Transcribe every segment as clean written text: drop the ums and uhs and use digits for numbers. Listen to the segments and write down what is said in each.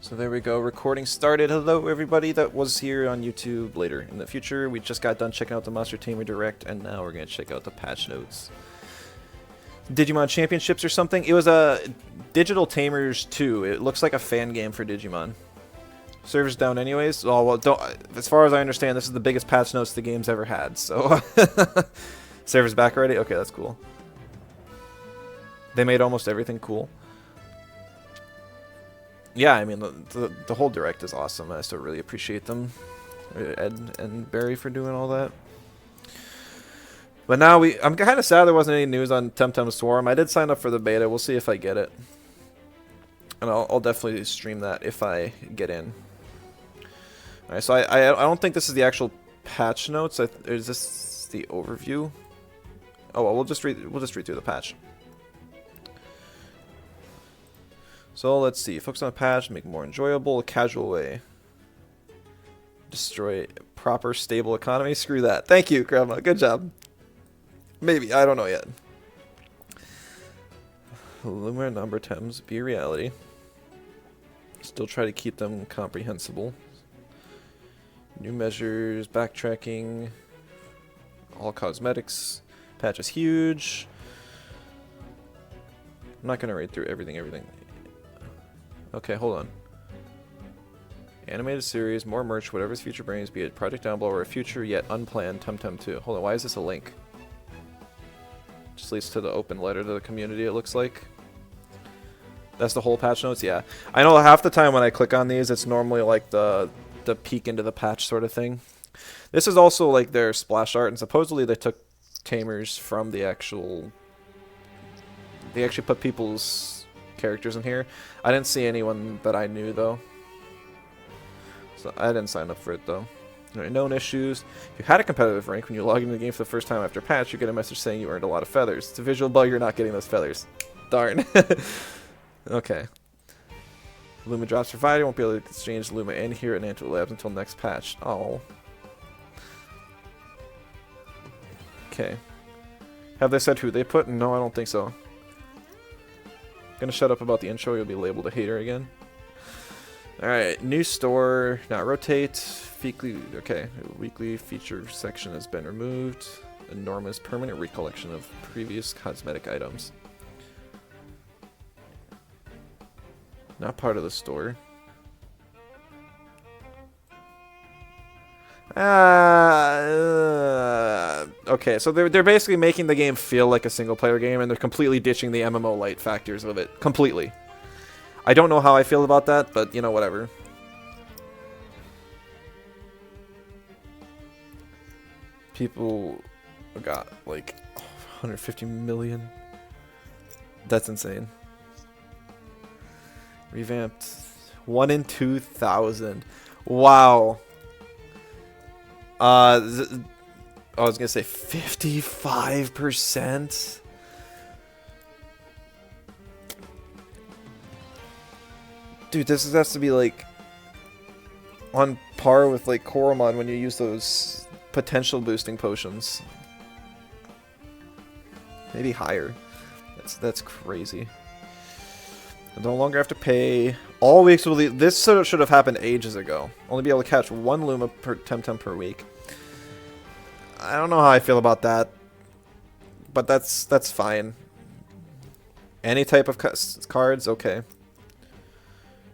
So there we go, recording started. Hello everybody that was here on YouTube later in the future. We just got done checking out the Monster Tamer Direct, and now we're going to check out the patch notes. Digimon Championships or something? It was a Digital Tamers 2. It looks like a fan game for Digimon. Server's down anyways? Oh, well, don't, as far as I understand, this is the biggest patch notes the game's ever had, so... Server's back already? Okay, that's cool. They made almost everything cool. Yeah, I mean, the whole Direct is awesome. I still really appreciate them. Ed and Barry for doing all that. But now I'm kind of sad there wasn't any news on Temtem Swarm. I did sign up for the beta. We'll see if I get it. And I'll definitely stream that if I get in. Alright, so I don't think this is the actual patch notes. Is this the overview? Oh, well, we'll just read through the patch. So let's see. Focus on the patch, make it more enjoyable, a casual way. Destroy proper, stable economy. Screw that. Thank you, Grandma. Good job. Maybe. I don't know yet. Lunar number Tems be a reality. Still try to keep them comprehensible. New measures, backtracking, all cosmetics. Patch is huge. I'm not going to read through everything. Okay, hold on. Animated series, more merch, whatever's future brings, be it project down below or a future yet unplanned Temtem 2. Hold on, why is this a link? Just leads to the open letter to the community, it looks like. That's the whole patch notes? Yeah. I know half the time when I click on these, it's normally like the peek into the patch sort of thing. This is also like their splash art, and supposedly they took Tamers from the actual... They actually put people's characters in here. I didn't see anyone that I knew though, so I didn't sign up for it though. Alright, known issues. If you had a competitive rank when you log into the game for the first time after patch, you get a message saying you earned a lot of feathers. It's a visual bug, you're not getting those feathers. Darn. Okay. Luma drops provided, won't be able to exchange Luma and here at Nanto Labs until next patch. Oh. Okay. Have they said who they put? No, I don't think so. Gonna shut up about the intro, you'll be labeled a hater again. Alright, new store, not rotate. Weekly feature section has been removed. Enormous permanent recollection of previous cosmetic items. Not part of the store. Okay, so they're basically making the game feel like a single player game, and they're completely ditching the MMO light factors of it. Completely. I don't know how I feel about that, but you know, whatever. People got like 150 million. That's insane. Revamped 1 in 2,000. Wow. I was gonna say 55%. Dude, this has to be like on par with like Koromon when you use those potential boosting potions. Maybe higher. That's crazy. I no longer have to pay. All weeks will leave. This sort of should have happened ages ago. Only be able to catch 1 Luma per Temtem per week. I don't know how I feel about that, but that's fine. Any type of cards, okay.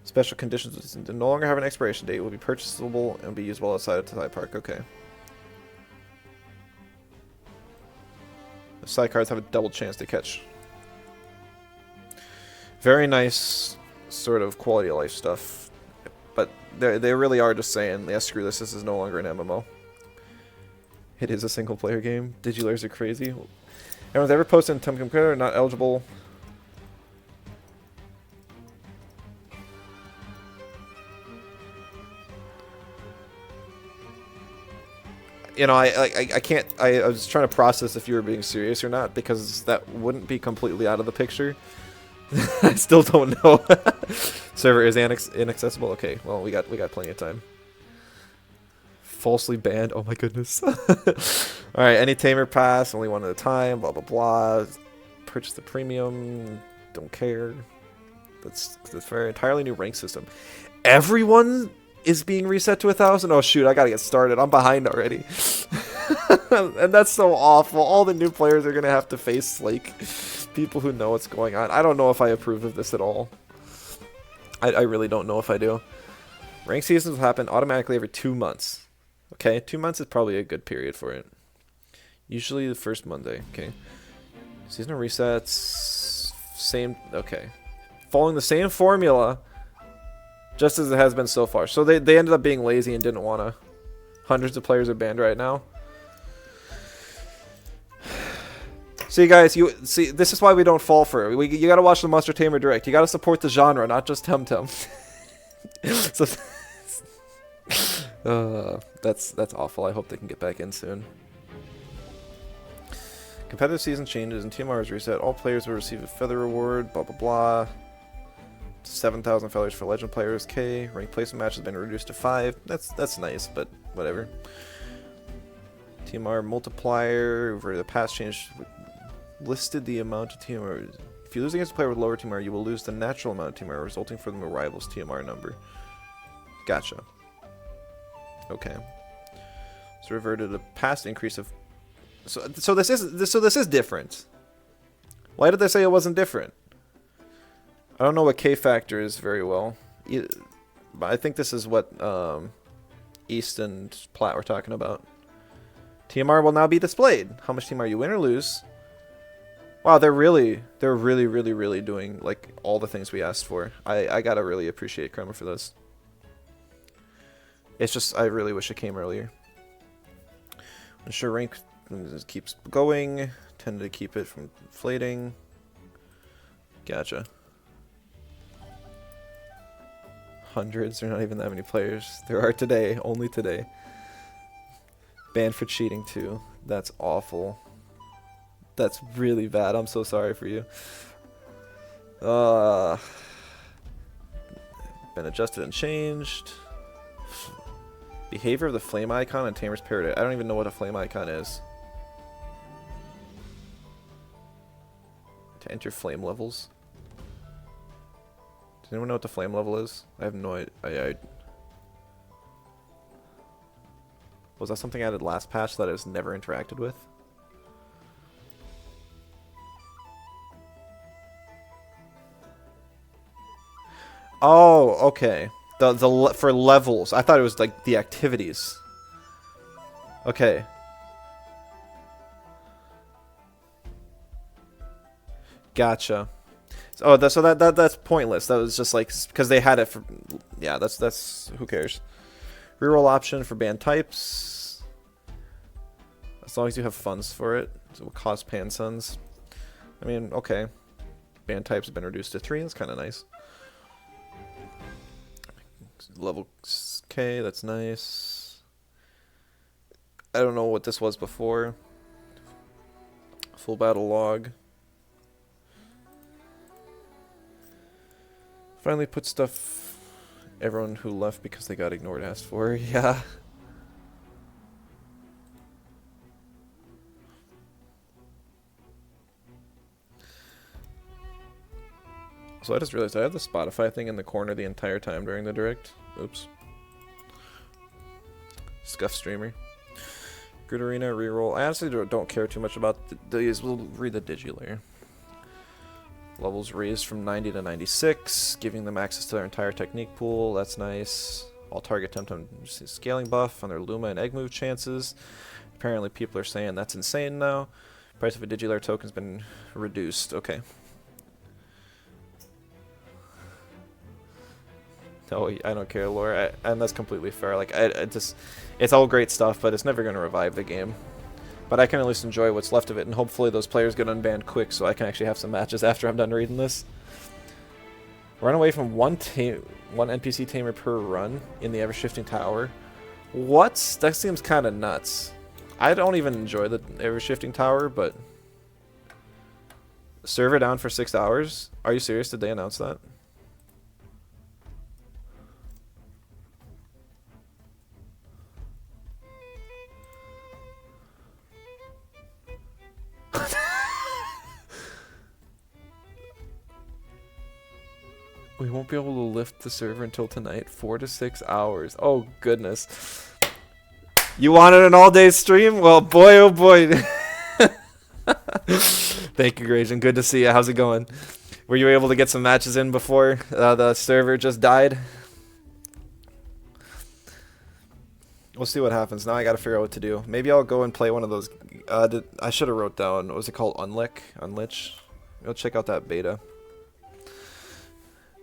Special conditions no longer have an expiration date. Will be purchasable and be usable outside of Thai Park. Okay. The side cards have a double chance to catch. Very nice sort of quality of life stuff, but they really are just saying, yeah, screw this. This is no longer an MMO. It is a single player game. Digilayers are crazy. Everyone's ever posted in Temtem Creator not eligible. You know, I can't. I was trying to process if you were being serious or not, because that wouldn't be completely out of the picture. I still don't know. Server is inaccessible. Okay, well we got plenty of time. Falsely banned. Oh my goodness. Alright, any tamer pass, only one at a time, blah blah blah. Purchase the premium, don't care. That's for an entirely new rank system. Everyone is being reset to 1,000. Oh shoot, I gotta get started. I'm behind already. And that's so awful. All the new players are gonna have to face like people who know what's going on. I don't know if I approve of this at all. I really don't know if I do. Rank seasons will happen automatically every 2 months. Okay, 2 months is probably a good period for it. Usually the first Monday. Okay. Seasonal resets. Same. Okay. Following the same formula, just as it has been so far. So they ended up being lazy and didn't want to. Hundreds of players are banned right now. See, guys, this is why we don't fall for it. You gotta watch the Monster Tamer Direct. You gotta support the genre, not just Temtem. So, that's awful. I hope they can get back in soon. Competitive season changes and TMR is reset. All players will receive a feather reward. Blah blah blah. 7,000 feathers for legend players. K. Rank placement match has been reduced to 5. That's nice, but whatever. TMR multiplier over the past change listed the amount of TMR. If you lose against a player with lower TMR, you will lose the natural amount of TMR resulting from the rival's TMR number. Gotcha. Okay. So reverted a past increase of. So this is different. Why did they say it wasn't different? I don't know what K factor is very well. But I think this is what East and Platt were talking about. TMR will now be displayed. How much TMR you win or lose. Wow, they're really doing like all the things we asked for. I gotta really appreciate Chroma for this. It's just I really wish it came earlier. Ensure rank keeps going. Tend to keep it from inflating. Gotcha. Hundreds. There are not even that many players. There are today. Only today. Banned for cheating too. That's awful. That's really bad. I'm so sorry for you. Been adjusted and changed. Behavior of the flame icon and Tamer's Paradise. I don't even know what a flame icon is. To enter flame levels. Does anyone know what the flame level is? I have no idea. Was that something added last patch that I was never interacted with? Oh, okay. The for levels. I thought it was like the activities. Okay. Gotcha. Oh, that's pointless. That was just like because they had it for. Yeah, that's who cares. Reroll option for band types. As long as you have funds for it, so it will cost Pansuns. I mean, okay. Band types have been reduced to 3. That's kind of nice. Level K, that's nice. I don't know what this was before. Full battle log. Finally put stuff everyone who left because they got ignored asked for. Yeah. So I just realized I have the Spotify thing in the corner the entire time during the direct. Oops. Scuff streamer. Grid Arena, reroll. I honestly don't care too much about these. We'll read the digi layer. Levels raised from 90 to 96, giving them access to their entire technique pool. That's nice. All target Temtem scaling buff on their Luma and Egg move chances. Apparently people are saying that's insane now. Price of a Digilayer token's been reduced. Okay. No, I don't care, Laura, and that's completely fair. Like, I just, it's all great stuff, but it's never going to revive the game. But I can at least enjoy what's left of it, and hopefully those players get unbanned quick, so I can actually have some matches after I'm done reading this. Run away from one NPC tamer per run in the ever-shifting tower. What? That seems kind of nuts. I don't even enjoy the ever-shifting tower, but server down for 6 hours. Are you serious? Did they announce that? We won't be able to lift the server until tonight. 4 to 6 hours. Oh, goodness. You wanted an all-day stream? Well, boy, oh, boy. Thank you, Gracian. Good to see you. How's it going? Were you able to get some matches in before the server just died? We'll see what happens. Now I gotta figure out what to do. Maybe I'll go and play one of those. I should have wrote down. What was it called? Unlich? Go check out that beta.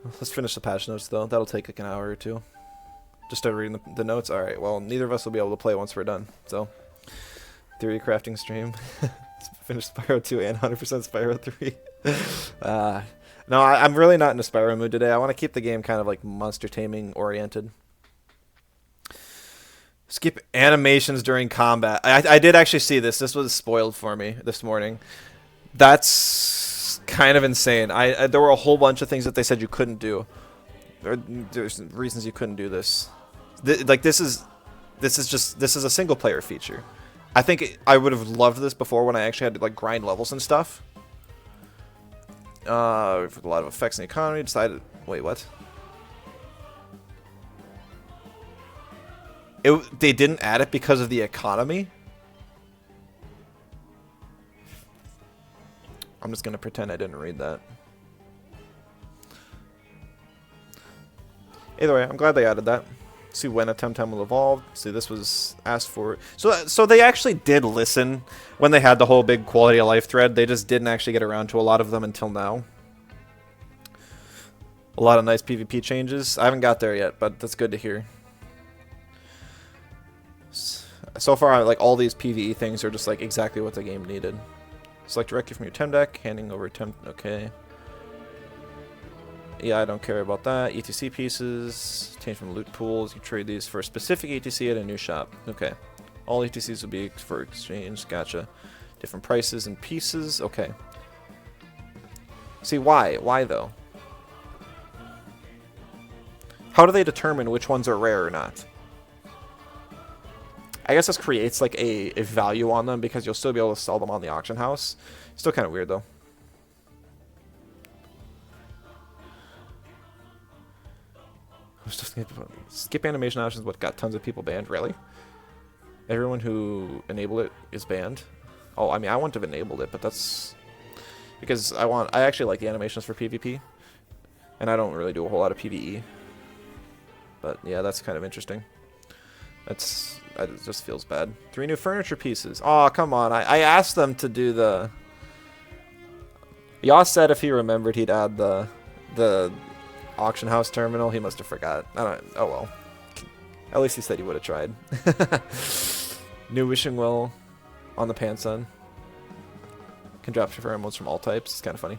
Let's finish the patch notes though. That'll take like an hour or two. Just start reading the notes. All right. Well, neither of us will be able to play once we're done. So, theory crafting stream. Finish Spyro 2 and 100% Spyro 3. No, I'm really not in a Spyro mood today. I want to keep the game kind of like monster taming oriented. Skip animations during combat. I did actually see this. This was spoiled for me this morning. That's kind of insane. There were a whole bunch of things that they said you couldn't do. There's reasons you couldn't do this. This is a single player feature. I think I would have loved this before when I actually had to like grind levels and stuff. A lot of effects in the economy. Decided. Wait, what? They didn't add it because of the economy? I'm just going to pretend I didn't read that. Either way, I'm glad they added that. See when a Temtem will evolve. See, this was asked for. So they actually did listen when they had the whole big quality of life thread. They just didn't actually get around to a lot of them until now. A lot of nice PvP changes. I haven't got there yet, but that's good to hear. So far, like all these PvE things are just like exactly what the game needed. Select directly from your Tem deck, handing over Tem. Okay. Yeah, I don't care about that. ETC pieces, change from loot pools. You trade these for a specific ETC at a new shop. Okay. All ETCs will be for exchange. Gotcha. Different prices and pieces. Okay. See, why? Why though? How do they determine which ones are rare or not? I guess this creates like a value on them because you'll still be able to sell them on the auction house. Still kind of weird though. Skip animation options. What got tons of people banned? Really? Everyone who enabled it is banned. Oh, I mean, I wouldn't have enabled it, but that's because I actually like the animations for PvP, and I don't really do a whole lot of PvE. But yeah, that's kind of interesting. It just feels bad. 3 new furniture pieces. Oh, come on. I asked them to do the... Yoss said if he remembered he'd add the auction house terminal. He must have forgot. I don't... Oh, well. At least he said he would have tried. New wishing well on the Pansun. Can drop pheromones from all types. It's kind of funny.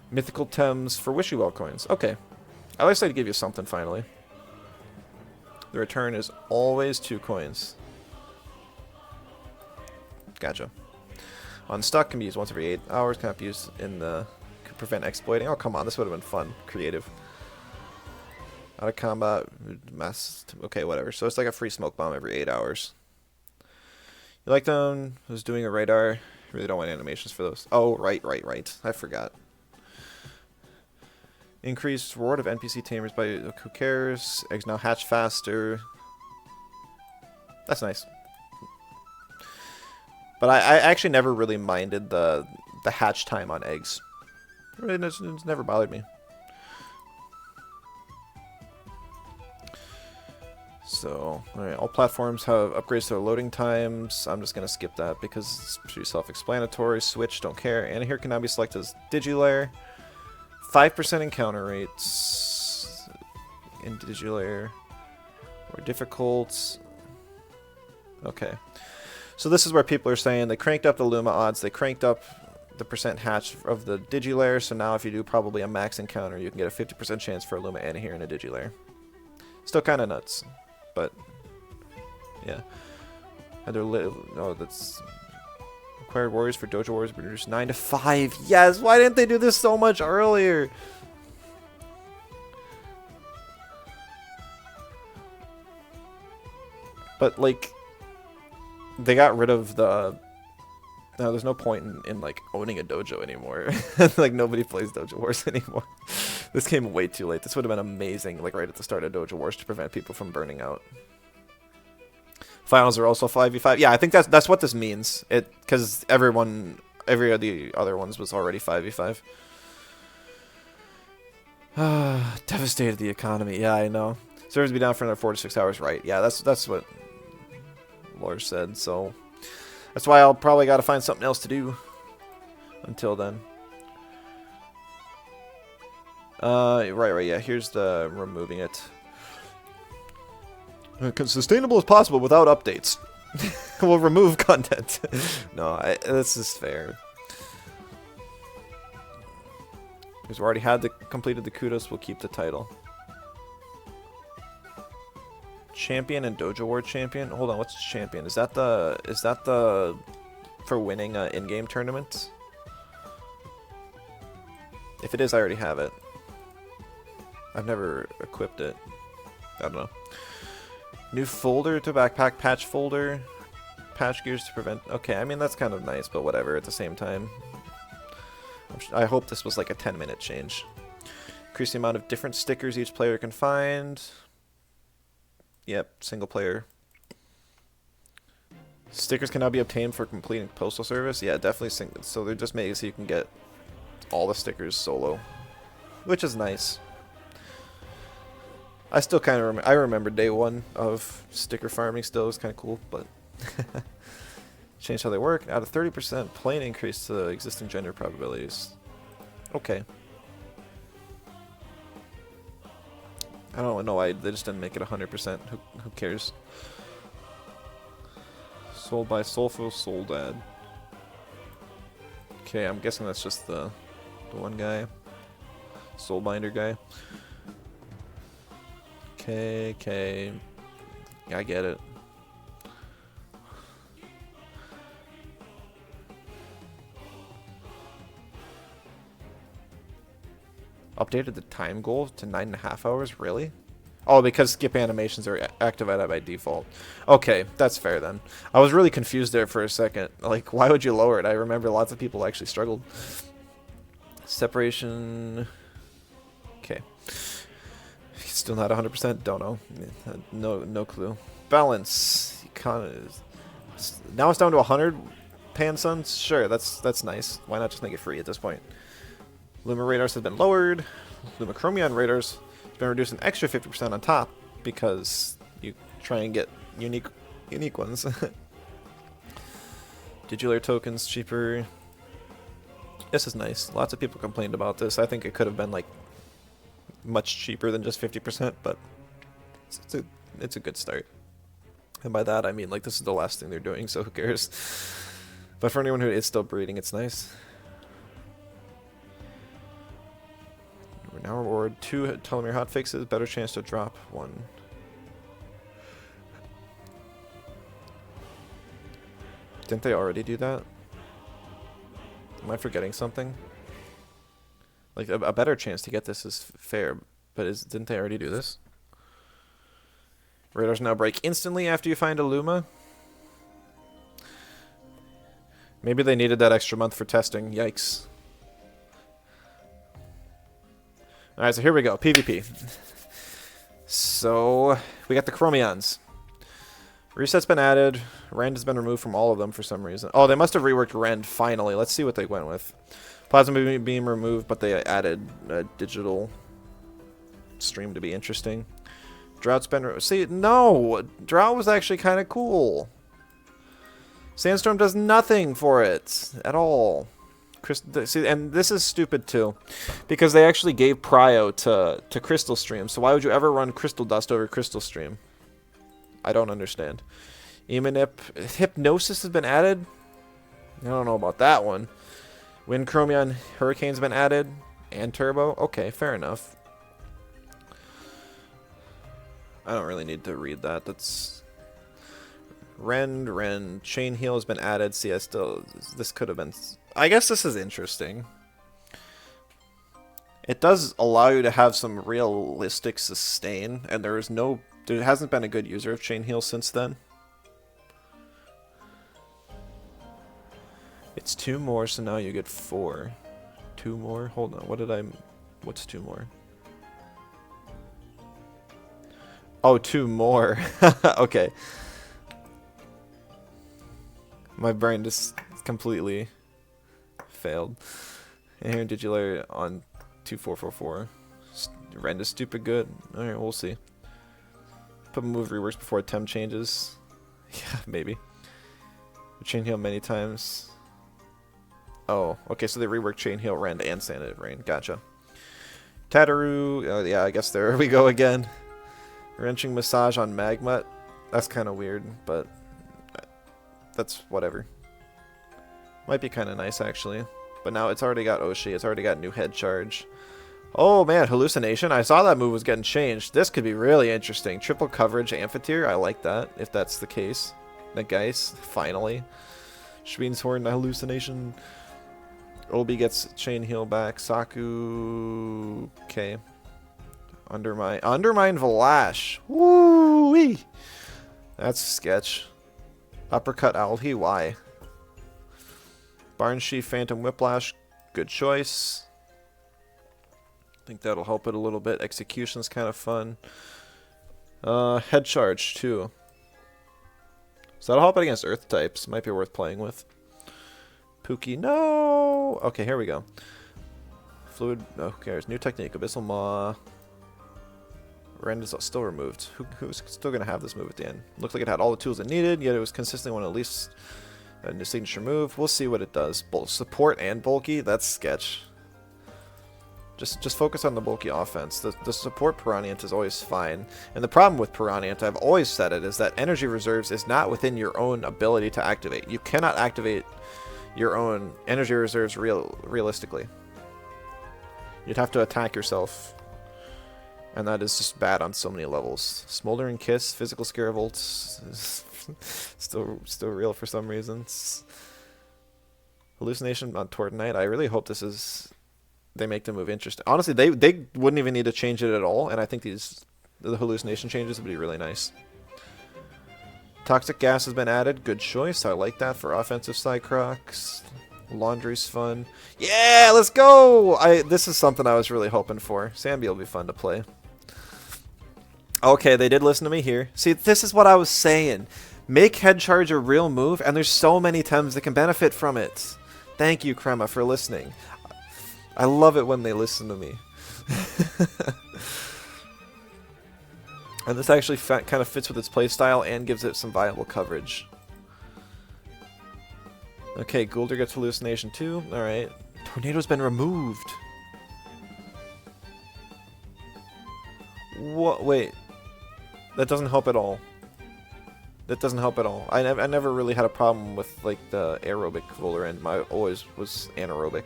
Mythical Tems for wishing well coins. Okay. At least I'd give you something finally. The return is always 2 coins. Gotcha. Unstuck can be used once every 8 hours. Cannot be used in the... Could prevent exploiting. Oh, come on. This would have been fun. Creative. Out of combat. Mass... Okay, whatever. So it's like a free smoke bomb every 8 hours. You like them? I was doing a radar. Really don't want animations for those. Oh, right. I forgot. Increased reward of NPC tamers by who cares? Eggs now hatch faster. That's nice. But I actually never really minded the hatch time on eggs. It's never bothered me. So, alright, all platforms have upgrades to their loading times. I'm just going to skip that because it's pretty self-explanatory. Switch, don't care. And here can now be selected as Digilayer. 5% encounter rates in Digilayer. More difficult. Okay. So this is where people are saying they cranked up the Luma odds. They cranked up the percent hatch of the Digilayer. So now if you do probably a max encounter, you can get a 50% chance for a Luma and here in a Digilayer. Still kind of nuts. But, yeah. Oh, that's... Required warriors for Dojo warriors reduced 9 to 5. Yes, why didn't they do this so much earlier? But, like, they got rid of the... No, there's no point in like, owning a dojo anymore. Like, nobody plays Dojo Wars anymore. This came way too late. This would have been amazing, like right at the start of Dojo Wars to prevent people from burning out. Finals are also 5v5. Yeah, I think that's what this means. Because every of the other ones was already 5v5. Devastated the economy. Yeah, I know. Servers be down for another 4 to 6 hours, right? Yeah, that's what Lars said. So that's why I'll probably got to find something else to do until then. Right, yeah. Here's the removing it. Sustainable as possible without updates. We'll remove content. No, this is fair. Because we already had completed the kudos, we'll keep the title. Champion and Dojo War champion. Hold on, what's champion? Is that the for winning in-game tournaments? If it is, I already have it. I've never equipped it. I don't know. New folder to backpack, patch folder, patch gears to prevent. Okay, I mean that's kind of nice, but whatever. At the same time, I hope this was like a 10-minute change. Increase the amount of different stickers each player can find. Yep, single player. Stickers can now be obtained for completing postal service. Yeah, definitely. So they're just making it so you can get all the stickers solo, which is nice. I still kind of I remember day one of sticker farming. Still, it was kind of cool, but change how they work. Add a 30% plain increase to existing gender probabilities. Okay. I don't know why they just didn't make it 100%. Who cares? Sold by Soulful Soldad. Okay, I'm guessing that's just the one guy. Soulbinder guy. Okay. Yeah, I get it. Updated the time goal to 9.5 hours? Really? Oh, because skip animations are activated by default. Okay, that's fair then. I was really confused there for a second. Like, why would you lower it? I remember lots of people actually struggled. Separation. Okay. Still not 100%. Don't know. No clue. Balance. Now it's down to 100 pan suns. Sure, that's nice. Why not just make it free at this point? Luma radars have been lowered. Luma Chromion radars has been reduced an extra 50% on top because you try and get unique ones. Digital tokens cheaper. This is nice. Lots of people complained about this. I think it could have been like much cheaper than just 50%, but it's a good start. And by that I mean like this is the last thing they're doing, so who cares? But for anyone who is still breeding, it's nice. We're now reward 2 telomere hotfixes, better chance to drop 1. Didn't they already do that? Am I forgetting something? Like, a better chance to get this is fair, but didn't they already do this? Radars now break instantly after you find a Luma. Maybe they needed that extra month for testing. Yikes. Alright, so here we go. PvP. So, we got the Chromions. Reset's been added. Rend has been removed from all of them for some reason. Oh, they must have reworked Rend finally. Let's see what they went with. Plasma beam removed, but they added a digital stream to be interesting. Drought's been... See, no! Drought was actually kind of cool. Sandstorm does nothing for it at all. See, and this is stupid too, because they actually gave Prio to Crystal Stream. So why would you ever run Crystal Dust over Crystal Stream? I don't understand. Hypnosis has been added. I don't know about that one. Wind Chromion Hurricane's been added, and Turbo. Okay, fair enough. I don't really need to read that. That's Rend. Chain Heal has been added. See, this could have been. I guess this is interesting. It does allow you to have some realistic sustain, and there hasn't been a good user of Chain Heal since then. It's 2 more, so now you get 4. 2 more? Hold on, what's 2 more? Oh, 2 more. Okay. My brain just completely failed. And here, did you layer on 2444? Rend is stupid good. Alright, we'll see. Put move reworks before Temtem changes. Yeah, maybe. Chain heal many times. Oh, okay, so they rework chain heal, rend, and sanity rain. Gotcha. Tataru. Yeah, I guess there we go again. Wrenching massage on Magmut. That's kind of weird, but that's whatever. Might be kind of nice, actually. But now it's already got Oshi. It's already got new head charge. Oh, man, hallucination. I saw that move was getting changed. This could be really interesting. Triple coverage amphitheater. I like that, if that's the case. The guys, finally. Schween's Horn, hallucination. Olby gets chain heal back. Saku. Okay. Undermine Valash. Woo-wee. That's sketch. Uppercut Owlhe. Why? Barn Sheaf, Phantom Whiplash. Good choice. I think that'll help it a little bit. Execution's kind of fun. Head charge, too. So that'll help it against Earth types. Might be worth playing with. Pookie, no! Okay, here we go. Fluid, oh, who cares? New technique, Abyssal Maw. Rend is still removed. Who's still going to have this move at the end? Looks like it had all the tools it needed, yet it was consistently one of at least a new signature move. We'll see what it does. Both support and bulky, that's sketch. Just focus on the bulky offense. The support Piraniant is always fine. And the problem with Piraniant, I've always said it, is that energy reserves is not within your own ability to activate. You cannot activate your own energy reserves realistically. You'd have to attack yourself. And that is just bad on so many levels. Smoldering Kiss, Physical Scare Volts is still real for some reasons. Hallucination on Tortonite. I really hope this is... They make the move interesting. Honestly, they wouldn't even need to change it at all, and I think the hallucination changes would be really nice. Toxic Gas has been added. Good choice. I like that for offensive Cycrocs. Laundry's fun. Yeah, let's go! This is something I was really hoping for. Sambi will be fun to play. Okay, they did listen to me here. See, this is what I was saying. Make Head Charge a real move, and there's so many Tems that can benefit from it. Thank you, Crema, for listening. I love it when they listen to me. And this actually kind of fits with its playstyle and gives it some viable coverage. Okay, Gulder gets hallucination too. Alright. Tornado's been removed. What? Wait. That doesn't help at all. That doesn't help at all. I never really had a problem with like the aerobic Volerend. My always was anaerobic.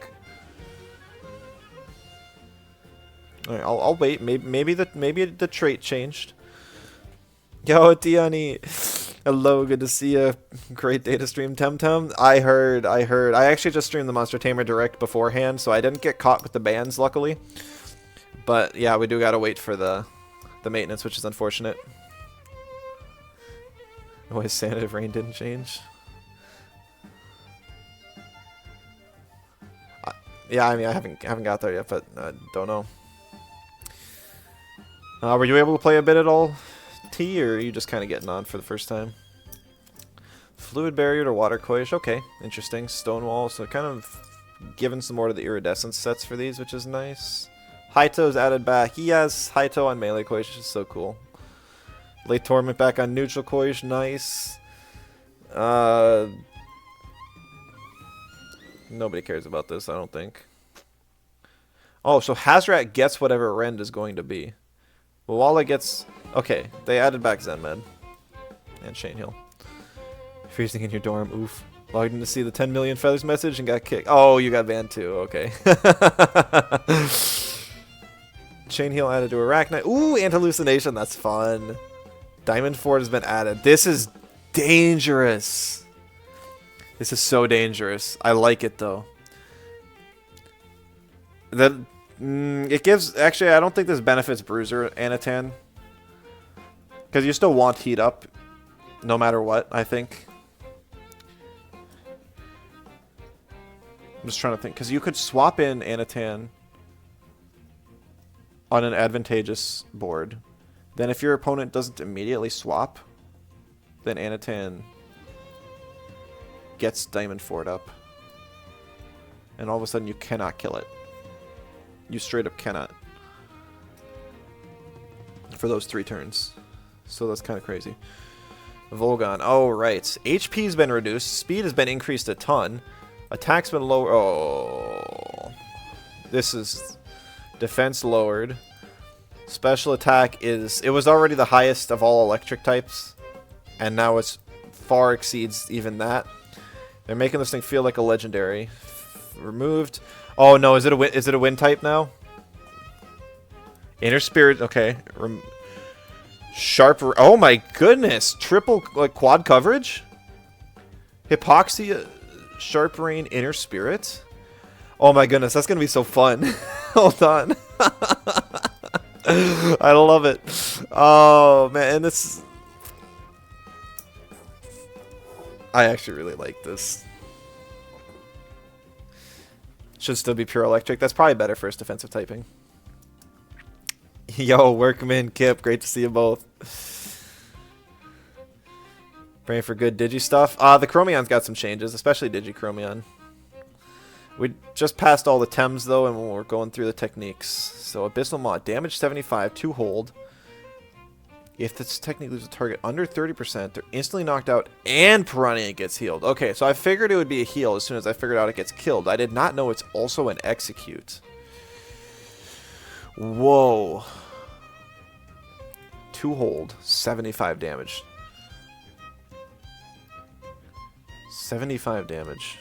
Alright, I'll wait. Maybe the trait changed. Yo, Tiani. Hello, good to see you. Great data stream, Temtem. I heard. I actually just streamed the Monster Tamer Direct beforehand, so I didn't get caught with the bans, luckily. But yeah, we do gotta wait for the maintenance, which is unfortunate. Why Sanity Rain didn't change? Yeah, I mean, I haven't got there yet, but I don't know. Were you able to play a bit at all, T, or are you just kind of getting on for the first time? Fluid Barrier to Water Coish, okay, interesting. Stonewall, so kind of giving some more to the iridescence sets for these, which is nice. Haito's added back. Yes, Haito on melee Coish is so cool. Late Torment back on neutral Coish, nice. Nobody cares about this, I don't think. Oh, so Hazrat gets whatever Rend is going to be. Walla gets... Okay, they added back Zen Med. And Chain Heal. Freezing in your dorm, oof. Logged in to see the 10 million feathers message and got kicked. Oh, you got banned too, okay. Chain Heal added to Arachnite. Ooh, and Hallucination, that's fun. Diamond Ford has been added. This is dangerous. This is so dangerous. I like it though. It gives... Actually, I don't think this benefits Bruiser Anatan. Because you still want heat up, no matter what, I think. I'm just trying to think. Because you could swap in Anatan on an advantageous board. Then if your opponent doesn't immediately swap, then Anatan gets Diamond Fort up. And all of a sudden you cannot kill it. You straight up cannot. For those 3 turns. So that's kind of crazy. Volgon. Oh, right. HP's been reduced. Speed has been increased a ton. Attack's been lower. Oh. This is defense lowered. Special attack is... It was already the highest of all electric types. And now it's far exceeds even that. They're making this thing feel like a legendary. Removed. Oh, no. Is it a wind type now? Inner Spirit. Okay. Sharp. Oh, my goodness. Triple, like, quad coverage? Hypoxia, Sharp Rain, Inner Spirit? Oh, my goodness. That's going to be so fun. Hold on. I love it. Oh, man. This... I actually really like this. Should still be pure electric. That's probably better for his defensive typing. Yo, Workman, Kip, great to see you both. Praying for good Digi stuff. The Chromion's got some changes, especially Digi Chromion. We just passed all the Tems, though, and we're going through the techniques. So, Abyssal Maw, damage 75, 2 hold. If this technique leaves a target under 30%, they're instantly knocked out and Piraniant gets healed. Okay, so I figured it would be a heal as soon as I figured out it gets killed. I did not know it's also an execute. Whoa. 2 hold, 75 damage. 75 damage.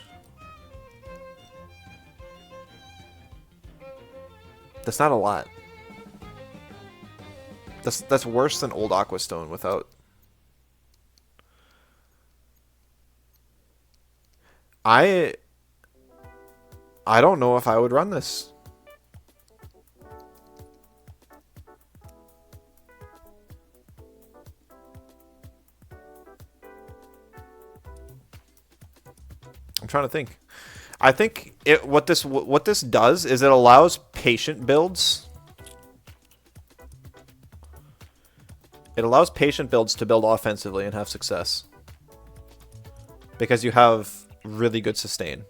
That's not a lot. That's worse than old Aquastone without. I don't know if I would run this. I'm trying to think. I think what this does is it allows patient builds. It allows patient builds to build offensively and have success. Because you have really good sustain.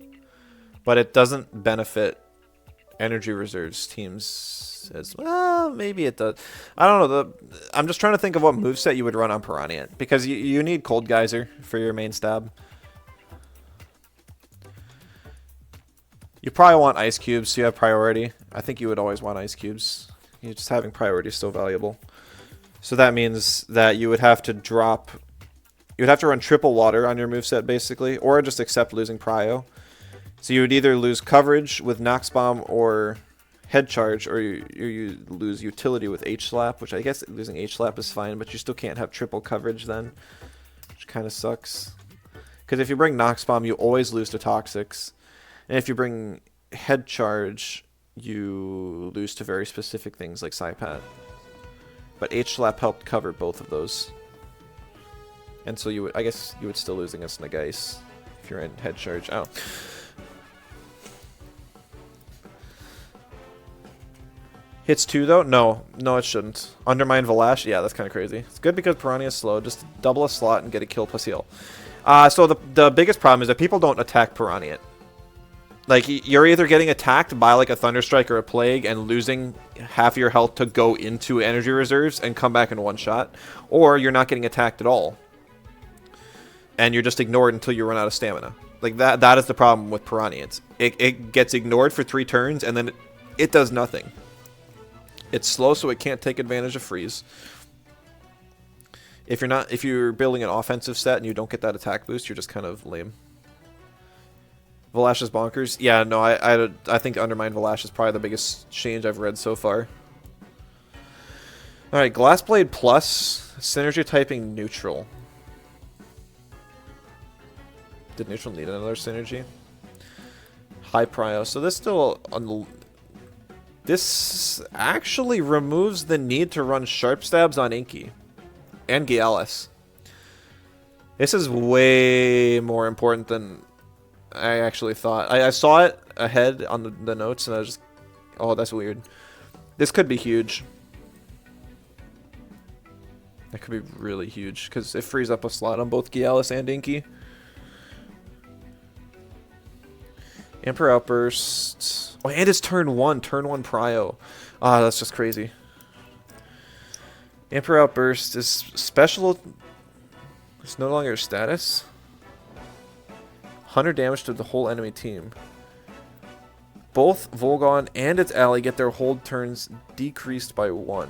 But it doesn't benefit energy reserves teams as well. Maybe it does. I don't know. I'm just trying to think of what moveset you would run on Piraniant. Because you need Cold Geyser for your main stab. You probably want Ice Cubes so you have priority. I think you would always want Ice Cubes. Just having priority is still valuable. So that means that you would have to drop... You would have to run triple water on your moveset, basically. Or just accept losing prio. So you would either lose coverage with Nox Bomb or Head Charge, or you lose utility with H-Slap, which I guess losing H-Slap is fine, but you still can't have triple coverage then. Which kind of sucks. Because if you bring Nox Bomb, you always lose to Toxics. And if you bring Head Charge, you lose to very specific things like Psypat. But H-Slap helped cover both of those. And so you would, I guess you would still lose against Nagase if you're in Head Charge. Oh. Hits 2 though? No, it shouldn't. Undermine Valash? Yeah, that's kind of crazy. It's good because Piraniant is slow. Just double a slot and get a kill plus heal. So the biggest problem is that people don't attack Piraniant. Like, you're either getting attacked by, like, a Thunderstrike or a Plague and losing half your health to go into energy reserves and come back in one shot, or you're not getting attacked at all. And you're just ignored until you run out of stamina. Like, that is the problem with Piraniant. It gets ignored for 3 turns, and then it does nothing. It's slow, so it can't take advantage of freeze. If you're building an offensive set and you don't get that attack boost, you're just kind of lame. Valash is bonkers. Yeah, no, I think Undermine Valash is probably the biggest change I've read so far. Alright, Glassblade Plus, Synergy Typing Neutral. Did Neutral need another Synergy? High Prio. So this still... This actually removes the need to run Sharp Stabs on Inky. And Gialis. This is way more important than... I actually thought. I saw it ahead on the notes, and I was just... Oh, that's weird. This could be huge. That could be really huge, because it frees up a slot on both Gialis and Inky. Emperor Outburst. Oh, and it's turn 1 prio. Ah, that's just crazy. Emperor Outburst is special. It's no longer a status. 100 damage to the whole enemy team. Both Volgon and its ally get their hold turns decreased by 1.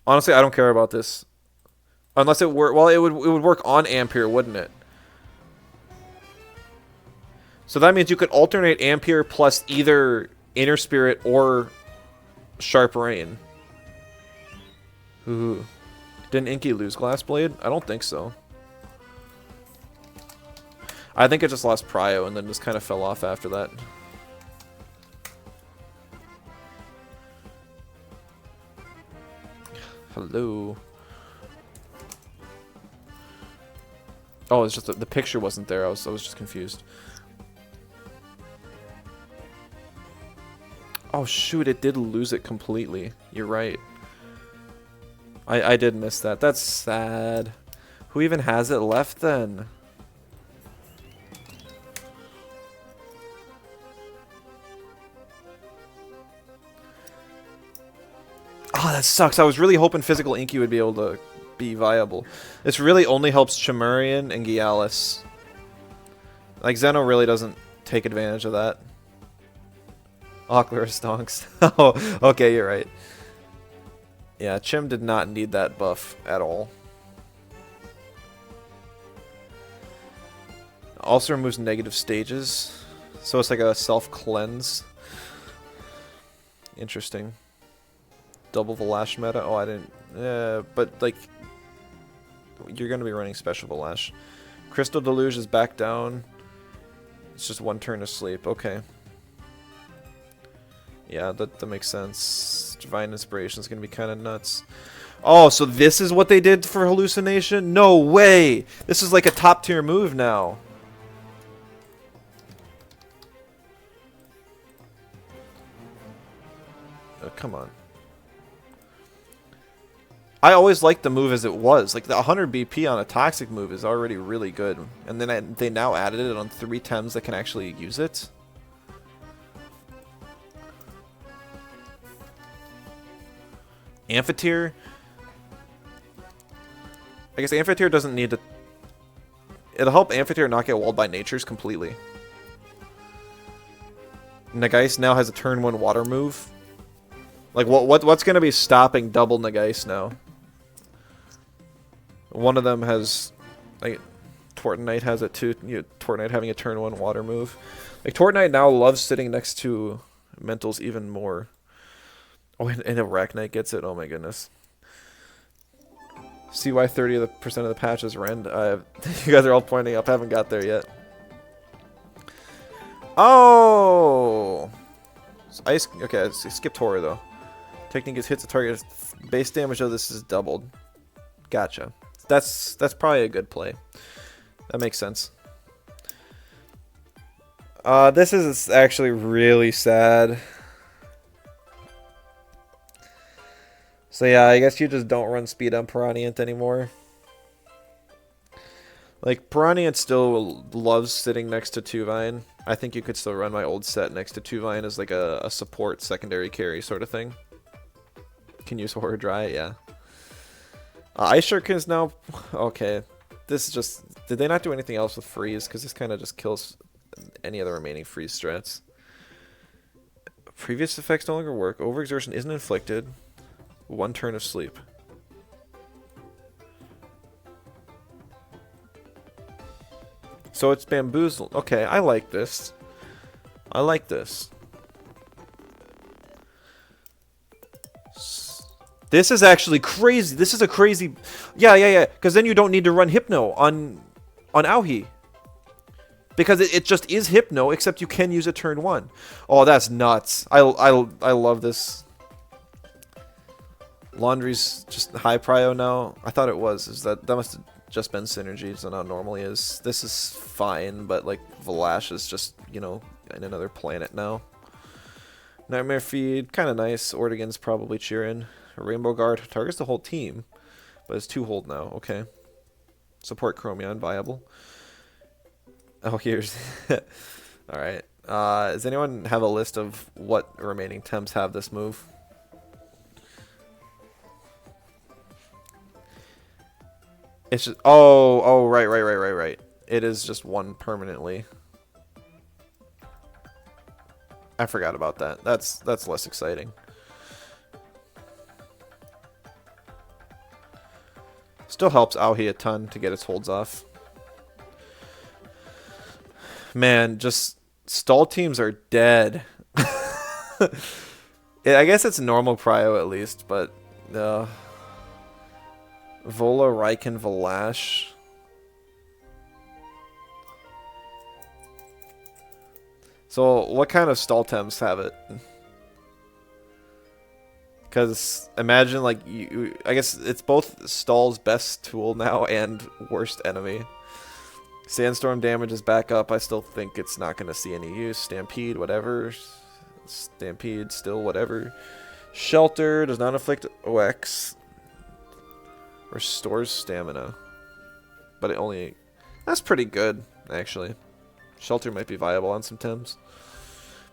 Honestly, I don't care about this. Unless it work, well, it would work on Ampere, wouldn't it? So that means you could alternate Ampere plus either Inner Spirit or Sharp Rain. Ooh. Didn't Inky lose Glass Blade? I don't think so. I think it just lost Prio and then just kind of fell off after that. Hello. Oh, it's just the picture wasn't there. I was just confused. Oh shoot! It did lose it completely. You're right. I did miss that. That's sad. Who even has it left then? Oh, that sucks. I was really hoping Physical Inky would be able to be viable. This really only helps Chimerian and Gialis. Like, Zeno really doesn't take advantage of that. Ocular stonks. Oh, okay, you're right. Yeah, Chim did not need that buff at all. Also removes negative stages. So it's like a self-cleanse. Interesting. Double Valash meta? Oh, I didn't... but, like... You're going to be running Special Valash. Crystal Deluge is back down. It's just 1 turn to sleep. Okay. Yeah, that makes sense. Divine Inspiration is going to be kind of nuts. Oh, so this is what they did for Hallucination? No way! This is like a top tier move now. Oh, come on. I always liked the move as it was. Like, the 100 BP on a Toxic move is already really good. And then they now added it on 3 Tems that can actually use it. Amphitheater? I guess Amphitheater doesn't need to... It'll help Amphitheater not get walled by Natures completely. Nagase now has a turn 1 water move. Like, what's going to be stopping double Nagase now? One of them has... Like, Tortonite has it too. Tortonite having a turn 1 water move. Like, Tortonite now loves sitting next to Mentals even more. Oh, and Arachnite gets it. Oh my goodness. See why 30% of the patch is rend? You guys are all pointing up. I haven't got there yet. Oh! Ice. Okay, let's skip Tora though. Technique is hits the target. Base damage of this is doubled. Gotcha. That's probably a good play. That makes sense. This is actually really sad. So yeah, I guess you just don't run speed on Piraniant anymore. Like, Piraniant still loves sitting next to Tuvine. I think you could still run my old set next to Tuvine as like a support secondary carry sort of thing. Can use Horror Dry, yeah. Ice Shuriken is now... Okay. This is just... Did they not do anything else with Freeze? Because this kind of just kills any of the remaining Freeze strats. Previous effects no longer work. Overexertion isn't inflicted. 1 turn of sleep. So it's bamboozled. Okay, I like this. I like this. This is actually crazy. This is a crazy... Yeah. Because then you don't need to run Hypno on Auhi. Because it just is Hypno, except you can use a turn 1. Oh, that's nuts. I love this. Laundry's just high prio now. I thought it was. That must have just been synergy, so now it normally is. This is fine, but like Valash is just, you know, in another planet now. Nightmare Feed, kind of nice. Ortigan's probably cheering. Rainbow Guard targets the whole team, but it's 2 hold now. Okay. Support Chromion, viable. Oh, here's... Alright. Does anyone have a list of what remaining Temps have this move? It's just... Oh, right. It is just 1 permanently. I forgot about that. That's less exciting. Still helps Aohi a ton to get its holds off. Man, just stall teams are dead. I guess it's normal prio at least, but Vola, Raiken, Valash. So what kind of stall temps have it? Because imagine like I guess it's both stall's best tool now and worst enemy. Sandstorm damage is back up. I still think it's not going to see any use. Stampede, whatever. Stampede, still whatever. Shelter does not inflict OX. Restores stamina. But it only... That's pretty good, actually. Shelter might be viable on some Temps.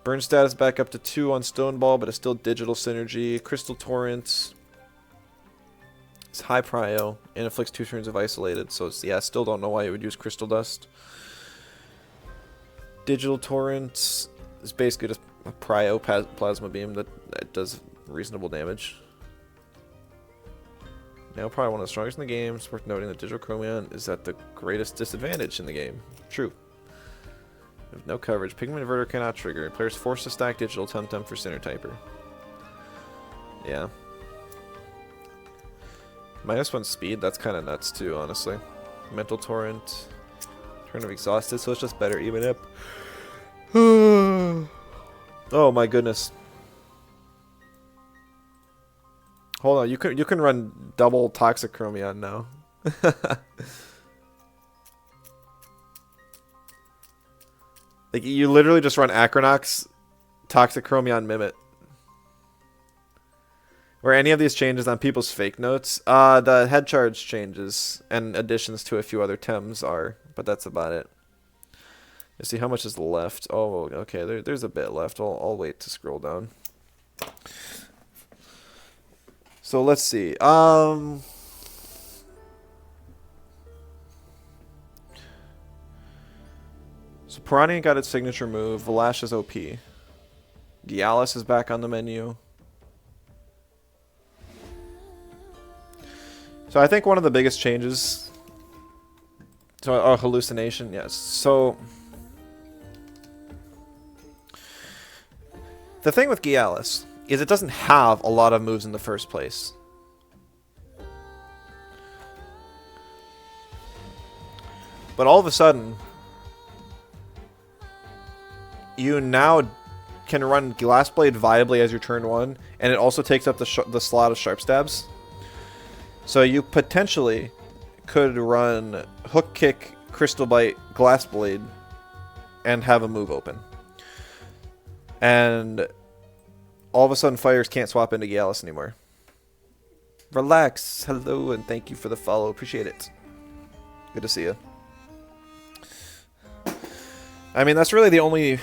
Burn status back up to 2 on Stone Ball, but it's still digital synergy. Crystal Torrent. It's high prio and inflicts 2 turns of isolated, so it's, yeah, still don't know why you would use Crystal Dust. Digital Torrent is basically just a prio plasma beam that does reasonable damage. Now probably one of the strongest in the game. It's worth noting that Digital Chromion is at the greatest disadvantage in the game. True. With no coverage, Pigment Inverter cannot trigger. Players forced to stack Digital Temtem for Center Typer. Yeah. -1 speed, that's kind of nuts too, honestly. Mental Torrent. Turn of Exhausted, so it's just better even up. Oh my goodness. Hold on, you can run double Toxic Chromion now. Like you literally just run Acronox, Toxic Chromion, Mimit. Were any of these changes on people's fake notes? The head charge changes and additions to a few other Tems are, but that's about it. Let's see how much is left. Oh, okay, there's a bit left. I'll wait to scroll down. So let's see. So Piraniant got its signature move. Valash is OP. Dialis is back on the menu. So I think one of the biggest changes... So, hallucination, yes. So... The thing with Gialis is it doesn't have a lot of moves in the first place. But all of a sudden... You now can run Glass Blade viably as your turn 1, and it also takes up the slot of Sharp Stabs. So you potentially could run Hook Kick, Crystal Bite, Glass Blade, and have a move open. And all of a sudden fighters can't swap into Gialis anymore. Relax, hello, and thank you for the follow. Appreciate it. Good to see you. I mean, that's really the only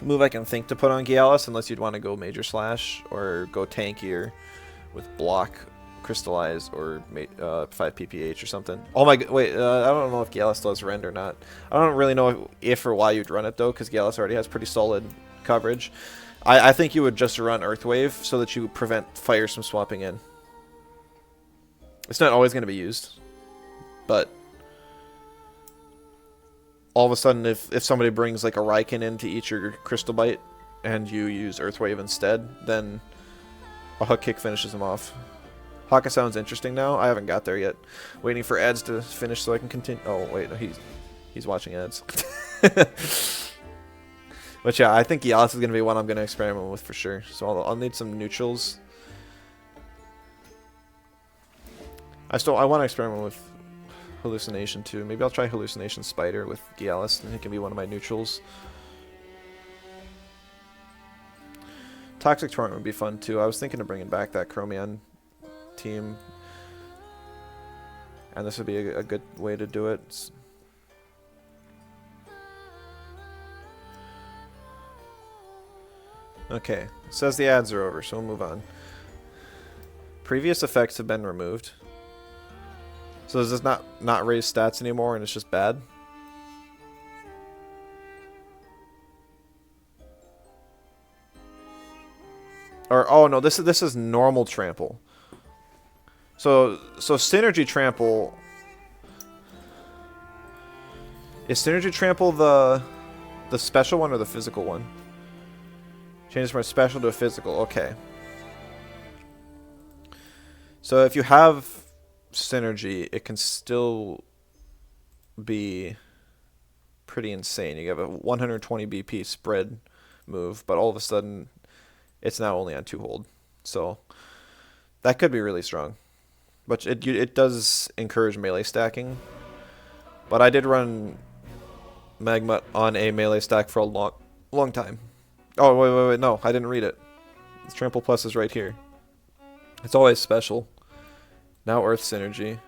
move I can think to put on Gialis, unless you'd want to go Major Slash or go tankier with Block, Crystallize, or 5 PPH or something. Oh my god, wait, I don't know if Gialis does Rend or not. I don't really know if or why you'd run it though, because Gialis already has pretty solid coverage. I think you would just run Earthwave so that you prevent fighters from swapping in. It's not always going to be used, but all of a sudden if somebody brings like a Raiken in to eat your Crystal Bite and you use Earthwave instead, then a Hook Kick finishes them off. Haka sounds interesting now. I haven't got there yet. Waiting for ads to finish so I can continue. Oh wait, no, he's watching ads. But yeah, I think Gialis is going to be one I'm going to experiment with for sure. So I'll need some neutrals. I want to experiment with Hallucination too. Maybe I'll try Hallucination Spider with Gialis, and he can be one of my neutrals. Toxic Torrent would be fun too. I was thinking of bringing back that Chromion team. And this would be a good way to do it. Okay, it says the ads are over, so we'll move on. Previous effects have been removed. So does this not raise stats anymore and it's just bad? Or oh no, this is normal trample. So synergy trample. Is synergy trample the special one or the physical one? Changes from a special to a physical. Okay. So if you have synergy, it can still be pretty insane. You have a 120 BP spread move, but all of a sudden it's now only on 2 hold. So that could be really strong. But it does encourage melee stacking. But I did run Magma on a melee stack for a long time. Oh, wait, no, I didn't read it. This Trample Plus is right here. It's always special. Now Earth Synergy.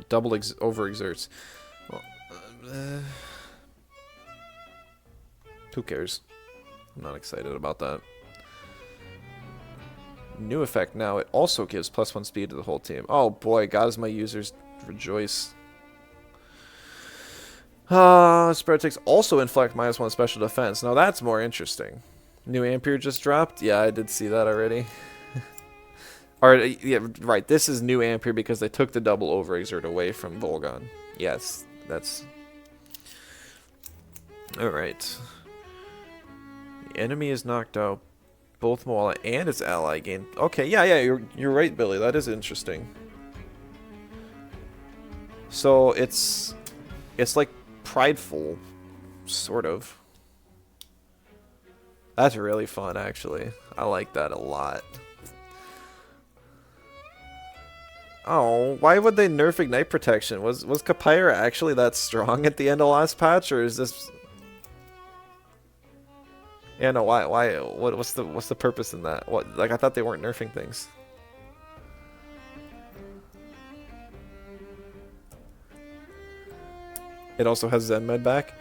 Double overexerts. Well, who cares? I'm not excited about that. New effect now. It also gives +1 speed to the whole team. Oh boy, God, as my users rejoice. Spread takes also inflict -1 special defense. Now that's more interesting. New Ampere just dropped. Yeah, I did see that already. Or yeah, right. This is new Ampere because they took the double overexert away from Volgon. Yes, that's all right. The enemy is knocked out. Both Moala and its ally gain. Okay, yeah, you're right, Billy. That is interesting. So it's like prideful, sort of. That's really fun, actually. I like that a lot. Oh, why would they nerf Ignite Protection? Was Kapyra actually that strong at the end of last patch, or is this? Yeah, no. Why? What's the purpose in that? What? Like I thought they weren't nerfing things. It also has Zen Med back.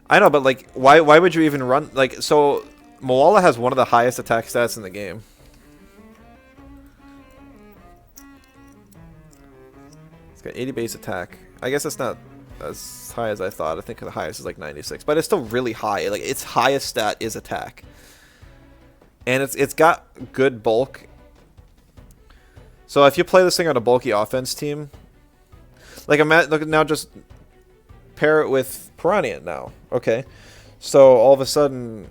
I know, but like, why would you even run? Like, so Moala has one of the highest attack stats in the game. It's got 80 base attack. I guess it's not as high as I thought. I think the highest is like 96, but it's still really high. Like its highest stat is attack, and it's got good bulk. So if you play this thing on a bulky offense team, like look now, just pair it with Piraniant now. Okay, so all of a sudden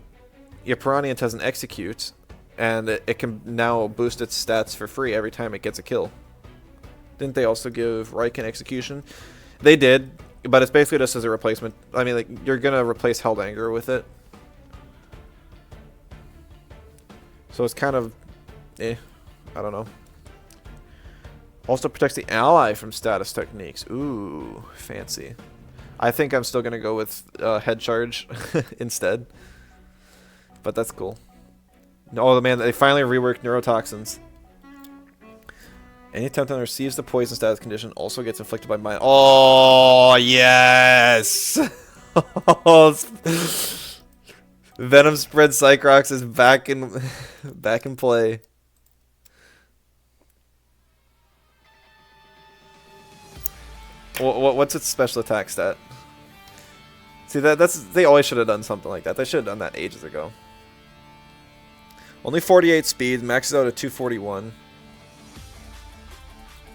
your Piraniant has an execute, and it can now boost its stats for free every time it gets a kill. Didn't they also give Riken execution? They did, but it's basically just as a replacement. I mean, like, you're gonna replace Held Anger with it. So it's kind of, I don't know. Also protects the ally from status techniques. Ooh, fancy. I think I'm still gonna go with Head Charge instead. But that's cool. Oh man, they finally reworked neurotoxins. Any Temtem receives the poison status condition also gets inflicted by mine. Oh yes! Venom spread Cycrox is back in play. What's its special attack stat? See they always should have done something like that. They should have done that ages ago. Only 48 speed, maxes out at 241.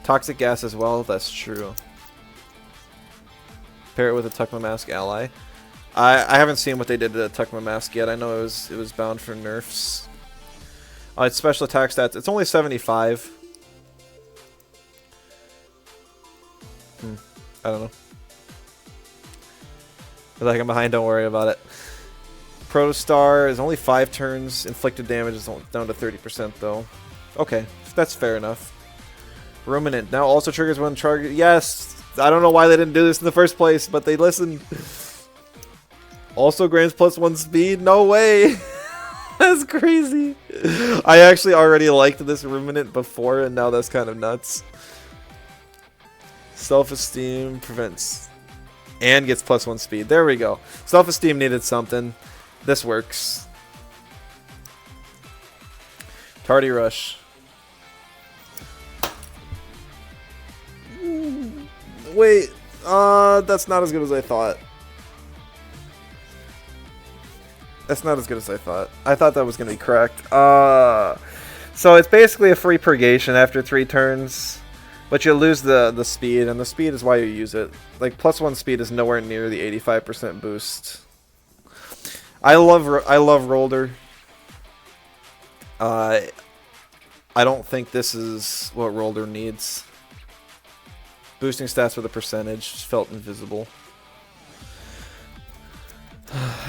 Toxic gas as well, that's true. Pair it with a Tukma Mask ally. I haven't seen what they did to the Tukma Mask yet. I know it was bound for nerfs. Its special attack stats, it's only 75. I don't know. Feel like I'm behind, don't worry about it. Protostar is only 5 turns. Inflicted damage is down to 30% though. Okay, that's fair enough. Ruminant now also triggers when target. Yes! I don't know why they didn't do this in the first place, but they listened. Also grants +1 speed? No way! That's crazy. I actually already liked this ruminant before, and now that's kind of nuts. Self-esteem prevents and gets +1 speed. There we go. Self-esteem needed something. This works. Tardy rush. Wait, that's not as good as I thought. That's not as good as I thought. I thought that was going to be correct. So it's basically a free purgation after 3 turns, but you lose the speed, and the speed is why you use it. Like, +1 speed is nowhere near the 85% boost. I love Rolder. I don't think this is what Rolder needs. Boosting stats with a percentage felt invisible.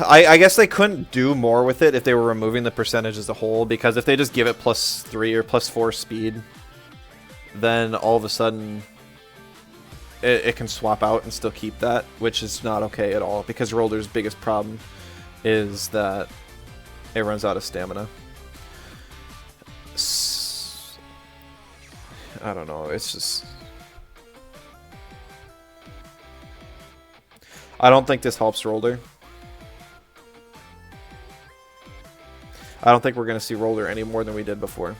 I guess they couldn't do more with it if they were removing the percentage as a whole, because if they just give it +3 or +4 speed, then all of a sudden it can swap out and still keep that, which is not okay at all, because Rolder's biggest problem is that it runs out of stamina. I don't know, it's just... I don't think this helps Rolder. I don't think we're going to see Rolder any more than we did before.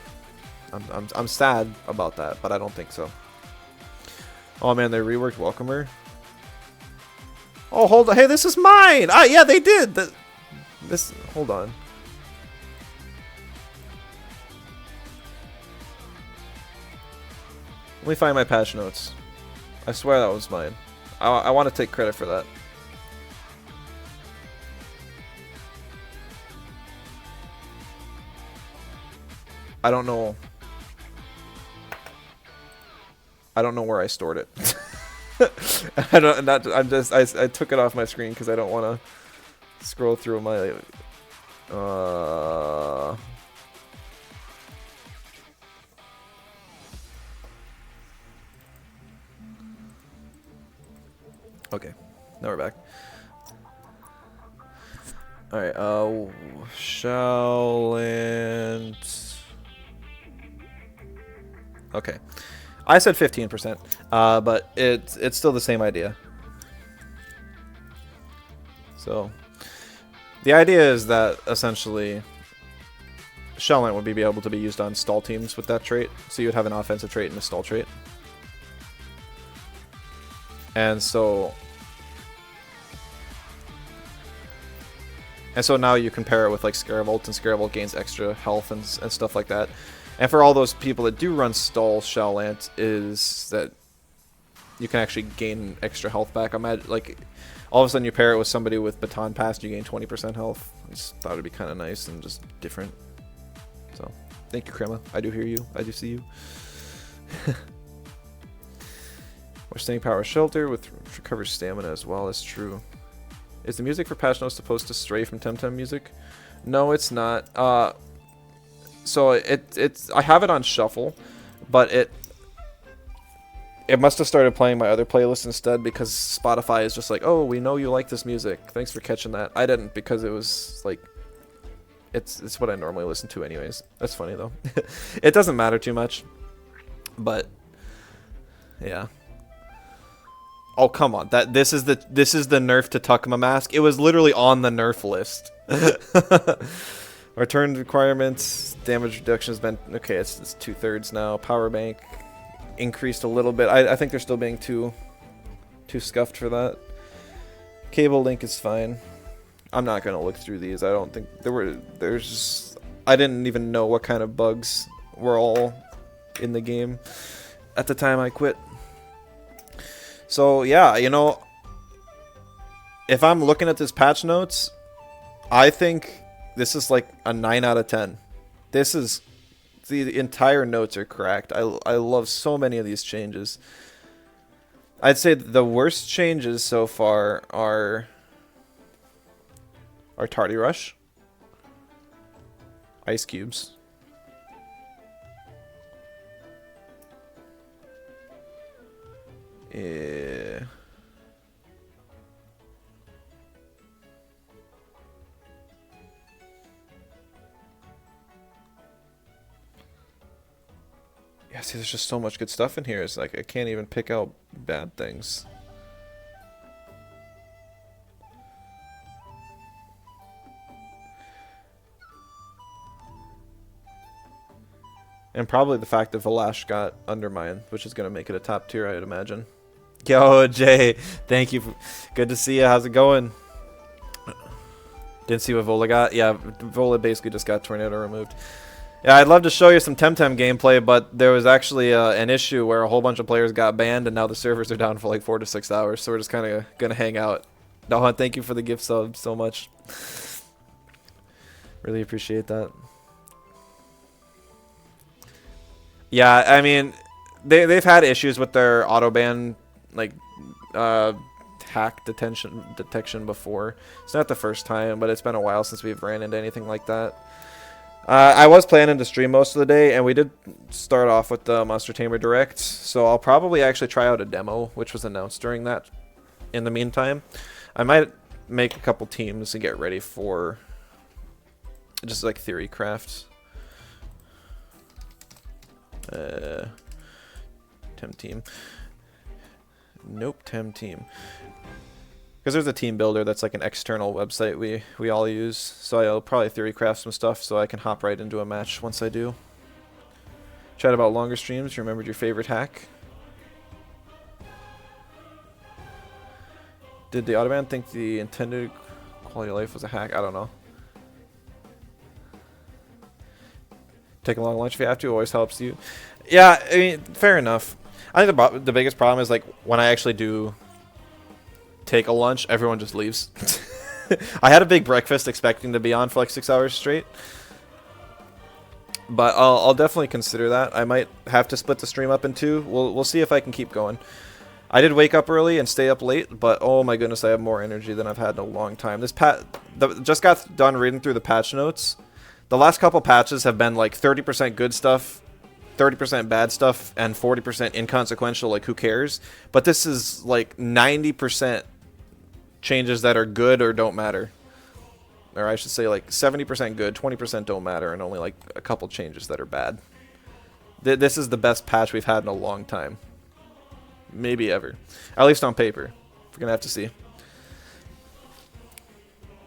I'm sad about that, but I don't think so. Oh man, they reworked Welcomer. Oh, hold on. Hey, this is mine! Ah, yeah, they did! This... Hold on. Let me find my patch notes. I swear that was mine. I want to take credit for that. I don't know. I don't know where I stored it. I took it off my screen because I don't want to scroll through my Okay. Now we're back. Alright, Shellland. Okay. I said 15%, but it's still the same idea. So, the idea is that essentially Shellland would be able to be used on stall teams with that trait. So you would have an offensive trait and a stall trait. And so now you can pair it with like Scaravolt, and Scaravolt gains extra health and stuff like that. And for all those people that do run stall Shellland, is that you can actually gain extra health back. Imagine, like, all of a sudden you pair it with somebody with Baton Pass, you gain 20% health. I just thought it'd be kind of nice and just different. So, thank you, Crema. I do hear you. I do see you. Or staying power shelter with recovers stamina as well. That's true. Is the music for patch notes supposed to stray from Temtem music? No, it's not. So it's I have it on shuffle, but it must have started playing my other playlist instead, because Spotify is just like, oh, we know you like this music. Thanks for catching that. I didn't, because it was like, it's what I normally listen to anyways. That's funny though. It doesn't matter too much, but yeah. Oh, come on. This is the nerf to Tuckma mask. It was literally on the nerf list. Return requirements, damage reduction has been okay, it's 2/3 now. Power bank increased a little bit. I think they're still being too scuffed for that. Cable link is fine. I'm not gonna look through these. I don't think there's just, I didn't even know what kind of bugs were all in the game at the time I quit. So yeah, you know, if I'm looking at this patch notes, I think this is like a 9 out of 10. This is, the entire notes are correct. I love so many of these changes. I'd say the worst changes so far are Tardy Rush, Ice Cubes, Yeah, see, there's just so much good stuff in here. It's like I can't even pick out bad things. And probably the fact that Valash got undermined, which is going to make it a top tier, I'd imagine. Yo, Jay, thank you. Good to see you. How's it going? Didn't see what Vola got. Yeah, Vola basically just got Tornado removed. Yeah, I'd love to show you some Temtem gameplay, but there was actually an issue where a whole bunch of players got banned, and now the servers are down for like 4 to 6 hours, so we're just kind of going to hang out. No, thank you for the gift sub so much. Really appreciate that. Yeah, I mean, they've had issues with their auto ban, like hack detection before. It's not the first time, but it's been a while since we've ran into anything like that. I was planning to stream most of the day, and we did start off with the Monster Tamer Direct, so I'll probably actually try out a demo, which was announced during that. In the meantime, I might make a couple teams and get ready for just like theory crafts. Temtem. Nope, Temtem. Because there's a team builder that's like an external website we all use. So I'll probably theory craft some stuff so I can hop right into a match once I do. Chat about longer streams. You remembered your favorite hack? Did the Autobahn think the intended quality of life was a hack? I don't know. Take a long lunch if you have to. Always helps you. Yeah, I mean, fair enough. I think the biggest problem is like when I actually do take a lunch, everyone just leaves. I had a big breakfast expecting to be on for like 6 hours straight. But I'll definitely consider that. I might have to split the stream up in two. We'll see if I can keep going. I did wake up early and stay up late, but oh my goodness, I have more energy than I've had in a long time. Just got done reading through the patch notes. The last couple patches have been like 30% good stuff, 30% bad stuff, and 40% inconsequential, like who cares? But this is like 90% changes that are good or don't matter. Or I should say like 70% good, 20% don't matter, and only like a couple changes that are bad. This is the best patch we've had in a long time. Maybe ever. At least on paper. We're going to have to see.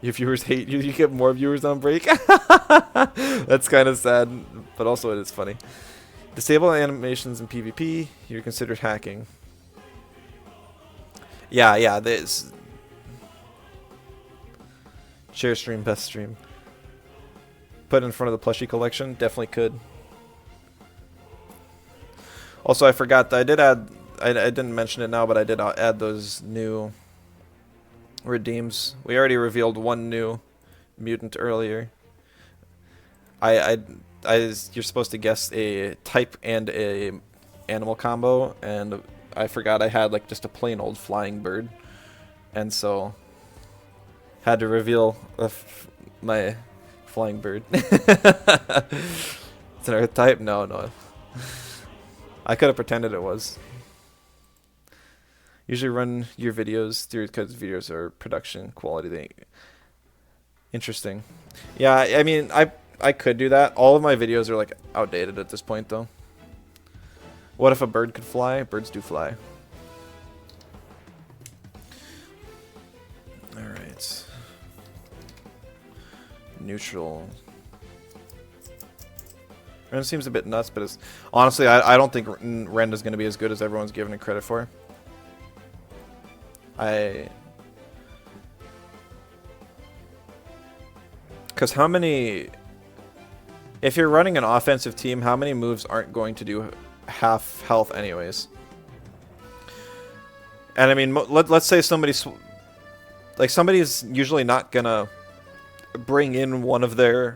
Your viewers hate you. You get more viewers on break. That's kind of sad, but also it is funny. Disable animations in PvP. You're considered hacking. Yeah. This share stream, best stream. Put in front of the plushie collection. Definitely could. Also, I forgot that I did add. I didn't mention it now, but I did add those new redeems. We already revealed one new mutant earlier. You're supposed to guess a type and a animal combo, and I forgot I had like just a plain old flying bird, and so had to reveal my flying bird. It's an earth type? No. I could have pretended it was. Usually run your videos through because videos are production quality. Interesting. Yeah, I mean, I could do that. All of my videos are like outdated at this point, though. What if a bird could fly? Birds do fly. All right. Neutral. Ren seems a bit nuts, but honestly, I don't think Ren is going to be as good as everyone's giving it credit for. Because how many... If you're running an offensive team, how many moves aren't going to do half health anyways? And I mean, let's say somebody's usually not going to bring in one of their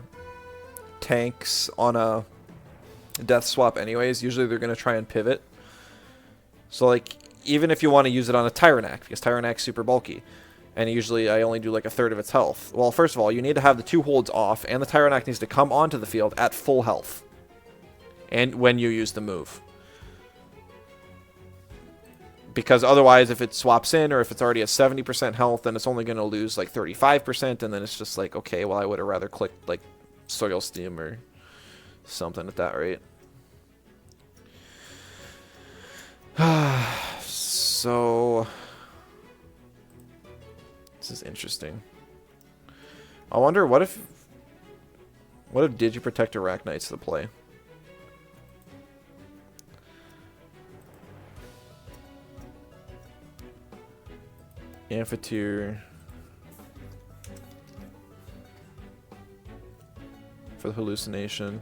tanks on a death swap anyways. Usually they're going to try and pivot. So like, even if you want to use it on a Tyrannac, because Tyrannac's super bulky, and usually I only do like a third of its health. Well, first of all, you need to have the 2 holds off, and the Tyrannac needs to come onto the field at full health. And when you use the move. Because otherwise, if it swaps in, or if it's already at 70% health, then it's only going to lose like 35%, and then it's just like, okay, well, I would have rather clicked like Soil Steam or something at that rate. So this is interesting. I wonder what if Digiprotect Arachnites the play? Amphitheater for the hallucination.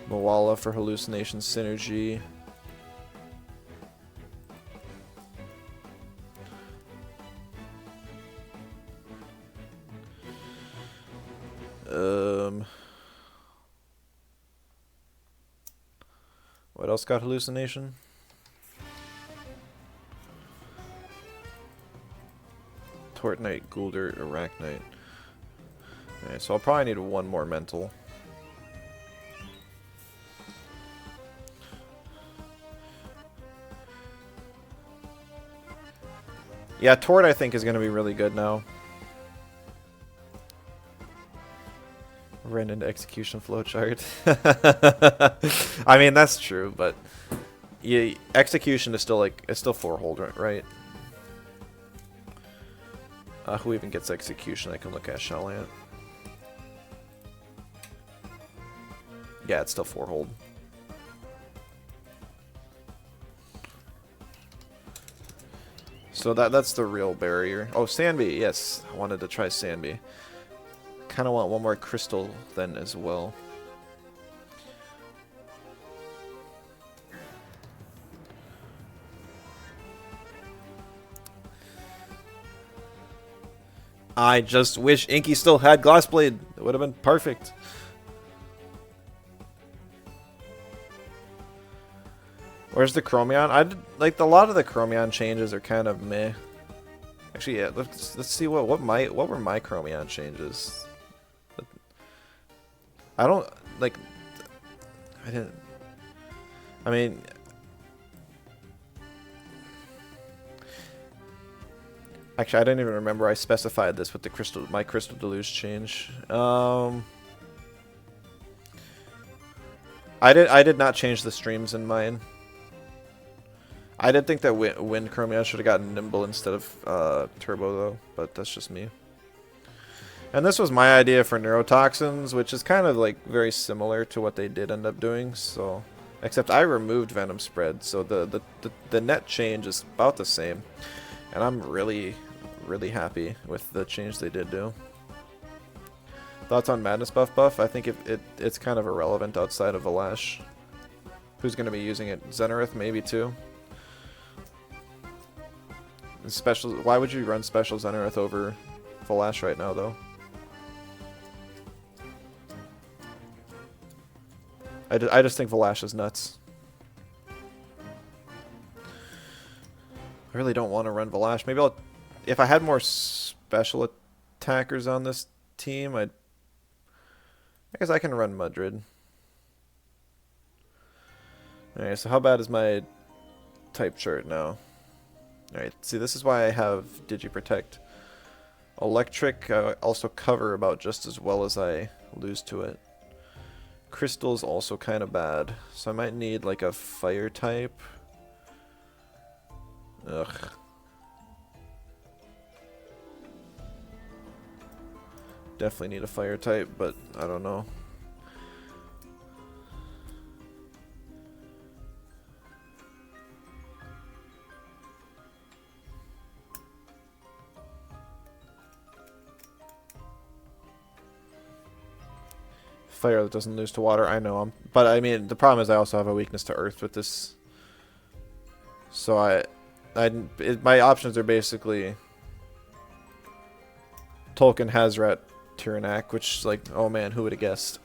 Moala for hallucination synergy. What else got hallucination? Tortnite, Goulder, Arachnite. Alright, so I'll probably need one more mental. Yeah, Tort I think is going to be really good now. Ran into execution flowchart. I mean, that's true, but yeah, execution is still like, it's still 4-hold, right? Who even gets execution? I can look at Shallant. Yeah, it's still 4-hold. So that's the real barrier. Oh, Sandby, yes. I wanted to try Sandby. Kind of want one more crystal then as well. I just wish Inky still had Glassblade. It would have been perfect. Where's the Chromion? I did, like a lot of the Chromion changes are kind of meh. Actually, yeah. Let's see what were my Chromion changes. I don't like. I didn't. I mean. Actually, I didn't even remember I specified this with the my Crystal Deluge change. I did not change the streams in mine. I did think that Wind Chromion should have gotten Nimble instead of Turbo though, but that's just me. And this was my idea for Neurotoxins, which is kind of like very similar to what they did end up doing. So, except I removed Venom Spread, so the net change is about the same. And I'm really happy with the change they did do. Thoughts on Madness buff? I think it's kind of irrelevant outside of Valash. Who's going to be using it? Zenareth maybe too. Special. Why would you run Special Zenareth over Valash right now though? I just think Valash is nuts. I really don't want to run Valash. Maybe I'll... If I had more special attackers on this team, I guess I can run Mudrid. Alright, so how bad is my type chart now? Alright, see, this is why I have Digiprotect. Electric, I also cover about just as well as I lose to it. Crystal's also kind of bad, so I might need like a fire type. Ugh. Definitely need a fire type, but I don't know. Fire that doesn't lose to water, I know. But I mean, the problem is I also have a weakness to earth with this. So my options are basically Tolkien, Hazrat, Tyrannak, which, like, oh man, who would have guessed?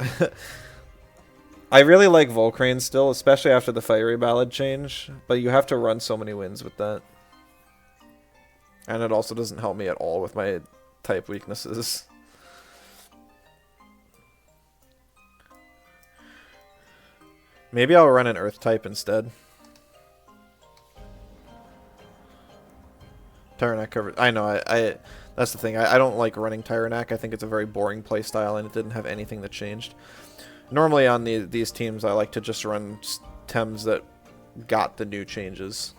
I really like Volcrane still, especially after the Fiery Ballad change, but you have to run so many wins with that. And it also doesn't help me at all with my type weaknesses. Maybe I'll run an Earth type instead. Tyrannak covered. I know, that's the thing. I don't like running Tyrannak. I think it's a very boring playstyle, and it didn't have anything that changed. Normally on these teams, I like to just run Tems that got the new changes.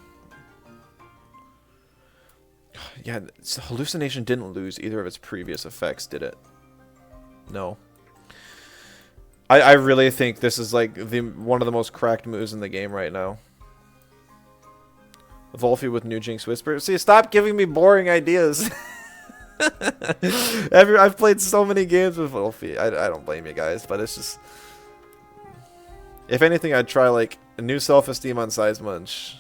Yeah, hallucination didn't lose either of its previous effects, did it? No. I really think this is like one of the most cracked moves in the game right now. Volfi with new Jinx Whisper. See, stop giving me boring ideas. I've played so many games with Volfi. I don't blame you guys, but it's just... If anything, I'd try like a new self-esteem on Size Munch.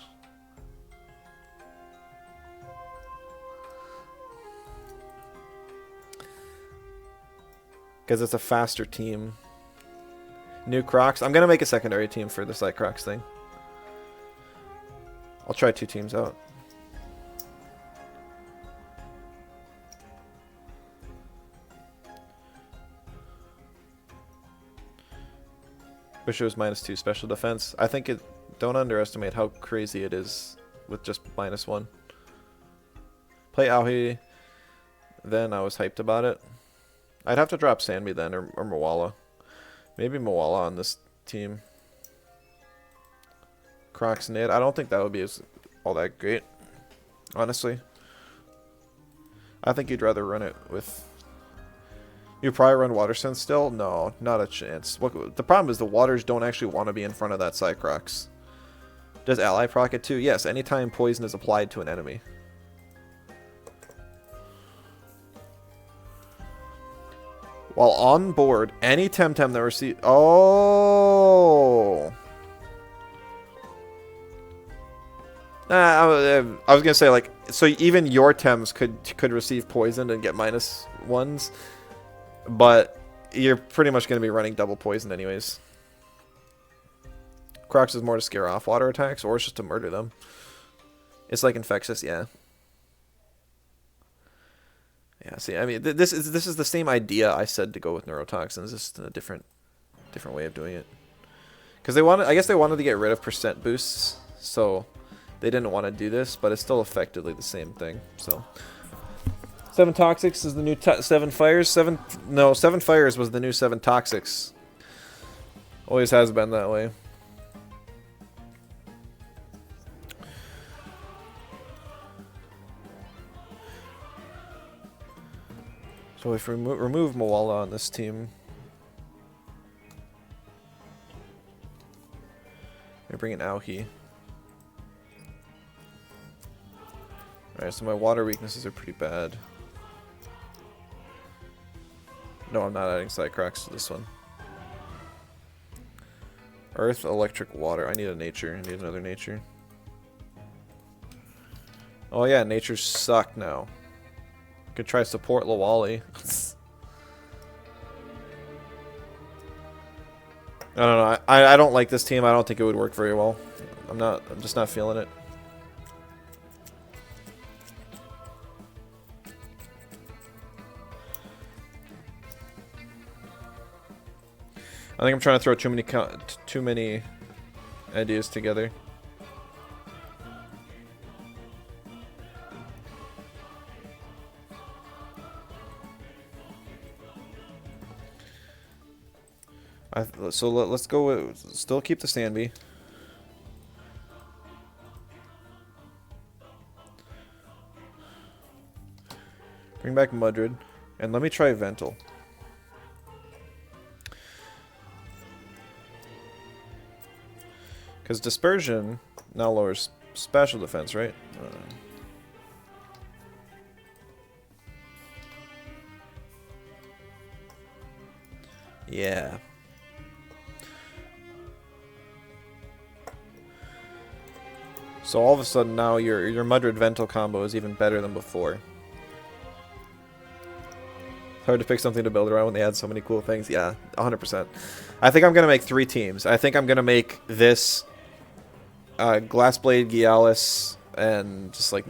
Because it's a faster team. New Crocs. I'm going to make a secondary team for the Side Crocs thing. I'll try 2 teams out. Wish it was -2 special defense. I think it... Don't underestimate how crazy it is with just -1. Play Aohi. Then I was hyped about it. I'd have to drop Sanmi then, or Moala. Maybe Moala on this team. Crocs Nid. I don't think that would be all that great, honestly. I think you'd rather run it with... You'd probably run Water Sense still? No, not a chance. Look, the problem is the Waters don't actually want to be in front of that Cycrox. Does Ally proc it too? Yes, anytime poison is applied to an enemy. While on board, any Temtem that receives... Oh! I was gonna say, like, so even your Tems could receive poisoned and get -1s, but you're pretty much gonna be running double poison anyways. Crocs is more to scare off water attacks, or it's just to murder them. It's like Infectious, yeah. Yeah, see, I mean, this is the same idea I said to go with neurotoxins, just a different way of doing it. Because I guess they wanted to get rid of percent boosts, so they didn't want to do this, but it's still effectively the same thing. So 7 Toxics is the new 7 Fires. 7 Fires was the new 7 Toxics. Always has been that way. So if we remove Moala on this team, we bring in Aohi. Alright, so my water weaknesses are pretty bad. No, I'm not adding Cycrox to this one. Earth, electric, water. I need a nature. I need another nature. Oh yeah, natures suck now. Could try support Lawali. I don't know. I don't like this team. I don't think it would work very well. I'm just not feeling it. I think I'm trying to throw too many ideas together. So let's go with, still keep the Sanvi. Bring back Mudrid, and let me try Ventil. Because Dispersion now lowers special defense, right? Yeah. So all of a sudden now your Mudrid Ventil combo is even better than before. It's hard to pick something to build around when they add so many cool things. Yeah, 100%. I think I'm going to make 3 teams. I think I'm going to make this Glassblade, Gialis, and just like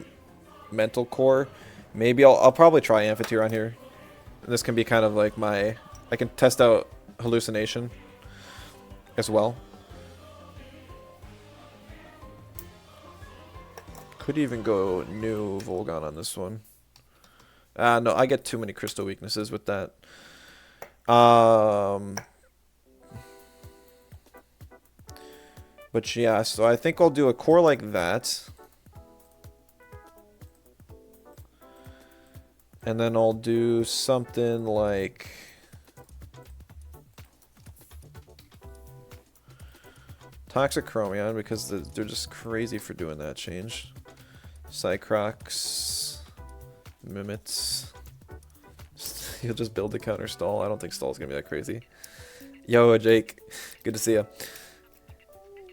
Mental Core. Maybe I'll probably try Amphitheater on here. This can be kind of like I can test out Hallucination as well. Could even go new Volgon on this one. No, I get too many crystal weaknesses with that. But yeah, so I think I'll do a core like that. And then I'll do something like... Toxic Chromion, because they're just crazy for doing that change. Cycrox. Mimits. He'll just build the counter stall. I don't think stall's gonna be that crazy. Yo, Jake. Good to see you.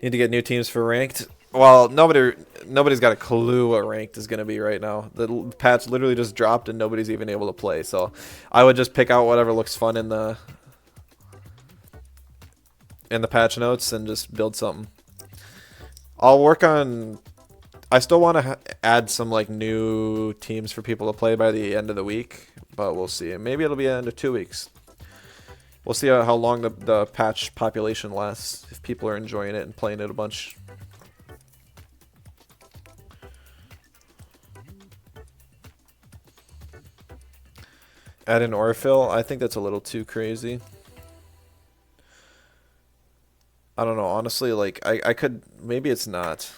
Need to get new teams for ranked. Well, nobody's got a clue what ranked is gonna be right now. The patch literally just dropped and nobody's even able to play. So I would just pick out whatever looks fun in the patch notes and just build something. I'll work on... I still want to add some like new teams for people to play by the end of the week, but we'll see. Maybe it'll be the end of 2 weeks. We'll see how long the patch population lasts, if people are enjoying it and playing it a bunch. Add an Orphill? I think that's a little too crazy. I don't know, honestly, like, I could... Maybe it's not.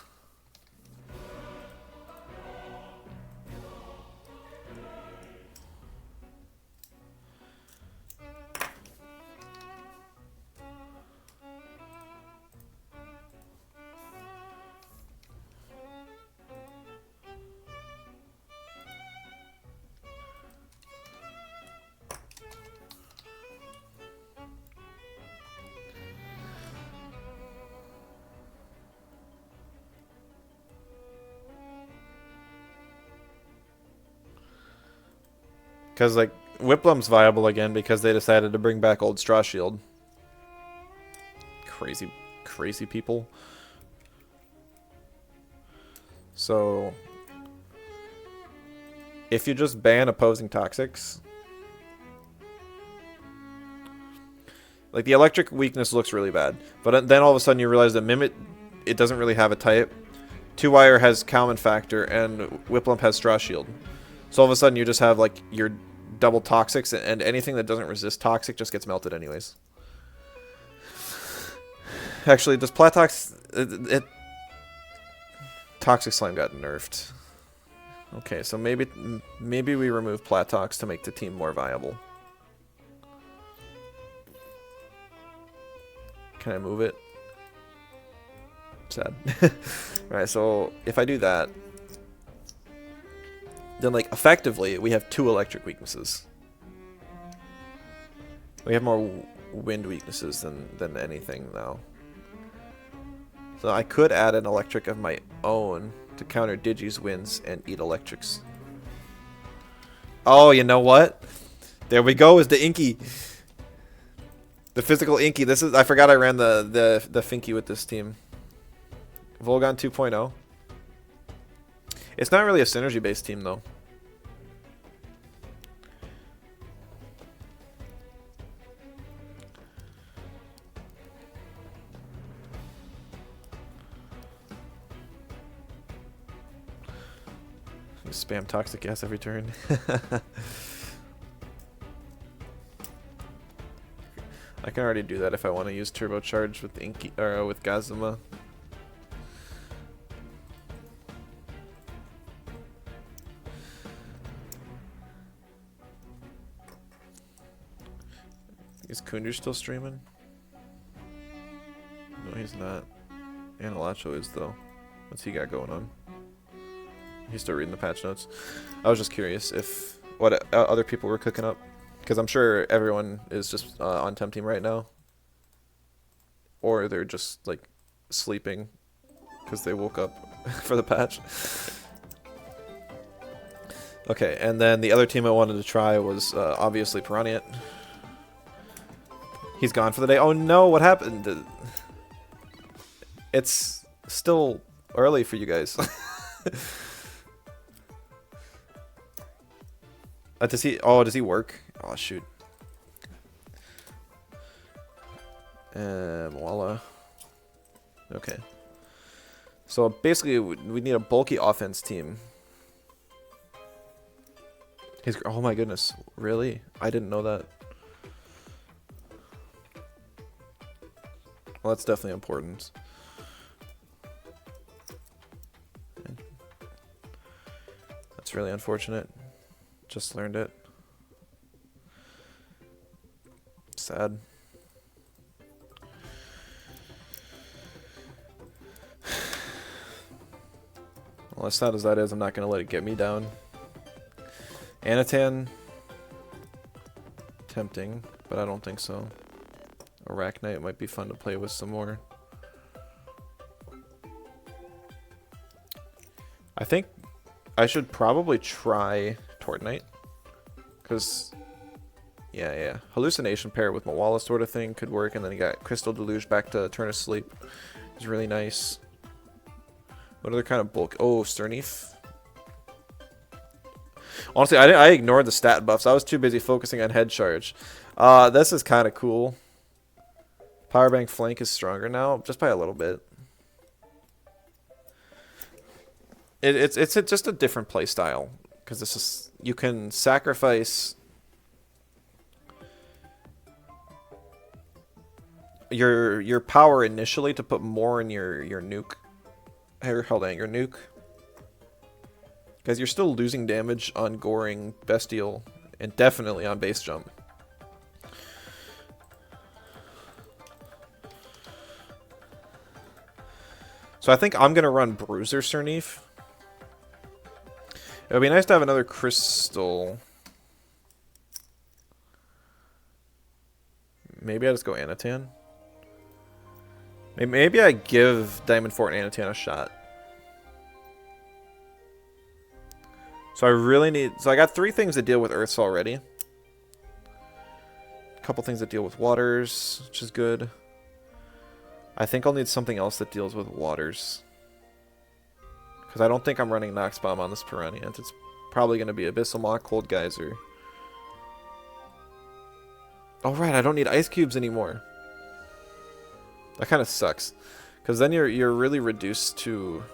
Because, like, Whiplum's viable again because they decided to bring back old Straw Shield. Crazy, crazy people. So, if you just ban opposing Toxics... Like, the electric weakness looks really bad. But then all of a sudden you realize that Mimit, it doesn't really have a type. Two Wire has Common Factor, and Whiplump has Straw Shield. So all of a sudden you just have, like, your double Toxics, and anything that doesn't resist Toxic just gets melted anyways. Actually, does Platox... Toxic Slime got nerfed. Okay, so maybe we remove Platox to make the team more viable. Can I move it? Sad. Alright, so if I do that, then, like, effectively, we have 2 electric weaknesses. We have more wind weaknesses than anything now. So I could add an electric of my own to counter Digi's winds and eat electrics. Oh, you know what? There we go, is the Inky. The physical Inky. This is... I forgot I ran the Finky with this team. Volgon 2.0. It's not really a synergy-based team, though. You spam toxic gas every turn. I can already do that if I want to use turbocharge with Inky or with Gazuma. Is Kundur still streaming? No, he's not. Analacho is, though. What's he got going on? He's still reading the patch notes. I was just curious if what other people were cooking up. Because I'm sure everyone is just on Temtem right now. Or they're just, like, sleeping because they woke up for the patch. Okay, and then the other team I wanted to try was obviously Piraniant. He's gone for the day. Oh no, what happened? It's still early for you guys. Does he work? Oh shoot. Voila. Okay. So basically we need a bulky offense team. Oh my goodness. Really? I didn't know that. Well, that's definitely important. really unfortunate. Just learned it. Sad. Well, as sad as that is, I'm not going to let it get me down. Anatan. Tempting, but I don't think so. Arachnite might be fun to play with some more. I think I should probably try Tortnite. Because, yeah. Hallucination pair with Mawala sort of thing could work. And then you got Crystal Deluge back to Turn Asleep. It's really nice. What other kind of bulk? Oh, Sternif. Honestly, I ignored the stat buffs. I was too busy focusing on head charge. This is kind of cool. Power Bank flank is stronger now, just by a little bit. It's just a different play style, because this is, you can sacrifice your power initially to put more in your nuke. Here, hold on, your nuke. Because you're still losing damage on Goring, Bestial, and definitely on Base Jump. So I think I'm going to run Bruiser Cernif. It would be nice to have another Crystal. Maybe I just go Anatan. Maybe I give Diamond Fort and Anatan a shot. So I really need... So I got 3 things that deal with Earths already. A couple things that deal with Waters, which is good. I think I'll need something else that deals with Waters. Because I don't think I'm running Nox Bomb on this Piraniant. It's probably going to be Abyssal Maw, Cold Geyser. Oh right, I don't need Ice Cubes anymore. That kind of sucks. Because then you're really reduced to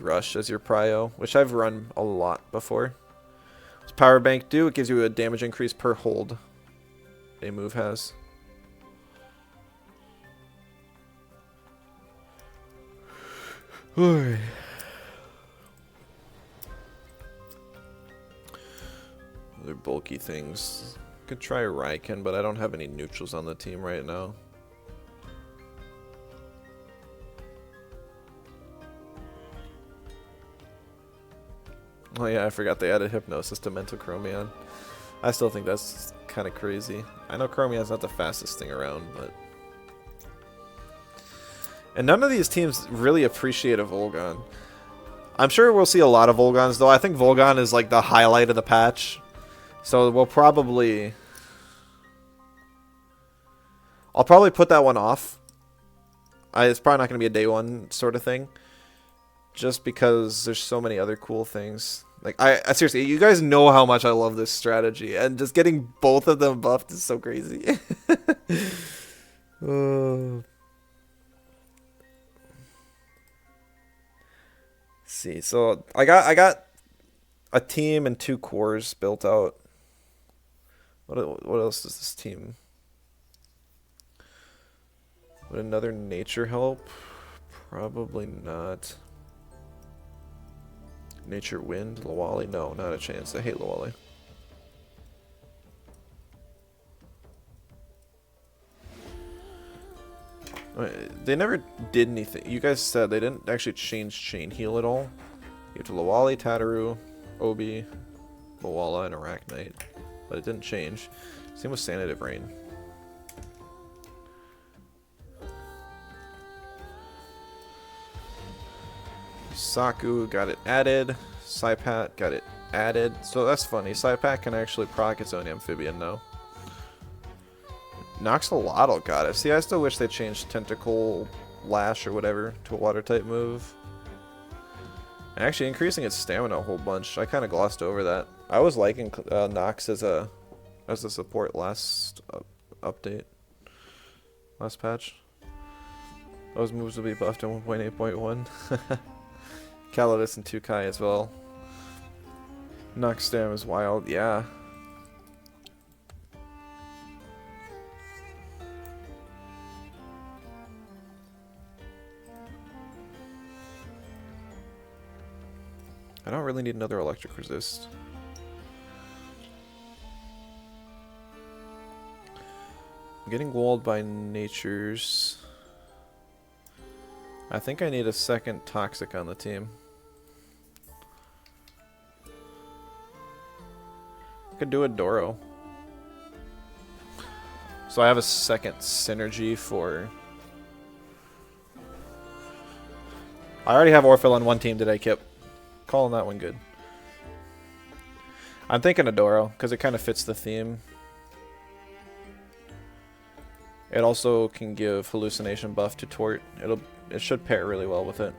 Rush as your prio, which I've run a lot before. What's Power Bank do? It gives you a damage increase per hold a move has. Other bulky things. Could try Raiken, but I don't have any neutrals on the team right now. Oh yeah, I forgot they added Hypnosis to Mental Chromion. I still think that's kind of crazy. I know Chromion's not the fastest thing around, but... And none of these teams really appreciate a Volgon. I'm sure we'll see a lot of Volgons, though. I think Volgon is like the highlight of the patch. So we'll probably... I'll probably put that one off. It's probably not going to be a day one sort of thing. Just because there's so many other cool things. Like, I seriously, you guys know how much I love this strategy. And just getting both of them buffed is so crazy. See, so I got a team and 2 cores built out. What else does this team? Would another nature help? Probably not. Nature wind, Lawali? No, not a chance. I hate Lawali. They never did anything. You guys said they didn't actually change Chain Heal at all. You have to Lawali, Tataru, Obi, Mawala, and Arachnite. But it didn't change. Same with Sanative Rain. Saku got it added. Saipat got it added. So that's funny. Saipat can actually proc its own amphibian now. Noxolotl got it. See, I still wish they changed Tentacle Lash or whatever to a water type move. Actually, increasing its stamina a whole bunch. I kind of glossed over that. I was liking Nox as a support last update. Last patch. Those moves will be buffed in 1.8.1. Calidus and Tukai as well. Nox Stam is wild, yeah. I don't really need another electric resist. I'm getting walled by natures. I think I need a second toxic on the team. I could do a Doro. So I have a second synergy for... I already have Orphle on one team today, Kip. Calling that one good. I'm thinking Adoro, because it kind of fits the theme. It also can give hallucination buff to Tort. It should pair really well with it.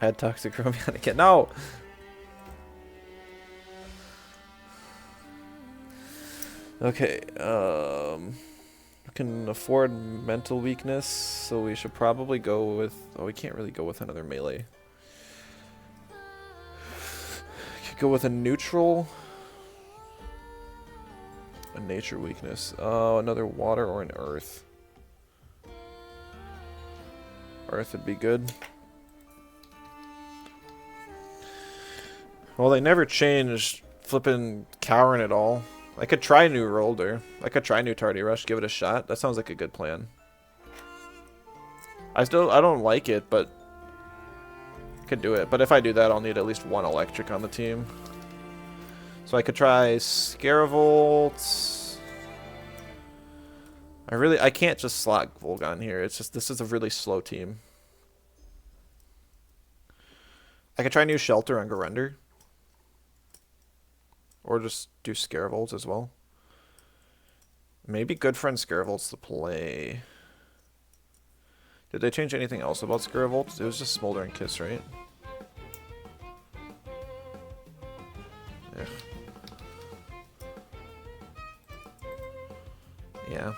Add Toxic Romion again. No! Okay, we can afford mental weakness, so we should probably go with... Oh, we can't really go with another melee. Could go with a neutral. A nature weakness. Oh, another water or an earth. Earth would be good. Well, they never changed flipping Cowrin at all. I could try new Rolder. I could try new Tardy Rush, give it a shot. That sounds like a good plan. I don't like it, but I could do it. But if I do that, I'll need at least one electric on the team. So I could try Scaravolt. I can't just slot Volgon here. It's just, this is a really slow team. I could try new Shelter on Garender. Or just do Scaravolt as well. Maybe Good Friend Scaravolt's the play. Did they change anything else about Scaravolt? It was just Smoldering Kiss, right? Yeah.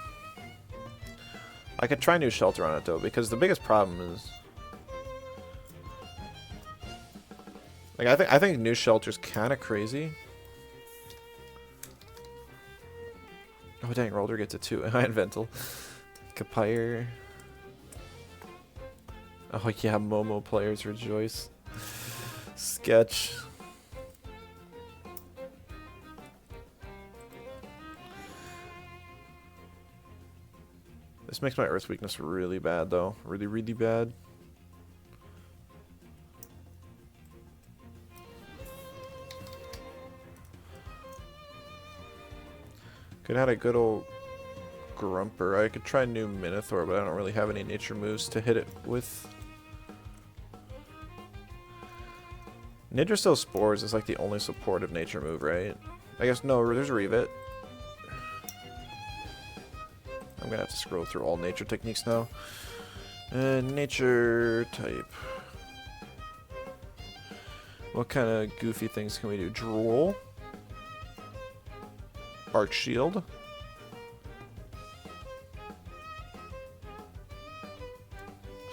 I could try new Shelter on it though, because the biggest problem is... Like, I think new Shelter's kind of crazy. Oh dang, Rolder gets it too. Iron Ventil. Capire. Oh yeah, Momo players rejoice. Sketch. This makes my Earth weakness really bad though. Really, really bad. Could have had a good old Grumper. I could try new Minotaur, but I don't really have any nature moves to hit it with. Nidrasil Spores is like the only supportive nature move, right? I guess no, there's Revet. I'm gonna have to scroll through all nature techniques now. Nature type. What kind of goofy things can we do? Drool. Arc Shield.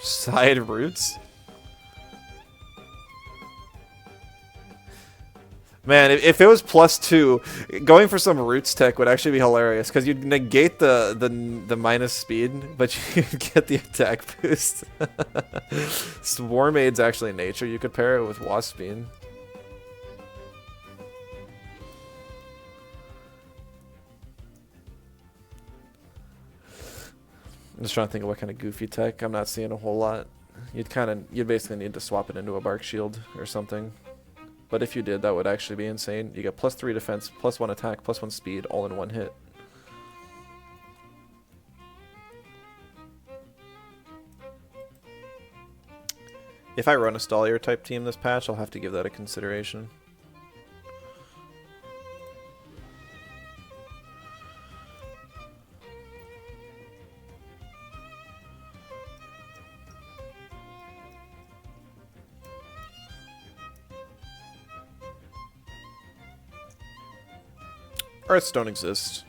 Side Roots. Man, if it was +2, going for some Roots tech would actually be hilarious, because you'd negate the minus speed, but you'd get the attack boost. Swarmade's actually nature. You could pair it with Waspine. I'm just trying to think of what kind of goofy tech. I'm not seeing a whole lot. You'd basically need to swap it into a Bark Shield or something. But if you did, that would actually be insane. You get +3 defense, +1 attack, +1 speed, all in one hit. If I run a Stolier type team this patch, I'll have to give that a consideration. Earths don't exist.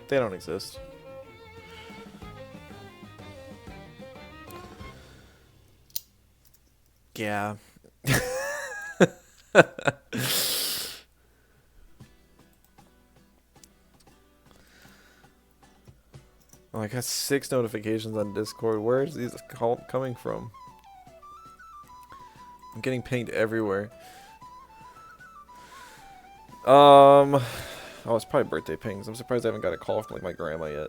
They don't exist. Yeah. Oh, I got 6 notifications on Discord. Where is these coming from? I'm getting pinged everywhere. Oh, it's probably birthday pings. I'm surprised I haven't got a call from like my grandma yet.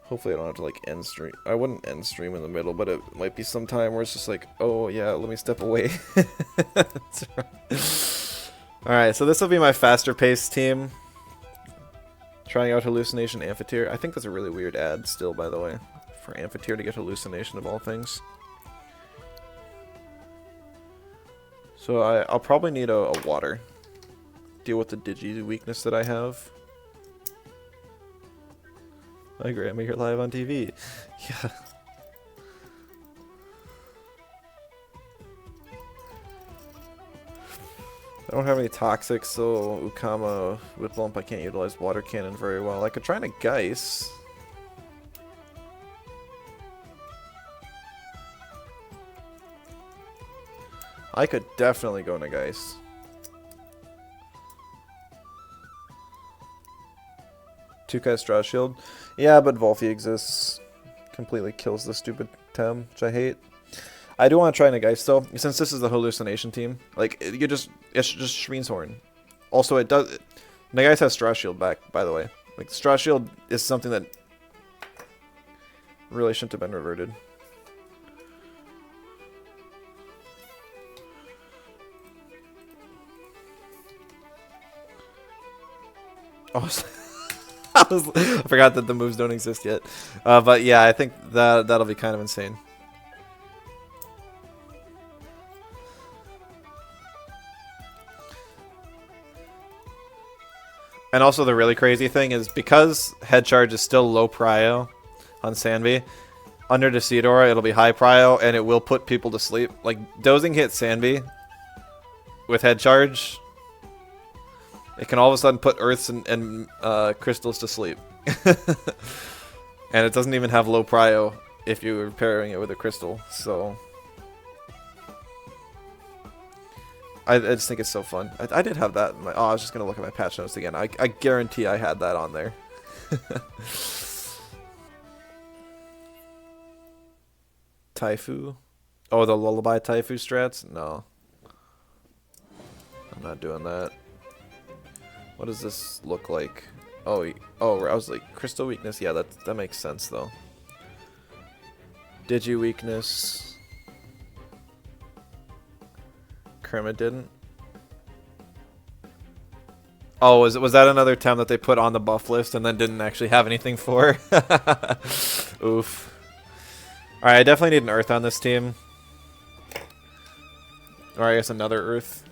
Hopefully I don't have to like end stream. I wouldn't end stream in the middle, but it might be some time where it's just like, oh yeah, let me step away. Alright, so this will be my faster paced team. Trying out Hallucination Amphitheater. I think that's a really weird ad still, by the way. For Amphitheater to get Hallucination of all things. So I'll probably need a water. Deal with the digi weakness that I have. Hi Grandma, you're live on TV. Yeah. I don't have any toxics, so Ukama with Lump I can't utilize water cannon very well. I could try to Geist. I could definitely go into Geist. Two-Kai Straw Shield. Yeah, but Volfi exists. Completely kills the stupid Tem, which I hate. I do want to try Nagai's though, since this is the hallucination team. Like, it's just Shreen's Horn. Also, it does... Nagai's has Straw Shield back, by the way. Like, Straw Shield is something that really shouldn't have been reverted. Oh, I forgot that the moves don't exist yet. But yeah, I think that'll be kind of insane. And also the really crazy thing is because head charge is still low prio on Sanvi, under Decidora it'll be high prio and it will put people to sleep. Like dozing hit Sanvi with head charge, it can all of a sudden put earths and crystals to sleep. And it doesn't even have low prio if you're pairing it with a crystal, so... I just think it's so fun. I did have that in my... Oh, I was just going to look at my patch notes again. I guarantee I had that on there. Taifu? Oh, the Lullaby Taifu strats? No. I'm not doing that. What does this look like? Oh, I was like, crystal weakness? Yeah, that makes sense, though. Digi weakness... Kermit didn't. Oh, was that another Tem that they put on the buff list and then didn't actually have anything for? Oof. Alright, I definitely need an Earth on this team. Or I guess another Earth.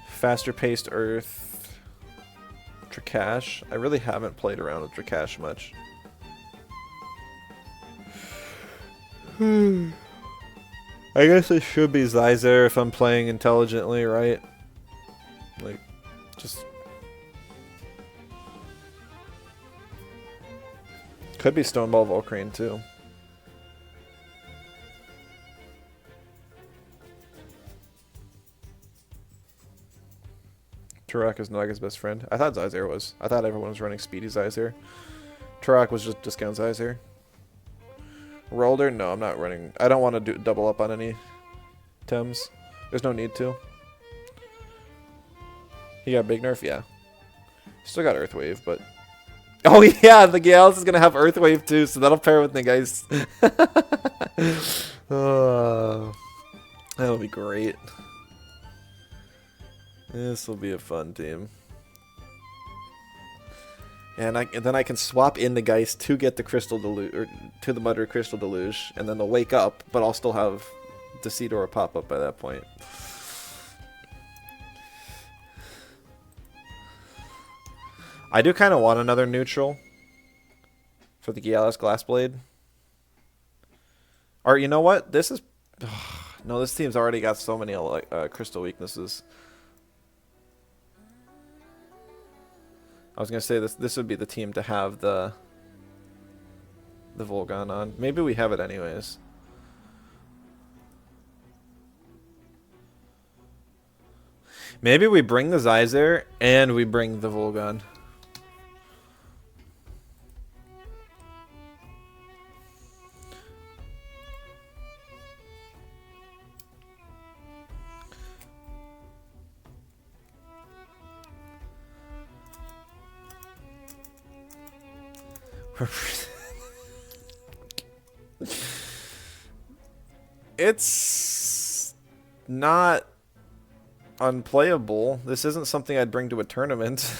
Faster paced Earth. Drakash. I really haven't played around with Drakash much. I guess it should be Zyzer if I'm playing intelligently, right? Like, just... Could be Stoneball Volcrane, too. Turok is Naga's best friend. I thought Zyzer was. I thought everyone was running Speedy Zyzer. Turok was just discount Zyzer. Rolder? No, I'm not running. I don't want to do double up on any Tems. There's no need to. He got Big Nerf? Yeah. Still got Earthwave, but... Oh yeah, the Gales is going to have Earthwave too, so that'll pair with the guys. That'll be great. This will be a fun team. And then I can swap in the Geist to get the Crystal Deluge, or to the Mudrid Crystal Deluge, and then they'll wake up, but I'll still have Decidora pop up by that point. I do kind of want another neutral for the Gialis Glassblade. Or you know what? This is... No, this team's already got so many crystal weaknesses. I was gonna say this would be the team to have the Volgon on. Maybe we have it anyways. Maybe we bring the Zyzer and we bring the Volgon. It's not unplayable. This isn't something I'd bring to a tournament.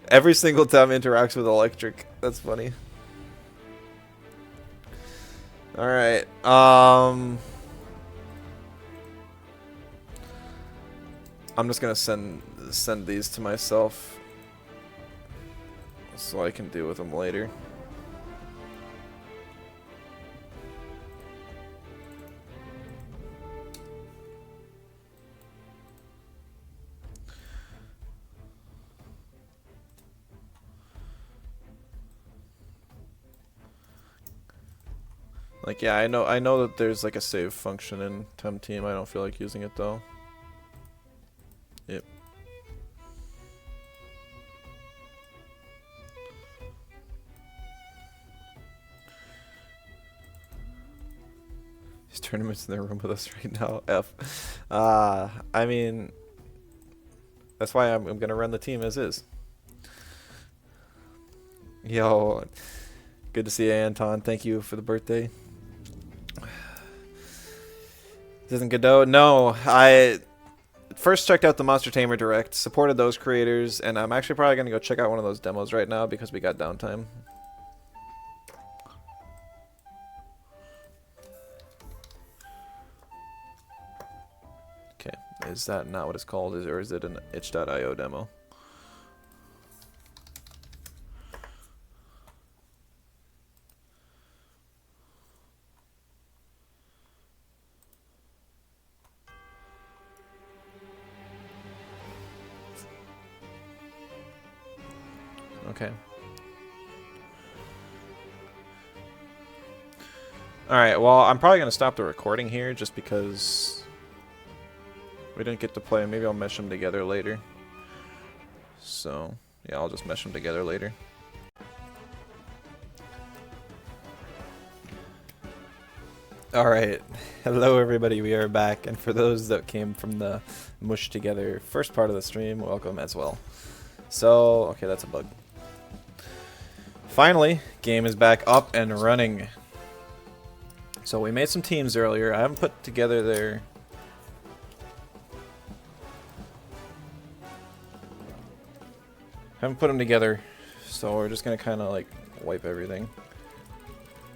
Every single time interacts with electric. That's funny. Alright. I'm just gonna send these to myself so I can deal with them later. Like, yeah, I know that there's like a save function in Temtem. I don't feel like using it though. Yep. These tournaments in the room with us right now. F. I mean, that's why I'm gonna run the team as is. Yo, good to see you, Anton. Thank you for the birthday. Isn't Godot? No, I first checked out the Monster Tamer Direct, supported those creators, and I'm actually probably going to go check out one of those demos right now because we got downtime. Okay, is that not what it's called, or is it an itch.io demo? Okay. Alright, well, I'm probably going to stop the recording here just because we didn't get to play. Maybe I'll mesh them together later. So, yeah, I'll just mesh them together later. Alright, hello everybody, we are back, and for those that came from the mush together first part of the stream, welcome as well. So, okay, that's a bug. Finally, game is back up and running. So we made some teams earlier. I haven't put together their... haven't put them together, so we're just gonna kind of like wipe everything.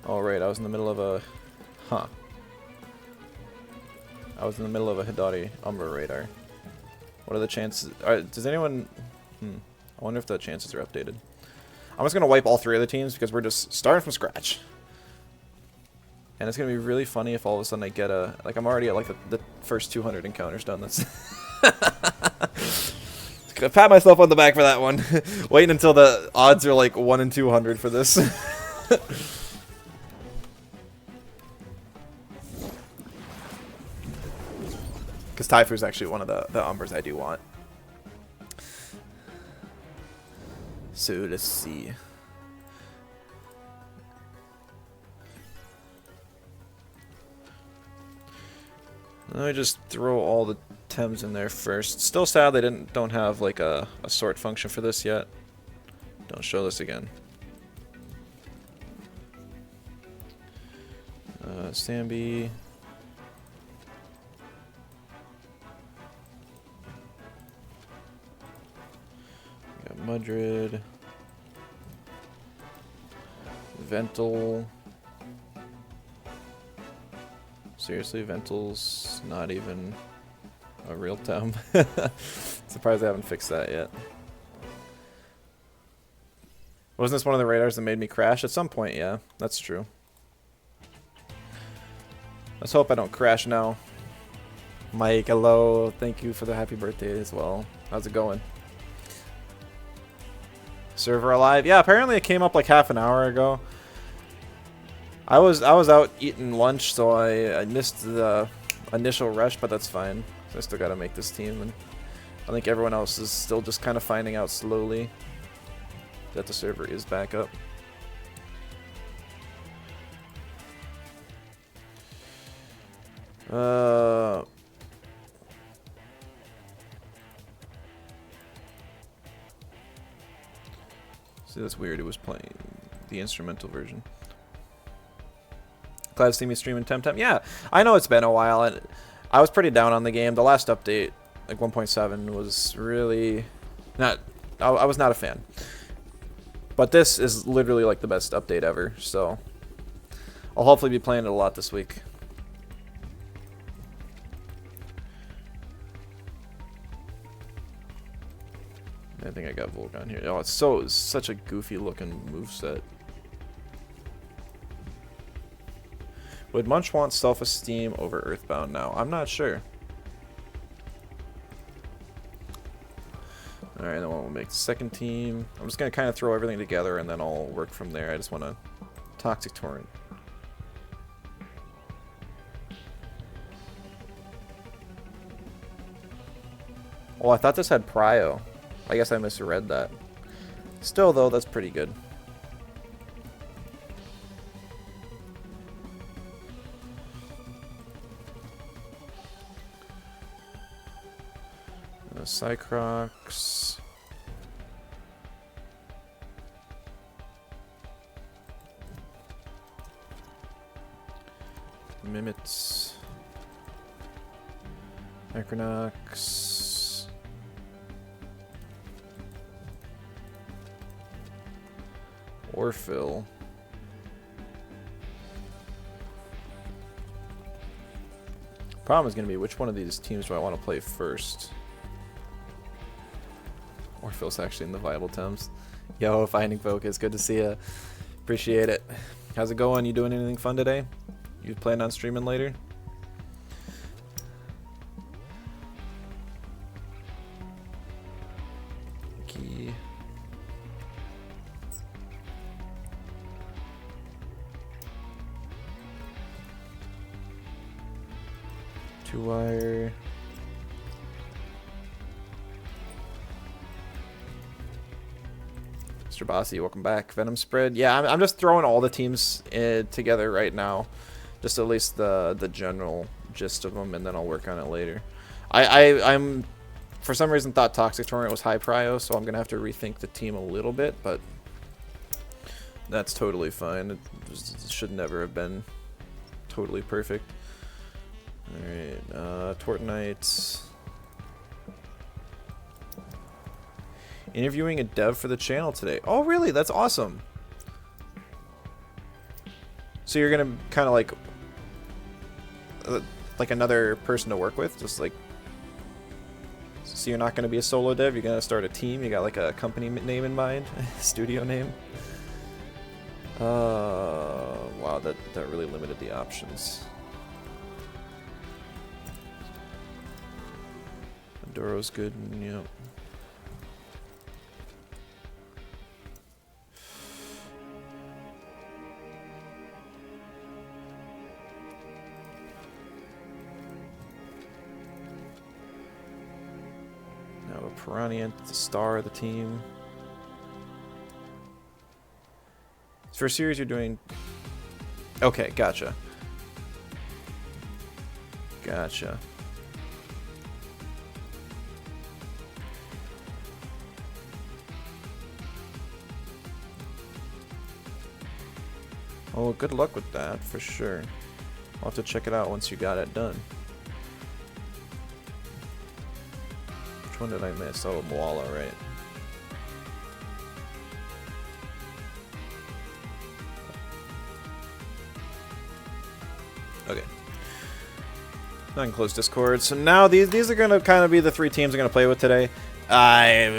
Oh right, I was in the middle of a... Huh. I was in the middle of a Hidari Umbra radar. What are the chances... does anyone... I wonder if the chances are updated. I'm just going to wipe all three of the teams because we're just starting from scratch. And it's going to be really funny if all of a sudden I get a... Like, I'm already at, like, the first 200 encounters done. That's... Gonna pat myself on the back for that one. Waiting until the odds are, like, 1 in 200 for this. Because Taifu is actually one of the Umbers I do want. So let's see. Let me just throw all the Tems in there first. Still sad they don't have like a sort function for this yet. Don't show this again. Sambi. Mudrid, Ventil. Seriously, Ventil's not even a real Tem. Surprised they haven't fixed that yet. Wasn't this one of the radars that made me crash? At some point, yeah, that's true. Let's hope I don't crash now. Mike, hello. Thank you for the happy birthday as well. How's it going? Server alive? Yeah, apparently it came up like half an hour ago. I was out eating lunch, so I missed the initial rush, but that's fine. So I still gotta make this team, and I think everyone else is still just kind of finding out slowly that the server is back up. See, that's weird. It was playing the instrumental version. Glad to see me streaming Temtem. Yeah, I know it's been a while, and I was pretty down on the game. The last update, like 1.7, was really not. I was not a fan. But this is literally like the best update ever. So I'll hopefully be playing it a lot this week. I think I got Volgon here. Oh, it's such a goofy looking moveset. Would Munch want self-esteem over Earthbound now? I'm not sure. Alright, then we'll make the second team. I'm just going to kind of throw everything together and then I'll work from there. I just want to Toxic Torrent. Oh, I thought this had Prio. I guess I misread that. Still, though, that's pretty good. Cycrox. Mimits. Micronox. Orphil. Problem is going to be which one of these teams do I want to play first? Orphil's actually in the viable Thames. Yo, Finding Focus, good to see ya. Appreciate it. How's it going? You doing anything fun today? You plan on streaming later? Key. Two-wire. Mr. Bossy, welcome back. Venom spread. Yeah, I'm just throwing all the teams together right now. Just at least the general gist of them, and then I'll work on it later. I'm for some reason thought Toxic Torrent was high prio, so I'm gonna have to rethink the team a little bit, but that's totally fine. It should never have been totally perfect. All right, Tortonites. Interviewing a dev for the channel today. Oh, really? That's awesome. So you're gonna kind of like another person to work with, just like. So you're not gonna be a solo dev. You're gonna start a team. You got like a company name in mind, studio name. Wow, that really limited the options. Endoro's good. Yep. Piraniant, the star of the team. For a series you're doing... Okay, gotcha. Gotcha. Oh, good luck with that, for sure. I'll have to check it out once you got it done. Which one did I miss? Oh, Moala, right. Okay. Not in close Discord. So now these are gonna kind of be the three teams I'm gonna play with today. I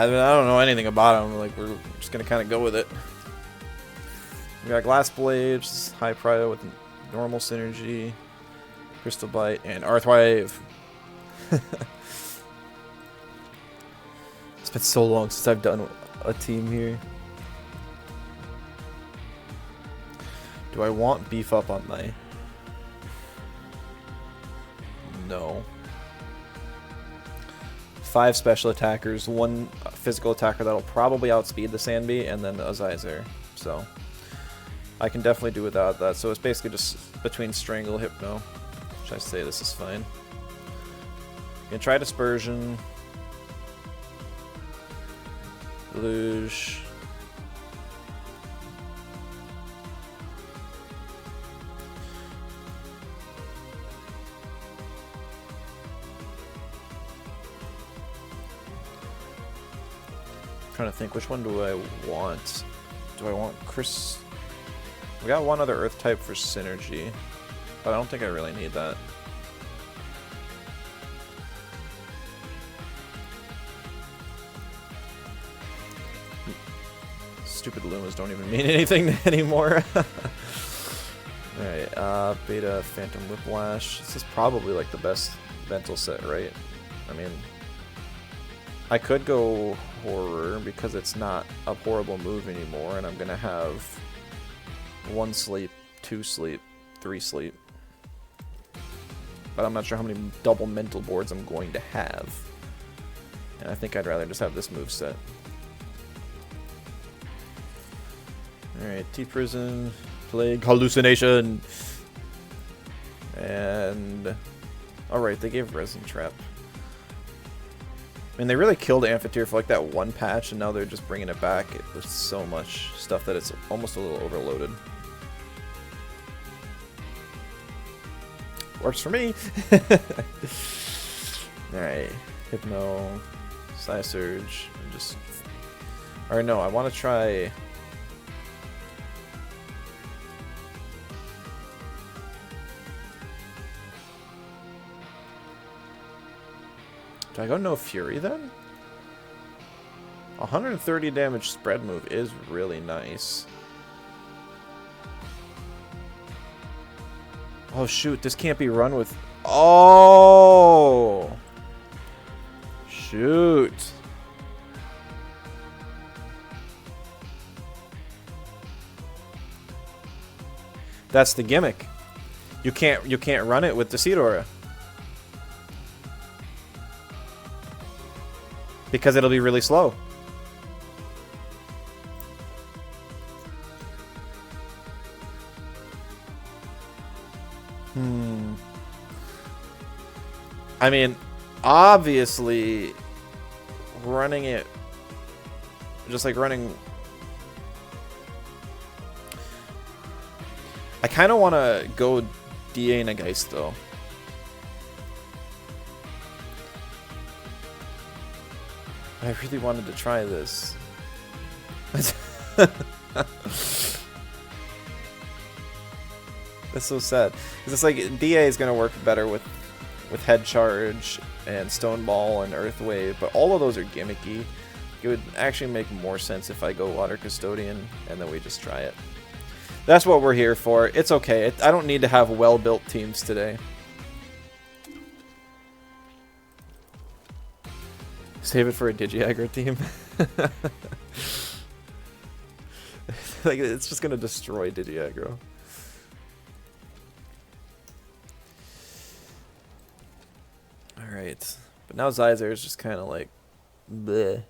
don't know anything about them. Like we're just gonna kind of go with it. We got Glass Blades, high prio with normal synergy, Crystal Bite, and Arthwave. It's been so long since I've done a team here. Do I want beef up on my... No. 5 special attackers, 1 physical attacker that'll probably outspeed the Sandbee, and then a Zyzer. So I can definitely do without that. So it's basically just between Strangle, Hypno. Which I say this is fine. Gonna try Dispersion. Luge. Trying to think, which one do I want? Do I want Chris? We got one other Earth type for synergy, but I don't think I really need that. Stupid Lumas don't even mean anything anymore. Alright, Beta Phantom Whiplash. This is probably like the best mental set, right? I mean, I could go Horror because it's not a horrible move anymore, and I'm gonna have 1 sleep, 2 sleep, 3 sleep. But I'm not sure how many double mental boards I'm going to have. And I think I'd rather just have this move set. Alright, T-Prison, Plague, Hallucination! And... Alright, they gave Resin Trap. I mean, they really killed Amphitheater for like that one patch, and now they're just bringing it back with so much stuff that it's almost a little overloaded. Works for me! Alright, Hypno, Psy Surge, and just... Alright, no, I want to try... Do I go No Fury then? 130 damage spread move is really nice. Oh shoot, this can't be run with... Oh! Shoot. That's the gimmick. You can't run it with the Seed Aura. Because it'll be really slow. I mean, obviously, running it, just like running... I kind of want to go DA Nageist, though. I really wanted to try this. That's so sad. Because it's like DA is going to work better with Head Charge and Stone Ball and Earth Wave, but all of those are gimmicky. It would actually make more sense if I go Water Custodian and then we just try it. That's what we're here for. It's okay. I don't need to have well-built teams today. Save it for a Digi-Aggro team. Like, it's just gonna destroy Digi-Aggro. Alright. But now Zyzer is just kind of like... bleh.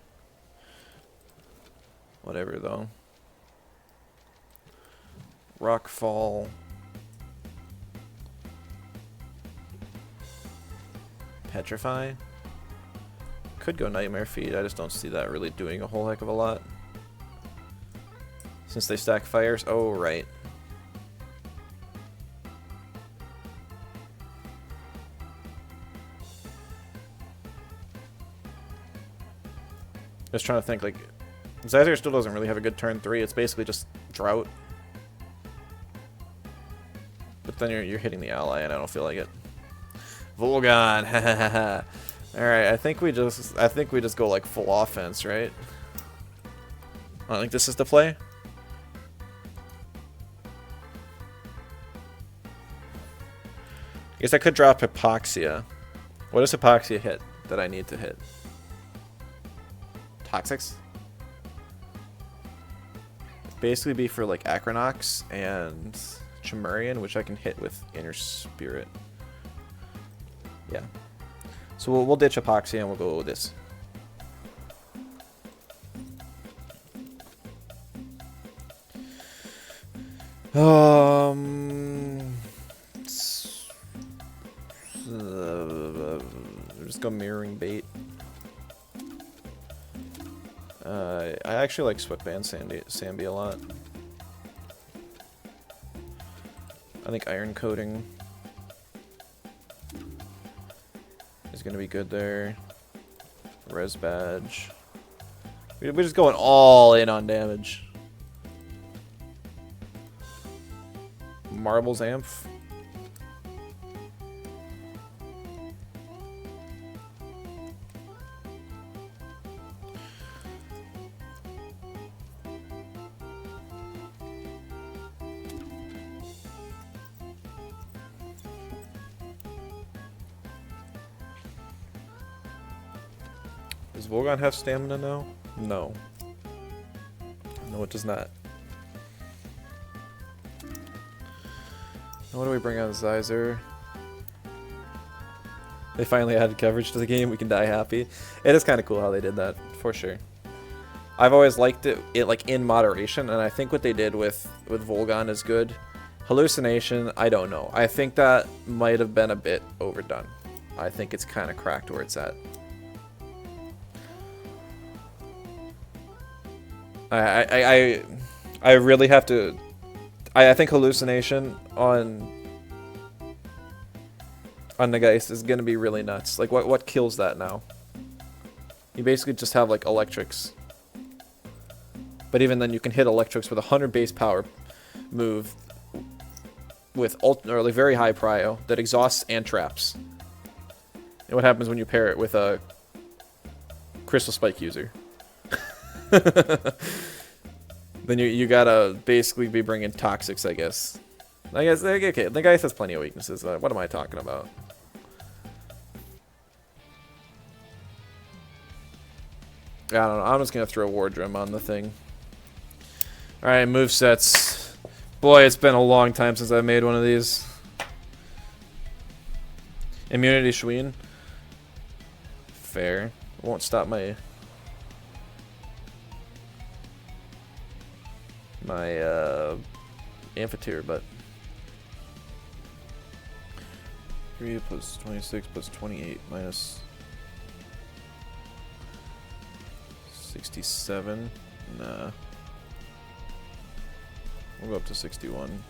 Whatever, though. Rockfall. Petrify. Could go Nightmare Feed, I just don't see that really doing a whole heck of a lot. Since they stack fires. Oh, right. Just trying to think, like, Zyzer still doesn't really have a good turn 3. It's basically just Drought. But then you're hitting the ally, and I don't feel like it. Volgon, all right, I think we just go like full offense, right? I think this is the play. I guess I could drop Hypoxia. What does Hypoxia hit that I need to hit? Toxics? Basically be for like Acronox and Chimerian, which I can hit with Inner Spirit. Yeah. So we'll ditch Hypoxia and we'll go with this. Just go Mirroring Bait. I actually like Sweatband Sambi a lot. I think Iron Coating is going to be good there. Res Badge. We're just going all in on damage. Marbles Amph. Does Volgon have stamina now? No. No, it does not. What do we bring on Zyzer? They finally added coverage to the game. We can die happy. It is kind of cool how they did that, for sure. I've always liked it like in moderation, and I think what they did with Volgon is good. Hallucination, I don't know. I think that might have been a bit overdone. I think it's kind of cracked where it's at. I really have to. I think hallucination on Nagais is gonna be really nuts. Like what kills that now? You basically just have like electrics. But even then you can hit electrics with 100 base power move with like very high prio that exhausts and traps. And what happens when you pair it with a crystal spike user? Then you gotta basically be bringing toxics, I guess. Okay, the guy has plenty of weaknesses. What am I talking about? I don't know. I'm just gonna throw Wardrum on the thing. Alright, movesets. Boy, it's been a long time since I made one of these. Immunity Shween. Fair. Won't stop my amphitheater, but 3 plus 26 plus 28 minus 67. Nah. We'll go up to 61.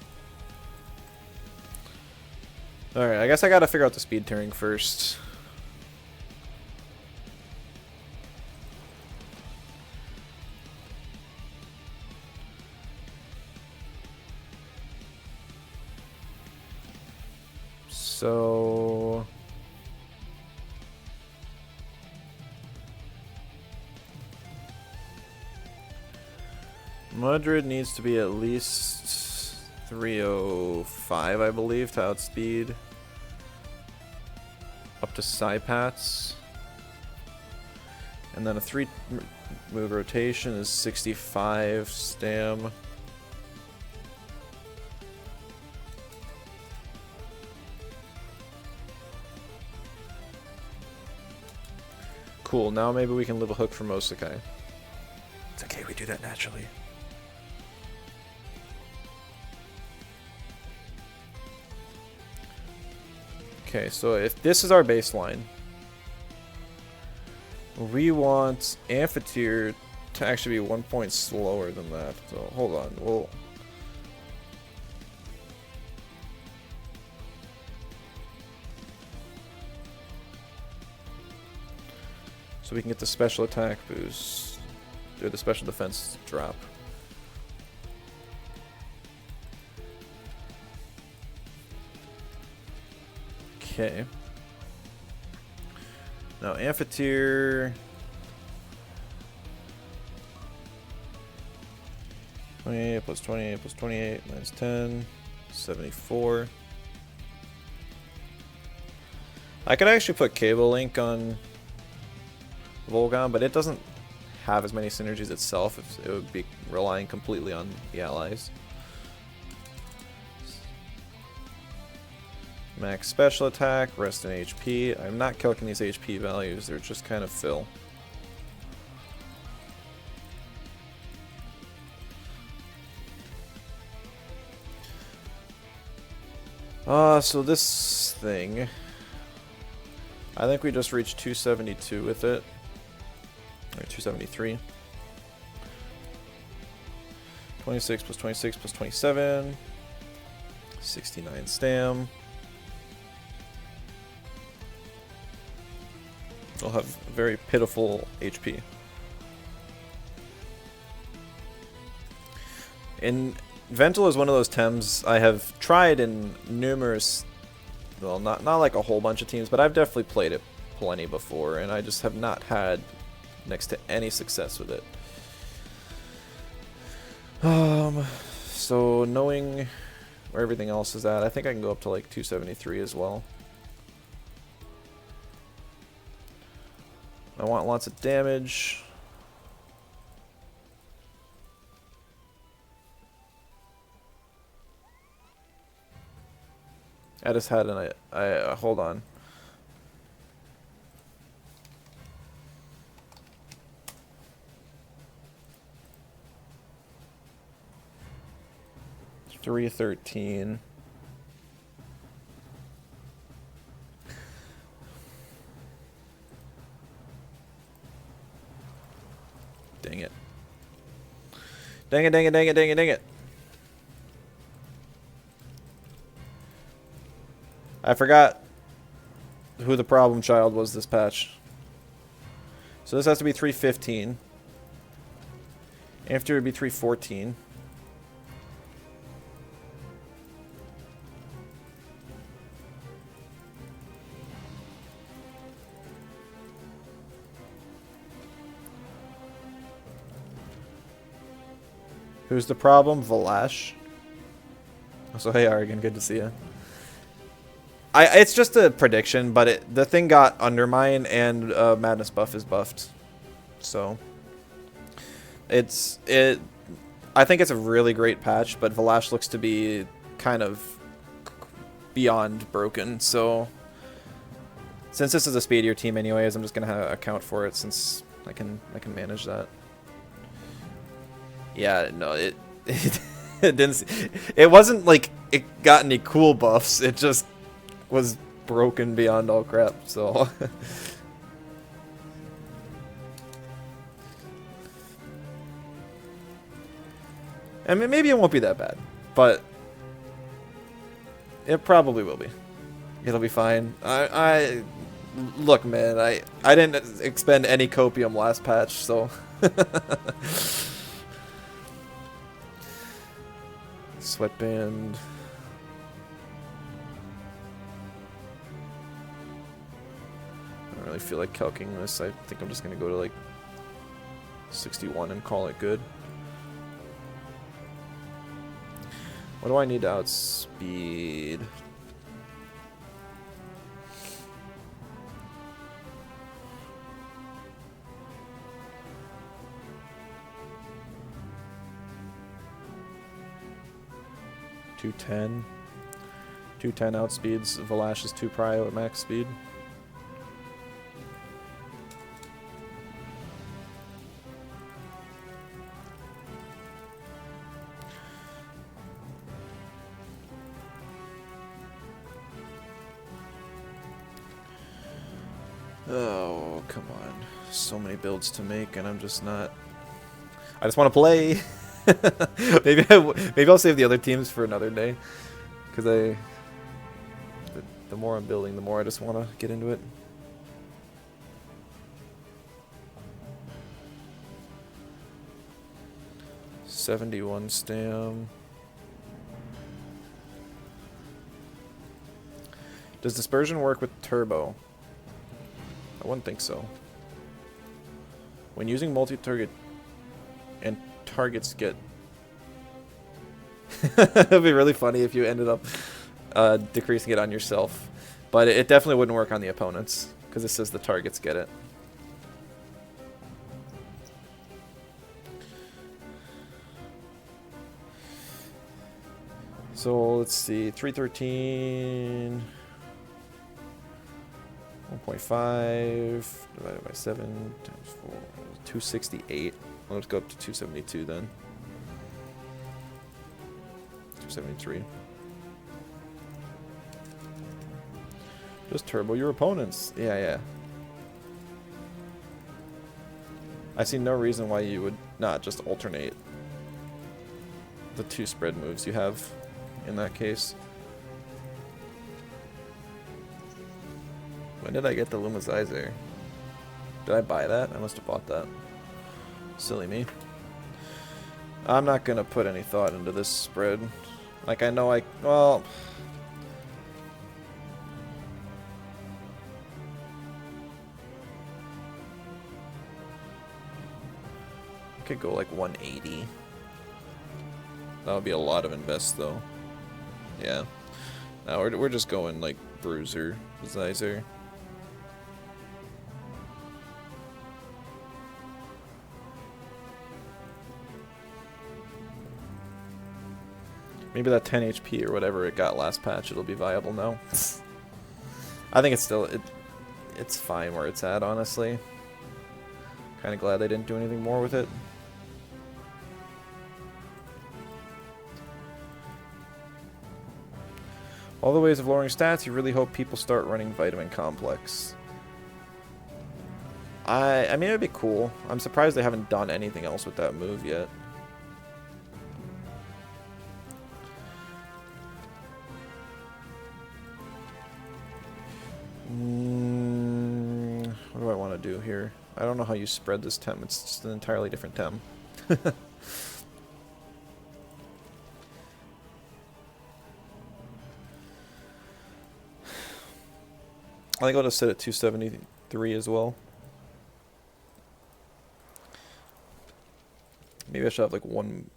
Alright, I guess I gotta figure out the speed tiering first. So Mudrid needs to be at least 305, I believe, to outspeed. Up to Psypats. And then a 3 move rotation is 65 stam. Cool, now maybe we can live a hook for Mosakai. It's okay, we do that naturally. Okay, so if this is our baseline, we want Amphitheater to actually be 1 point slower than that. So hold on, we'll... So we can get the special attack boost, or the special defense drop. Okay. Now Amphitheater. 28 plus 28 plus 28 minus 10, 74. I could actually put Cable Link on Volgon, but it doesn't have as many synergies itself. It would be relying completely on the allies. Max special attack, rest in HP. I'm not calculating these HP values, they're just kind of fill. So this thing, I think we just reached 272 with it. Or 273. 26 plus 26 plus 27. 69 stam. We'll have very pitiful HP. And Ventil is one of those Tems I have tried in numerous, well, not like a whole bunch of teams, but I've definitely played it plenty before, and I just have not had next to any success with it. So knowing where everything else is at, I think I can go up to like 273 as well. I want lots of damage. I just had an hold on. $313. Dang it. Dang it, dang it, dang it, dang it, dang it. I forgot who the problem child was this patch. So this has to be 315. After it would be 314. Who's the problem? Valash. So hey Argan, good to see you. It's just a prediction, but the thing got undermined and Madness buff is buffed. So I think it's a really great patch, but Valash looks to be kind of beyond broken. So since this is a speedier team anyways, I'm just gonna account for it since I can manage that. Yeah, no, it didn't. It wasn't like it got any cool buffs. It just was broken beyond all crap. So I mean, maybe it won't be that bad, but it probably will be. It'll be fine. Look, man, I didn't expend any copium last patch, so. Sweatband. I don't really feel like calcing this. I think I'm just gonna go to like 61 and call it good. What do I need to outspeed? $210 outspeeds Valash's 2 prio at max speed. Oh, come on. So many builds to make and I'm just not... I just want to play! maybe I'll save the other teams for another day, because the more I'm building, the more I just want to get into it. $71 stam. Does dispersion work with turbo? I wouldn't think so. When using multi-target and targets get... It'd be really funny if you ended up decreasing it on yourself. But it definitely wouldn't work on the opponents, because it says the targets get it. So let's see, 313... 1.5 divided by 7 times 4, 268. Well, let's go up to 272 then. 273. Just turbo your opponents. Yeah. I see no reason why you would not just alternate the 2 spread moves you have in that case. When did I get the Lumizizer? Did I buy that? I must have bought that. Silly me. I'm not gonna put any thought into this spread. Like, I know well... I could go like 180. That would be a lot of invest, though. Yeah. No, we're just going like Bruiser, Zizer. Maybe that 10 HP or whatever it got last patch, it'll be viable now. I think it's still it's fine where it's at, honestly. Kind of glad they didn't do anything more with it. All the ways of lowering stats, you really hope people start running Vitamin Complex. I mean, it would be cool. I'm surprised they haven't done anything else with that move yet. What do I want to do here? I don't know how you spread this Tem. It's just an entirely different Tem. I think I'll just sit at 273 as well. Maybe I should have like one.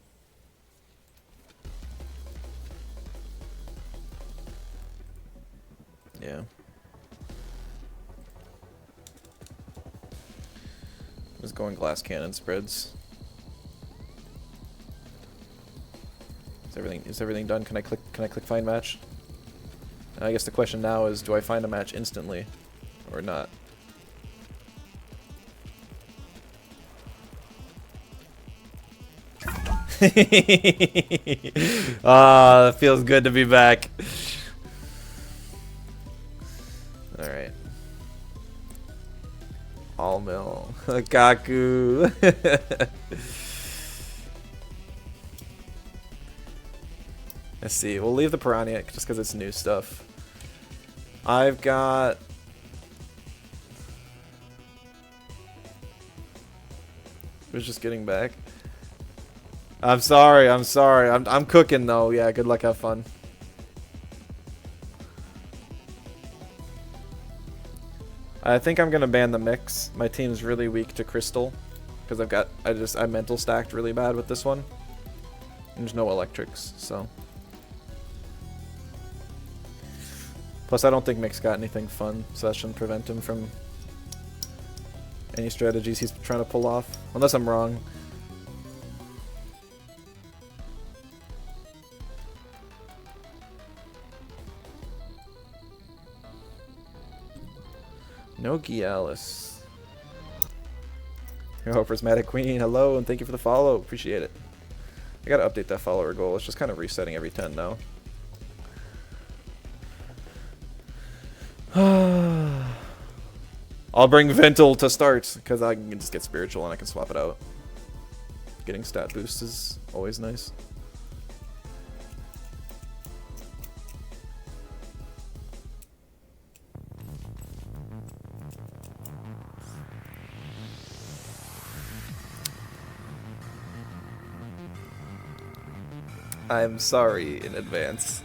Yeah. Just going glass cannon spreads. Is everything done? Can I click find match? I guess the question now is, do I find a match instantly or not? Ah, it feels good to be back. Alright. All mill. Kaku. Let's see. We'll leave the Piraniant just because it's new stuff. I've got... was just getting back. I'm sorry. I'm cooking though. Yeah, good luck, have fun. I think I'm gonna ban the mix. My team's really weak to crystal because I mental stacked really bad with this one. And there's no electrics, so. Plus, I don't think Mick's got anything fun, so that shouldn't prevent him from any strategies he's trying to pull off. Unless I'm wrong. No Gialis. Yo, Prismatic Queen, hello, and thank you for the follow. Appreciate it. I gotta update that follower goal. It's just kind of resetting every 10 now. I'll bring Ventil to start, because I can just get spiritual and I can swap it out. Getting stat boost is always nice. I'm sorry in advance.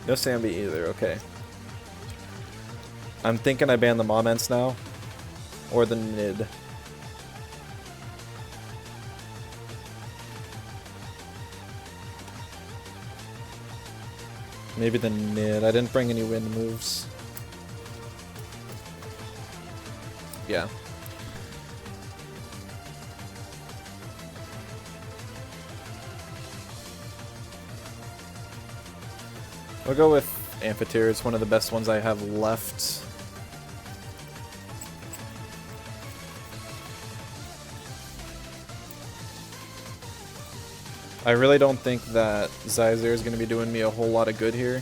No Sambi either, okay. I'm thinking I ban the Moments now. Or the Nid. Maybe the Nid. I didn't bring any wind moves. Yeah. I'll go with Amphitheater. It's one of the best ones I have left. I really don't think that Zyzer is going to be doing me a whole lot of good here.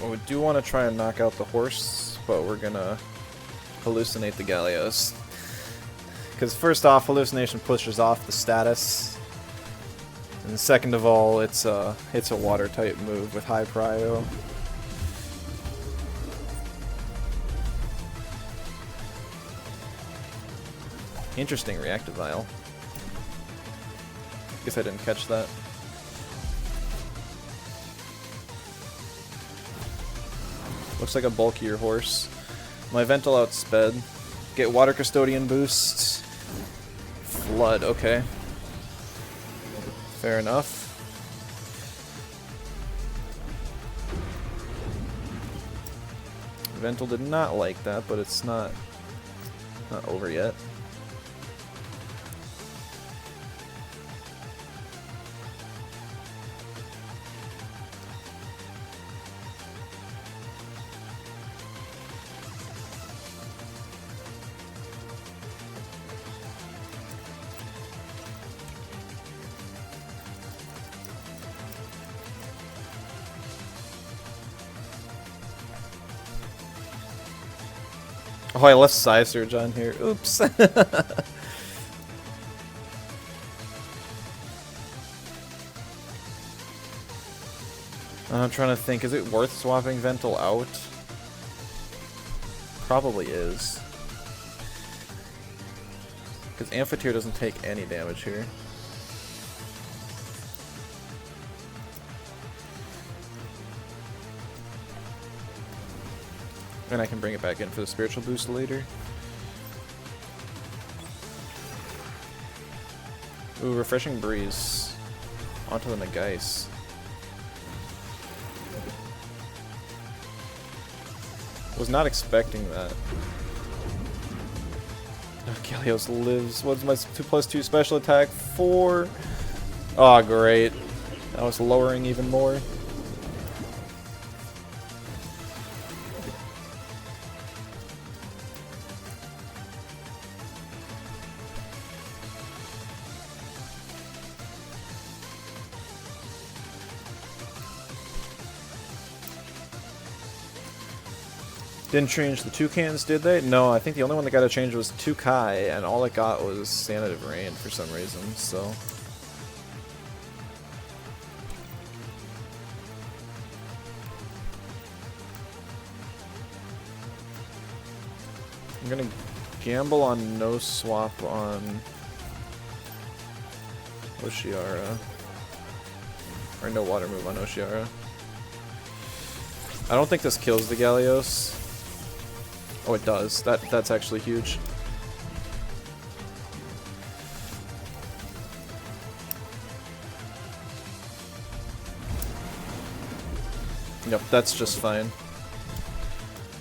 We do want to try and knock out the horse, but we're gonna hallucinate the Gallios. Because first off, hallucination pushes off the status, and second of all, it's a water type move with high prio. Interesting reactive vial. Guess I didn't catch that. Looks like a bulkier horse. My Ventil outsped. Get water custodian boosts. Flood, okay. Fair enough. Ventil did not like that, but it's not over yet. Oh, I left Psy Surge on here. Oops. I'm trying to think, is it worth swapping Ventil out? Probably is. Because Amphitheater doesn't take any damage here. And I can bring it back in for the spiritual boost later. Ooh, refreshing breeze. Onto the Nagais. Was not expecting that. Oh, Gallios lives. What's my 2+2 special attack? 4. Oh, great. That was lowering even more. Didn't change the toucans, did they? No, I think the only one that got a change was Tukai, and all it got was Sanative Rain for some reason, so... I'm gonna gamble on no swap on Oshiara. Or no water move on Oshiara. I don't think this kills the Gallios. Oh, it does. That's actually huge. Yep, that's just fine.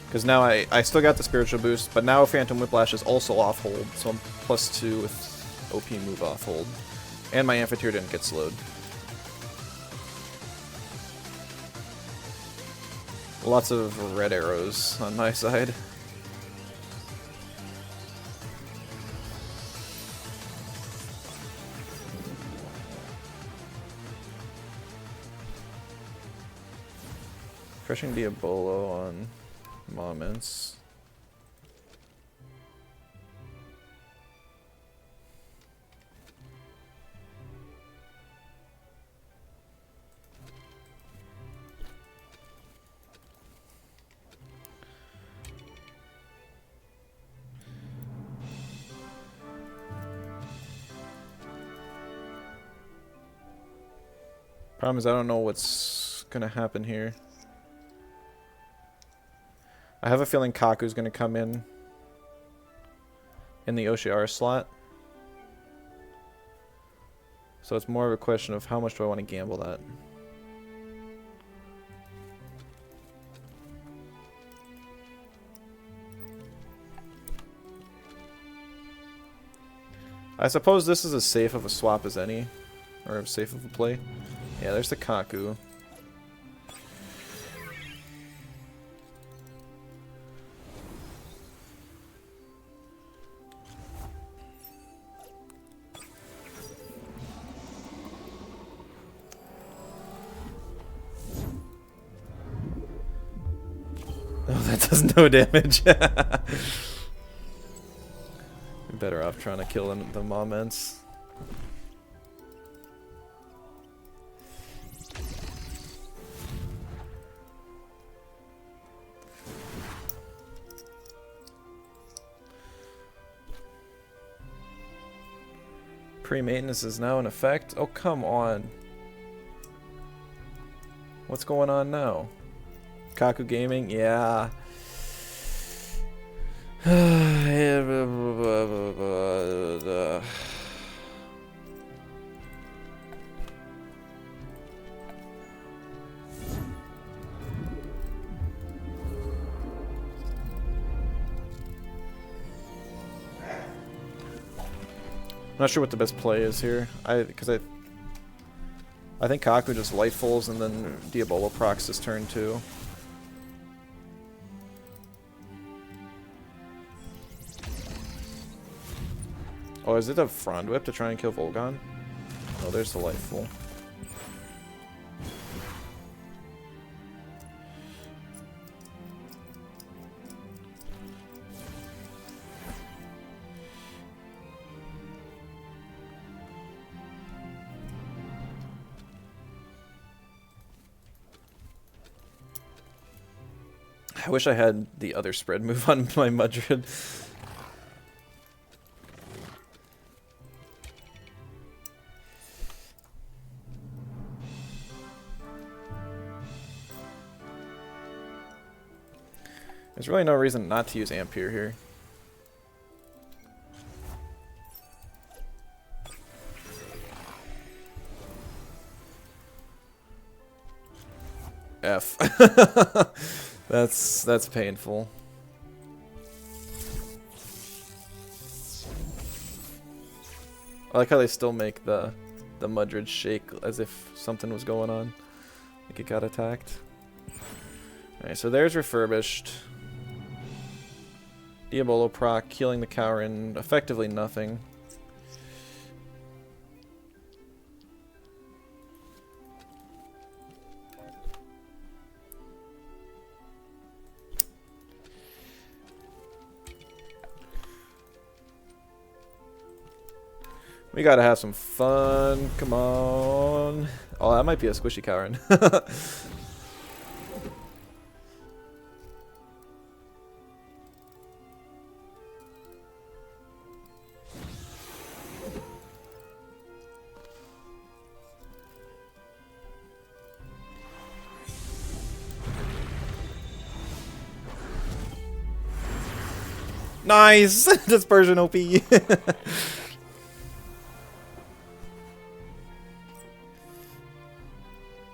Because now I still got the spiritual boost, but now Phantom Whiplash is also off hold, so I'm +2 with OP move off hold. And my Amphitheater didn't get slowed. Lots of red arrows on my side. Crushing Diabolo on Moments. Problem is I don't know what's gonna happen here. I have a feeling Kaku's gonna come in the Oshiara slot. So it's more of a question of how much do I want to gamble that. I suppose this is as safe of a swap as any. Or as safe of a play. Yeah, there's the Kaku. Oh, that does no damage. You're better off trying to kill the moments. Pre-maintenance is now in effect? Oh, come on. What's going on now? Kaku Gaming? Yeah. I'm not sure what the best play is here. I think Kaku just Lightfuls and then Diabolo procs his turn too. Oh, is it a Frond Whip to try and kill Volgon? Oh, there's the Lightful. I wish I had the other spread move on my Mudrid. There's really no reason not to use Ampere here. F. That's painful. I like how they still make the Mudrid shake as if something was going on. Like it got attacked. Alright, so there's Refurbished. Diabolo proc, healing the Cowrin, effectively nothing. We gotta have some fun, come on. Oh, that might be a squishy Cowrin. Nice! Dispersion OP.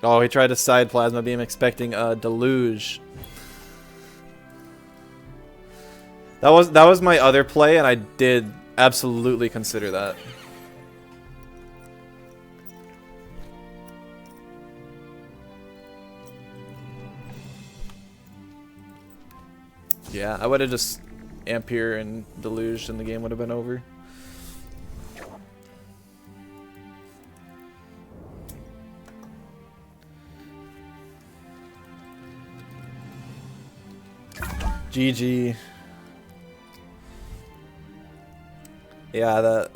Oh, he tried to side Plasma Beam expecting a Deluge. That was my other play, and I did absolutely consider that. Yeah, I would have just Ampere and Deluged and the game would have been over. GG. Yeah, the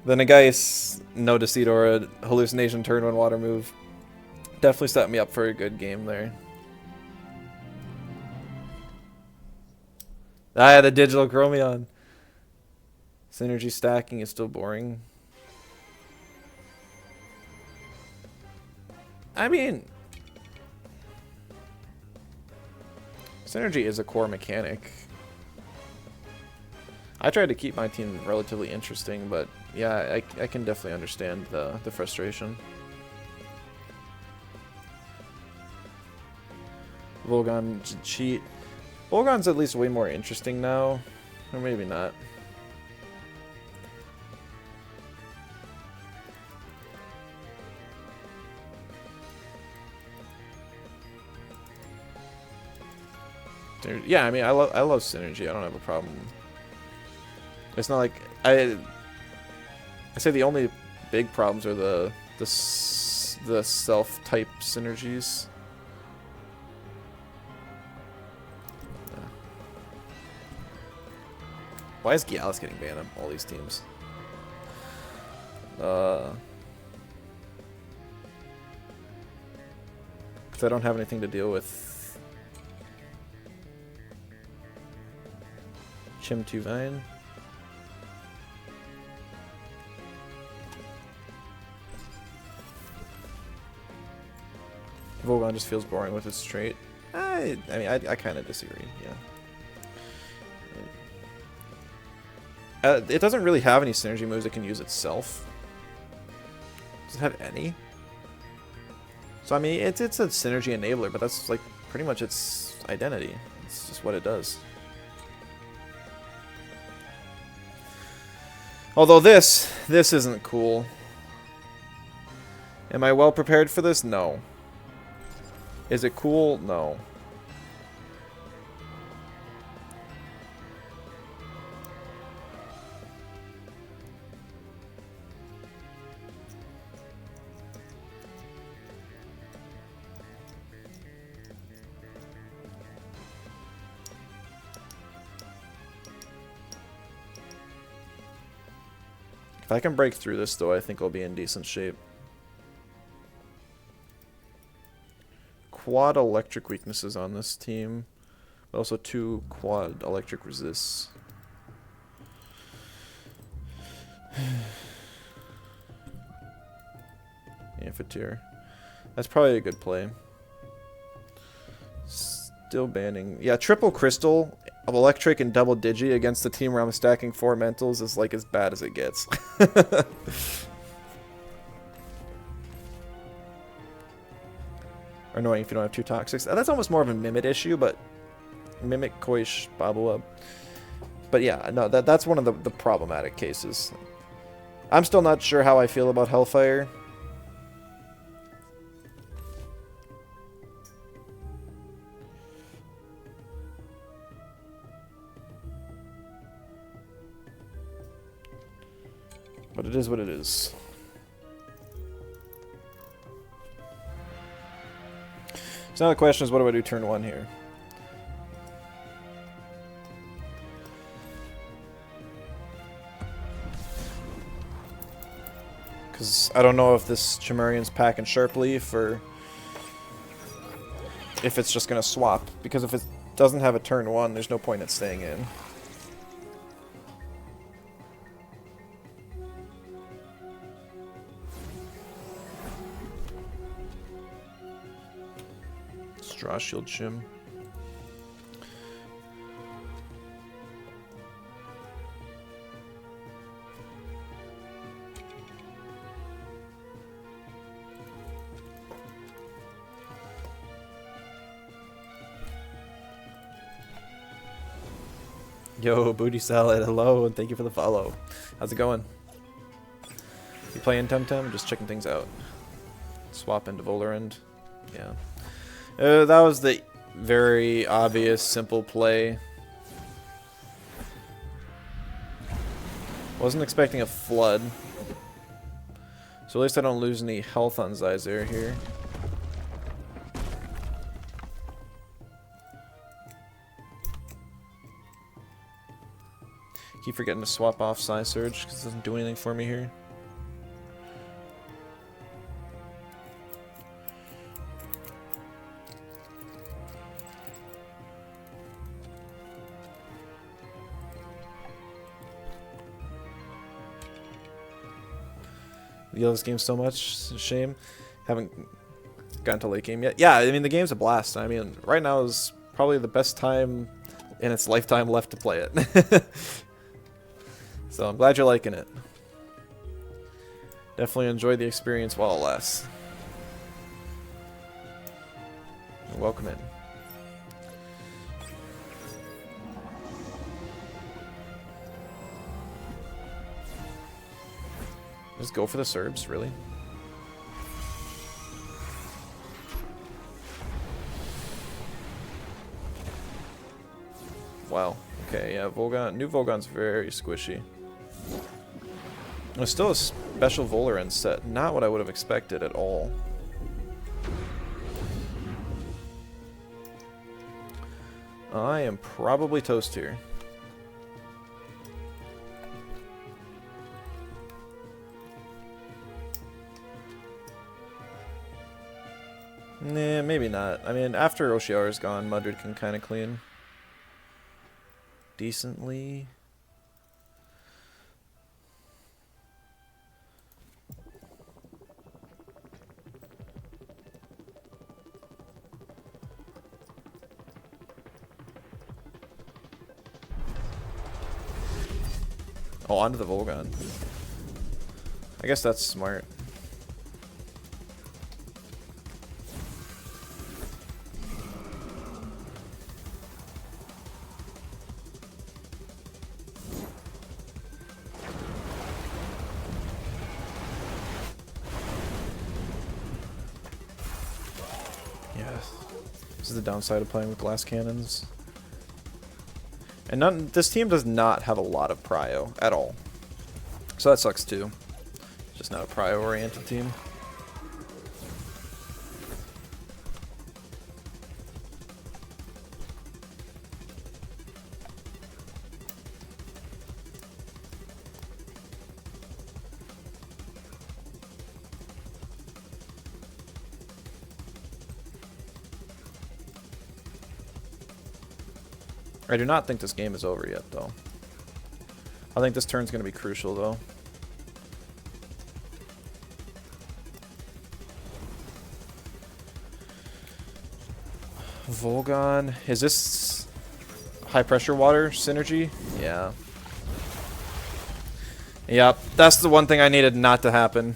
Nagais no Deceit or a hallucination turn 1 water move definitely set me up for a good game there. Ah, the digital Chromion. Synergy stacking is still boring. I mean, synergy is a core mechanic. I tried to keep my team relatively interesting, but yeah, I can definitely understand the frustration. Volgon cheat. Volgon's at least way more interesting now. Or maybe not. Yeah, I mean, I love synergy. I don't have a problem. It's not like I say the only big problems are the self-type synergies. Why is Gialis getting banned on all these teams? Because I don't have anything to deal with. Chim Tuvine. Volgon just feels boring with its trait. I mean, I kind of disagree, yeah. It doesn't really have any synergy moves it can use itself. Does it have any? So, I mean, it's a synergy enabler, but that's, like, pretty much its identity. It's just what it does. Although this isn't cool. Am I well prepared for this? No. Is it cool? No. If I can break through this, though, I think I'll be in decent shape. Quad electric weaknesses on this team, but also 2 quad electric resists. Amphitheater. That's probably a good play. Still banning. Yeah, triple crystal of electric and double digi against the team where I'm stacking 4 mentals is like as bad as it gets. Annoying if you don't have 2 toxics. That's almost more of a Mimit issue, but Mimic, Koish, Babua. But yeah, no, that's one of the problematic cases. I'm still not sure how I feel about Hellfire. But it is what it is. So now the question is, what do I do turn 1 here? Because I don't know if this Chimerian's packing Sharp Leaf or if it's just going to swap. Because if it doesn't have a turn 1, there's no point in staying in. Straw Shield Chim. Yo, Booty Salad, hello, and thank you for the follow. How's it going? You playing Temtem? Just checking things out. Swap into Volerend. Yeah. That was the very obvious, simple play. Wasn't expecting a flood. So at least I don't lose any health on Zyzare here. Keep forgetting to swap off Psy Surge because it doesn't do anything for me here. You love this game so much. It's a shame. Haven't gotten to late game yet. Yeah, I mean, the game's a blast. I mean, right now is probably the best time in its lifetime left to play it. So I'm glad you're liking it. Definitely enjoy the experience while it lasts. And welcome in. Just go for the Serbs, really? Wow. Okay, yeah, Volgon. New Volgon's very squishy. There's still a special Volerend set. Not what I would have expected at all. I am probably toast here. Nah, maybe not. I mean, after Oshiara's gone, Mudrid can kind of clean decently. Oh, onto the Volgon. I guess that's smart. Yes. This is the downside of playing with glass cannons. And this team does not have a lot of prio at all. So that sucks too. Just not a prio-oriented team. I do not think this game is over yet, though. I think this turn's going to be crucial, though. Volgon. Is this high pressure water synergy? Yeah. Yep, that's the one thing I needed not to happen.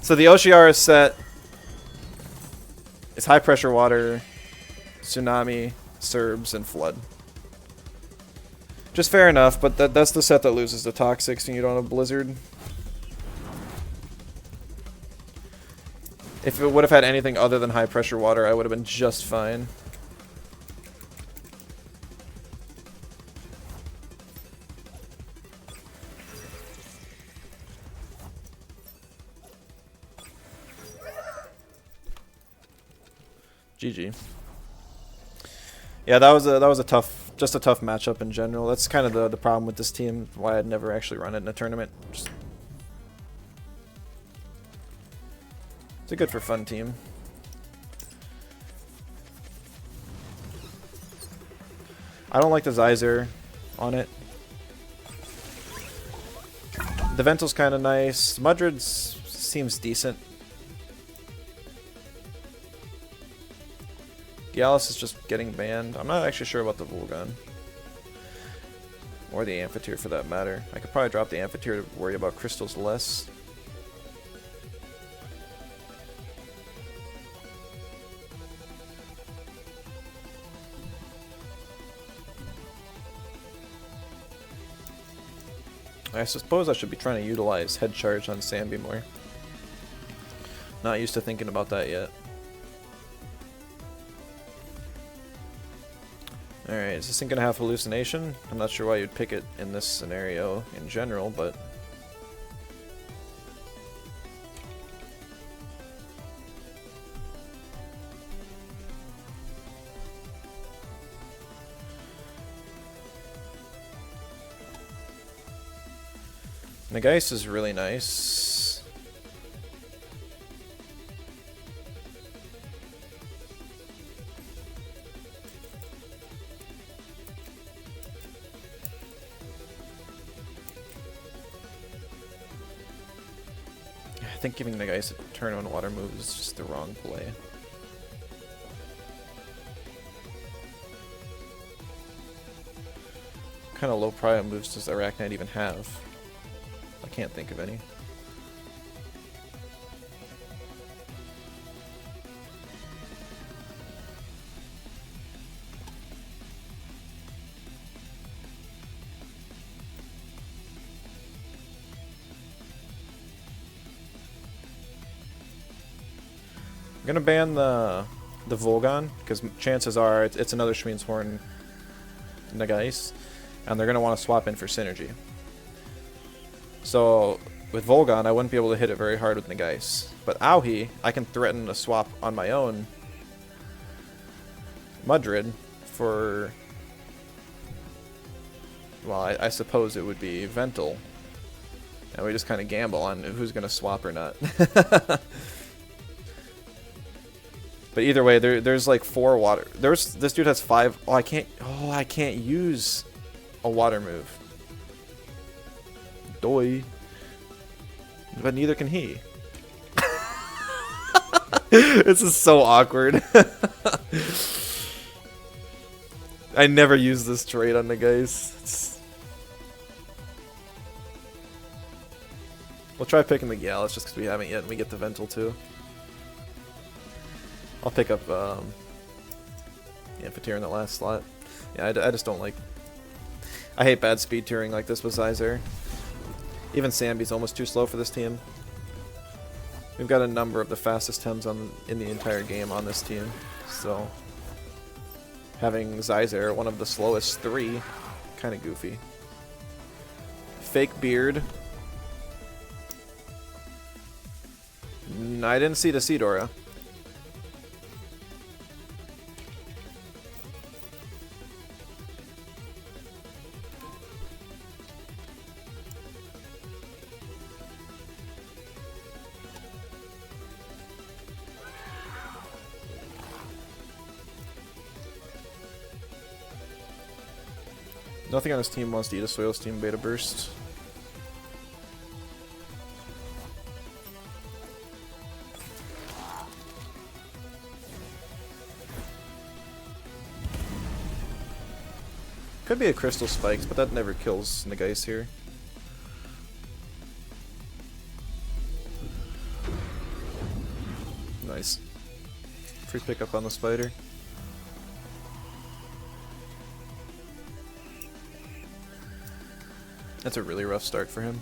So the Oshiara set is high pressure water, tsunami, Serbs, and flood. Just fair enough, but that's the set that loses the toxics and you don't have blizzard. If it would have had anything other than high pressure water, I would have been just fine. GG. Yeah, that was a tough, just a tough matchup in general. That's kind of the problem with this team. Why I'd never actually run it in a tournament. Just, it's a good for fun team. I don't like the Zyzer on it. The Ventil's kind of nice. Mudrid seems decent. Gallus is just getting banned. I'm not actually sure about the Volgon. Or the Amphitheater for that matter. I could probably drop the Amphitheater to worry about crystals less. I suppose I should be trying to utilize head charge on Sambi more. Not used to thinking about that yet. Alright, is this thing gonna have hallucination? I'm not sure why you'd pick it in this scenario in general, but... Nagais is really nice. I think giving Nagais a turn on water move is just the wrong play. What kind of low prio moves does Arachnite even have? I can't think of any. I'm gonna ban the Volgon because chances are it's another Schweinshorn Nagais, and they're gonna want to swap in for synergy. So with Volgon, I wouldn't be able to hit it very hard with Nagais, but Auhi, I can threaten a swap on my own Mudrid for, well, I suppose it would be Ventil, and we just kind of gamble on who's gonna swap or not. But either way, there's like 4 water. This dude has 5. Oh, I can't use a water move. Doi. But neither can he. This is so awkward. I never use this trait on the guys. We'll try picking the Gallus just because we haven't yet, and we get the Ventil too. I'll pick up Fatir in the last slot. Yeah, I just don't like... I hate bad speed tiering like this with Zyzer. Even Sambi's almost too slow for this team. We've got a number of the fastest Tems in the entire game on this team, so having Zyzer, one of the slowest 3, kind of goofy. Fake beard. I didn't see the Seadora. Nothing on his team wants to eat a Soil's team beta burst. Could be a Crystal Spikes, but that never kills Nagais here. Nice. Free pickup on the spider. That's a really rough start for him.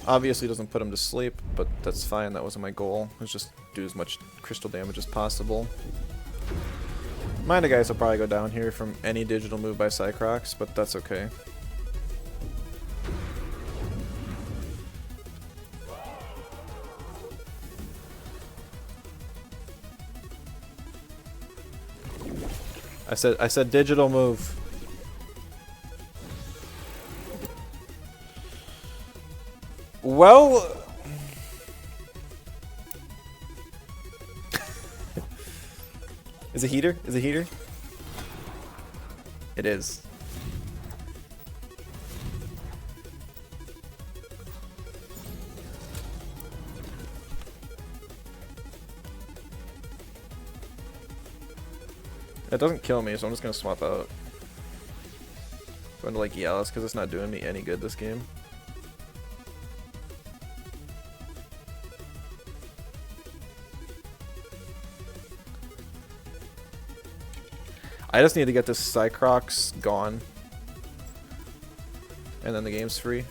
Obviously doesn't put him to sleep, but that's fine. That wasn't my goal. It was just do as much crystal damage as possible. Mind the guys will probably go down here from any digital move by Cycrox, but that's okay. I said digital move. Well, is it heater? Is it heater? It is. It doesn't kill me, so I'm just gonna swap out. Going to like Yalis because it's not doing me any good this game. I just need to get this Cycrox gone. And then the game's free.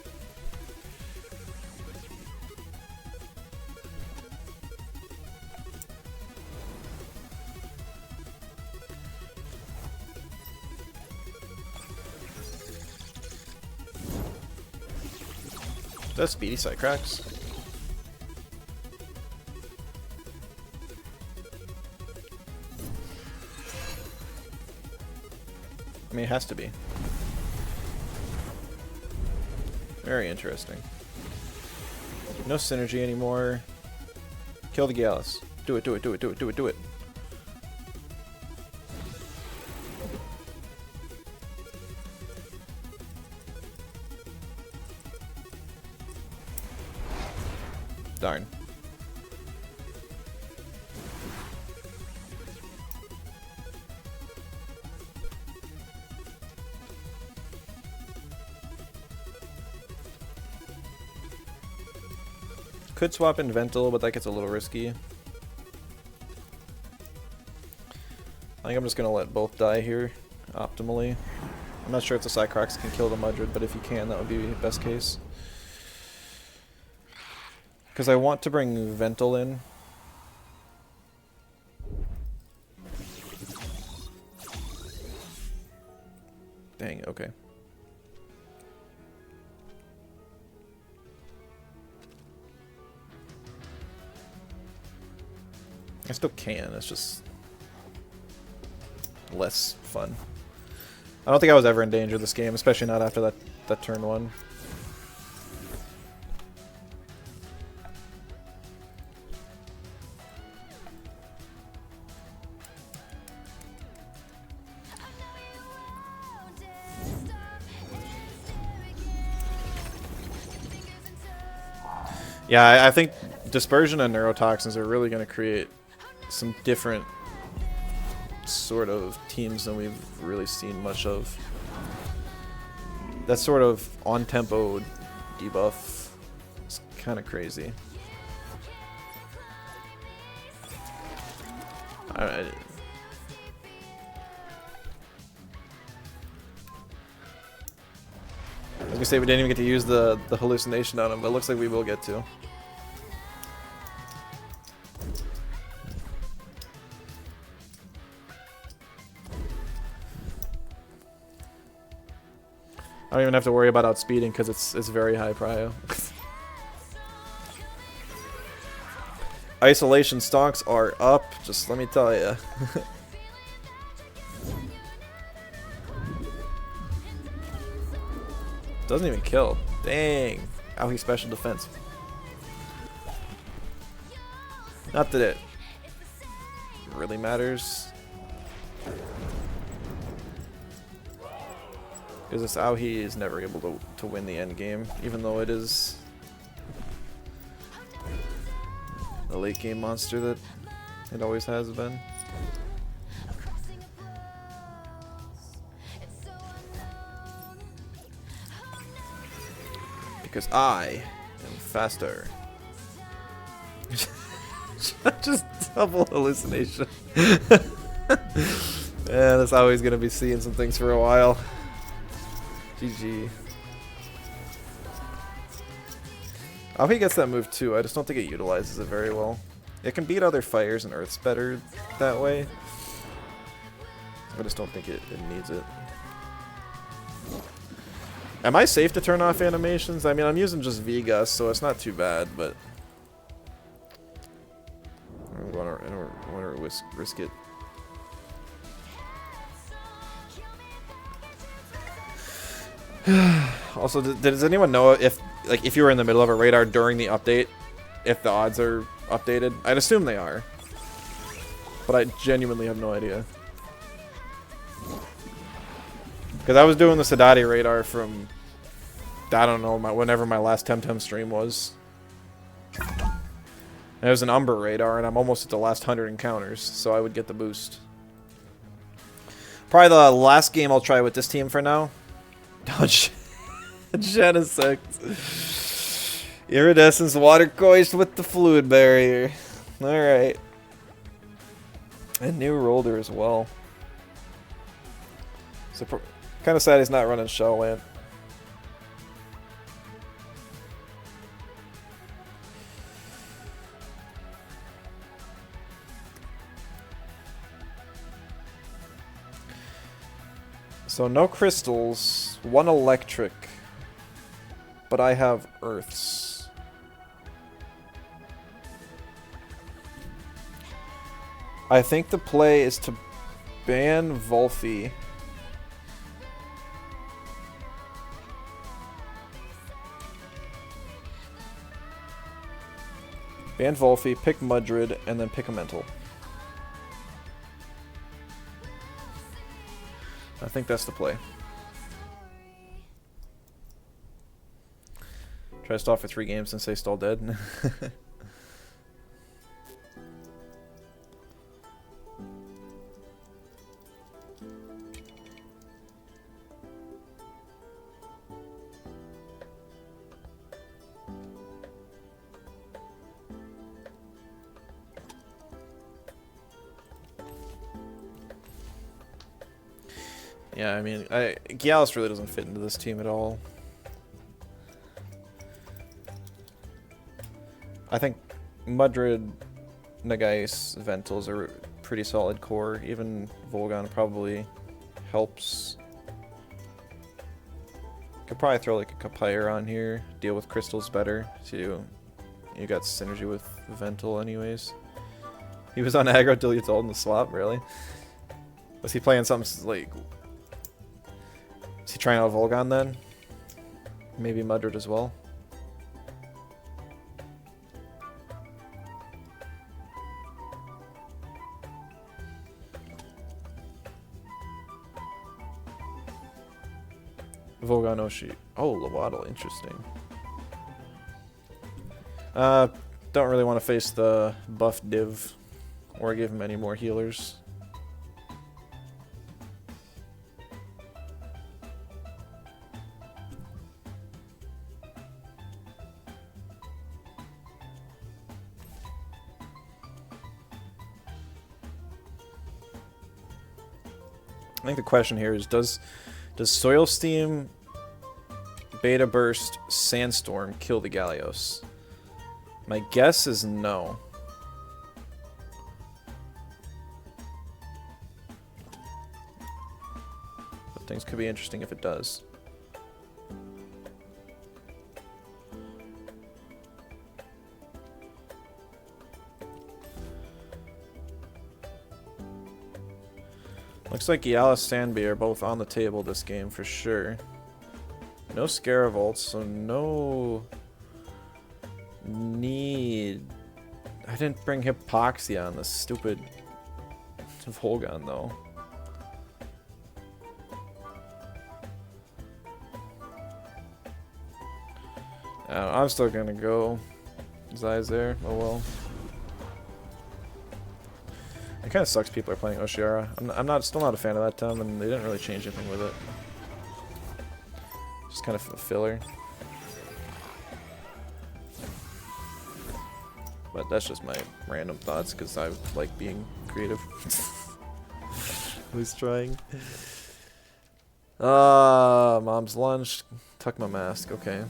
That's speedy Cycrox. I mean, it has to be. Very interesting. No synergy anymore. Kill the Gallus. Do it, do it, do it, do it, do it, do it. Darn. Could swap in Ventil, but that gets a little risky. I think I'm just going to let both die here, optimally. I'm not sure if the Cycrox can kill the Mudrid, but if you can, that would be best case. Because I want to bring Ventil in. Dang, okay. I still can, it's just less fun. I don't think I was ever in danger this game, especially not after that turn 1. Yeah, I think dispersion and neurotoxins are really going to create some different sort of teams than we've really seen much of. That sort of on-tempo debuff is kind of crazy. I was gonna say we didn't even get to use the hallucination on him, but it looks like we will get to. I don't even have to worry about outspeeding because it's very high prio. Isolation stocks are up, just let me tell you. Doesn't even kill. Dang. Oh, he's special defense. Not that it really matters. Because this Aohi is never able to win the end game, even though it is a late game monster that it always has been. Because I am faster. Just double hallucination. Yeah, that's always gonna be seeing some things for a while. GG. I hope he gets that move too. I just don't think it utilizes it very well. It can beat other fires and earths better that way. I just don't think it needs it. Am I safe to turn off animations? I mean, I'm using just V-Gust, so it's not too bad, but I don't want to risk it. Also, does anyone know if you were in the middle of a radar during the update, if the odds are updated? I'd assume they are, but I genuinely have no idea. Because I was doing the Sadati radar from, I don't know, whenever my last Temtem stream was. And it was an Umber radar, and I'm almost at the last 100 encounters, so I would get the boost. Probably the last game I'll try with this team for now. Dodge. Genesect. Iridescence water coist with the fluid barrier. Alright. And new Rolder as well. So kind of sad he's not running Shell Lamp. So no crystals, one electric, but I have earths. I think the play is to ban Volfi. Ban Volfi, pick Mudrid, and then pick a mental. I think that's the play. Try to stall for 3 games and say stall dead. Yeah, I mean, Gyalis really doesn't fit into this team at all. I think Mudrid, Nagais, Ventals are pretty solid core. Even Volgon probably helps. Could probably throw like a Kapire on here, deal with crystals better. So you got synergy with Vental anyways. He was on aggro till you told him to swap, really? Was he playing something like... Is he trying out Volgon then? Maybe Mudrid as well? Volgon Oshi. Oh, Lowaddle. Interesting. Don't really want to face the buff div or give him any more healers. I think the question here is, does Soil Steam, Beta Burst, Sandstorm kill the Gallios? My guess is no. But things could be interesting if it does. Looks like Yalis Sandby are both on the table this game for sure. No Scaravolts, so no need. I didn't bring Hypoxia on the stupid Volgon though. I'm still gonna go Zai's there. Oh well. It kind of sucks people are playing Oshiara. I'm still not a fan of that Tem, and they didn't really change anything with it. Just kind of a filler. But that's just my random thoughts, because I like being creative. Who's trying? Mom's lunch. Tuck my mask. Okay.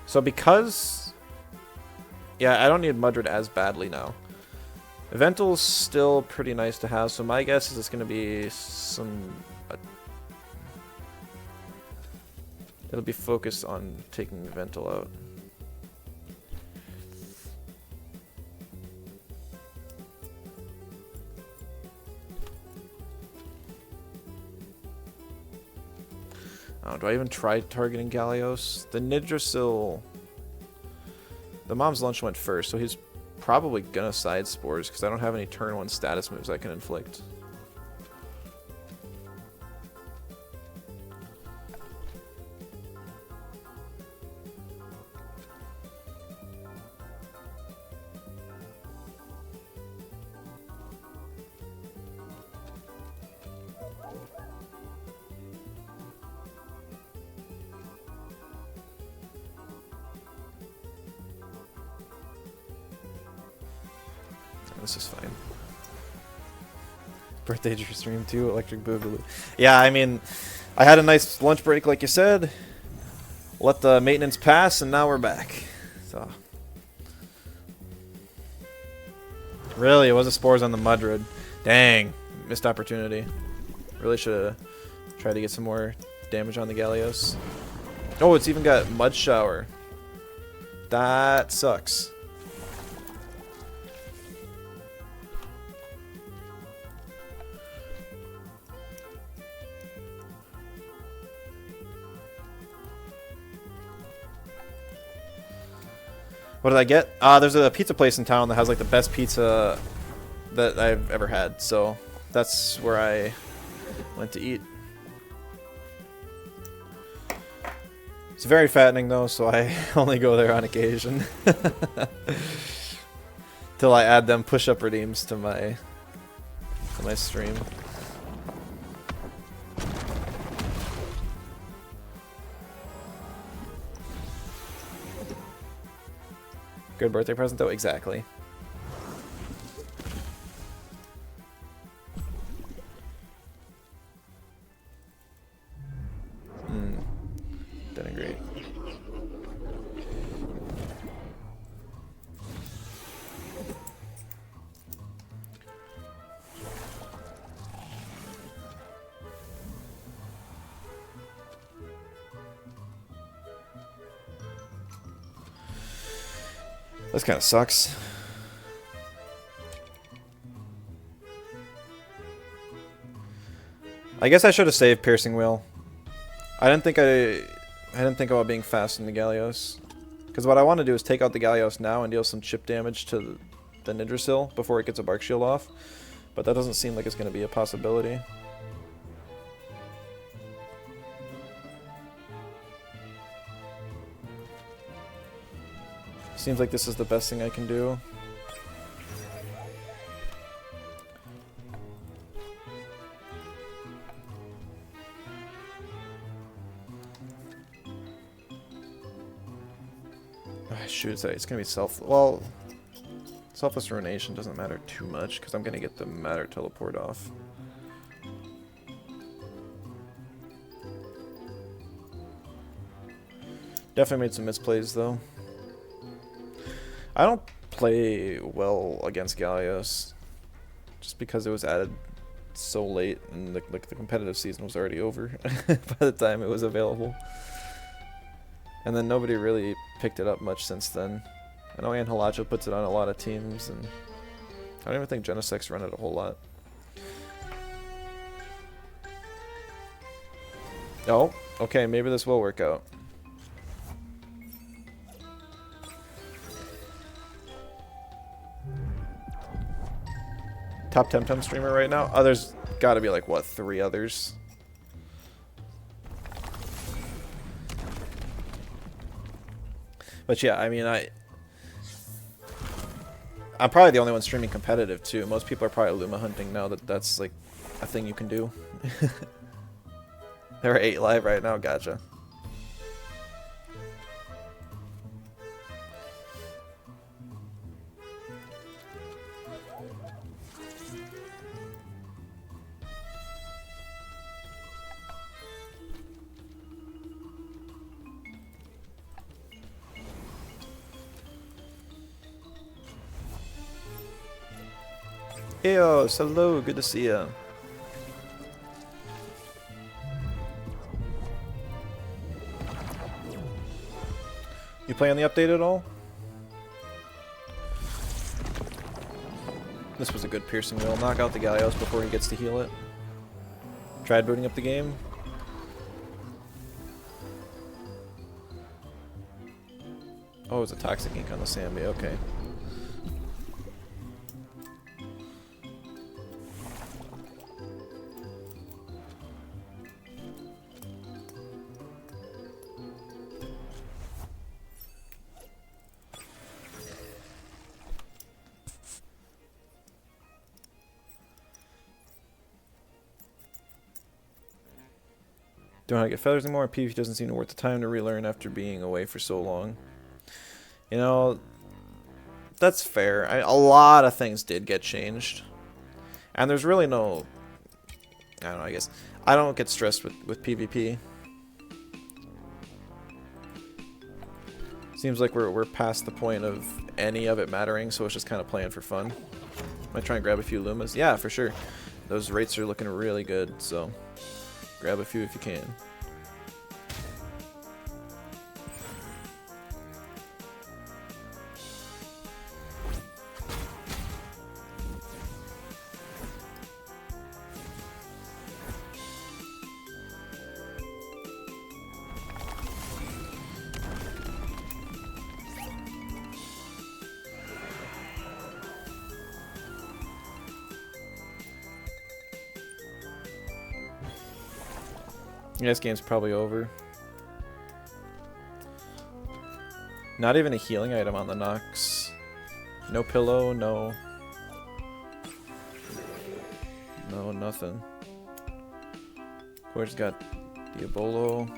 So because... Yeah, I don't need Mudrid as badly now. Evental's still pretty nice to have, so my guess is it's going to be some... it'll be focused on taking Evental out. Oh, do I even try targeting Gallios? The Nidrasil... The Mom's Lunch went first, so he's probably gonna side Spores, because I don't have any turn 1 status moves I can inflict. This is fine. Birthday stream too, Electric Boogaloo. Yeah, I mean, I had a nice lunch break like you said. Let the maintenance pass, and now we're back. So, really, it was a Spores on the Mudrid. Dang, missed opportunity. Really should have tried to get some more damage on the Gallios. Oh, it's even got Mud Shower. That sucks. What did I get? There's a pizza place in town that has like the best pizza that I've ever had, so that's where I went to eat. It's very fattening though, so I only go there on occasion. Till I add them push-up redeems to my stream. Good birthday present though, exactly. Denigrate. This kind of sucks. I guess I should have saved Piercing Wheel. I didn't think about being fast in the Gallios. Because what I want to do is take out the Gallios now and deal some chip damage to the Yggdrasil before it gets a Bark Shield off. But that doesn't seem like it's going to be a possibility. Seems like this is the best thing I can do. Shoot, it's gonna be Selfless Ruination doesn't matter too much because I'm gonna get the Matter Teleport off. Definitely made some misplays though. I don't play well against Gallios just because it was added so late and the competitive season was already over by the time it was available. And then nobody really picked it up much since then. I know Anhelacho puts it on a lot of teams, and I don't even think Genesec's run it a whole lot. Oh, okay, maybe this will work out. Top Temtem streamer right now? Oh, there's gotta be like, what, 3 others? But yeah, I mean, I'm probably the only one streaming competitive too. Most people are probably Luma hunting now that that's like a thing you can do. There are 8 live right now, gotcha. Heyo, hello, good to see ya. You play on the update at all? This was a good piercing wheel. Knock out the Gallios before he gets to heal it. Tried booting up the game. Oh, it was a Toxic Ink on the Sambi, okay. Don't know how to get feathers anymore. PvP doesn't seem worth the time to relearn after being away for so long. You know, that's fair. A lot of things did get changed. And there's really no... I don't know, I guess. I don't get stressed with PvP. Seems like we're past the point of any of it mattering, so it's just kind of playing for fun. Might try and grab a few Lumas. Yeah, for sure. Those rates are looking really good, so... grab a few if you can. Yeah, this game's probably over. Not even a healing item on the Nox. No pillow, no... no, nothing. Of course, got Diabolo.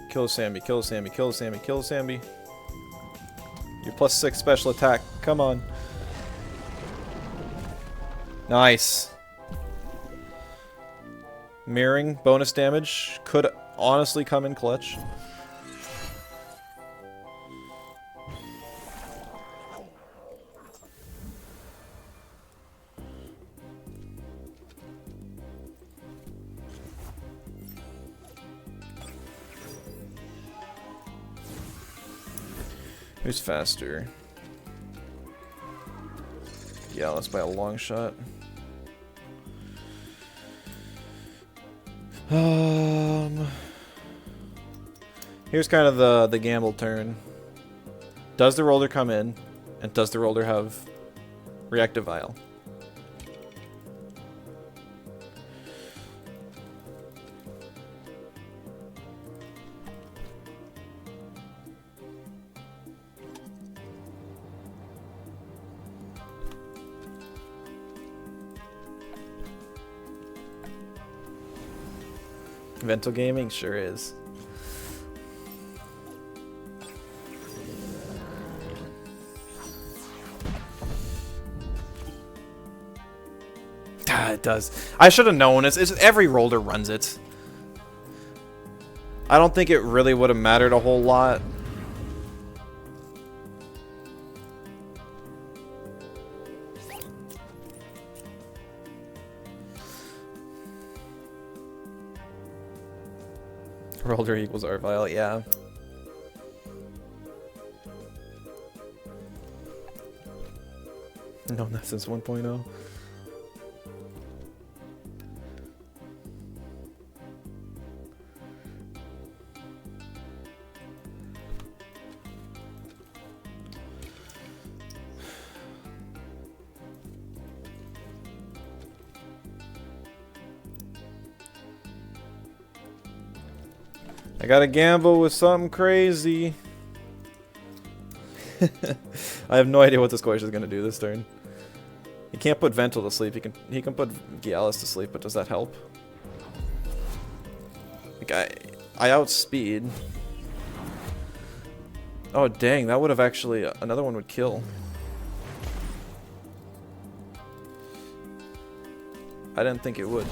Kill Sambi, kill Sambi, kill Sambi, kill Sambi. +6 special attack. Come on. Nice. Mirroring bonus damage could honestly come in clutch. Who's faster? Yeah, let's buy a long shot. Here's kind of the gamble turn. Does the roller come in, and does the roller have reactive vial? Vental gaming sure is. It does. I should have known. It's every roller runs it. I don't think it really would have mattered a whole lot. Roller equals R vial, yeah. No, not since 1.0. I gotta gamble with something crazy. I have no idea what this Squash is gonna do this turn. He can't put Vental to sleep. He can put Gialis to sleep, but does that help? Like I outspeed. Oh dang, that would have actually another one would kill. I didn't think it would.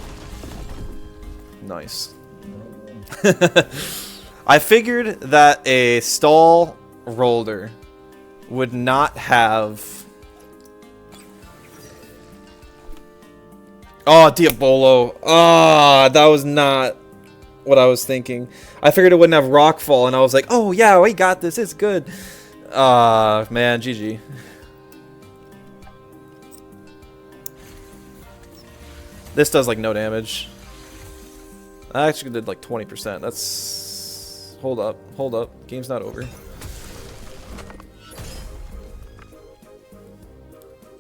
Nice. I figured that a stall roller would not have... Oh, Diabolo. Ah, that was not what I was thinking. I figured it wouldn't have Rockfall, and I was like, oh yeah, we got this, it's good. Man, GG. This does like no damage. I actually did like 20%. That's... Hold up. Hold up. Game's not over.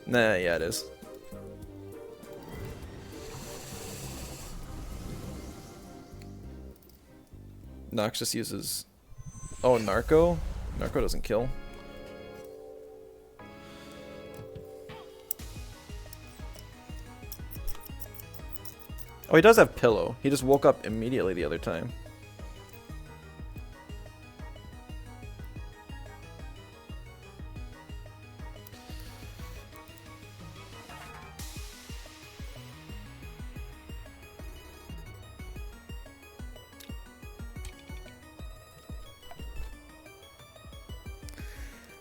Nah, yeah it is. Nox just uses... Oh, Narco? Narco doesn't kill. Oh, he does have Pillow. He just woke up immediately the other time.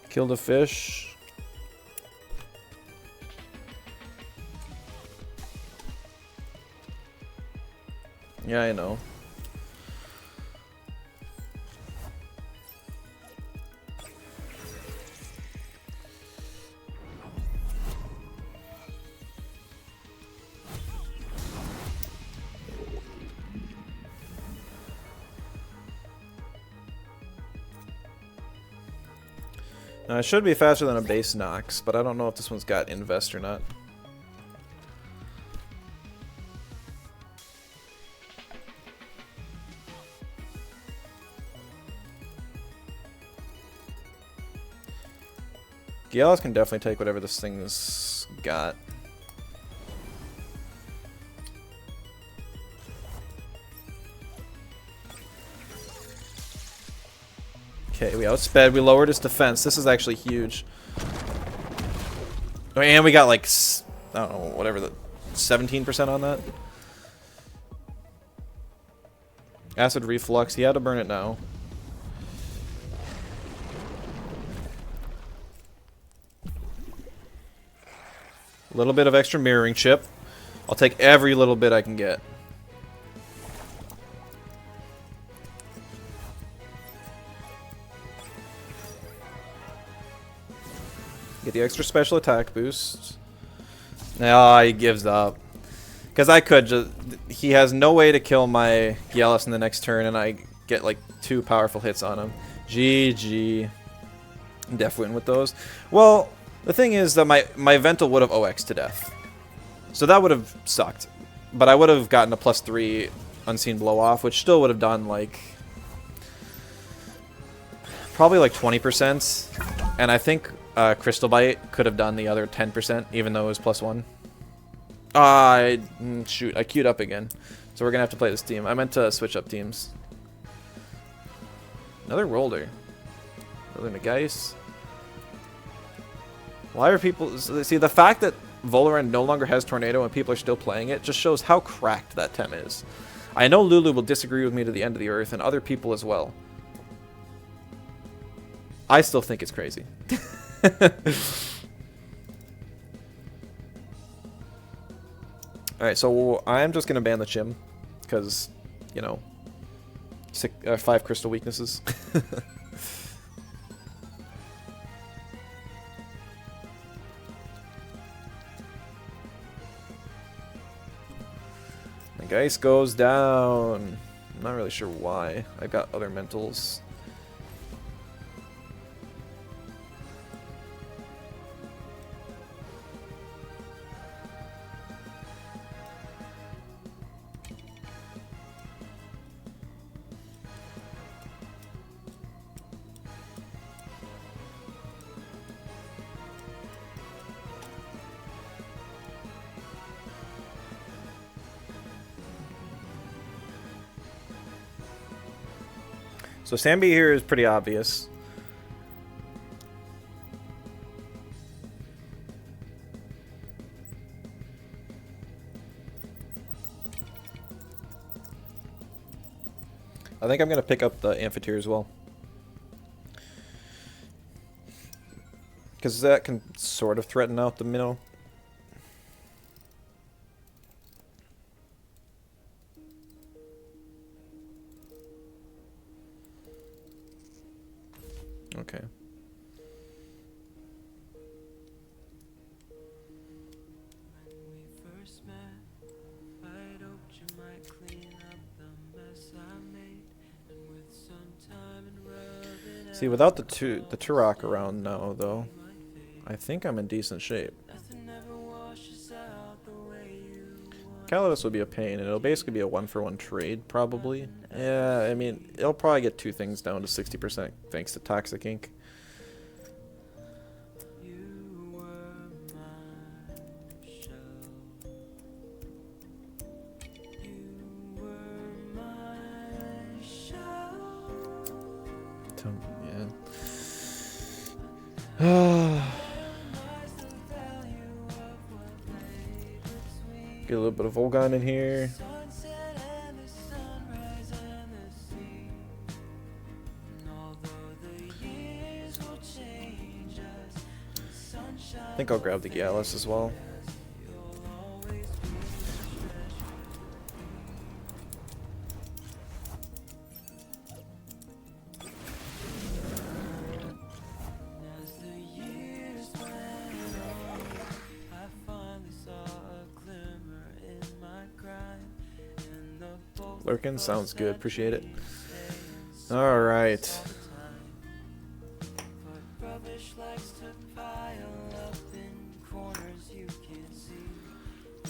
Killed a fish. Yeah, I know. Now, it should be faster than a base Nox, but I don't know if this one's got Invest or not. Gialis can definitely take whatever this thing's got. Okay, we outsped. We lowered his defense. This is actually huge. Oh, and we got like, I don't know, whatever, the 17% on that. Acid reflux. He had to burn it now. A little bit of extra mirroring chip. I'll take every little bit I can get. Get the extra special attack boost. No, he gives up. Because I could just... He has no way to kill my Gyalis in the next turn, and I get like 2 powerful hits on him. GG. Def win with those. Well, the thing is that my Vental would have OX'd to death. So that would have sucked. But I would have gotten a +3 Unseen Blow Off, which still would have done like... probably like 20%. And I think Crystal Bite could have done the other 10%, even though it was +1. Shoot, I queued up again. So we're going to have to play this team. I meant to switch up teams. Another roller. Another Nagais. Why are people... See, the fact that Volorend no longer has Tornado and people are still playing it just shows how cracked that Tem is. I know Lulu will disagree with me to the end of the earth, and other people as well. I still think it's crazy. Alright, so I'm just going to ban the Chim. Because, you know, 5 crystal weaknesses. The Geist goes down. I'm not really sure why. I've got other mentals. So Sambi here is pretty obvious. I think I'm going to pick up the Amphitheater as well. Because that can sort of threaten out the minnow. Okay. See, without the Turok around now, though, I think I'm in decent shape. Calidus will be a pain, and it'll basically be a 1-for-1 trade, probably. Yeah, I mean, it'll probably get 2 things down to 60% thanks to Toxic Ink. Yeah. Get a little bit of Volgon in here. I think I'll grab the Gyalis as well. Lurkin sounds good. Appreciate it. All right.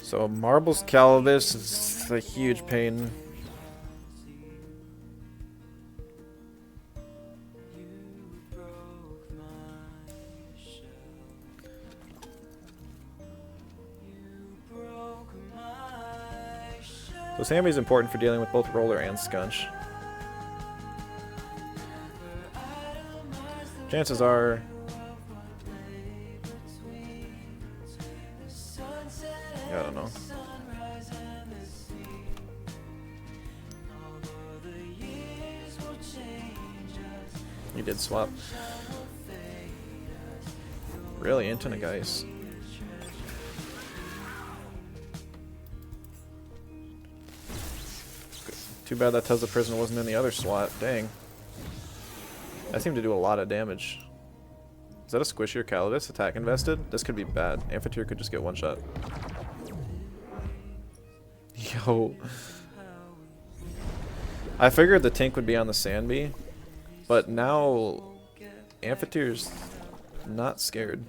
So Marbles Calibus is a huge pain. So Sammy is important for dealing with both Roller and Scunch. Chances are... I don't know. He did swap. Really into the guys. Too bad that Tesla Prisoner wasn't in the other slot. Dang. I seem to do a lot of damage. Is that a squishy or Calidus? Attack invested? This could be bad. Amphitheater could just get one shot. Yo. I figured the tank would be on the Sandbee, but now Amphitheater's not scared.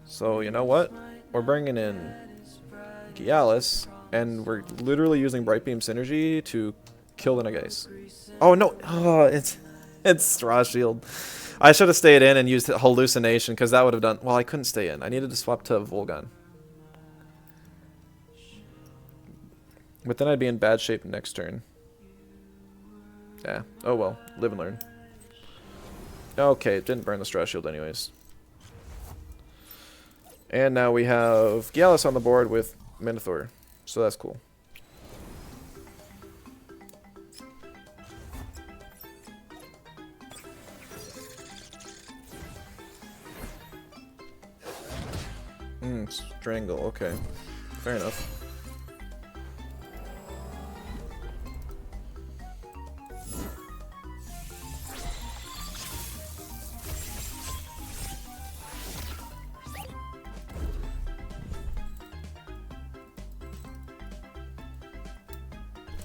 So, you know what? We're bringing in Gialis, and we're literally using Bright Beam Synergy to kill the Nagais. Oh, no! Oh, it's Straw Shield. I should have stayed in and used Hallucination, because that would have done... Well, I couldn't stay in. I needed to swap to Volgon. But then I'd be in bad shape next turn. Yeah. Oh, well. Live and learn. Okay, it didn't burn the Straw Shield anyways. And now we have Gialis on the board with Minotaur. So that's cool. Strangle, okay. Fair enough.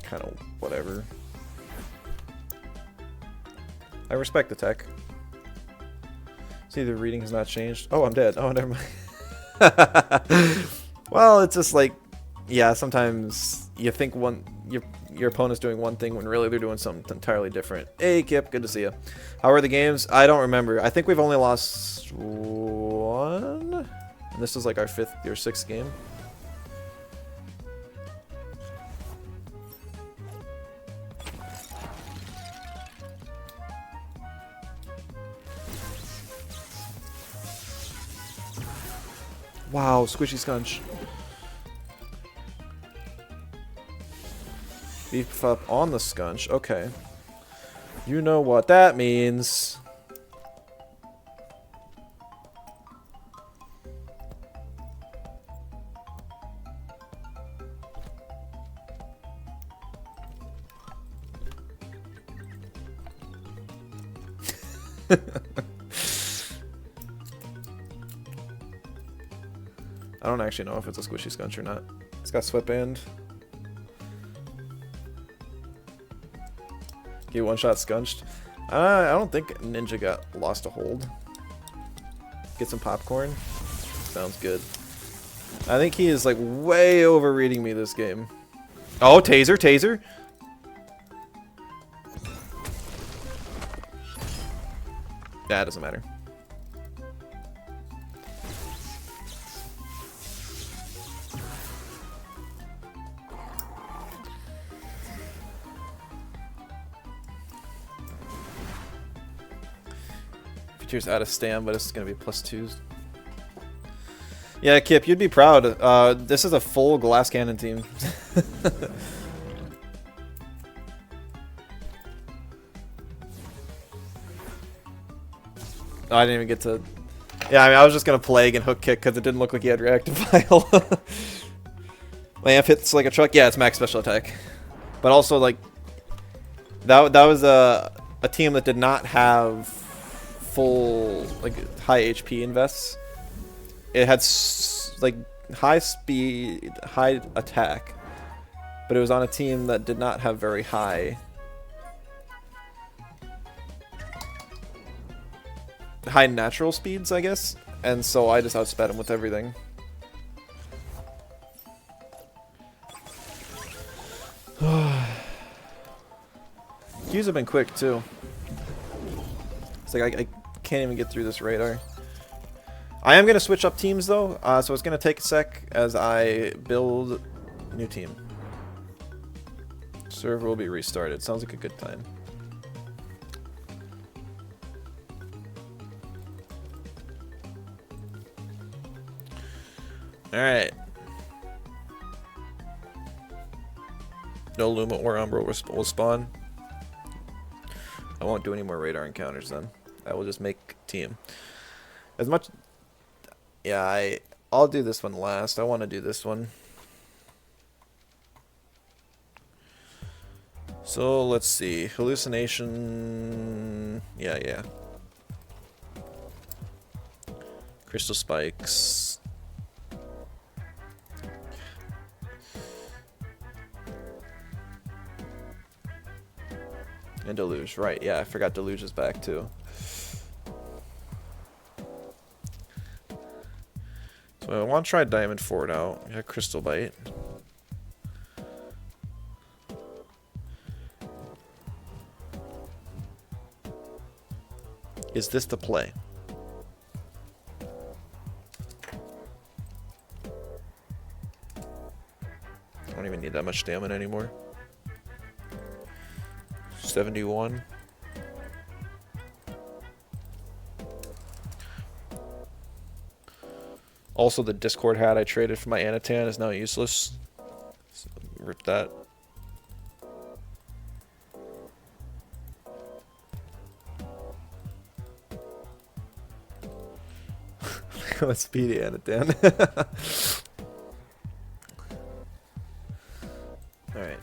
Kind of whatever. I respect the tech. See, the reading has not changed. Oh, I'm dead. Oh, never mind. Well, it's just like, yeah, sometimes you think your opponent's doing one thing when really they're doing something entirely different. Hey, Kip, good to see you. How are the games? I don't remember. I think we've only lost one. And this is like our 5th or 6th game. Wow, squishy scunch. Beef up on the scunch. Okay. You know what that means. I don't actually know if it's a squishy scunch or not. It's got sweatband. Get one shot scunched. I don't think Ninja got lost a hold. Get some popcorn. Sounds good. I think he is like way overreading me this game. Oh, taser, taser. That doesn't matter. Features out of stam, but it's gonna be +2s. Yeah, Kip, you'd be proud. This is a full glass cannon team. Oh, I didn't even get to... Yeah, I mean, I was just gonna plague and hook kick because it didn't look like he had reactive pile. My amp hits like a truck. Yeah, it's max special attack. But also, like, that was a team that did not have full, like, high HP invests. It had, like, high speed, high attack. But it was on a team that did not have very high natural speeds, I guess, and so I just outsped him with everything. Qs have been quick too. It's like I can't even get through this radar. I am gonna switch up teams though, so it's gonna take a sec as I build a new team. Server will be restarted. Sounds like a good time. Alright. No Luma or Umbra will spawn. I won't do any more radar encounters then. I will just make team. As much... Yeah, I'll do this one last. I want to do this one. So, let's see. Hallucination... Yeah. Crystal spikes. And Deluge, right. Yeah, I forgot Deluge is back too. So I want to try Diamond Fort out. Yeah, Crystal Bite. Is this the play? I don't even need that much stamina anymore. 71. Also, the Discord hat I traded for my Anatan is now useless. So, rip that. Let's speedy Anatan. Alright.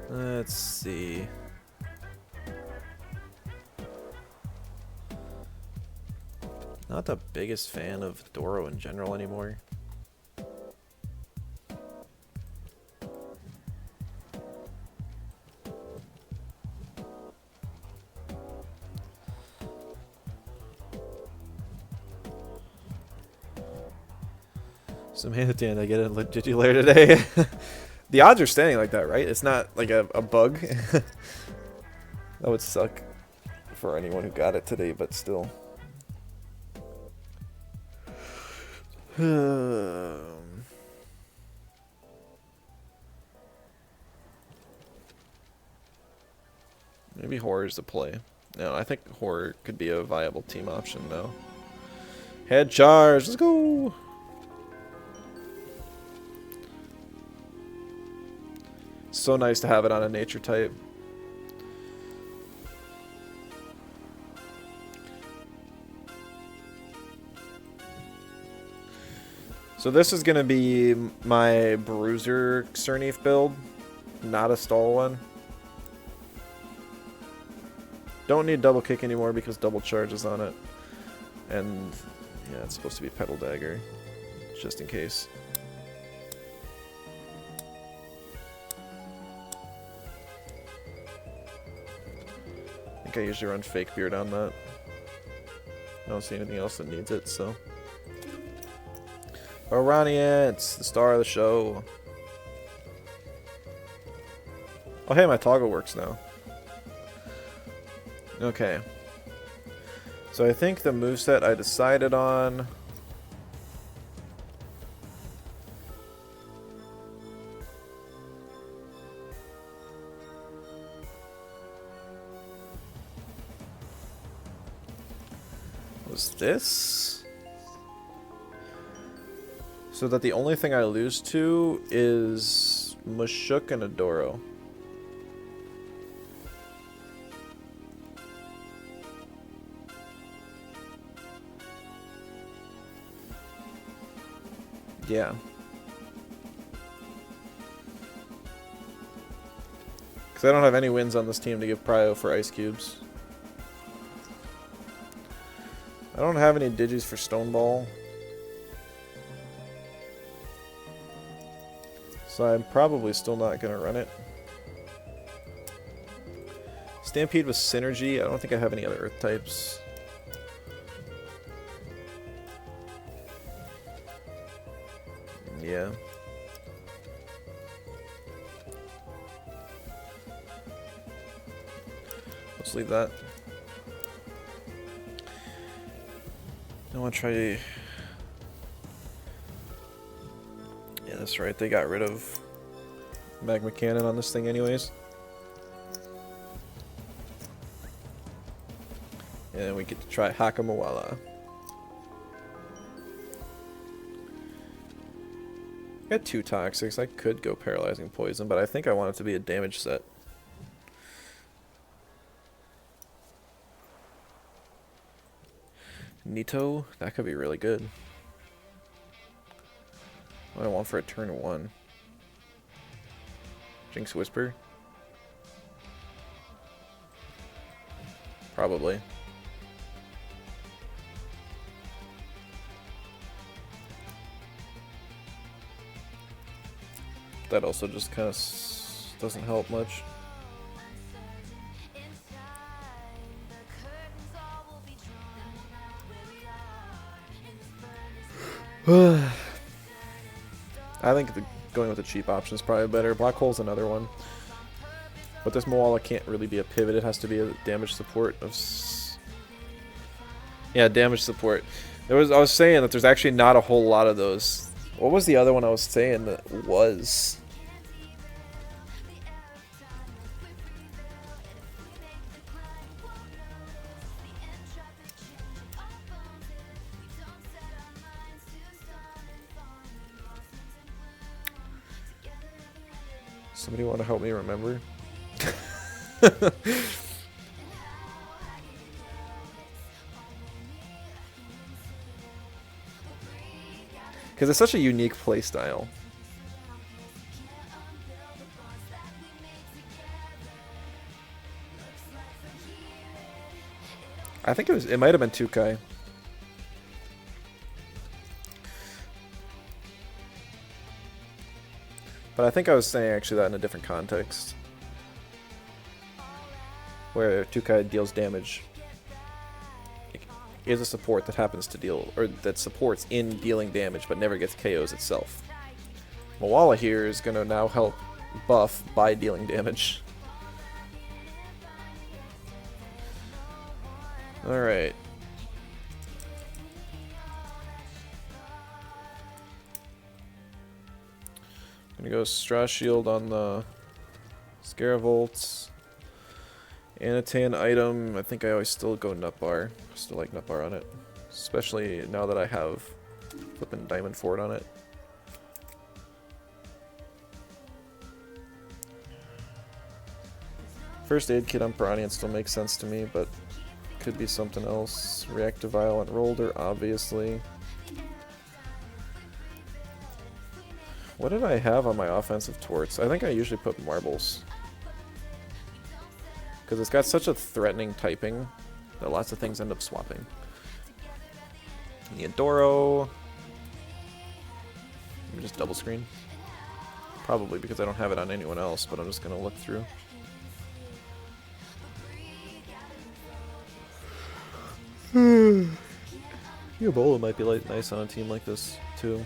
Let's see. Not the biggest fan of Doro in general anymore. Some Anatan, I get it. Did you layer today? The odds are standing like that, right? It's not like a bug. That would suck for anyone who got it today, but still. Maybe horror is the play. No, I think horror could be a viable team option now. Head charge, let's go! So nice to have it on a nature type. So this is going to be my Bruiser Cernif build, not a stall one. Don't need double kick anymore because double charge is on it. And yeah, it's supposed to be pedal dagger, just in case. I think I usually run fake beard on that. I don't see anything else that needs it, so. Piraniant, the star of the show. Oh hey, my toggle works now. Okay. So I think the moveset I decided on... was this? So that the only thing I lose to is Mushuk and Adoro. Yeah. Because I don't have any wins on this team to give prio for ice cubes. I don't have any digis for stone ball. So I'm probably still not going to run it. Stampede with Synergy. I don't think I have any other Earth types. Yeah. Let's leave that. I want to try... Yeah, that's right. They got rid of Magma Cannon on this thing anyways. And then we get to try Hakamawala. Got 2 toxics. I could go paralyzing poison, but I think I want it to be a damage set. Nito, that could be really good. What do I want for a turn 1? Jinx Whisper? Probably. That also just kind of doesn't help much. I think going with the cheap option is probably better. Black Hole's another one. But this Moala can't really be a pivot. It has to be a damage support of... Yeah, damage support. I was saying that there's actually not a whole lot of those. What was the other one I was saying that was? Somebody want to help me remember? Because it's such a unique playstyle. I think it might have been 2K. But I think I was saying actually that in a different context. Where 2K deals damage. It is a support that happens to deal, or that supports in dealing damage but never gets KOs itself. Moala here is going to now help buff by dealing damage. Alright. I'm gonna go Straw Shield on the Scaravolt. Anatan item, I think I always still go Nutbar. Still like Nutbar on it. Especially now that I have flipping Diamond Fort on it. First aid kit on Piraniant still makes sense to me, but could be something else. Reactive Violent Rolder, obviously. What did I have on my offensive torts? I think I usually put marbles. Because it's got such a threatening typing that lots of things end up swapping. The Adoro. Let me just double screen. Probably because I don't have it on anyone else, but I'm just going to look through. Ebola might be nice on a team like this, too.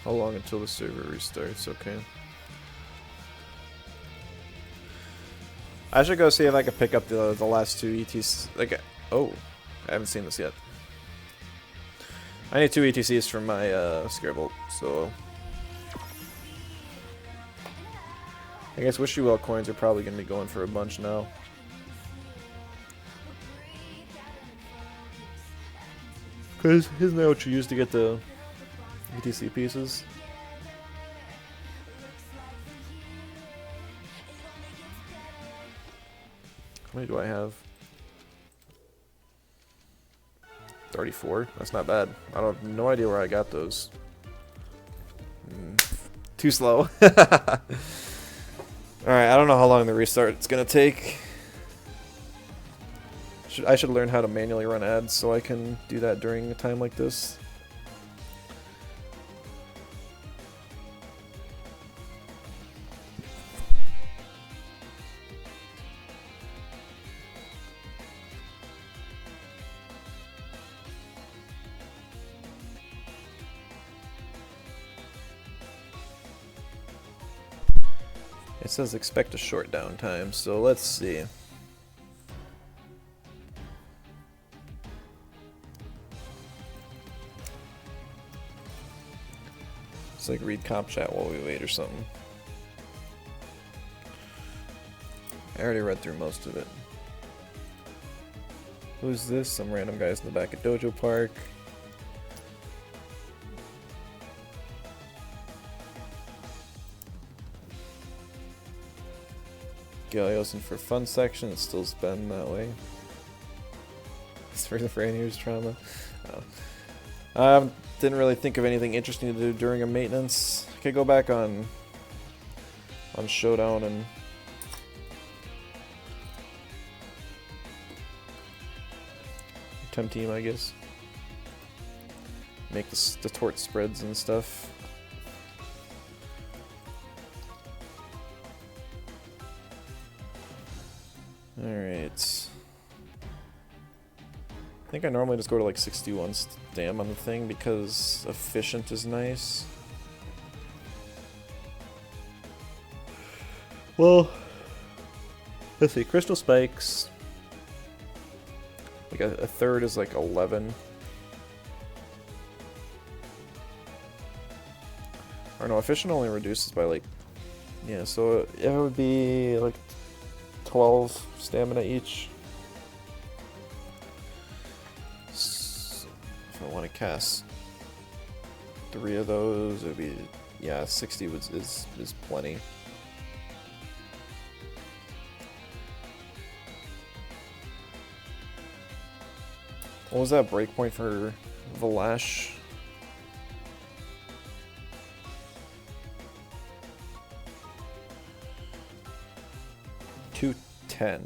How long until the server restarts? Okay. I should go see if I can pick up the last 2 ETCs. Like, oh, I haven't seen this yet. I need 2 ETCs for my Scarebolt, so I guess Wish You Well coins are probably going to be going for a bunch now. Because isn't that what you use to get the ETC pieces? How many do I have? 34? That's not bad. I don't have no idea where I got those. Too slow. Alright, I don't know how long the restart is going to take. I should learn how to manually run ads so I can do that during a time like this. It says expect a short downtime, so let's see. It's like read comp chat while we wait or something. I already read through most of it. Who's this? Some random guys in the back of Dojo Park. Galiosin for fun section. It's still been that way. It's for the Rainier's trauma. Oh. Didn't really think of anything interesting to do during a maintenance. I could go back on Showdown and Temtem, I guess. Make the tort spreads and stuff. Alright. I think I normally just go to like 61 stam on the thing because efficient is nice. Well, let's see, crystal spikes. Like a third is like 11. Or no, efficient only reduces by like, yeah, so it would be like 12 stamina each. So if I want to cast 3 of those, it would be, yeah, 60 is plenty. What was that breakpoint for Valash? $210.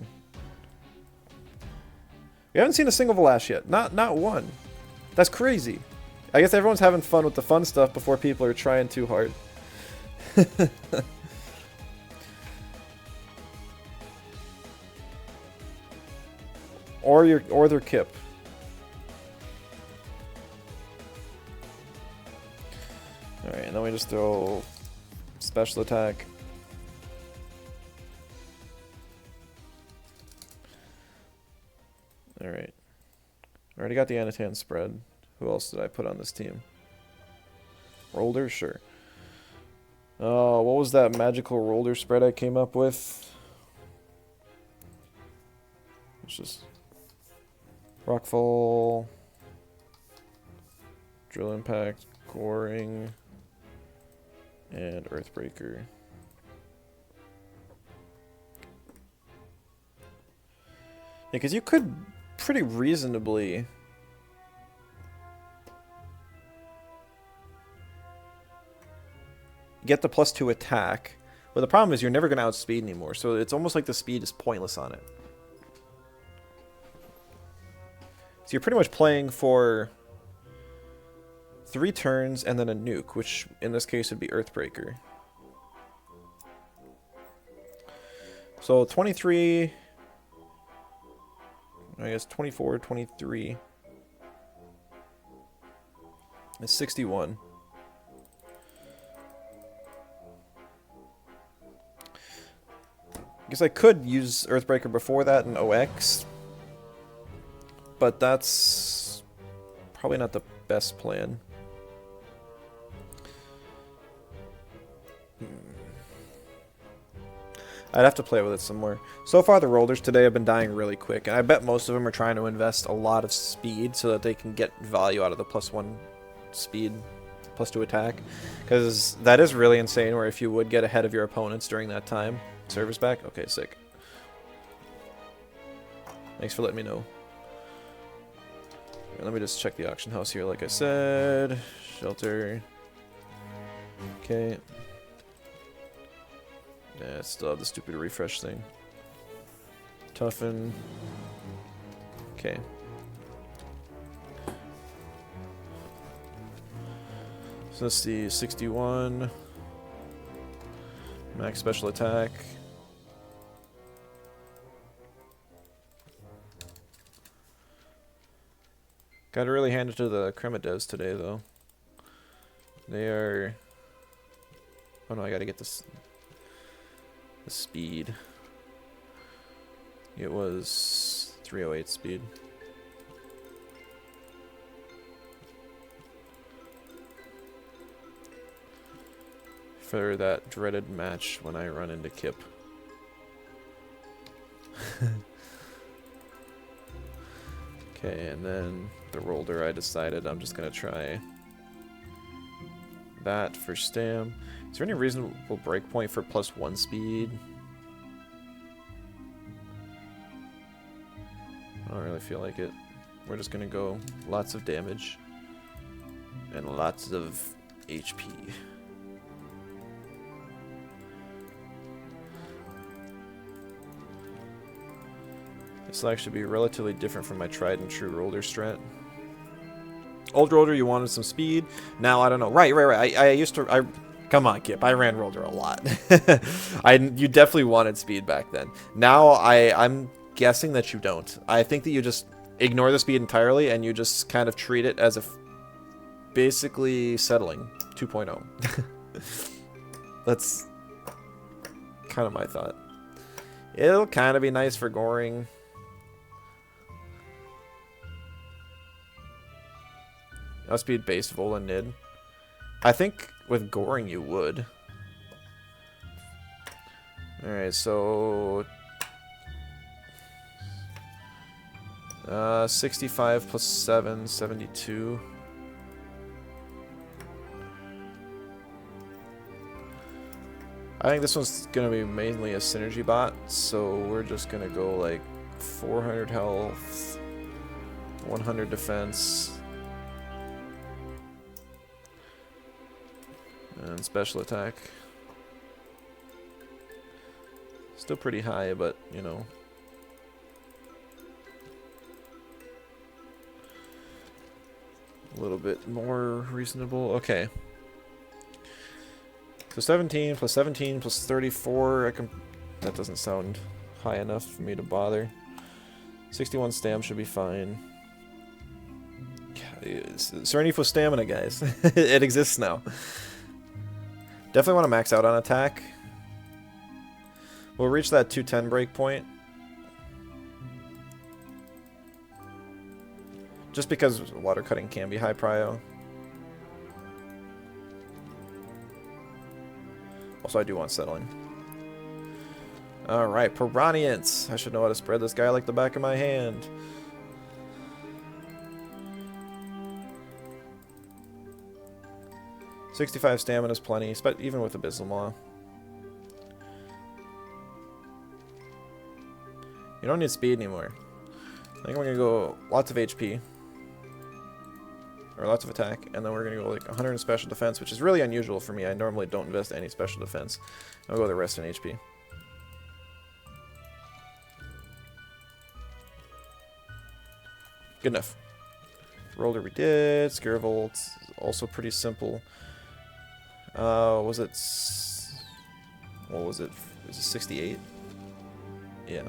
We haven't seen a single Valash yet. Not one. That's crazy. I guess everyone's having fun with the fun stuff before people are trying too hard. or their Kip. Alright, and then we just throw special attack. Alright. Already got the Anatan spread. Who else did I put on this team? Roller? Sure. What was that magical roller spread I came up with? It's just Rockfall, Drill Impact, Goring, and Earthbreaker. Yeah, because you could pretty reasonably get the +2 attack, but the problem is you're never going to outspeed anymore, so it's almost like the speed is pointless on it. So you're pretty much playing for 3 turns and then a nuke, which in this case would be Earthbreaker. So 23, I guess 24, 23 is 61. I guess I could use Earthbreaker before that in OX, but that's probably not the best plan. I'd have to play with it some more. So far the rollers today have been dying really quick, and I bet most of them are trying to invest a lot of speed so that they can get value out of the +1 speed, +2 attack. Because that is really insane where if you would get ahead of your opponents during that time. Service back? Okay, sick. Thanks for letting me know. Let me just check the auction house here like I said. Shelter. Okay. Yeah, still have the stupid refresh thing. Toughen. Okay. So let's see, 61. Max special attack. Gotta really hand it to the Cremades today, though. They are... Oh no, I gotta get this... The speed. It was 308 speed. For that dreaded match when I run into Kip. Okay, and then the roller, I decided I'm just gonna try that for stam. Is there any reasonable breakpoint for +1 speed? I don't really feel like it. We're just gonna go lots of damage and lots of HP. This will actually be relatively different from my tried and true roller strat. Old roller, you wanted some speed. Now I don't know. Right. I used to. Come on, Kip. I ran roller a lot. You definitely wanted speed back then. Now I'm guessing that you don't. I think that you just ignore the speed entirely and you just kind of treat it as if basically settling 2.0. That's kind of my thought. It'll kind of be nice for goring. Outspeed base Vola Nid. I think with goring you would. Alright, so 65 plus 7, 72. I think this one's gonna be mainly a synergy bot, so we're just gonna go like 400 health, 100 defense, and special attack. Still pretty high, but you know. A little bit more reasonable. Okay. So 17 plus 17 plus 34. That doesn't sound high enough for me to bother. 61 stam should be fine. Serenity for stamina, guys. It exists now. Definitely want to max out on attack. We'll reach that 210 breakpoint. Just because water cutting can be high prio. Also, I do want settling. Alright, Piraniant. I should know how to spread this guy like the back of my hand. $65 stamina is plenty, but even with Abyssal Maw. You don't need speed anymore. I think we're gonna go lots of HP. Or lots of attack, and then we're gonna go like 100 in special defense, which is really unusual for me. I normally don't invest any special defense. I'll go the rest in HP. Good enough. Roller we did. Scare Volt, also pretty simple. Was it? What was it? Was it 68? Yeah.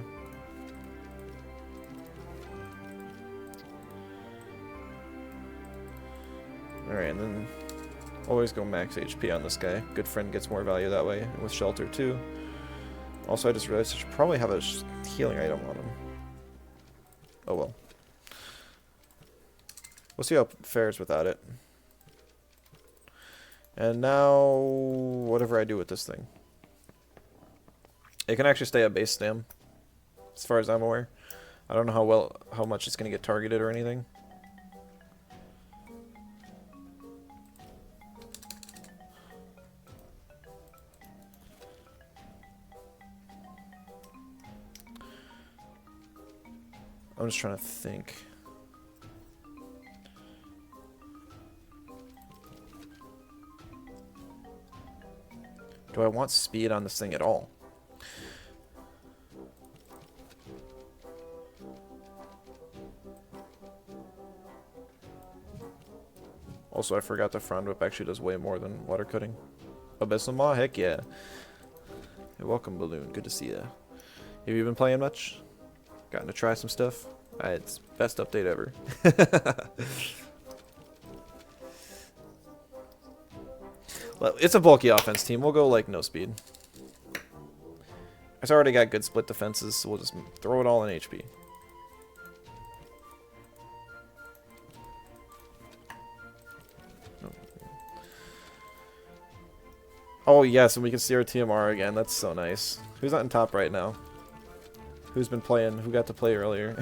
Alright, and then always go max HP on this guy. Good friend gets more value that way, and with shelter too. Also, I just realized I should probably have a healing item on him. Oh well. We'll see how it fares without it. And now, whatever I do with this thing. It can actually stay at base stam, as far as I'm aware. I don't know how much it's going to get targeted or anything. I'm just trying to think. Do I want speed on this thing at all? Also, I forgot the front whip actually does way more than water cutting. Abyssal Maw? Heck yeah. Hey, welcome, Balloon. Good to see ya. Have you been playing much? Gotten to try some stuff? It's best update ever. Well, it's a bulky offense team. We'll go like no speed. It's already got good split defenses, so we'll just throw it all in HP. Oh yes, and we can see our TMR again. That's so nice. Who's on top right now? Who's been playing? Who got to play earlier?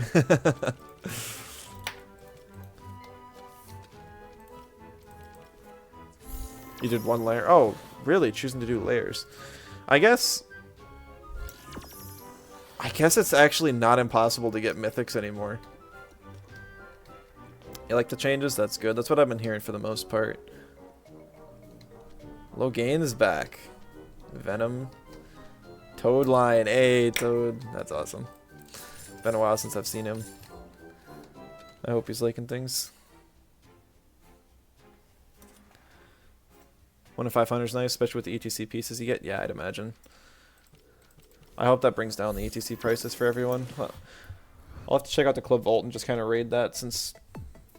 You did one layer. Oh, really? Choosing to do layers. I guess it's actually not impossible to get mythics anymore. You like the changes? That's good. That's what I've been hearing for the most part. Low gain is back. Venom. Toad line. Hey, Toad. That's awesome. It's been a while since I've seen him. I hope he's liking things. 1 in 500 is nice, especially with the ETC pieces you get. Yeah, I'd imagine. I hope that brings down the ETC prices for everyone. Well, I'll have to check out the Club Vault and just kind of raid that since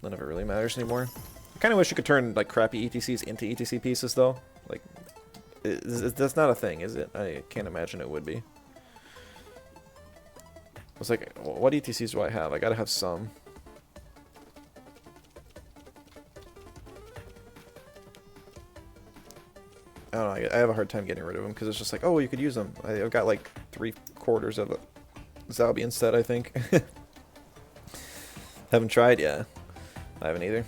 none of it really matters anymore. I kind of wish you could turn like crappy ETCs into ETC pieces though. Like, that's not a thing, is it? I can't imagine it would be. It's like, what ETCs do I have? I gotta have some. I don't know, I have a hard time getting rid of them because it's just like, oh, you could use them. I've got like 3/4 of a Zalbi instead, I think. Haven't tried? Yeah. I haven't either.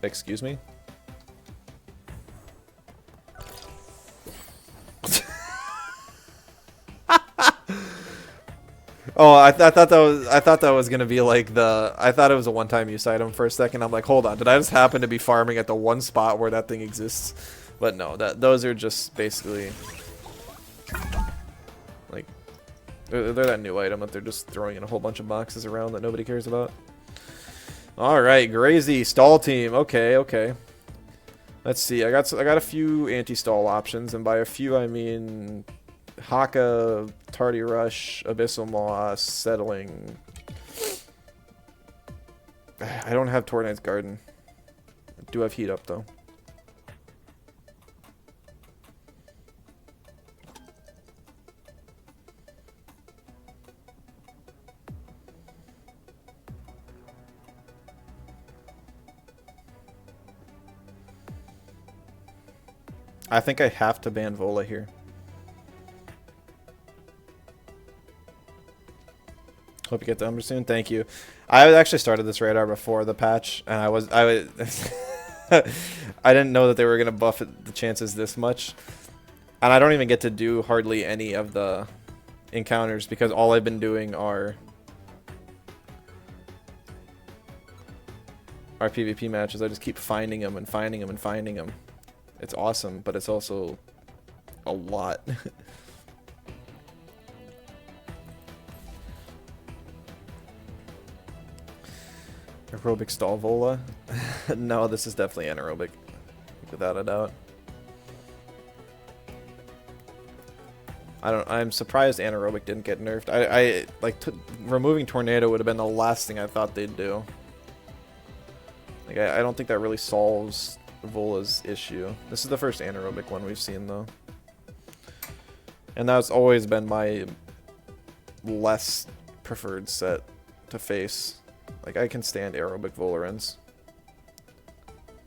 Excuse me? Oh, I thought that was gonna be like I thought it was a one-time use item for a second. I'm like, hold on, did I just happen to be farming at the one spot where that thing exists? But no, those are just basically like they're that new item that they're just throwing in a whole bunch of boxes around that nobody cares about. All right, Grazy stall team. Okay. Let's see. I got a few anti-stall options, and by a few I mean Haka, Tardy Rush, Abyssal Moss, Settling. I don't have Tornad's Garden. I do have Heat Up, though. I think I have to ban Vola here. Hope you get the Umber soon. Thank you. I actually started this radar before the patch, and I didn't know that they were gonna buff the chances this much, and I don't even get to do hardly any of the encounters because all I've been doing are PvP matches. I just keep finding them and finding them and finding them. It's awesome, but it's also a lot. Aerobic stall Vola? No, this is definitely anaerobic, without a doubt. I'm surprised anaerobic didn't get nerfed. I like removing Tornado would have been the last thing I thought they'd do. Like I don't think that really solves Vola's issue. This is the first anaerobic one we've seen though, and that's always been my less preferred set to face. Like, I can stand aerobic Volarens.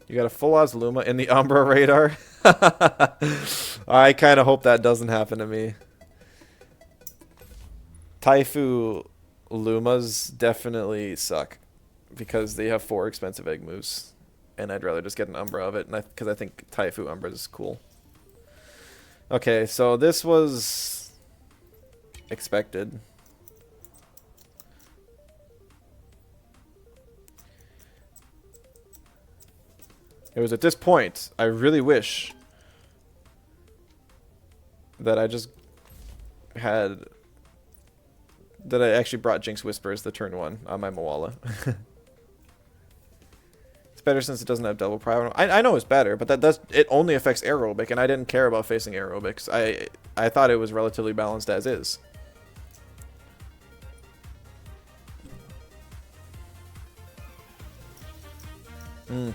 You got a full Ozluma in the Umbra radar? I kind of hope that doesn't happen to me. Taifu Lumas definitely suck because they have 4 expensive egg moves. And I'd rather just get an Umbra of it because I think Taifu Umbra is cool. Okay, so this was expected. It was at this point, I really wish that I just had, that I actually brought Jinx Whisper as the turn 1 on my Moala. It's better since it doesn't have double prio. I know it's better, but it only affects aerobic, and I didn't care about facing aerobics. I thought it was relatively balanced as is.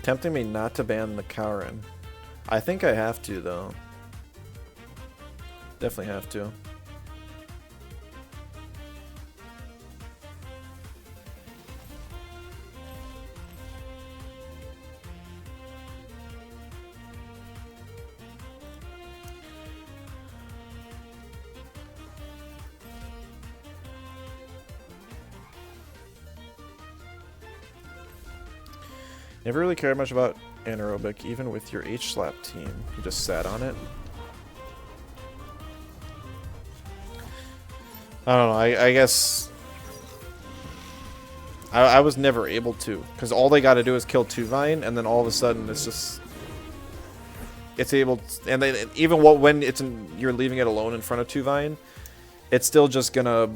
Tempting me not to ban the Kaurin. I think I have to, though. Definitely have to. Never really cared much about anaerobic, even with your H-slap team. You just sat on it. I don't know, I guess... I was never able to, because all they gotta do is kill 2-Vine, and then all of a sudden it's just... It's able to, and then even when you're leaving it alone in front of 2-Vine, it's still just gonna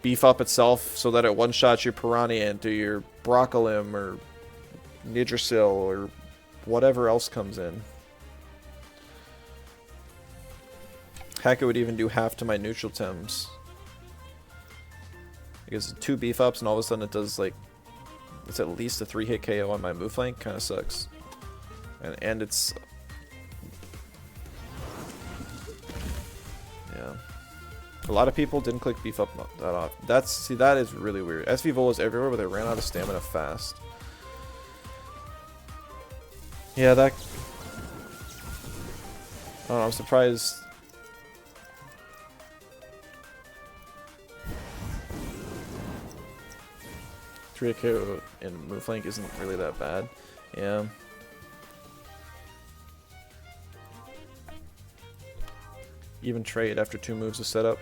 beef up itself so that it one-shots your Piraniant or your Broccolim or Nidrasil or whatever else comes in. Heck, it would even do half to my neutral Tems. Because 2 beef ups and all of a sudden it does like, it's at least a 3-hit KO on my move flank. Kind of sucks. And it's... Yeah. A lot of people didn't click beef up that off. See, that is really weird. SV Vol is everywhere, but they ran out of stamina fast. Yeah, that... I don't know, I'm surprised... KO in move flank isn't really that bad. Yeah. Even trade after 2 moves of setup.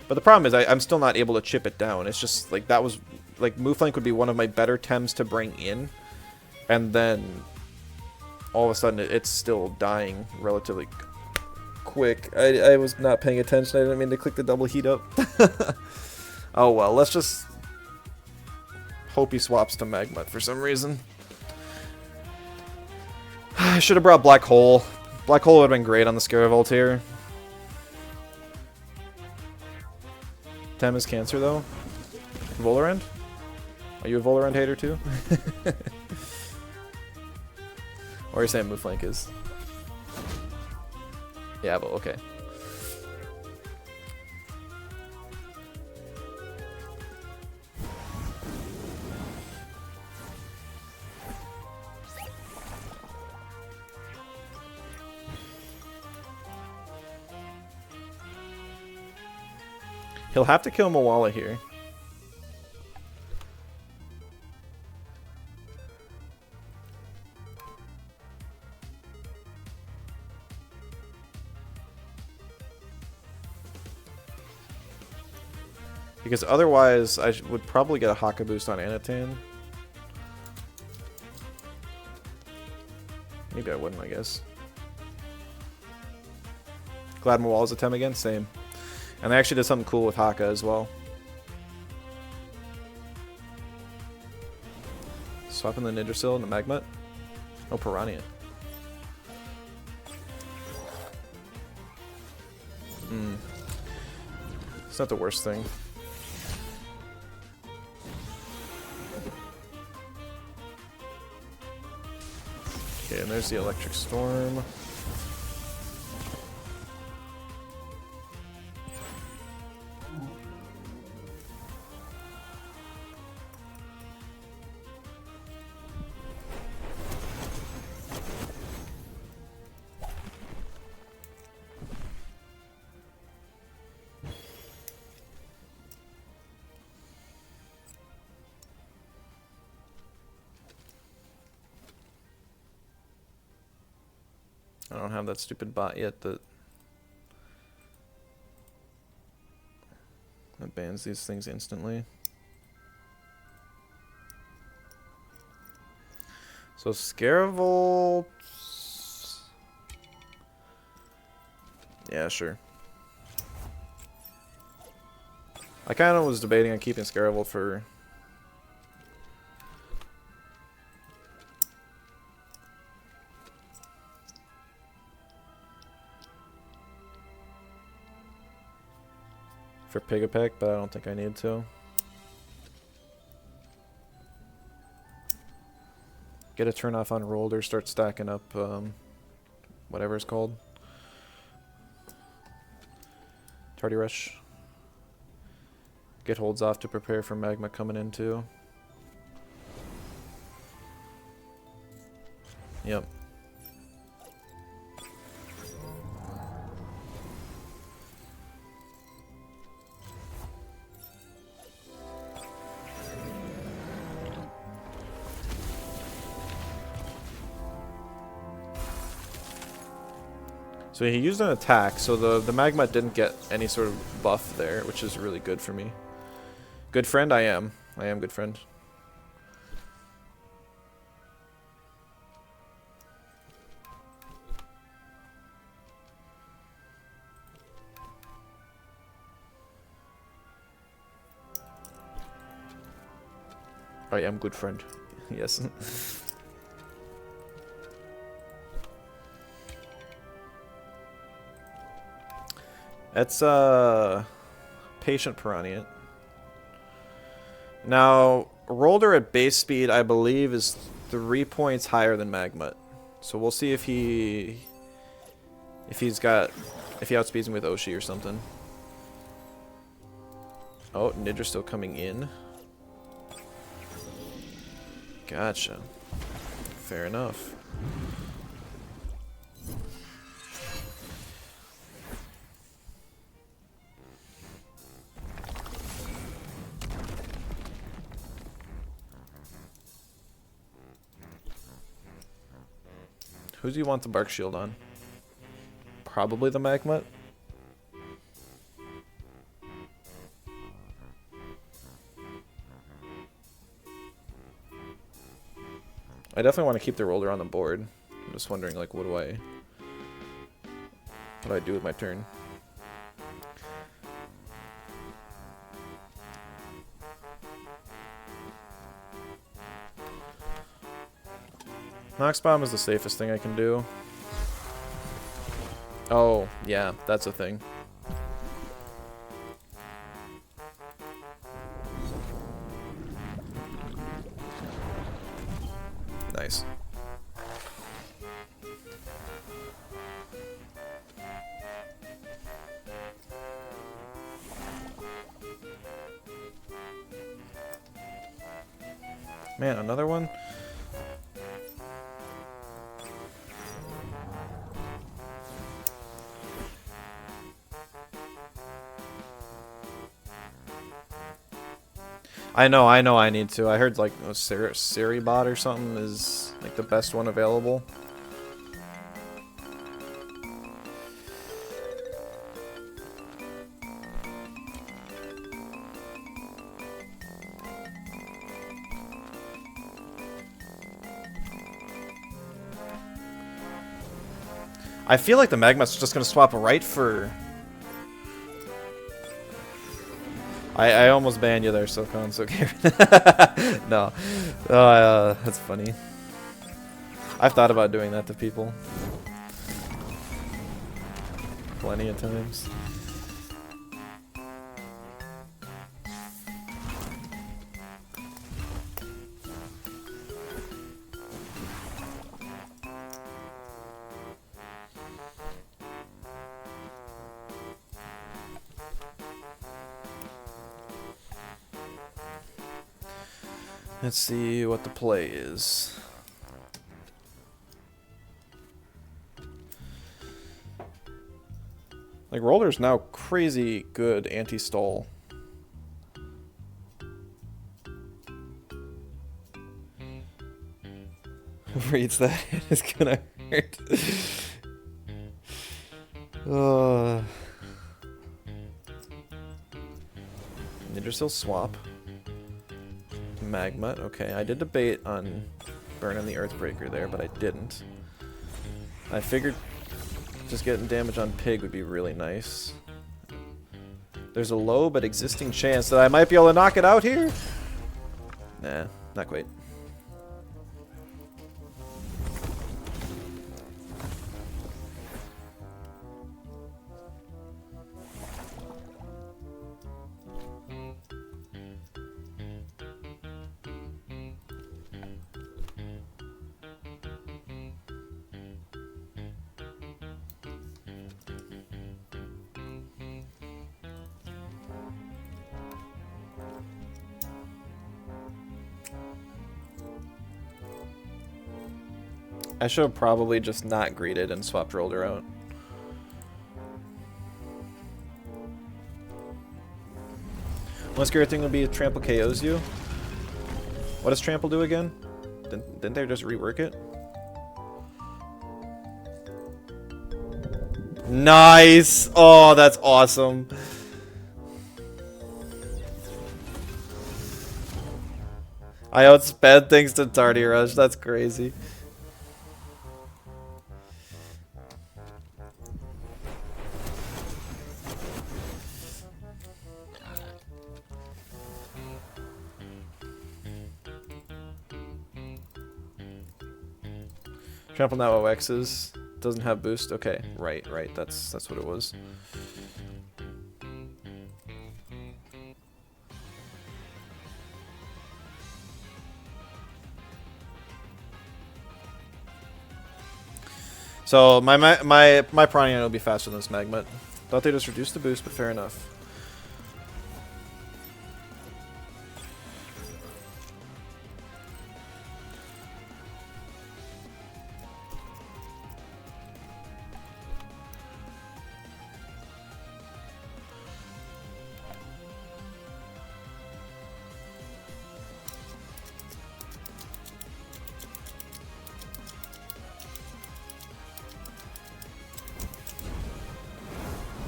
But the problem is I'm still not able to chip it down. It's just like that was like move flank would be one of my better Tems to bring in. And then all of a sudden it's still dying relatively quick. I was not paying attention. I didn't mean to click the double heat up. Oh well, let's just hope he swaps to Magmut for some reason. I should have brought Black Hole. Black Hole would have been great on the Scaravolt here. Tem is Cancer though. Volorend? Are you a Volorend hater too? Or are you saying move flank is? Yeah, but okay. He'll have to kill Moala here. Because otherwise, I would probably get a Haka boost on Anatan. Maybe I wouldn't, I guess. Glad Moala's a Tem again? Same. And they actually did something cool with Haka as well. Swapping the Nidrasil into Magmut. Oh, Piraniant. It's not the worst thing. Okay, and there's the Electric Storm. I don't have that stupid bot yet that bans these things instantly. So Scaravolt... Yeah, sure. I kind of was debating on keeping Scaravolt for... for Pigapec, but I don't think I need to. Get a turn off on Rolled or start stacking up whatever it's called. Tardy Rush. Get holds off to prepare for Magma coming in too. Yep. So he used an attack, so the magma didn't get any sort of buff there, which is really good for me. Good friend, I am. I am good friend. I am good friend. Yes. That's patient Piraniant. Now, Roller at base speed, I believe, is 3 points higher than Magmut. So we'll see if he outspeeds me with Oshi or something. Oh, Nidra's still coming in. Gotcha. Fair enough. Who do you want the Bark Shield on? Probably the Magmut. I definitely want to keep the Roller on the board. I'm just wondering, like, what do I do with my turn? Nox Bomb is the safest thing I can do. Oh, yeah, that's a thing. Nice. Man, another one? I know I need to. I heard like a Siri bot or something is like the best one available. I feel like the Magmut's just gonna swap right for... I almost banned you there, Silcon, so okay. No. That's funny. I've thought about doing that to people. Plenty of times. Let's see what the play is. Like, Roller's now crazy good anti-stall. Reads that, it's gonna hurt. Yggdrasil swap. Magmut, okay. I did debate on burning the Earthbreaker there, but I didn't. I figured just getting damage on Pig would be really nice. There's a low but existing chance that I might be able to knock it out here? Nah, not quite. I should have probably just not greeted and swapped Roller out. One scary thing would be if Trample KOs you. What does Trample do again? Didn't they just rework it? Nice! Oh, that's awesome. I outsped thanks to Tardy Rush. That's crazy. Trample now OXs. Doesn't have boost. Okay, right. That's what it was. So my Piraniant will be faster than this Magma. Thought they just reduced the boost, but fair enough.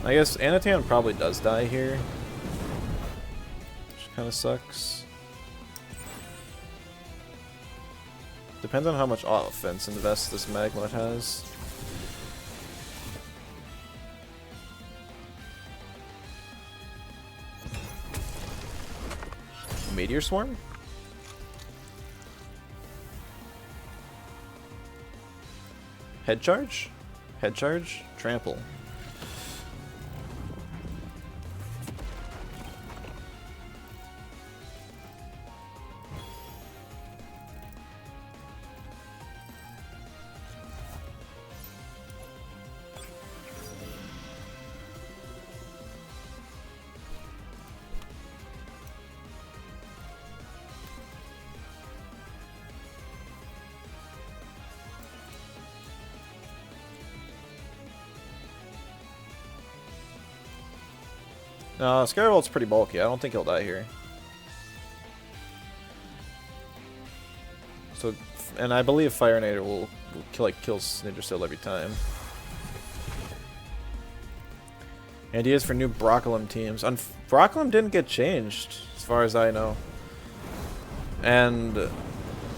I guess Anatan probably does die here, which kind of sucks. Depends on how much offense invest this Magma has. Meteor Swarm? Head charge? Head charge? Trample. Scarevolt's pretty bulky. I don't think he'll die here. So, and I believe Firinator will kills Ninjasil every time. Ideas for new Broccolum teams. Broccolum didn't get changed, as far as I know. And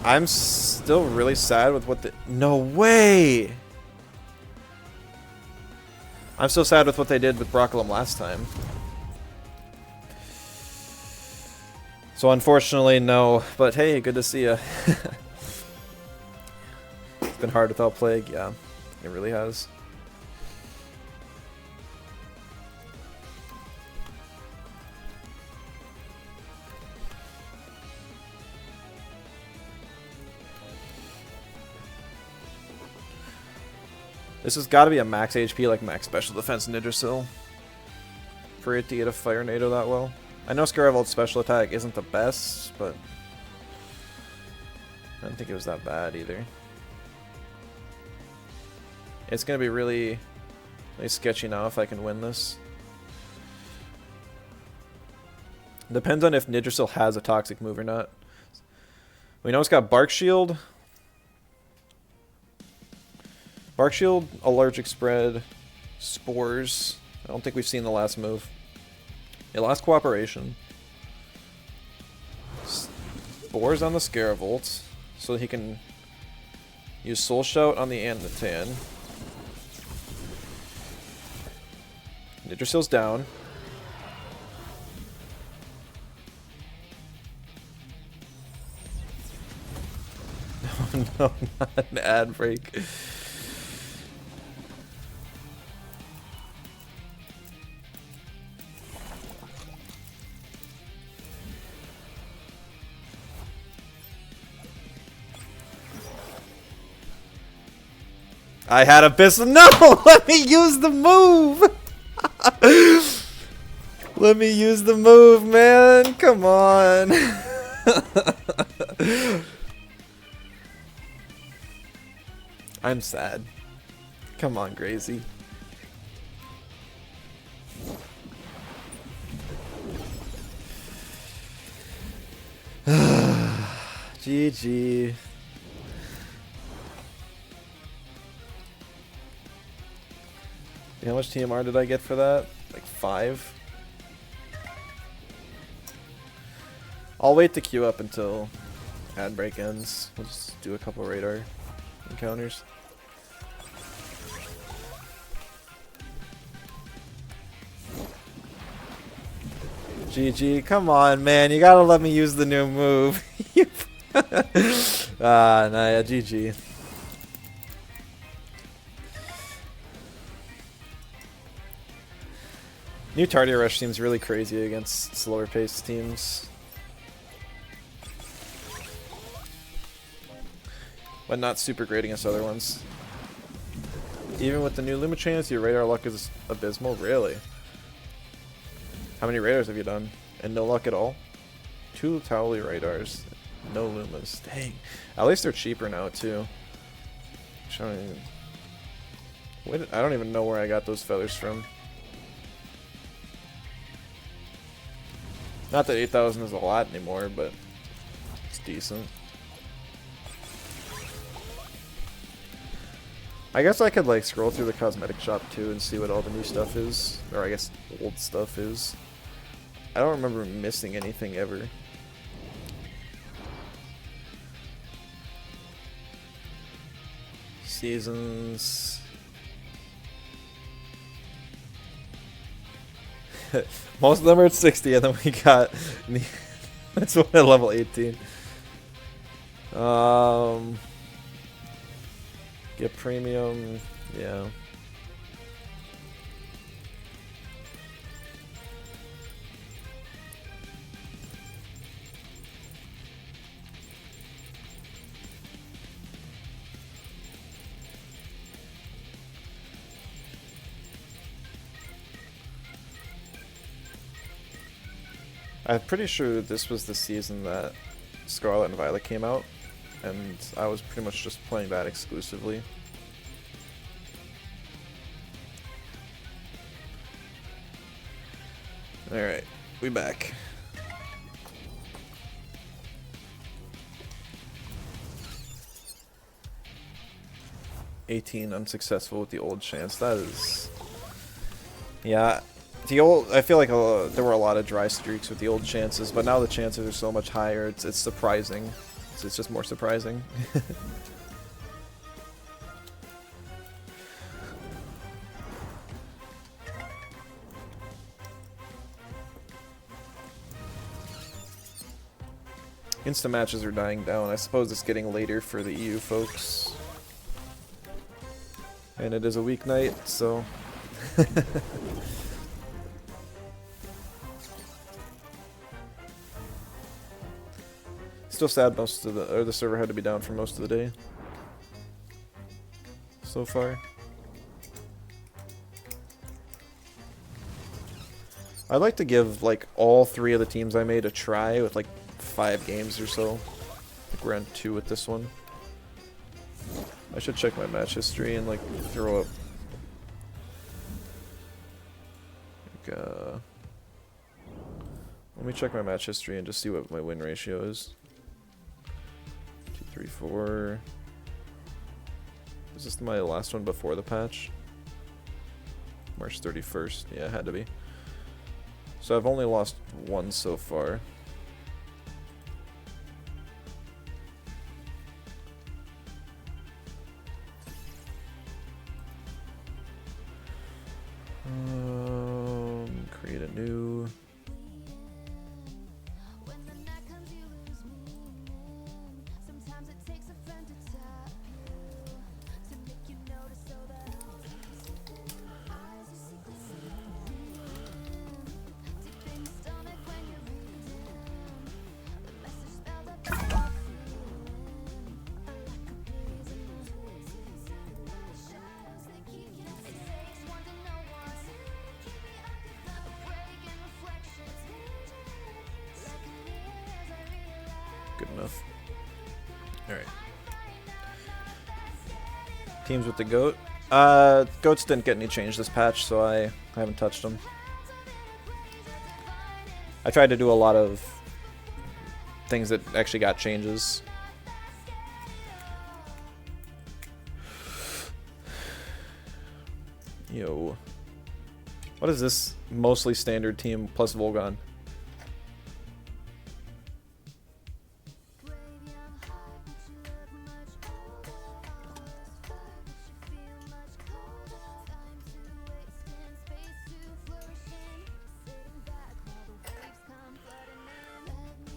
I'm still really sad with what the... No way! I'm so sad with what they did with Broccolum last time. So unfortunately, no. But hey, good to see ya. It's been hard without Plague. Yeah, it really has. This has got to be a max HP, like max special defense Ninjasil, for it to get a Fire Nado that well. I know Scarevolt's special attack isn't the best, but I don't think it was that bad either. It's going to be really sketchy now if I can win this. Depends on if Ninjasil has a toxic move or not. We know it's got Bark Shield. Bark Shield, Allergic Spread, Spores. I don't think we've seen the last move. It lost Cooperation. Spores on the Scarevolt, so he can use Soul Shout on the Anatan. Ninjasil's down. Oh no, not an ad break. I had a pistol. No! Let me use the move! Let me use the move, man! Come on! I'm sad. Come on, Gracie. GG. How much TMR did I get for that? Like 5? I'll wait to queue up until ad break ends. We'll just do a couple radar encounters. GG, come on, man. You gotta let me use the new move. Nah, yeah, GG. New Tardia Rush seems really crazy against slower paced teams. But not super great against other ones. Even with the new Luma Chains, your radar luck is abysmal? Really? How many radars have you done? And no luck at all? 2 Towley radars. No Lumas. Dang. At least they're cheaper now, too. I don't even know where I got those feathers from. Not that 8,000 is a lot anymore, but it's decent. I guess I could like scroll through the cosmetic shop too and see what all the new stuff is. Or I guess old stuff is. I don't remember missing anything ever. Seasons. Most of them are at 60 and then we got that's one at level 18. Get premium, yeah. I'm pretty sure this was the season that Scarlet and Violet came out, and I was pretty much just playing that exclusively. Alright, we back. $18 unsuccessful with the old chance. That is... Yeah. The old, I feel like there were a lot of dry streaks with the old chances, but now the chances are so much higher. It's surprising. It's just more surprising. Instant matches are dying down. I suppose it's getting later for the EU folks, and it is a weeknight, so. Still sad most of the server had to be down for most of the day so far. I'd like to give like all 3 of the teams I made a try with like 5 games or so. I think we're on 2 with this one. I should check my match history and like throw up like, let me check my match history and just see what my win ratio is. 2, 3, 4. Is this my last one before the patch? March 31st. Yeah, it had to be. So I've only lost 1 so far. Create a new. Good enough. Alright. Teams with the goat. Goats didn't get any change this patch, so I haven't touched them. I tried to do a lot of things that actually got changes. Yo. What is this mostly standard team plus Volgon?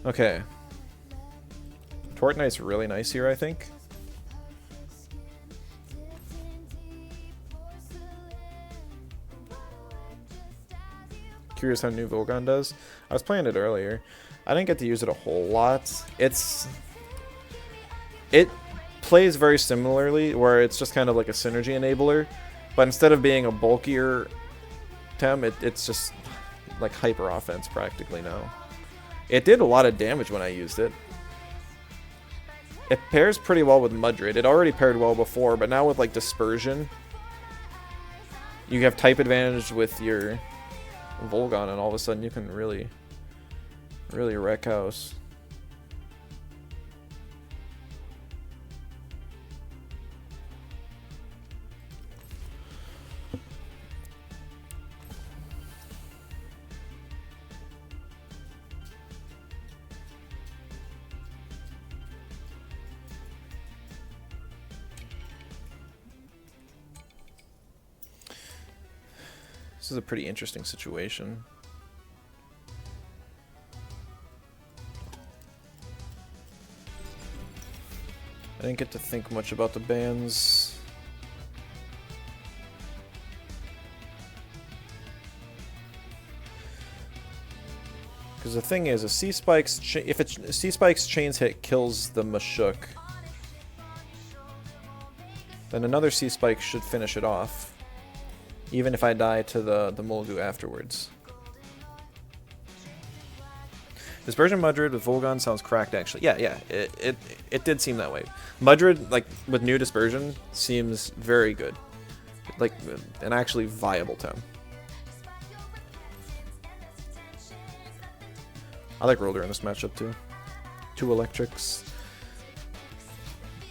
Okay. Tort Knight's really nice here, I think. Curious how new Volgon does. I was playing it earlier. I didn't get to use it a whole lot. It plays very similarly, where it's just kind of like a synergy enabler, but instead of being a bulkier Tem, it's just like hyper offense practically now. It did a lot of damage when I used it. It pairs pretty well with Mudrid. It already paired well before, but now with like Dispersion, you have type advantage with your Volgon, and all of a sudden you can really wreck house. This is a pretty interesting situation. I didn't get to think much about the bans. Because the thing is, a C-Spike's if C-Spike's chains hit kills the Mashuk, then another C-Spike should finish it off. Even if I die to the Mulgu afterwards. Dispersion Mudrid with Volgon sounds cracked, actually. Yeah, it did seem that way. Mudrid, like, with new Dispersion, seems very good. Like, an actually viable Tem. I like Roller in this matchup, too. 2 electrics.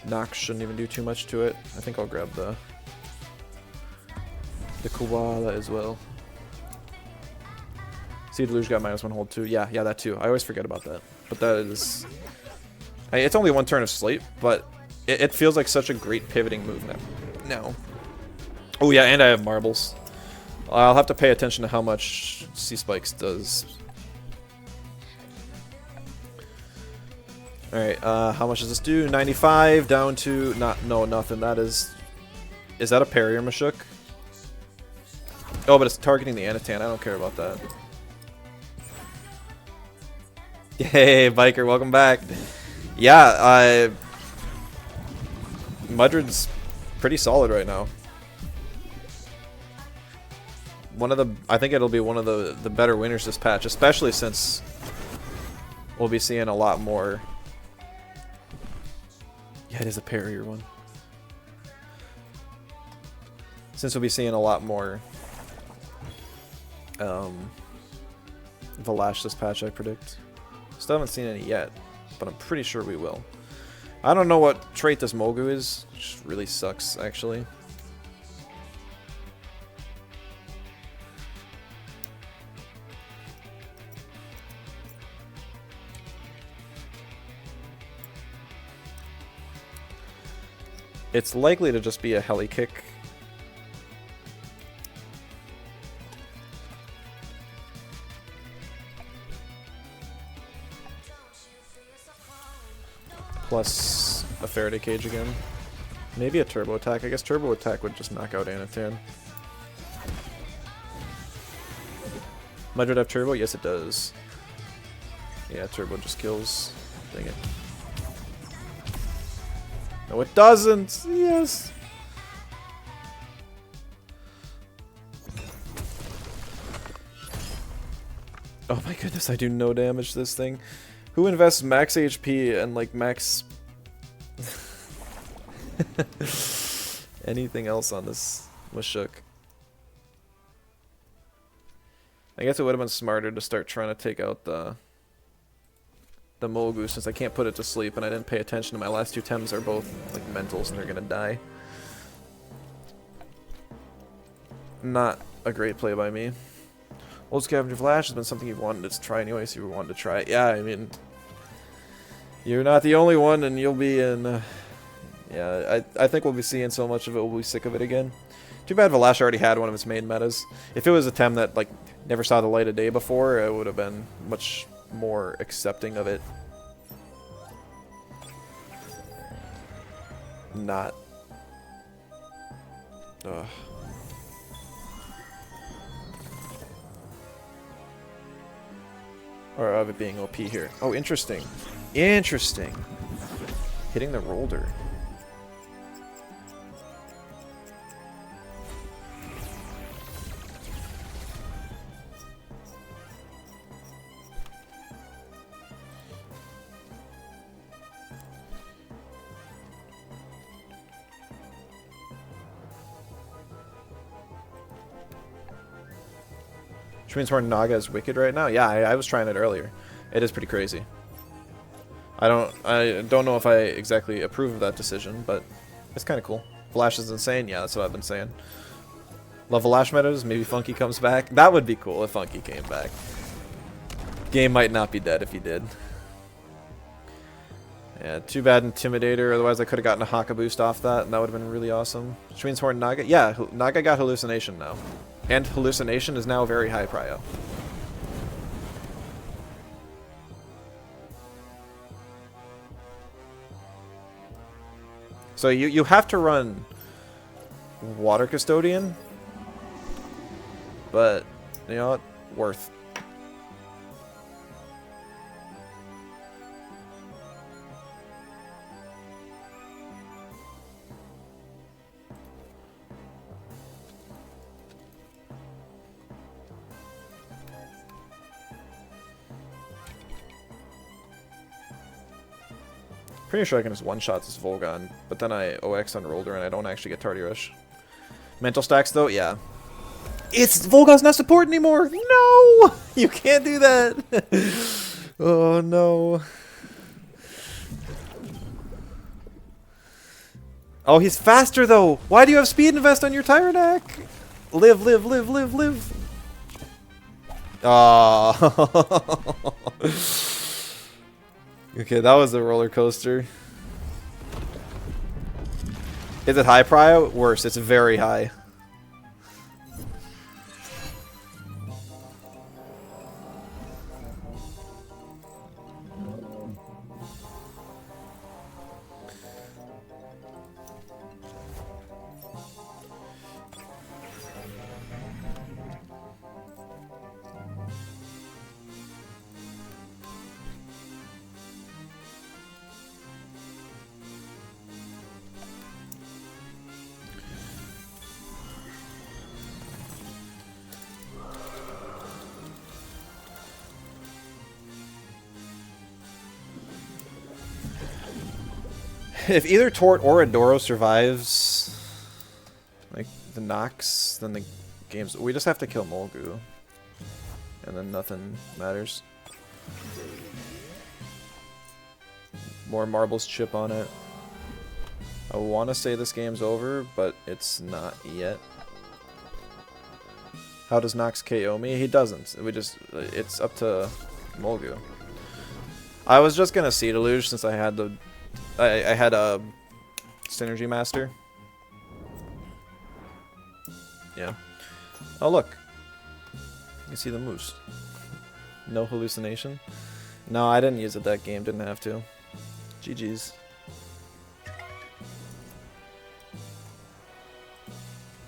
Nox shouldn't even do too much to it. I think I'll grab the Koala as well. See, Deluge got -1 hold too. Yeah, that too. I always forget about that. But that is... it's only 1 turn of sleep, but it feels like such a great pivoting move now. Oh yeah, and I have marbles. I'll have to pay attention to how much C-Spikes does. Alright, how much does this do? 95 down to... nothing. That is... Is that a parry or Mashuk? Oh, but it's targeting the Anatan. I don't care about that. Yay, Biker, welcome back. Yeah, Mudrid's pretty solid right now. I think it'll be one of the better winners this patch, especially since we'll be seeing a lot more. Yeah, it is a parrier one. Since we'll be seeing a lot more Valash this patch, I predict. Still haven't seen any yet, but I'm pretty sure we will. I don't know what trait this Mulgu is, which really sucks, actually. It's likely to just be a heli kick. Plus a Faraday Cage again. Maybe a Turbo Attack. I guess Turbo Attack would just knock out Anatan. Mudrid have Turbo? Yes, it does. Yeah, Turbo just kills. Dang it. No, it doesn't! Yes! Oh my goodness, I do no damage to this thing. Who invests max HP and like max anything else on this Mashuk? I guess it would have been smarter to start trying to take out the Mulgu, since I can't put it to sleep and I didn't pay attention to my last 2 Tems are both like mentals and they're gonna die. Not a great play by me. Old Scavenger Flash has been something you've wanted to try anyway, so you wanted to try it. Yeah, I mean, you're not the only one, and you'll be in... yeah, I think we'll be seeing so much of it, we'll be sick of it again. Too bad Valash already had one of its main metas. If it was a Tem that, like, never saw the light of day before, it would have been much more accepting of it. Not. Ugh. Or of it being OP here. Oh, interesting. Interesting. Hitting the roller. Which means our Naga is wicked right now? Yeah, I was trying it earlier. It is pretty crazy. I don't know if I exactly approve of that decision, but it's kind of cool. Flash is insane. Yeah, that's what I've been saying. Love Flash metas. Maybe Funky comes back. That would be cool if Funky came back. Game might not be dead if he did. Yeah, too bad Intimidator. Otherwise, I could have gotten a Haka boost off that, and that would have been really awesome. Which means Horn Naga. Yeah, Naga got Hallucination now. And Hallucination is now very high prio. So you have to run Water Custodian, but you know what? Worth. Pretty sure I can just one-shot this Volgon, but then I OX on Roller and I don't actually get Tardy Rush. Mental stacks though, yeah. It's Volgon's not support anymore! No! You can't do that! Oh no. Oh, he's faster though! Why do you have speed invest on your Tyrannac? Live, live, live, live, live! Ah. Okay, that was a roller coaster. Is it high prio? Worse, it's very high. If either Tort or Adoro survives, like, the Nox, then the game's... We just have to kill Molgu. And then nothing matters. More marbles chip on it. I want to say this game's over, but it's not yet. How does Nox KO me? He doesn't. We just... It's up to Molgu. I was just gonna see Deluge since I had the... I had a Synergy Master. Yeah. Oh look. You can see the moves. No hallucination. No, I didn't use it that game. Didn't have to. GG's.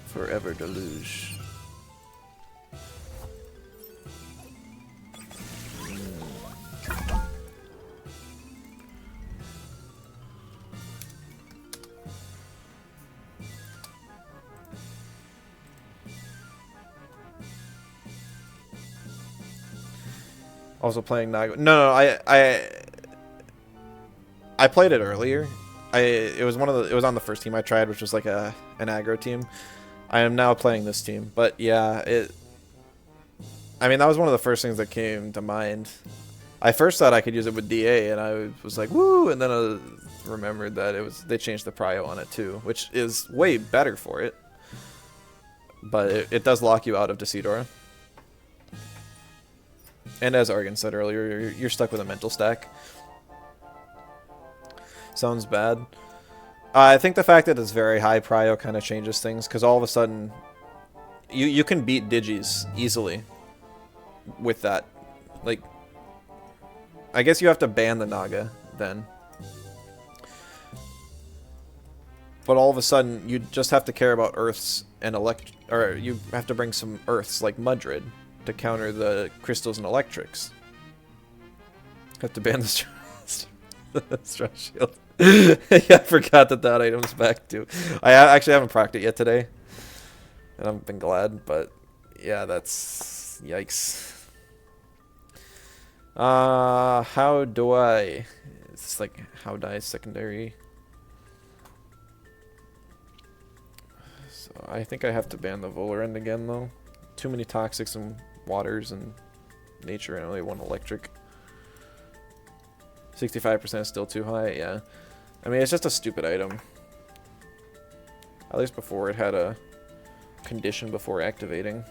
Forever Deluge. Also playing Naga. No, I played it earlier. It was on the first team I tried, which was like an aggro team. I am now playing this team, but yeah, I mean, that was one of the first things that came to mind. I first thought I could use it with DA, and I was like, woo, and then I remembered that they changed the prio on it too, which is way better for it. But it does lock you out of Decidora. And as Argan said earlier, you're stuck with a mental stack. Sounds bad. I think the fact that it's very high prio kind of changes things, because all of a sudden, you can beat Digis easily with that. Like, I guess you have to ban the Naga then. But all of a sudden, you just have to care about Earths and or you have to bring some Earths like Mudrid to counter the crystals and electrics. Have to ban the Stress Shield. Yeah, I forgot that item's back too. I actually haven't procced it yet today, and I've been glad. But yeah, that's yikes. How do I? It's like how die secondary. So I think I have to ban the Volorend again though. Too many toxics and waters and nature, and only one electric. 65% is still too high. Yeah. I mean, it's just a stupid item. At least before it had a condition before activating.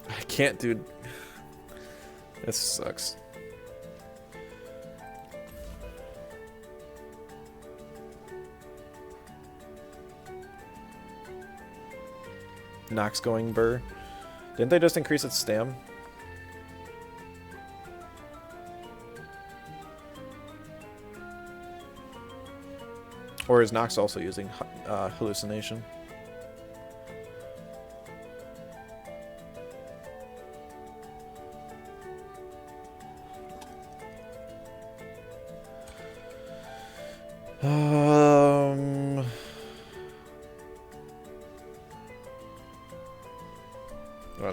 I can't, dude. This sucks. Nox going burr. Didn't they just increase its stam? Or is Nox also using hallucination?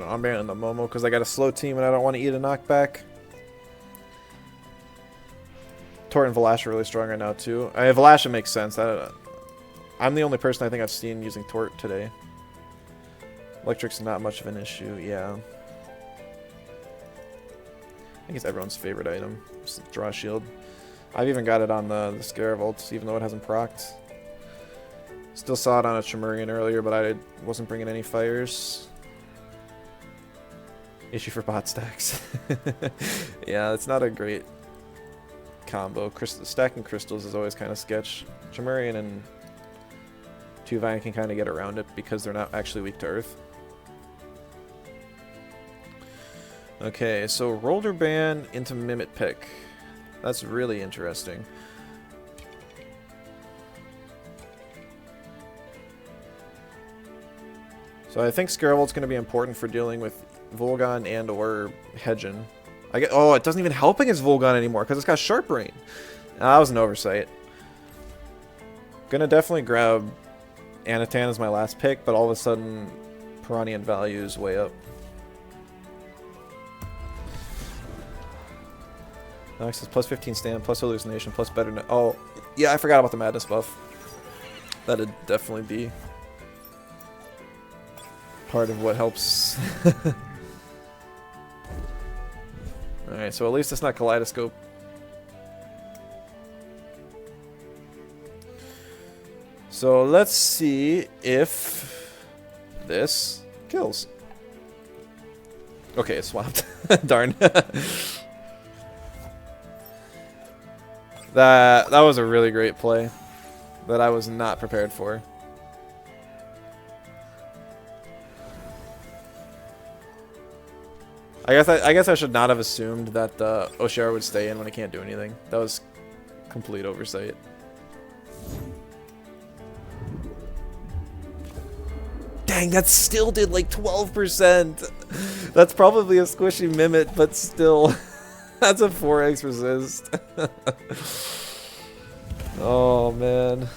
I'm banning the Momo because I got a slow team and I don't want to eat a knockback. Tort and Velasha are really strong right now too. Velasha makes sense. I'm the only person I think I've seen using Tort today. Electric's not much of an issue, yeah. I think it's everyone's favorite item. Just draw shield. I've even got it on the Scaravolt, even though it hasn't procced. Still saw it on a Chimerian earlier, but I wasn't bringing any fires. Issue for bot stacks. Yeah, it's not a great combo. Stacking crystals is always kind of sketch. Chimerian and Tuvine can kind of get around it because they're not actually weak to Earth. Okay, so Roller Ban into Mimit Pick. That's really interesting. So I think Scaravolt's going to be important for dealing with Volgon and or Hedgen. Oh, it doesn't even help against Volgon anymore because it's got Sharp Brain. That was an oversight. Gonna definitely grab Anatan as my last pick, but all of a sudden Piraniant value is way up. Next is plus 15 stand, plus hallucination, plus better. Oh, yeah, I forgot about the madness buff. That'd definitely be part of what helps. Alright, so at least it's not Kaleidoscope. So let's see if this kills. Okay, it swapped. Darn. That was a really great play that I was not prepared for. I guess I should not have assumed that Oshiara would stay in when it can't do anything. That was complete oversight. Dang, that still did like 12%. That's probably a squishy Mimit, but still. That's a 4x resist. Oh, man.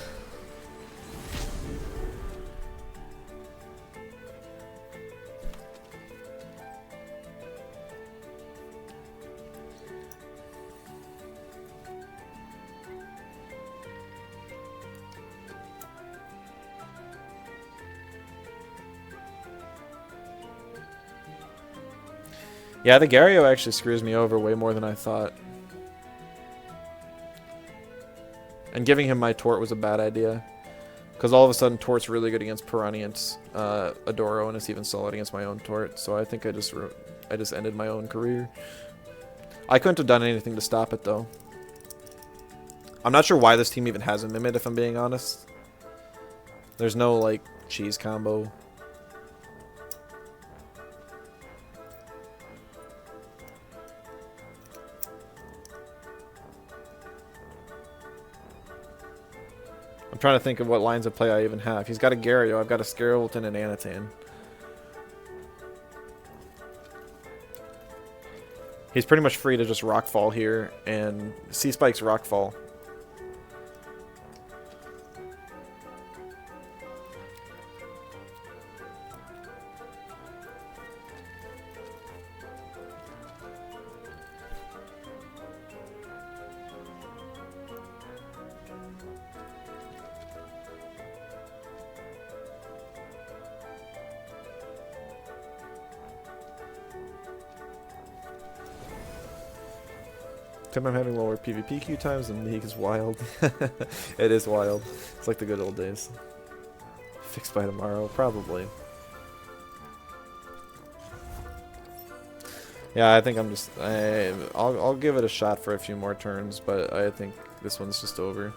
Yeah, the Gario actually screws me over way more than I thought. And giving him my Tort was a bad idea. Because all of a sudden, Tort's really good against Piraniant's Adoro, and it's even solid against my own Tort. So I think I just ended my own career. I couldn't have done anything to stop it, though. I'm not sure why this team even has a Mimit, if I'm being honest. There's no, like, cheese combo. I'm trying to think of what lines of play I even have. He's got a Gario, I've got a Scarleton and Anatan. He's pretty much free to just Rockfall here, and C-Spike's Rockfall. I'm having lower PvP queue times and League is wild. It is wild. It's like the good old days. Fixed by tomorrow, probably. Yeah, I think I'm just... I'll give it a shot for a few more turns, but I think this one's just over.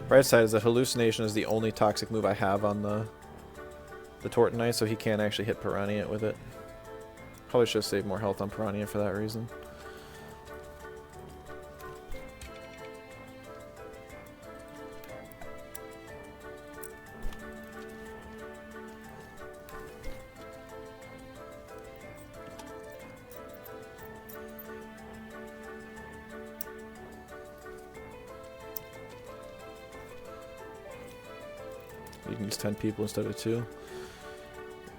Bright side is that Hallucination is the only toxic move I have on the Tortonite, so he can't actually hit Piraniant with it. Probably should have saved more health on Piraniant for that reason. You can use 10 people instead of 2.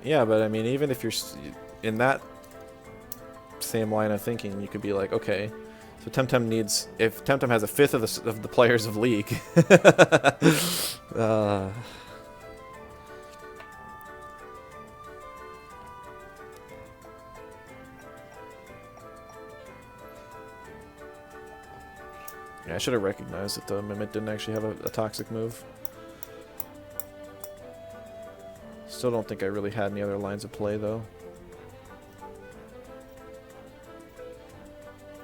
Yeah, but I mean, even if you're in that same line of thinking, you could be like, okay, so Temtem needs... If Temtem has a fifth of the players of League... Yeah, I should have recognized that the Mimit didn't actually have a toxic move. Still don't think I really had any other lines of play, though.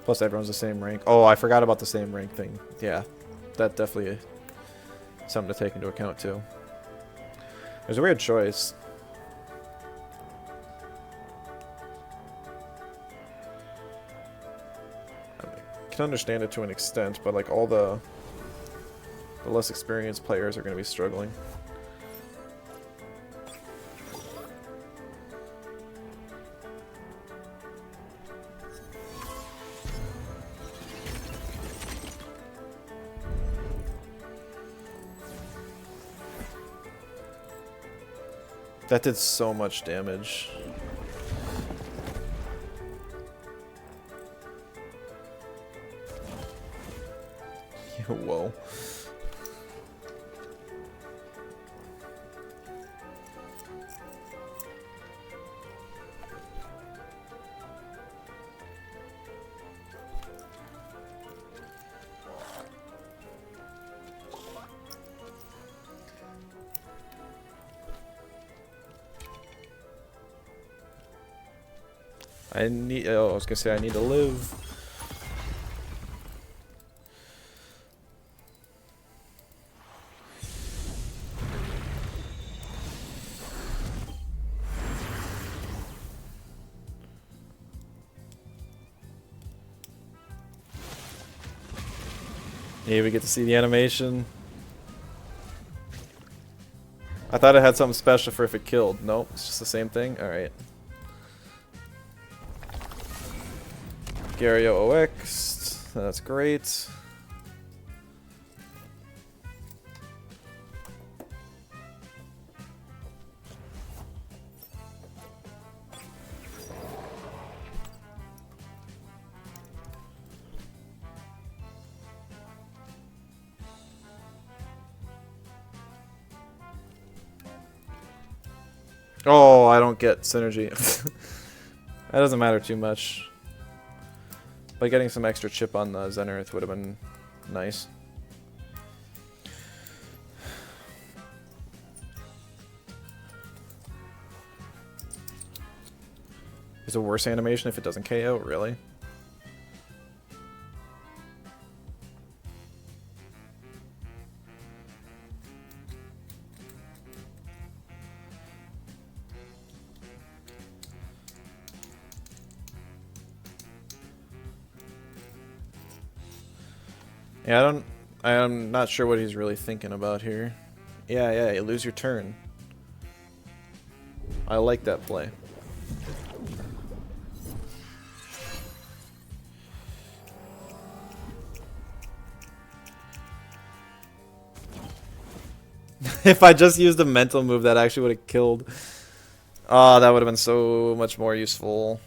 Plus, everyone's the same rank. Oh, I forgot about the same rank thing. Yeah, that definitely something to take into account, too. It was a weird choice. I can understand it to an extent, but like all the less experienced players are going to be struggling. That did so much damage. Whoa. I need... Oh, I was gonna say I need to live. Yeah, we get to see the animation. I thought it had something special for if it killed. Nope, it's just the same thing. Alright. Gario OX. That's great. Oh, I don't get synergy. That doesn't matter too much. But getting some extra chip on the Zenith would have been nice. Is a worse animation if it doesn't KO? Really? Yeah, I'm not sure what he's really thinking about here. Yeah, you lose your turn. I like that play. If I just used a mental move, that actually would have killed. Oh, that would have been so much more useful.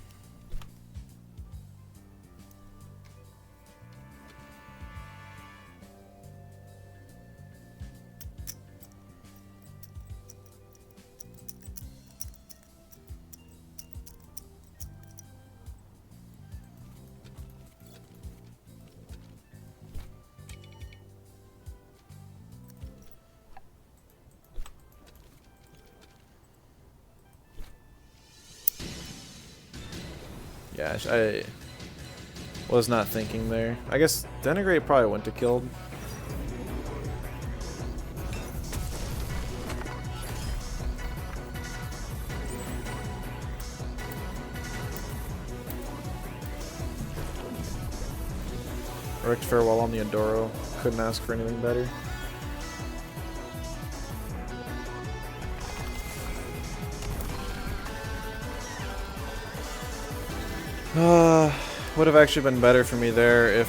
Yeah, I was not thinking there. I guess Denigrate probably wouldn't have killed. Wrecked Farewell on the Adoro. Couldn't ask for anything better. Would have actually been better for me there if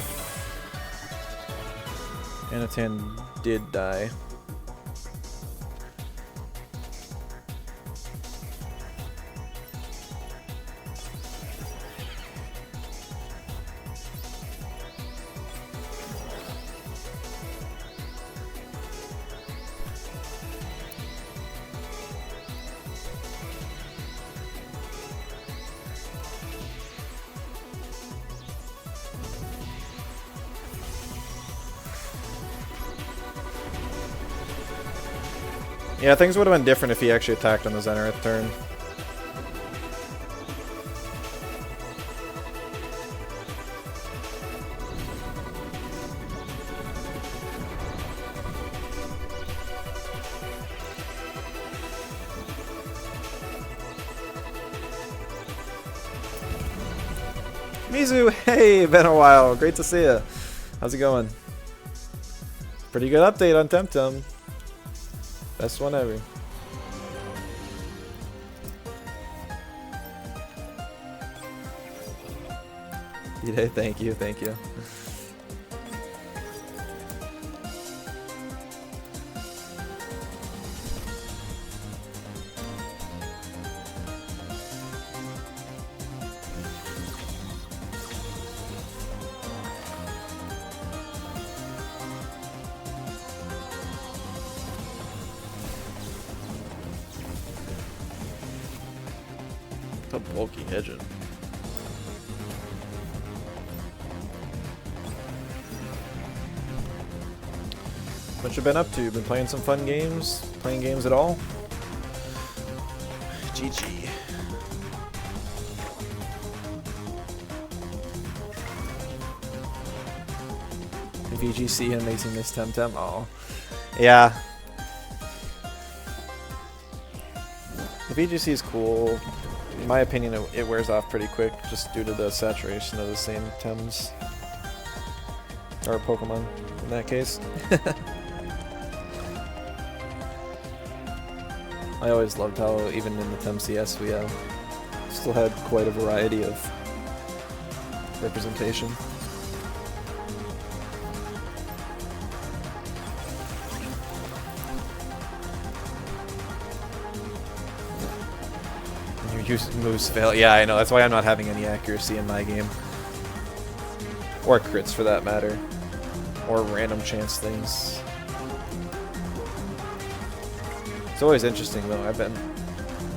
Anatan did die. Yeah, things would have been different if he actually attacked on the Zenith turn. Mizu, hey, been a while. Great to see you. How's it going? Pretty good update on Temtem. Best one ever. Thank you, thank you. A bulky engine. What you been up to? Been playing some fun games? Playing games at all? GG. The VGC him makes him miss Temtem. Oh, yeah. The VGC is cool. In my opinion, it wears off pretty quick just due to the saturation of the same Tems. Or Pokemon, in that case. I always loved how, even in the Tem CS, we still had quite a variety of representation. Moves fail. Yeah, I know. That's why I'm not having any accuracy in my game. Or crits, for that matter. Or random chance things. It's always interesting, though.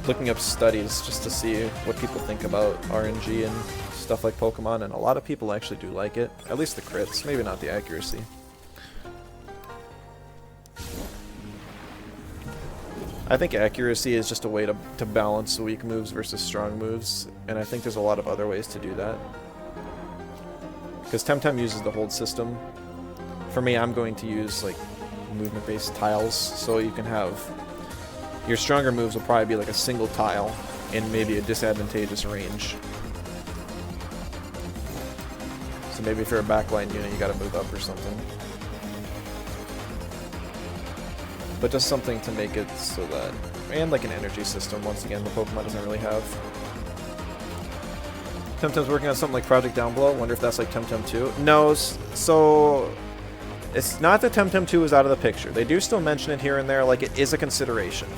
looking up studies just to see what people think about RNG and stuff like Pokemon, and a lot of people actually do like it. At least the crits, maybe not the accuracy. I think accuracy is just a way to balance weak moves versus strong moves, and I think there's a lot of other ways to do that. Because Temtem uses the hold system. For me, I'm going to use like movement-based tiles, so you can have your stronger moves will probably be like a single tile in maybe a disadvantageous range. So maybe if you're a backline unit, you gotta move up or something. But just something to make it so that... And like an energy system, once again, the Pokemon doesn't really have. Temtem's working on something like Project Down Below. Wonder if that's like Temtem 2. No, so... It's not that Temtem 2 is out of the picture. They do still mention it here and there, like it is a consideration.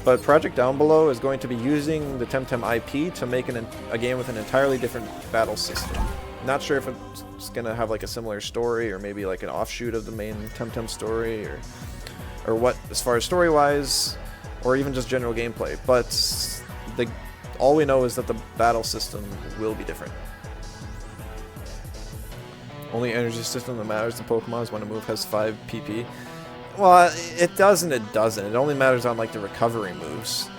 But Project Down Below is going to be using the Temtem IP to make a game with an entirely different battle system. Not sure if it's going to have like a similar story, or maybe like an offshoot of the main Temtem story, or what as far as story-wise, or even just general gameplay. But all we know is that the battle system will be different. Only energy system that matters to Pokemon is when a move has 5 PP. Well, it does and it doesn't. It only matters on like the recovery moves.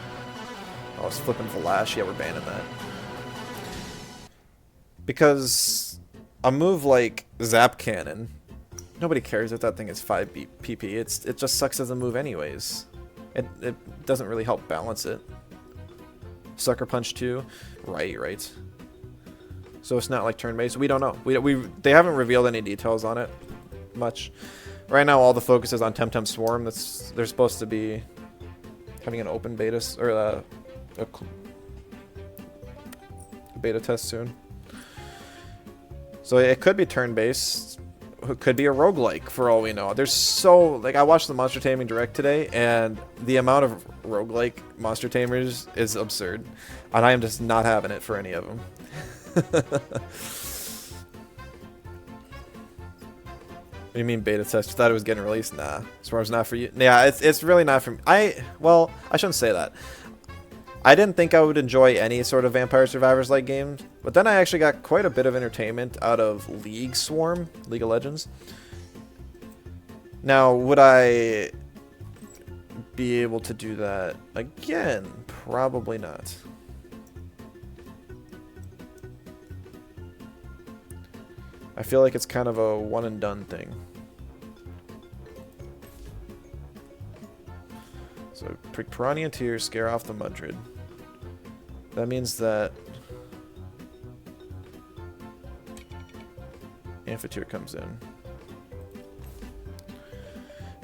Oh, it's flipping Valash. Yeah, we're banning that. Because a move like Zap Cannon, nobody cares if that thing is 5 PP. It just sucks as a move anyways. It doesn't really help balance it. Sucker Punch 2, right. So it's not like turn-based. We don't know. They haven't revealed any details on it much. Right now, all the focus is on Temtem Swarm. They're supposed to be having an open beta or a beta test soon. So it could be turn-based. It could be a roguelike for all we know. There's so I watched the Monster Taming Direct today, and the amount of roguelike monster tamers is absurd, and I am just not having it for any of them. What do you mean beta test? You thought it was getting released? Nah. Swarm's not for you. Yeah, it's really not for me. Well, I shouldn't say that. I didn't think I would enjoy any sort of Vampire Survivors like games, but then I actually got quite a bit of entertainment out of League Swarm, League of Legends. Now, would I be able to do that again? Probably not. I feel like it's kind of a one and done thing. So, Piraniant here, scare off the Mudrid. That means that Amphitheater comes in.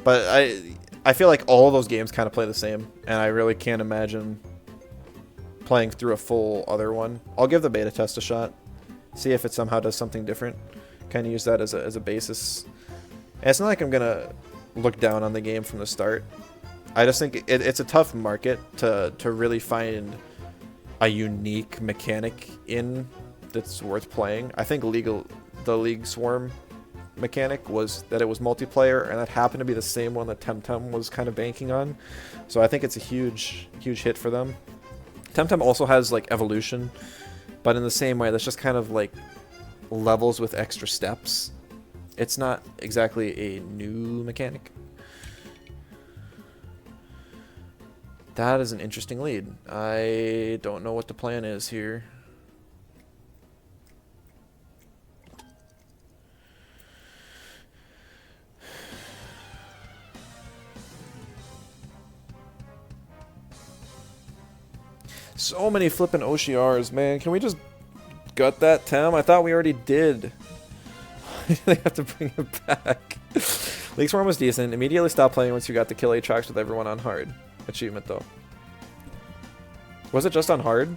But I feel like all those games kind of play the same, and I really can't imagine playing through a full other one. I'll give the beta test a shot, see if it somehow does something different. Kind of use that as a basis. And it's not like I'm gonna look down on the game from the start. I just think it's a tough market to really find a unique mechanic in that's worth playing. I think the League Swarm mechanic was that it was multiplayer, and that happened to be the same one that Temtem was kind of banking on. So I think it's a huge hit for them. Temtem also has like evolution, but in the same way, that's just kind of like levels with extra steps. It's not exactly a new mechanic. That is an interesting lead. I don't know what the plan is here. So many flippin' OCRs, man. Can we just gut that, Tem? I thought we already did. They have to bring it back. League Swarm was decent. Immediately stopped playing once you got to kill Aatrox with everyone on hard. Achievement, though. Was it just on hard?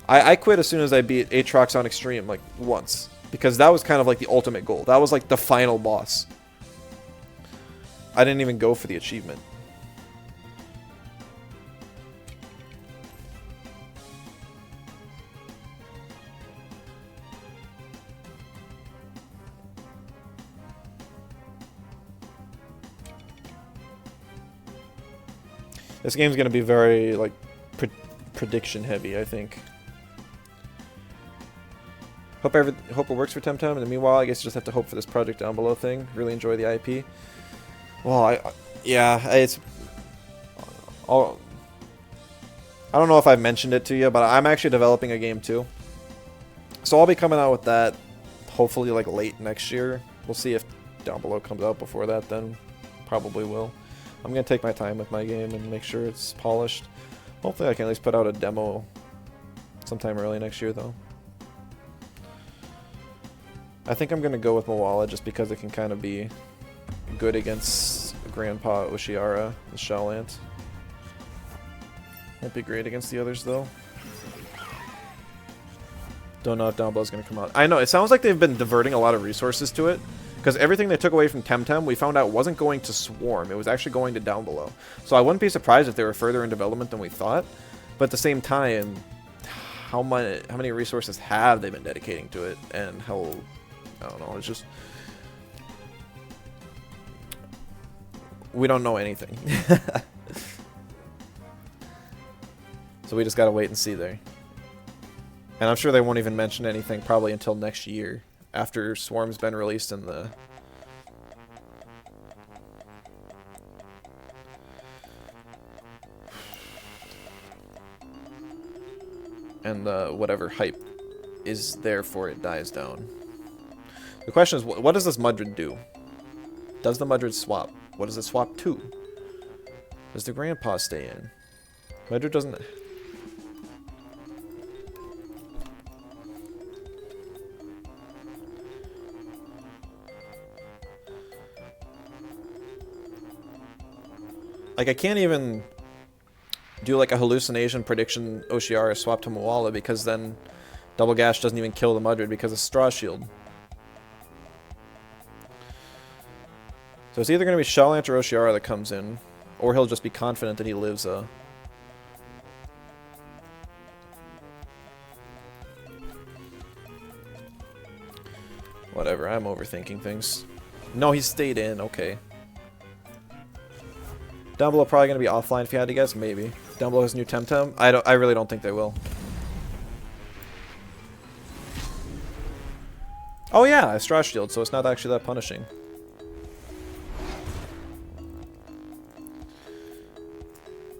I quit as soon as I beat Aatrox on extreme, like, once. Because that was kind of like the ultimate goal. That was like the final boss. I didn't even go for the achievement. This game's gonna be very, like, prediction heavy, I think. Hope it works for Temtem, and meanwhile, I guess you just have to hope for this project down below thing. Really enjoy the IP. Well, yeah, it's... I don't know if I've mentioned it to you, but I'm actually developing a game too. So I'll be coming out with that hopefully like late next year. We'll see if down below comes out before that, then probably will. I'm going to take my time with my game and make sure it's polished. Hopefully I can at least put out a demo sometime early next year though. I think I'm going to go with Moala just because it can kind of be good against Grandpa Oshiara, the Shelllant. Won't be great against the others though. Don't know if down below is going to come out. I know, it sounds like they've been diverting a lot of resources to it. Because everything they took away from Temtem, we found out wasn't going to Swarm. It was actually going to down below. So I wouldn't be surprised if they were further in development than we thought. But at the same time, how many resources have they been dedicating to it? And how... I don't know, it's just... We don't know anything. So we just gotta wait and see there. And I'm sure they won't even mention anything probably until next year. After Swarm's been released in the... And the whatever hype is there for it dies down. The question is, what does this Mudrid do? Does the Mudrid swap? What does it swap to? Does the Grandpa stay in? Mudrid doesn't... Like, I can't even do like a hallucination prediction Oshiara swap to Moala because then Double Gash doesn't even kill the Mudrid because of Straw Shield. So it's either going to be Shelllant or Oshiara that comes in, or he'll just be confident that he lives a... Whatever, I'm overthinking things. No, he stayed in, okay. Down below probably going to be offline if you had to guess, maybe. Down below is new Temtem. I really don't think they will. Oh yeah, a Straw Shield, so it's not actually that punishing.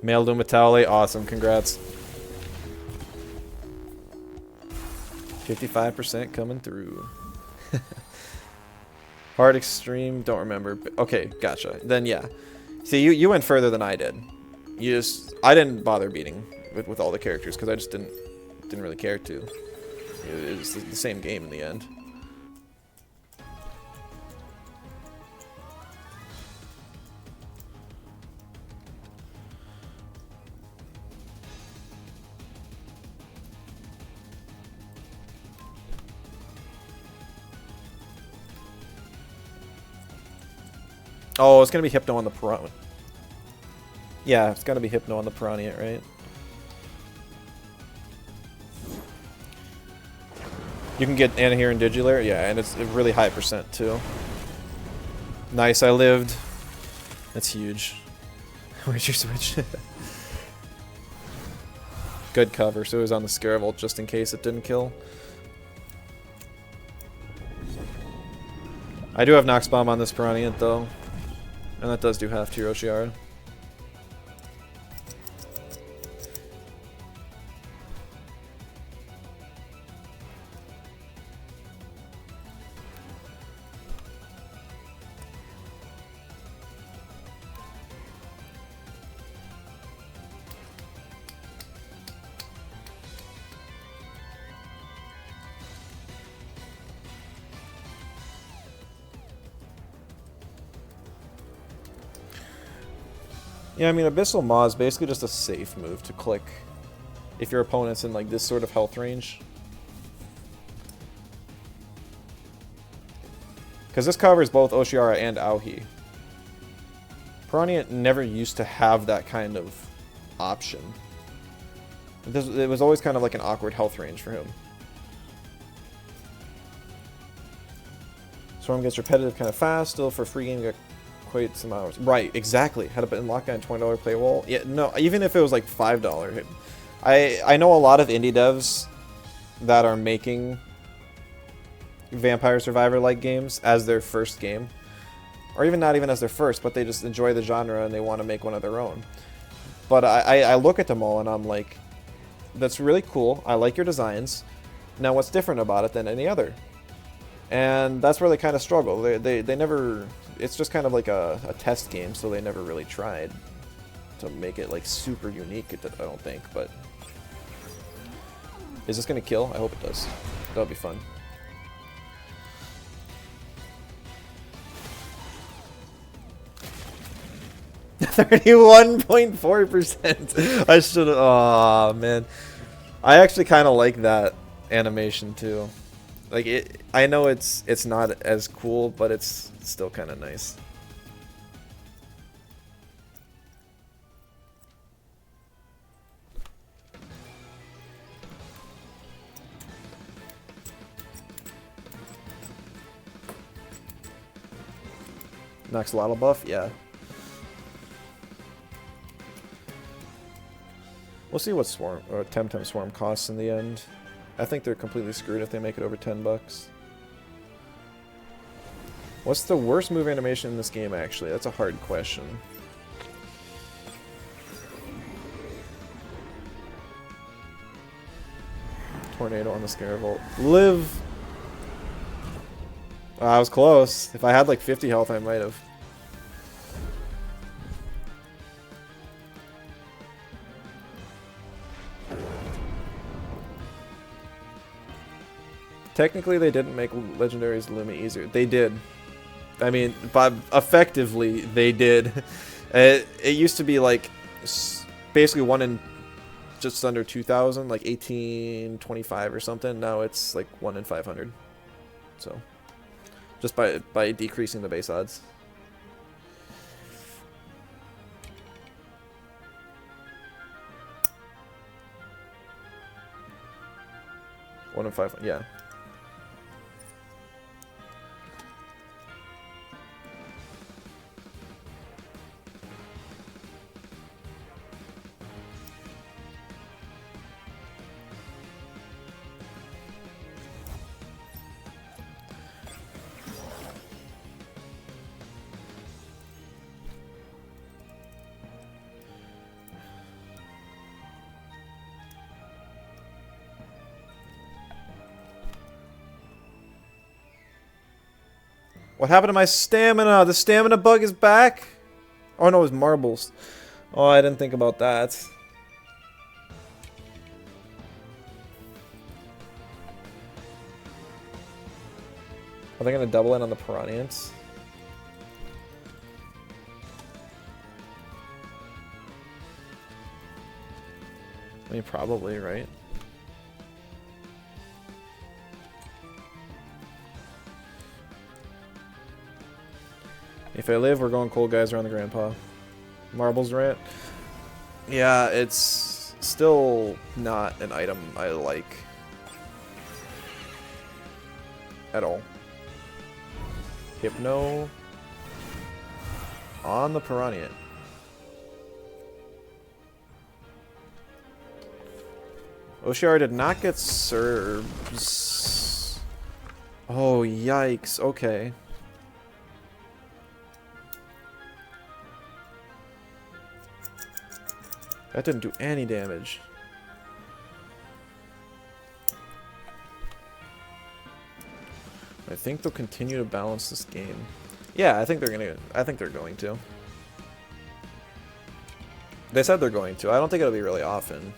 Male Lumitale, awesome, congrats. 55% coming through. Hard Extreme, don't remember. Okay, gotcha. Then yeah. See, you went further than I did. I didn't bother beating with all the characters because I just didn't really care to. It was the same game in the end. Oh, it's gonna be Hypno on the Piraniant. Yeah, it's gonna be Hypno on the Piraniant, right? You can get Anahir and Digilair, yeah, and it's a really high percent too. Nice, I lived. That's huge. Where's your switch? Good cover, so it was on the Scaravolt just in case it didn't kill. I do have Nox Bomb on this Piraniant though. And that does do half to your Oshiara. Yeah, I mean, Abyssal Maw is basically just a safe move to click if your opponent's in like this sort of health range. Because this covers both Oshiara and Aohi. Piraniant never used to have that kind of option. It was always kind of like an awkward health range for him. Swarm gets repetitive kind of fast, still for free game, you got quite some hours. Right, exactly. Had to put in lockdown $20 play wall. Yeah, no, even if it was like $5, I know a lot of indie devs that are making Vampire Survivor-like games as their first game. Or even not even as their first, but they just enjoy the genre and they want to make one of their own. But I look at them all and I'm like, that's really cool. I like your designs. Now what's different about it than any other? And that's where they kind of struggle. They never... It's just kind of like a test game, so they never really tried to make it like super unique, I don't think, but... Is this gonna kill? I hope it does. That'll be fun. $31.4%. I should. Oh man, I actually kind of like that animation too. Like it. I know it's not as cool, but it's still kind of nice. Axolotl buff, yeah. We'll see what Swarm or Temtem Swarm costs in the end. I think they're completely screwed if they make it over $10. What's the worst move animation in this game, actually? That's a hard question. Tornado on the Scaravolt. Live! I was close. If I had like 50 health, I might have. Technically, they didn't make Legendaries Lumi easier. They did. I mean, but effectively, they did. It used to be like basically 1 in just under 2,000, like 1825 or something. Now it's like 1 in 500. So, just by decreasing the base odds. One in 500, yeah. What happened to my stamina? The stamina bug is back? Oh no, it was marbles. Oh, I didn't think about that. Are they going to double in on the Piraniants? I mean, probably, right? If I live, we're going cold guys around the grandpa. Marbles rant. Yeah, it's still not an item I like. At all. Hypno. On the Piraniant. Oshiar did not get Serbs. Oh, yikes. Okay. That didn't do any damage. I think they'll continue to balance this game. Yeah, I think they're going to. They said they're going to. I don't think it'll be really often.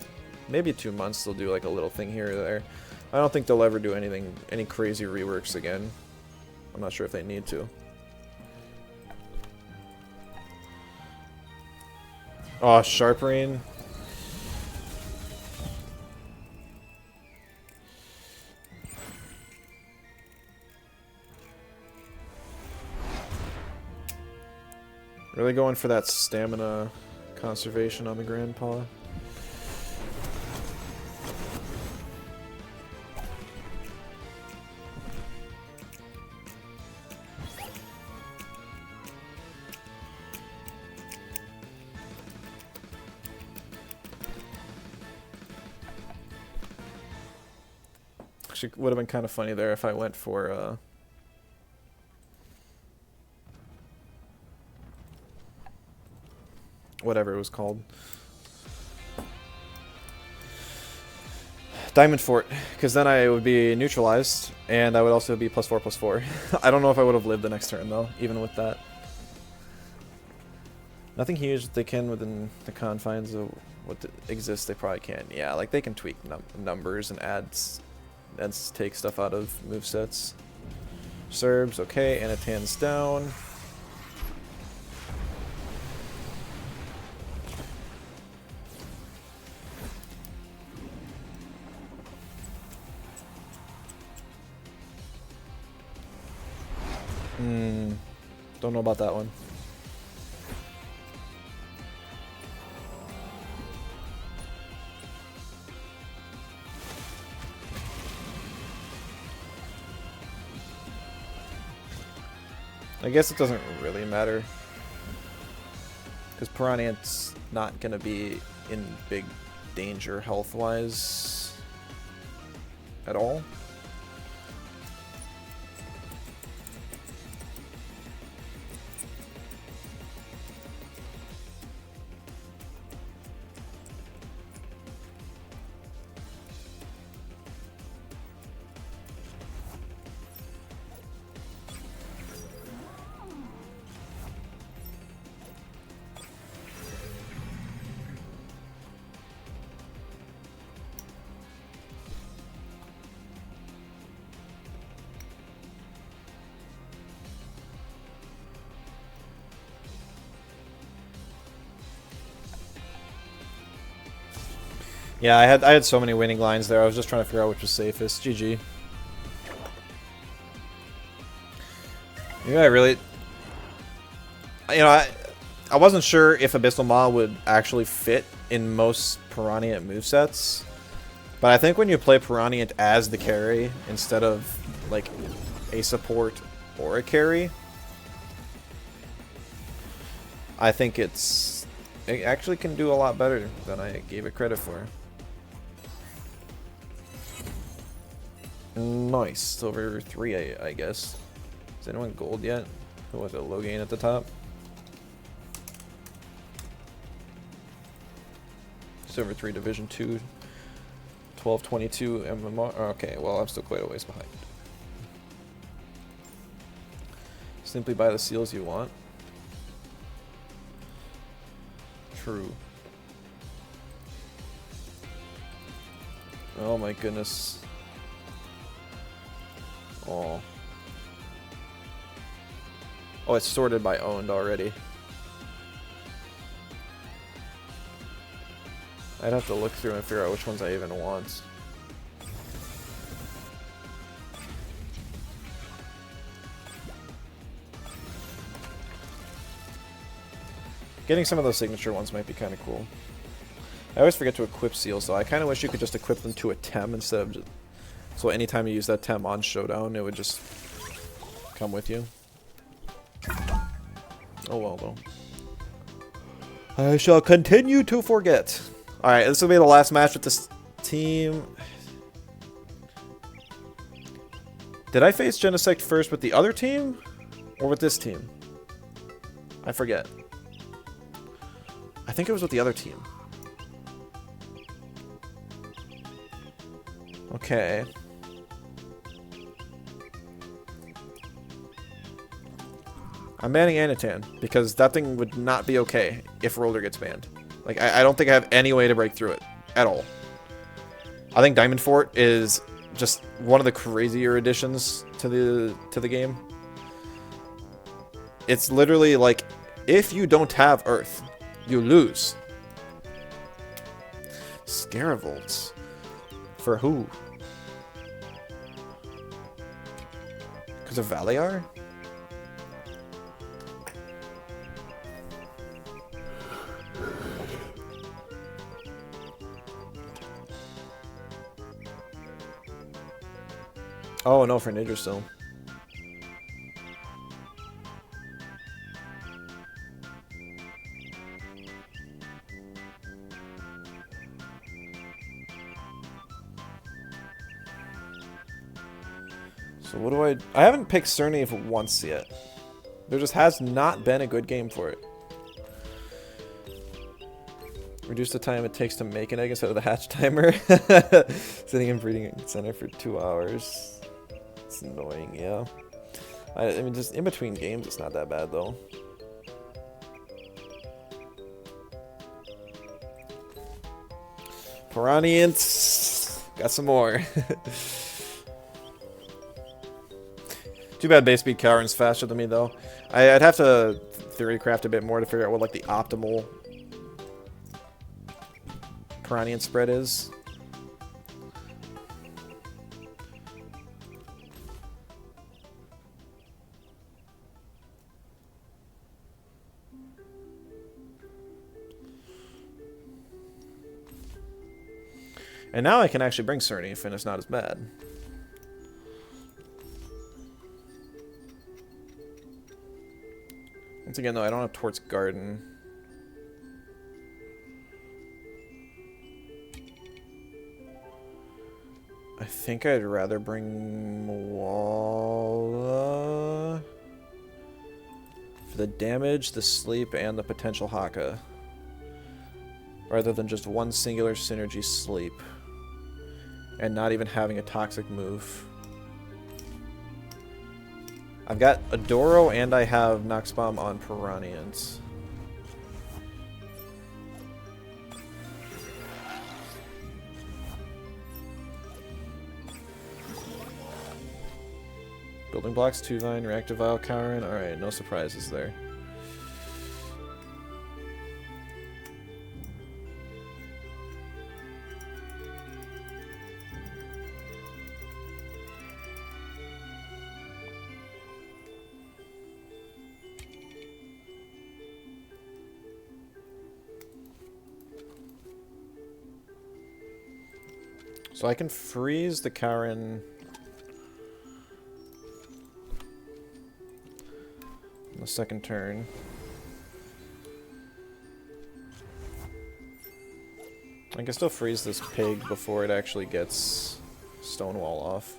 Maybe 2 months they'll do like a little thing here or there. I don't think they'll ever do any crazy reworks again. I'm not sure if they need to. Oh, Sharp Rain. Really going for that stamina conservation on the grandpa. Actually, would have been kind of funny there if I went for whatever it was called. Diamond Fort, because then I would be neutralized, and I would also be +4/+4. I don't know if I would have lived the next turn, though, even with that. Nothing huge that they can within the confines of what exists, they probably can. Yeah, like, they can tweak numbers and take stuff out of movesets. Serbs, okay, Anatan's down. Don't know about that one. I guess it doesn't really matter, because Piraniant's not going to be in big danger health-wise at all. Yeah, I had so many winning lines there. I was just trying to figure out which was safest. GG. Yeah, I really... You know, I wasn't sure if Abyssal Maw would actually fit in most Piraniant movesets. But I think when you play Piraniant as the carry, instead of, like, a support or a carry, I think it actually can do a lot better than I gave it credit for. Nice. Silver 3, I guess. Is anyone gold yet? Who was it? Logain at the top? Silver 3 Division 2. 1222 MMR. Okay, well, I'm still quite a ways behind. Simply buy the seals you want. True. Oh my goodness. Oh. Oh, it's sorted by owned already. I'd have to look through and figure out which ones I even want. Getting some of those signature ones might be kind of cool. I always forget to equip seals, though. I kind of wish you could just equip them to a Tem instead of just... So anytime you use that Tem on Showdown, it would just come with you. Oh well, though. I shall continue to forget. Alright, this will be the last match with this team. Did I face Genesect first with the other team? Or with this team? I forget. I think it was with the other team. Okay. I'm banning Anatan, because that thing would not be okay if Roller gets banned. Like, I don't think I have any way to break through it. At all. I think Diamond Fort is just one of the crazier additions to the game. It's literally like, if you don't have Earth, you lose. Scaravolts. For who? Because of Valyar? Oh no, for Nidra still. So what do I haven't picked Cerny for once yet. There just has not been a good game for it. Reduce the time it takes to make an egg instead of the hatch timer. Sitting in breeding center for 2 hours. It's annoying, yeah. I mean, just in between games, it's not that bad, though. Piraniant! Got some more. Too bad base speed Cowron's faster than me, though. I'd have to theory craft a bit more to figure out what, like, the optimal Piraniant spread is. And now I can actually bring Cerny, and it's not as bad. Once again, though, I don't have Tort's Garden. I think I'd rather bring Walla for the damage, the sleep, and the potential Haka. Rather than just one singular synergy sleep. And not even having a toxic move. I've got Adoro and I have Nox Bomb on Piraniant. Building blocks, 2-Vine, Reactive Vial, Cowron. Alright, no surprises there. So I can freeze the Cowron on the second turn. I can still freeze this pig before it actually gets Stonewall off.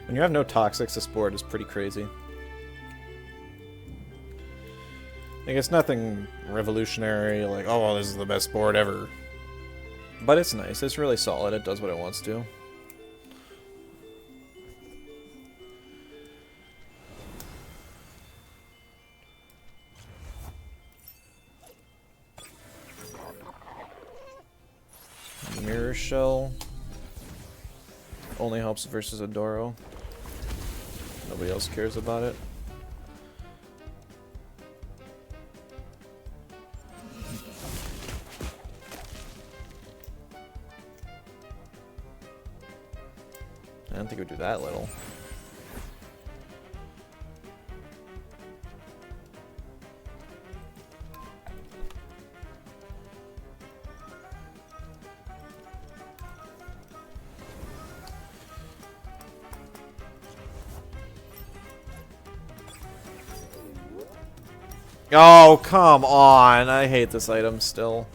When you have no toxics, this board is pretty crazy. Like, it's nothing revolutionary, like, oh, well, this is the best board ever. But it's nice. It's really solid. It does what it wants to. Mirror Shell only helps versus Adoro. Nobody else cares about it. I don't think it would do that little. Oh, come on. I hate this item still.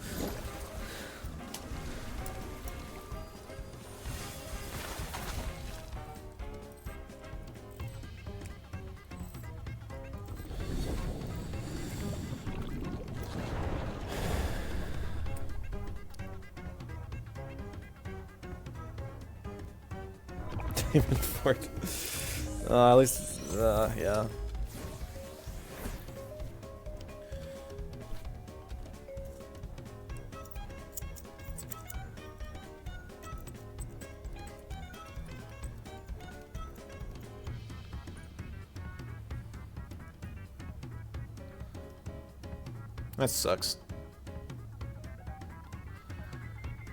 Demon Fort. At least, yeah. That sucks.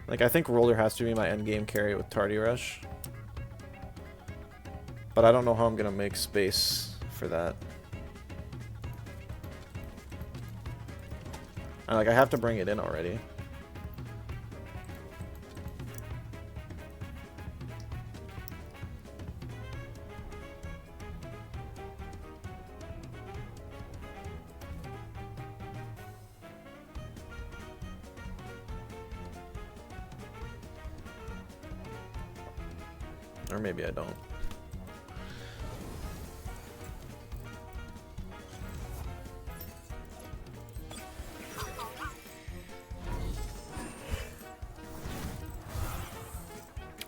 Like, I think Roller has to be my endgame carry with Tardy Rush. But I don't know how I'm gonna make space for that. And, like, I have to bring it in already. Or maybe I don't.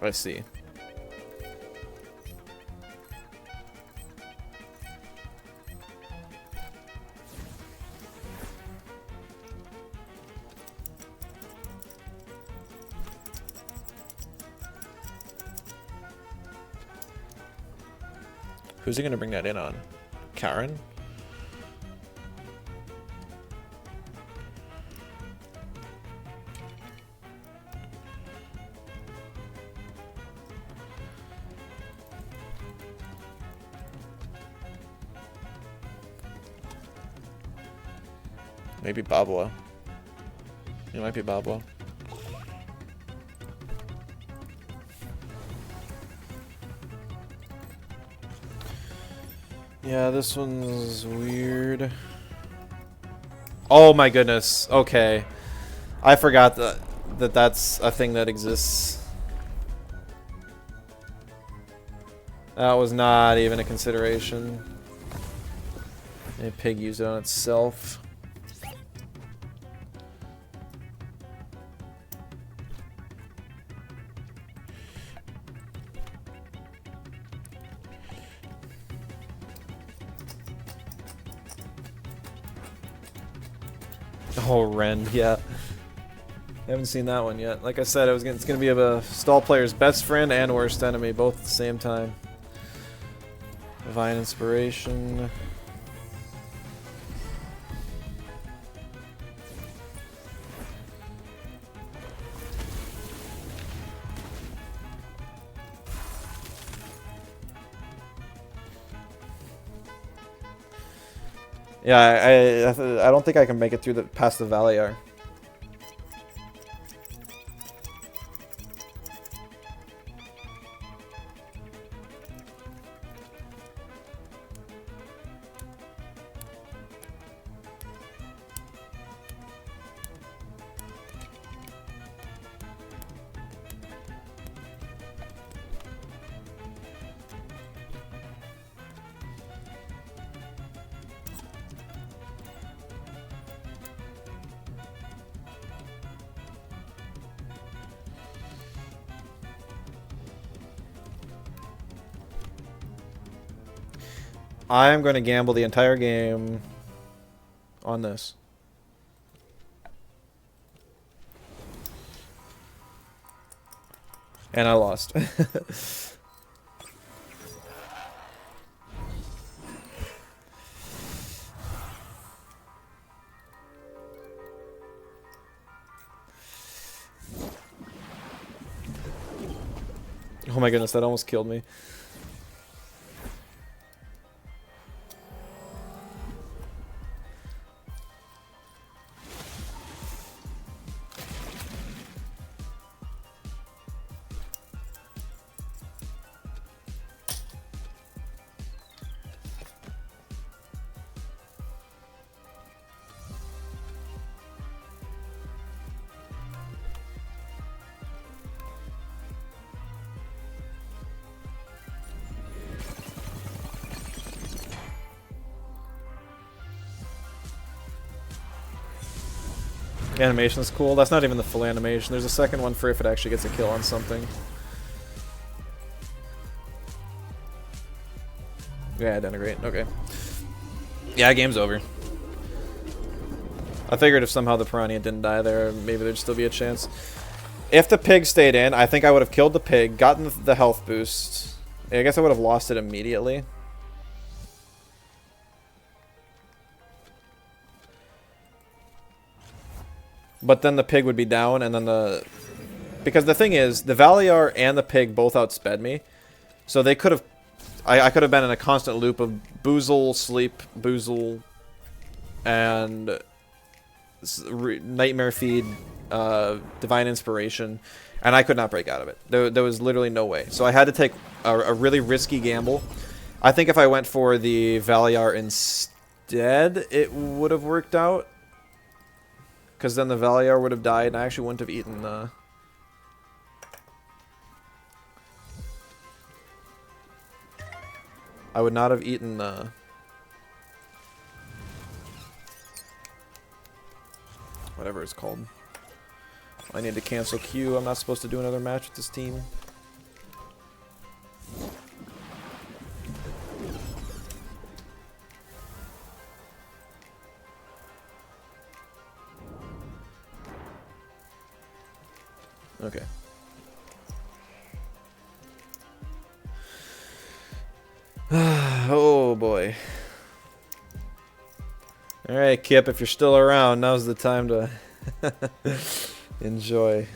I see. Who's he gonna bring that in on? Karen? Maybe Babwa. It might be Babwa. Yeah, this one's weird. Oh my goodness. Okay. I forgot that's a thing that exists. That was not even a consideration. A pig used it on itself. Oh, Ren, yeah. I haven't seen that one yet. Like I said, it's gonna be a stall player's best friend and worst enemy, both at the same time. Divine Inspiration. Yeah, I don't think I can make it through past the Valiar. I am going to gamble the entire game on this. And I lost. Oh my goodness, that almost killed me. Animation's cool. That's not even the full animation. There's a second one for if it actually gets a kill on something. Yeah, denigrate. Okay. Yeah, game's over. I figured if somehow the Piraniant didn't die there, maybe there'd still be a chance. If the pig stayed in, I think I would have killed the pig, gotten the health boost. I guess I would have lost it immediately. But then the pig would be down, and then Because the thing is, the Valiar and the Pig both outsped me. So they could have... I could have been in a constant loop of Boozle, Sleep, Boozle, and Nightmare Feed, Divine Inspiration, and I could not break out of it. There was literally no way. So I had to take a really risky gamble. I think if I went for the Valiar instead, it would have worked out. Because then the Valiar would have died, and I actually wouldn't have eaten the... I would not have eaten the... whatever it's called. I need to cancel Q. I'm not supposed to do another match with this team. Okay. Oh boy. Alright, Kip, if you're still around, now's the time to enjoy.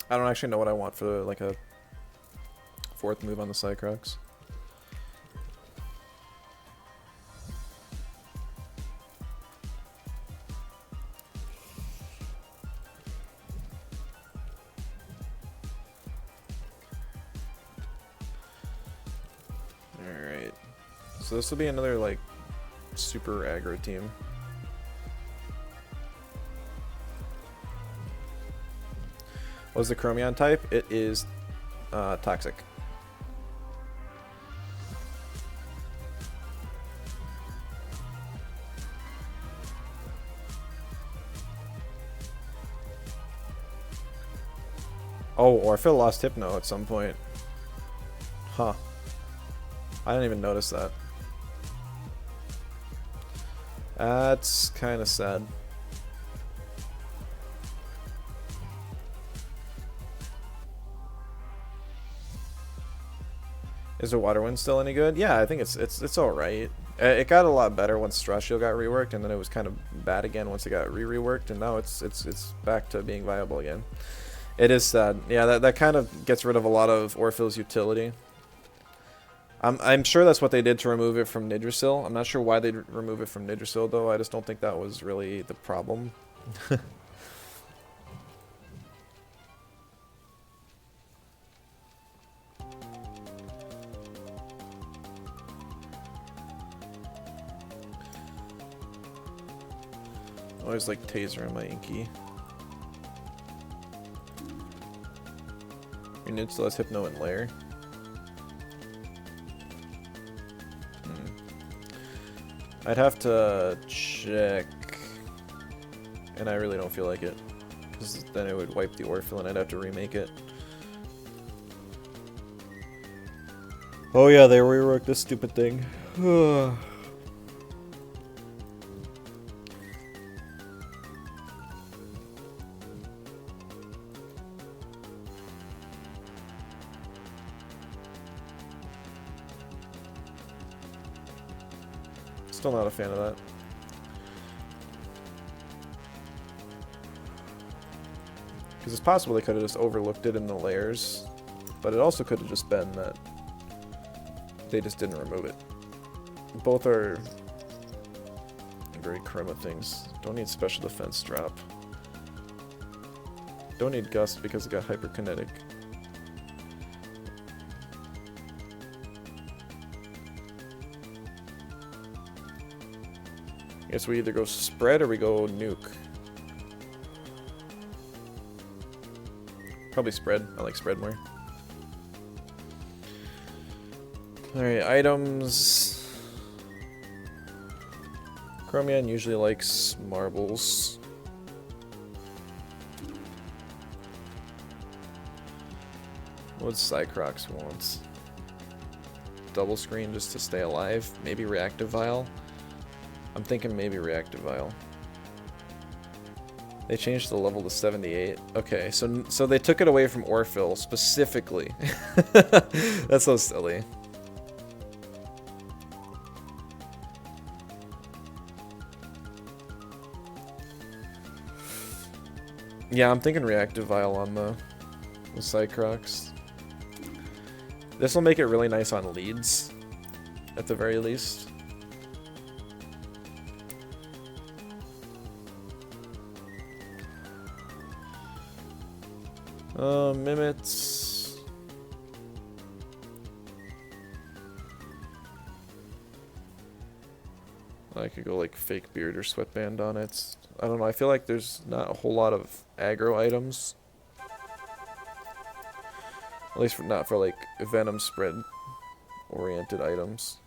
I don't actually know what I want for like a fourth move on the Cycrocs. Alright. So this will be another like super aggro team. What's the Chromion type? It is toxic. Oh, or I feel lost Hypno at some point. Huh. I didn't even notice that. That's kind of sad. Is the Water Wind still any good? Yeah, I think it's all right. It got a lot better once Strashio got reworked, and then it was kind of bad again once it got reworked, and now it's back to being viable again. It is sad. Yeah, that kind of gets rid of a lot of Orphil's utility. I'm sure that's what they did to remove it from Nidrasil. I'm not sure why they'd remove it from Nidrasil though. I just don't think that was really the problem. Always like Taser on my Inky. Your Nid still has Hypno and Lair. I'd have to check, and I really don't feel like it, because then it would wipe the Orphil and I'd have to remake it. Oh yeah, they reworked this stupid thing. Still not a fan of that. Because it's possible they could have just overlooked it in the layers, but it also could have just been that they just didn't remove it. Both are very Chroma things. Don't need special defense drop. Don't need Gust because it got hyperkinetic. I guess we either go spread or we go nuke. Probably spread. I like spread more. Alright, items. Chromion usually likes marbles. What Cycrocs wants? Double screen just to stay alive? Maybe reactive vial? I'm thinking maybe reactive vial. They changed the level to 78. Okay, so they took it away from Orphill specifically. That's so silly. Yeah, I'm thinking Reactive Vial on the Cycrocs. This will make it really nice on leads, at the very least. Mimets. I could go like fake beard or sweatband on it. I don't know, I feel like there's not a whole lot of aggro items. At least not for like Venom spread oriented items.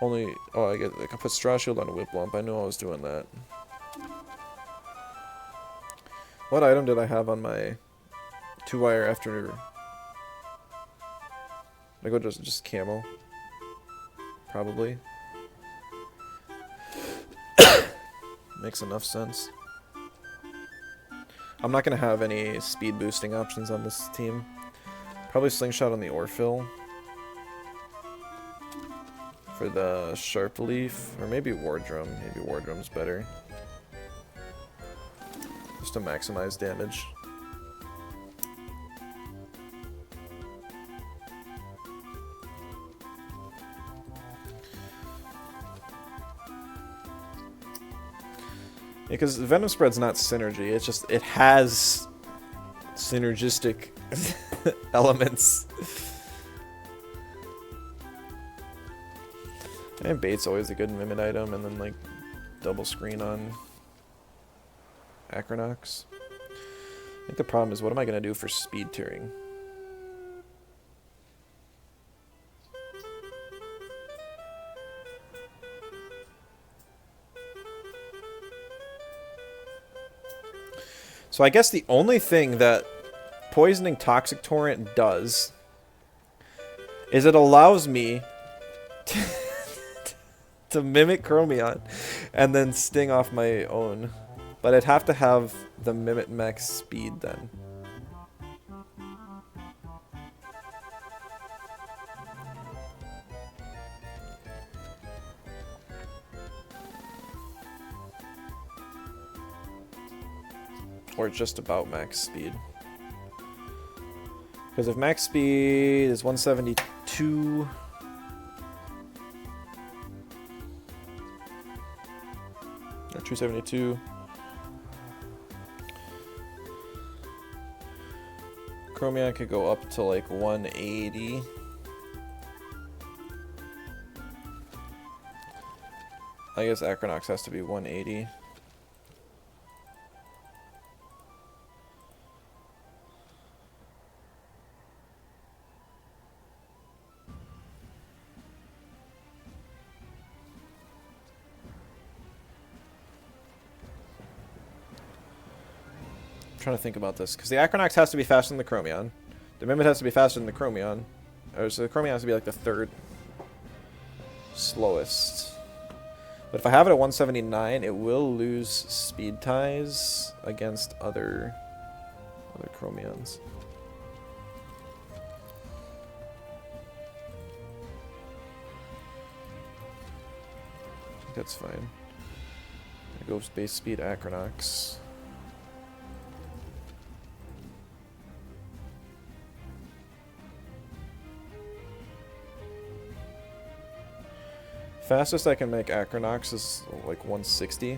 Only, oh, I can put Straw Shield on a Whip Lump. I knew I was doing that. What item did I have on my 2-wire after? I go just camo. Probably. Makes enough sense. I'm not going to have any speed boosting options on this team. Probably Slingshot on the Orphill. For the Sharp Leaf. Or maybe War Drum. Maybe War Drum's better. Just to maximize damage. Because Venom Spread's not synergy, it's just, it has synergistic elements. And Bait's always a good Mimit item, and then like double screen on Acronox. I think the problem is, what am I going to do for speed tiering? So I guess the only thing that Poisoning Toxic Torrent does is it allows me to mimic Chromion and then sting off my own. But I'd have to have the Mimit max speed then. Or just about max speed. Because if max speed is 172... or 272... Chromion could go up to like 180. I guess Acronox has to be 180. Trying to think about this, because the Acronox has to be faster than the Chromion. The Mimit has to be faster than the Chromion. Or so the Chromion has to be like the third slowest. But if I have it at 179, it will lose speed ties against other Chromions. I think that's fine. I go base speed Acronox. Fastest I can make Acronox is like 160.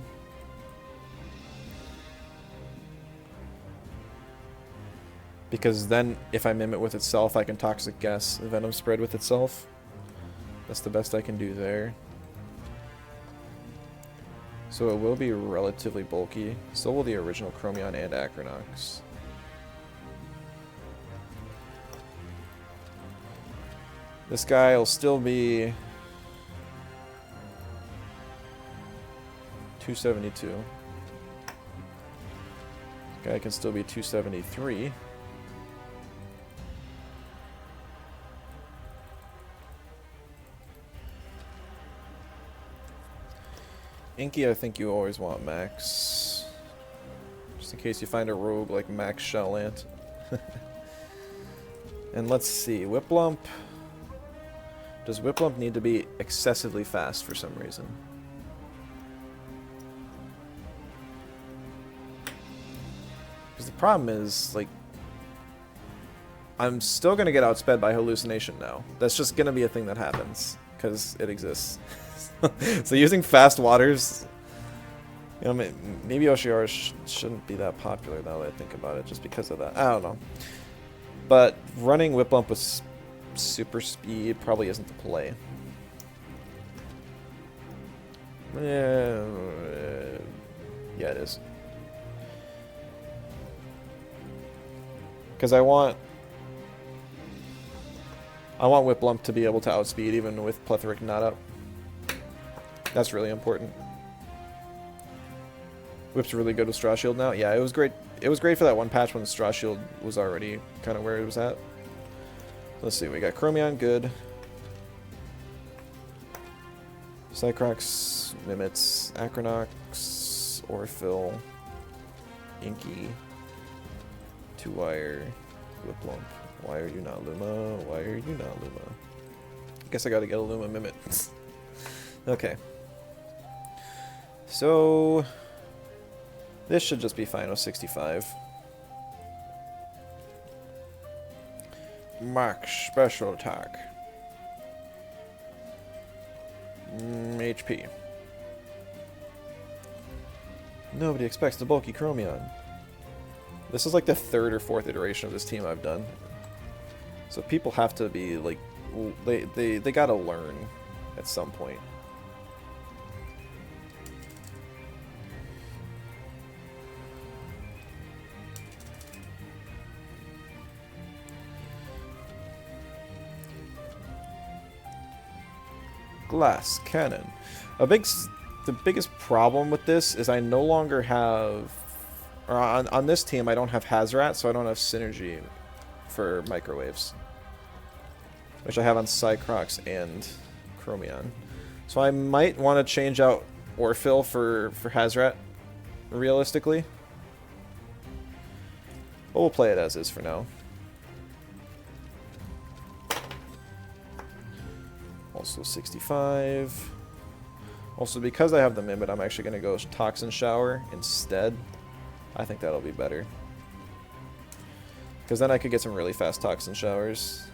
Because then, if I Mimit with itself, I can Toxic Gas Venom Spread with itself. That's the best I can do there. So it will be relatively bulky. So will the original Chromion and Acronox. This guy will still be 272. Guy can still be 273. Inky, I think you always want max. Just in case you find a rogue like Max Shellant. And let's see, Whiplump. Does Whiplump need to be excessively fast for some reason? Because the problem is, like, I'm still going to get outsped by hallucination now. That's just going to be a thing that happens, because it exists. So using fast waters, you know, maybe Oshiara shouldn't be that popular now that I think about it, just because of that. I don't know. But running Whiplump with super speed probably isn't the play. Yeah, it is. Because I want Whiplump to be able to outspeed even with Plethoric not up. That's really important. Whip's really good with Straw Shield now. Yeah, it was great. It was great for that one patch when the Straw Shield was already kind of where it was at. Let's see, we got Chromion, good. Cycrox, Mimits, Acronox, Orphil, Inky, Two-Wire, Whiplump. Why are you not Luma? Why are you not Luma? I guess I gotta get a Luma Mimit. Okay. So this should just be Final 65. Max special attack. HP. Nobody expects the bulky Chromion. This is like the 3rd or 4th iteration of this team I've done. So people have to be like, they gotta learn at some point. Glass cannon. The biggest problem with this is I no longer have, or on this team I don't have Hazorat, so I don't have synergy for microwaves, which I have on Cycrox and Chromion. So I might want to change out Orphil for Hazorat, realistically. But we'll play it as is for now. Also 65. Also, because I have the Mimit, I'm actually going to go Toxin Shower instead. I think that'll be better. Because then I could get some really fast Toxin Showers.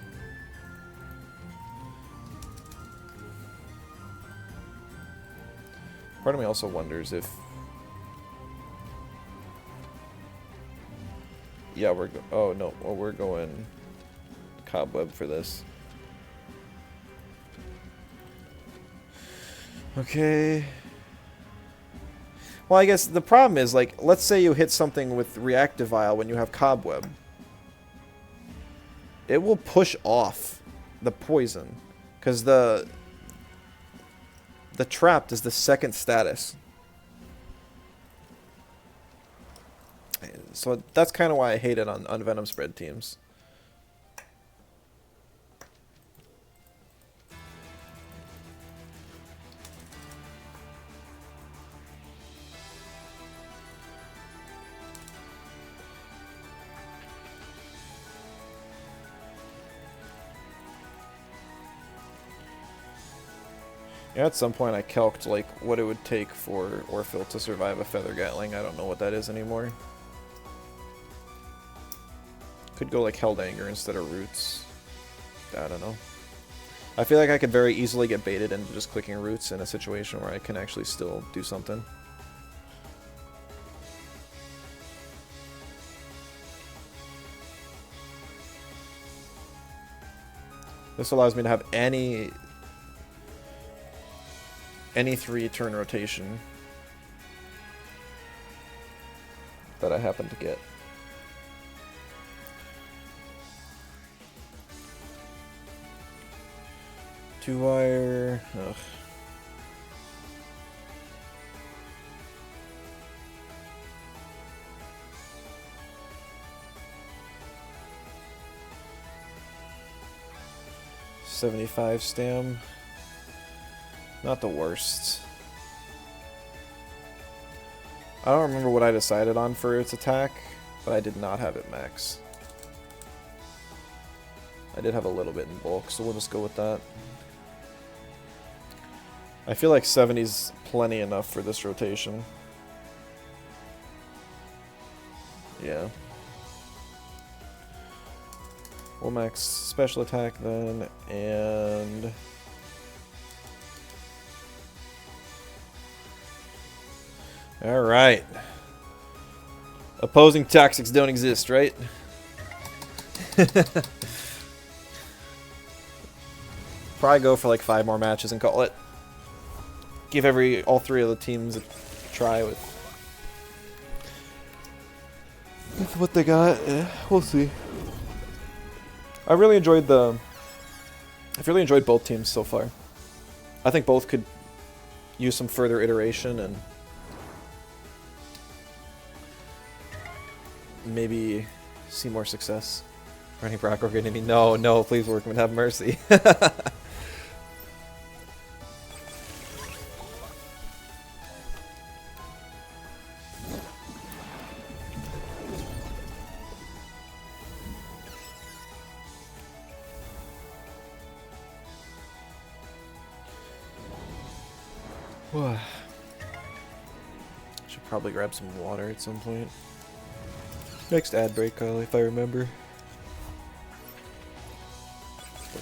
Part of me also wonders if... Yeah, oh no, well, we're going Cobweb for this. Okay. Well, I guess the problem is, like, let's say you hit something with Reactivile when you have Cobweb. It will push off the poison, because the Trapped is the 2nd status. So that's kind of why I hate it on Venom spread teams. Yeah, at some point I calced like what it would take for Orphil to survive a Feather Gatling. I don't know what that is anymore. Could go like Helldanger instead of Roots. I don't know. I feel like I could very easily get baited into just clicking Roots in a situation where I can actually still do something. This allows me to have any 3-turn rotation that I happen to get. Two-wire. Ugh. $75 stam. Not the worst. I don't remember what I decided on for its attack, but I did not have it max. I did have a little bit in bulk, so we'll just go with that. I feel like 70's plenty enough for this rotation. Yeah. We'll max special attack then, and... Alright. Opposing tactics don't exist, right? Probably go for like 5 more matches and call it. Give all 3 of the teams a try with what they got. We'll see. I've really enjoyed both teams so far. I think both could use some further iteration and maybe see more success. Running Brock or getting me. No, please, Workman, have mercy. Should probably grab some water at some point. Next ad break, if I remember.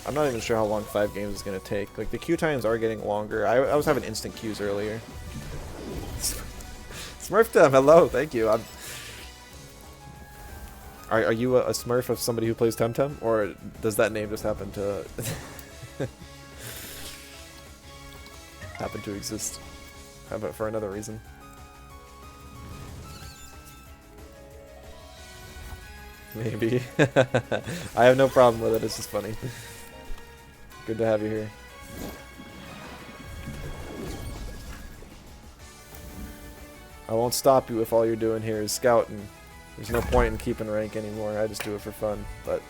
I'm not even sure how long 5 games is going to take. Like, the queue times are getting longer. I was having instant queues earlier. Smurfdom, hello, thank you. Are you a Smurf of somebody who plays Temtem? Or does that name just happen to... happen to exist? How about for another reason? Maybe. I have no problem with it, it's just funny. Good to have you here. I won't stop you if all you're doing here is scouting. There's no point in keeping rank anymore, I just do it for fun, but...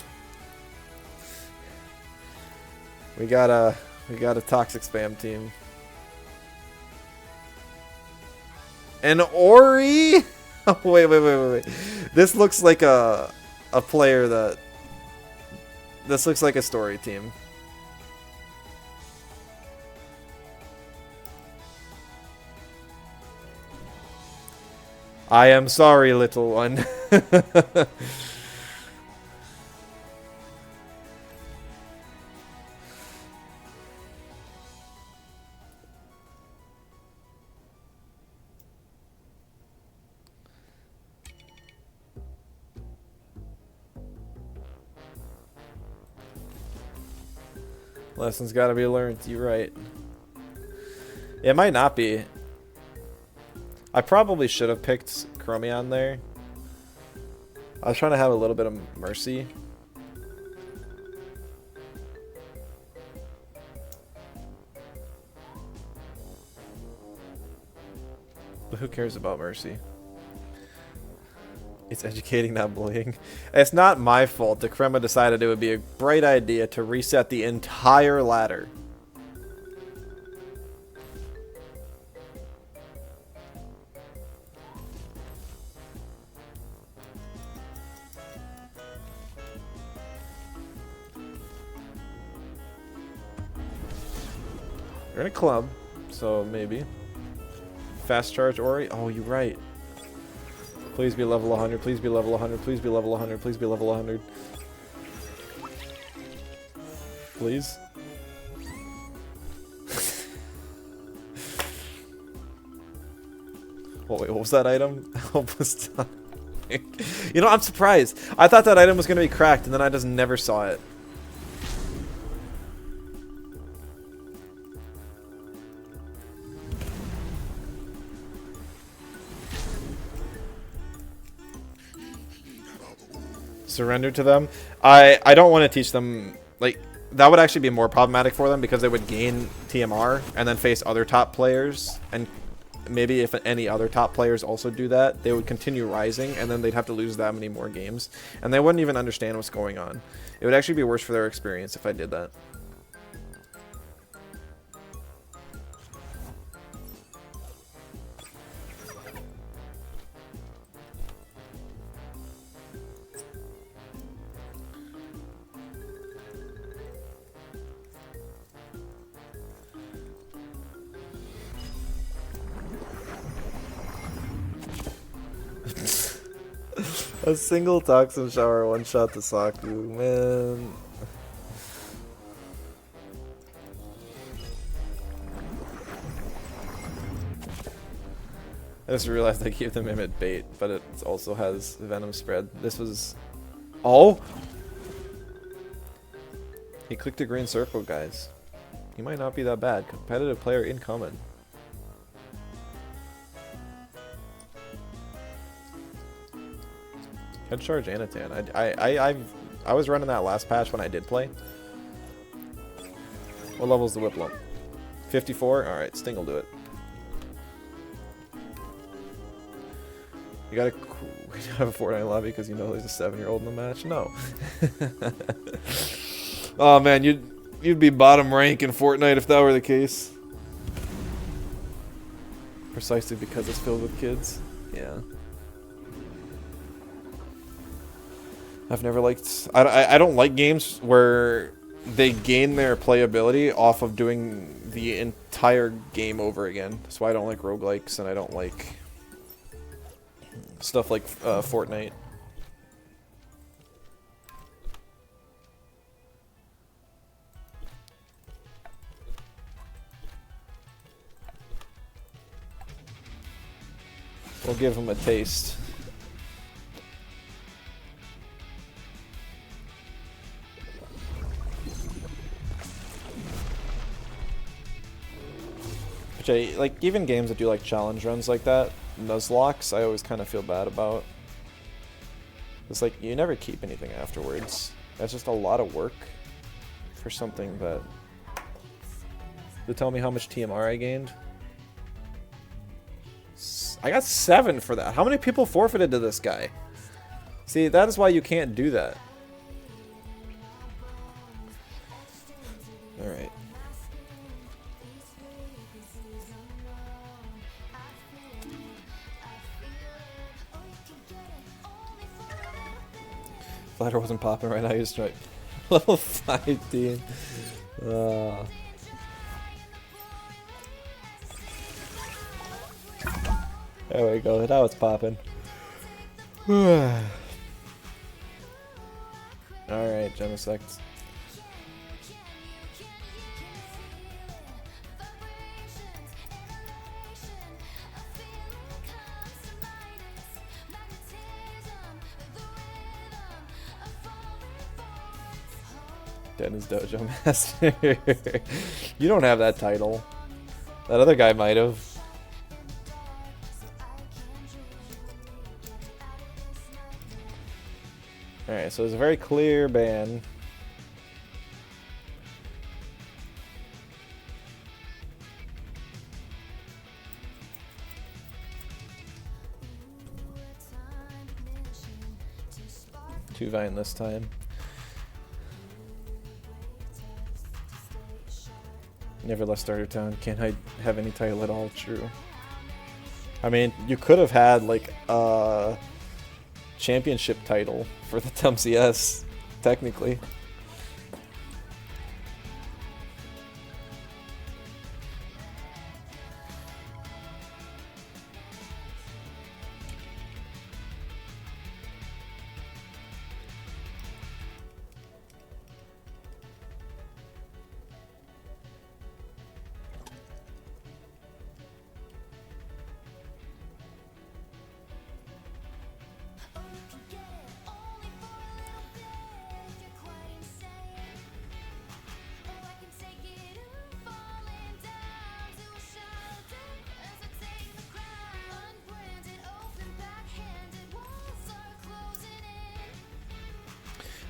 We got a toxic spam team. An Ori? Oh, wait. This looks like a player that... This looks like a story team. I am sorry, little one. Lessons gotta be learned, you're right. It might not be. I probably should have picked Chromion there. I was trying to have a little bit of mercy. But who cares about mercy? It's educating, not bullying. It's not my fault that Krema decided it would be a bright idea to reset the entire ladder. You're in a club, so maybe. Fast charge Ori? Oh, you're right. Please be level 100, please be level 100, please be level 100, please be level 100. Please? Oh, wait, what was that item? Helpless time. You know, I'm surprised. I thought that item was going to be cracked, and then I just never saw it. Surrender to them. I don't want to teach them, like, that would actually be more problematic for them because they would gain TMR and then face other top players, and maybe if any other top players also do that, they would continue rising and then they'd have to lose that many more games and they wouldn't even understand what's going on. It would actually be worse for their experience if I did that. A single toxin shower one shot to Saku, man. I just realized I gave the Mimit bait, but it also has Venom spread. This was... Oh! He clicked a green circle, guys. He might not be that bad. Competitive player incoming. Head charge Anatan. I was running that last patch when I did play. What level is the Whip Lump? 54? Alright, Sting will do it. You gotta have a Fortnite lobby because you know there's a 7-year-old in the match? No. Oh man, you'd be bottom rank in Fortnite if that were the case. Precisely because it's filled with kids. Yeah. I've never liked... I don't like games where they gain their playability off of doing the entire game over again. That's why I don't like roguelikes and I don't like stuff like Fortnite. We'll give him a taste. Which I like, even games that do like challenge runs like that, Nuzlocks, I always kind of feel bad about. It's like you never keep anything afterwards. That's just a lot of work for something that... To tell me how much TMR I gained? I got 7 for that. How many people forfeited to this guy? See, that is why you can't do that. Alright. Flatter wasn't popping right now, you just right. Level 15. There we go, now it's popping. Alright, Gemisect. Dennis Dojo Master. You don't have that title. That other guy might have. Alright, so there's a very clear ban. Two Vine this time. Never left Starter Town. Can't have any title at all. True. I mean, you could have had like a championship title for the TMCS, technically.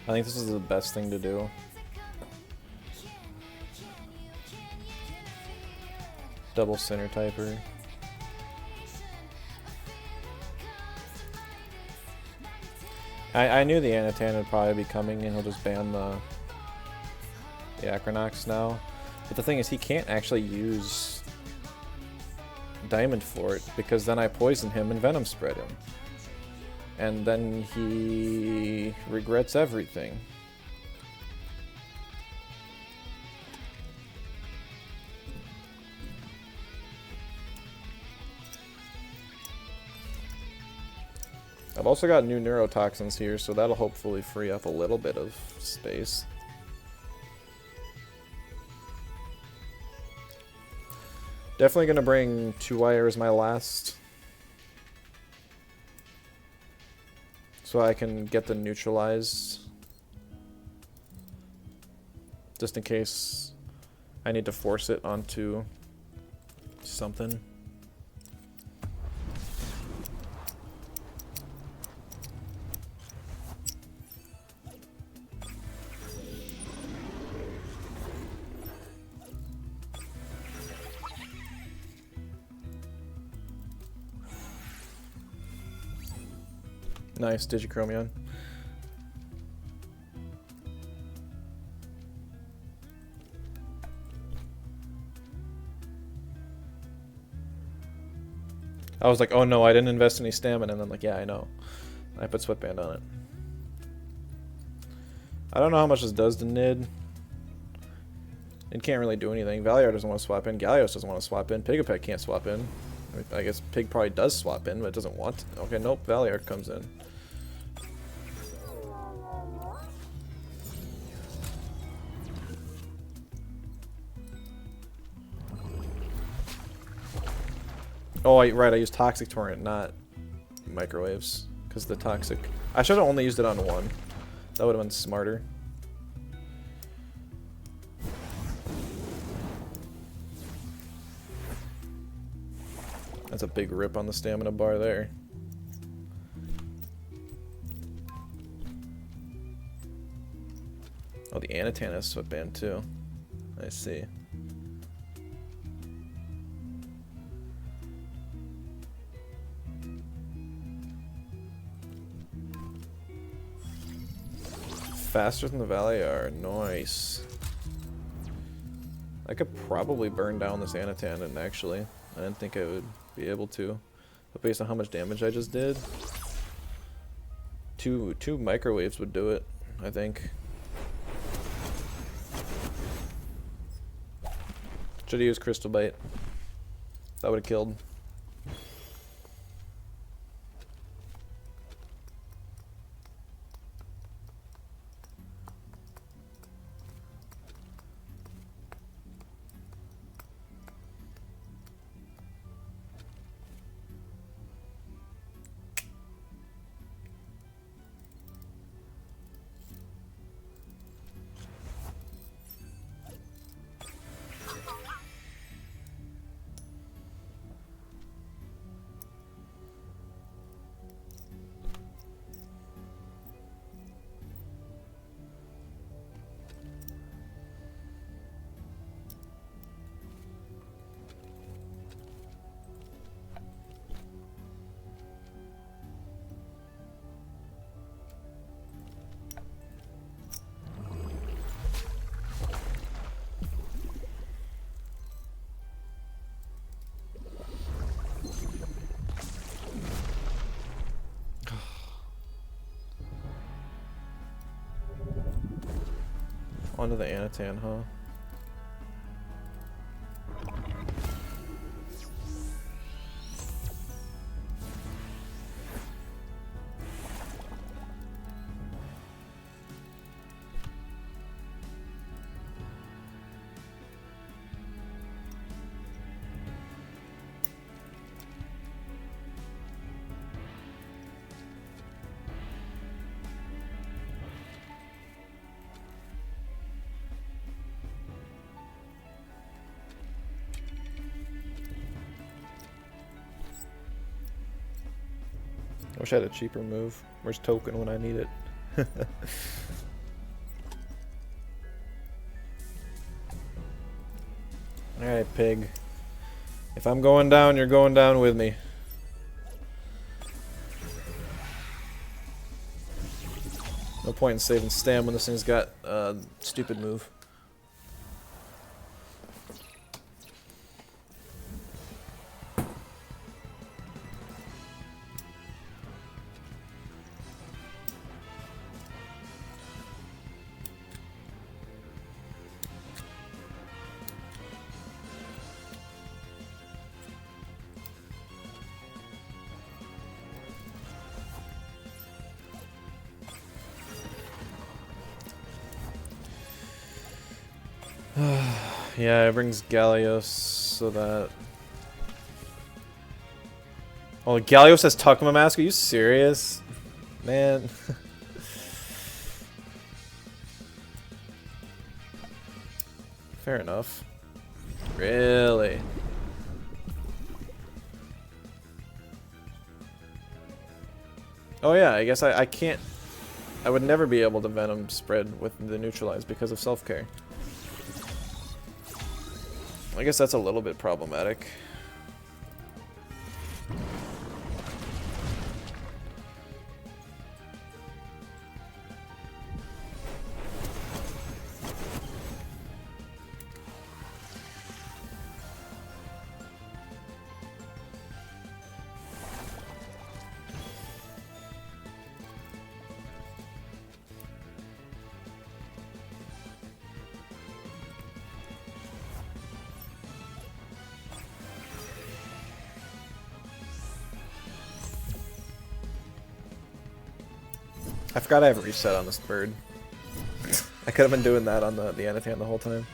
I think this is the best thing to do. Double center typer. I knew the Anatan would probably be coming and he'll just ban the Acronox now. But the thing is, he can't actually use Diamond for it because then I poison him and Venom spread him. And then he regrets everything. I've also got new neurotoxins here, so that'll hopefully free up a little bit of space. Definitely gonna bring 2-wire as my last, so I can get the neutralized, just in case I need to force it onto something. Nice, Digichromion. I was like, oh no, I didn't invest any stamina, and then like, yeah, I know. I put Sweatband on it. I don't know how much this does to Nid. It can't really do anything. Valiar doesn't want to swap in. Gallios doesn't want to swap in. Pigapet can't swap in. I mean, I guess Pig probably does swap in, but it doesn't want to. Okay, nope, Valiar comes in. Oh, right, I used Toxic Torrent, not Microwaves, because the Toxic... I should have only used it on one. That would have been smarter. That's a big rip on the stamina bar there. Oh, the Anatan has Sweatband too. I see. Faster than the Valiar, nice. I could probably burn down this Anatan, actually. I didn't think I would be able to. But based on how much damage I just did, two microwaves would do it, I think. Should have used Crystal Bite. That would have killed. Onto the Anatan, huh? I wish I had a cheaper move. Where's Token when I need it? Alright, Pig. If I'm going down, you're going down with me. No point in saving stam when this thing's got a stupid move. Yeah, it brings Gallios so that... Oh, Gallios has Takuma Mask? Are you serious? Man. Fair enough. Really? Oh yeah, I guess I can't... I would never be able to Venom spread with the neutralize because of self-care. I guess that's a little bit problematic. I forgot I have a reset on this bird. I could have been doing that on the Anathan the whole time.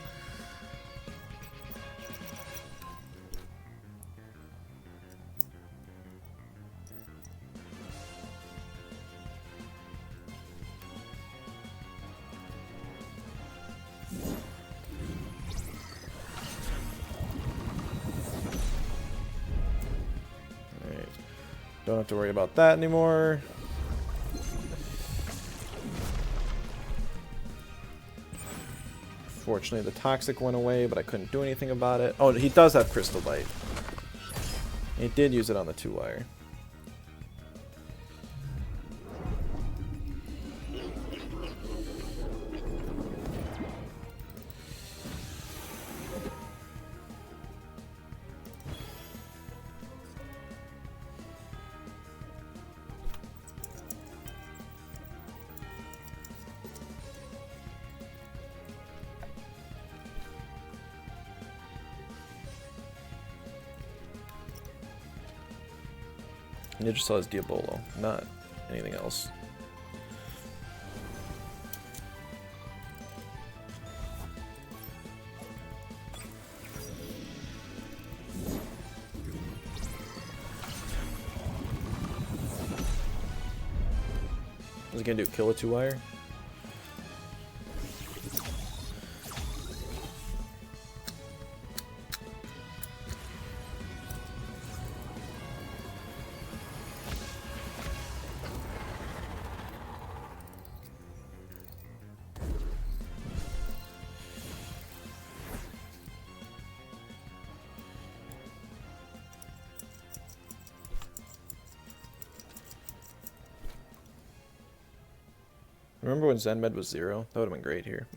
Alright. Don't have to worry about that anymore. Fortunately, the toxic went away, but I couldn't do anything about it. Oh, he does have Crystal Bite. He did use it on the 2-wire. Ninja still has Diabolo, not anything else. Is he gonna do kill a 2-wire? Remember when Zenmed was 0? That would have been great here.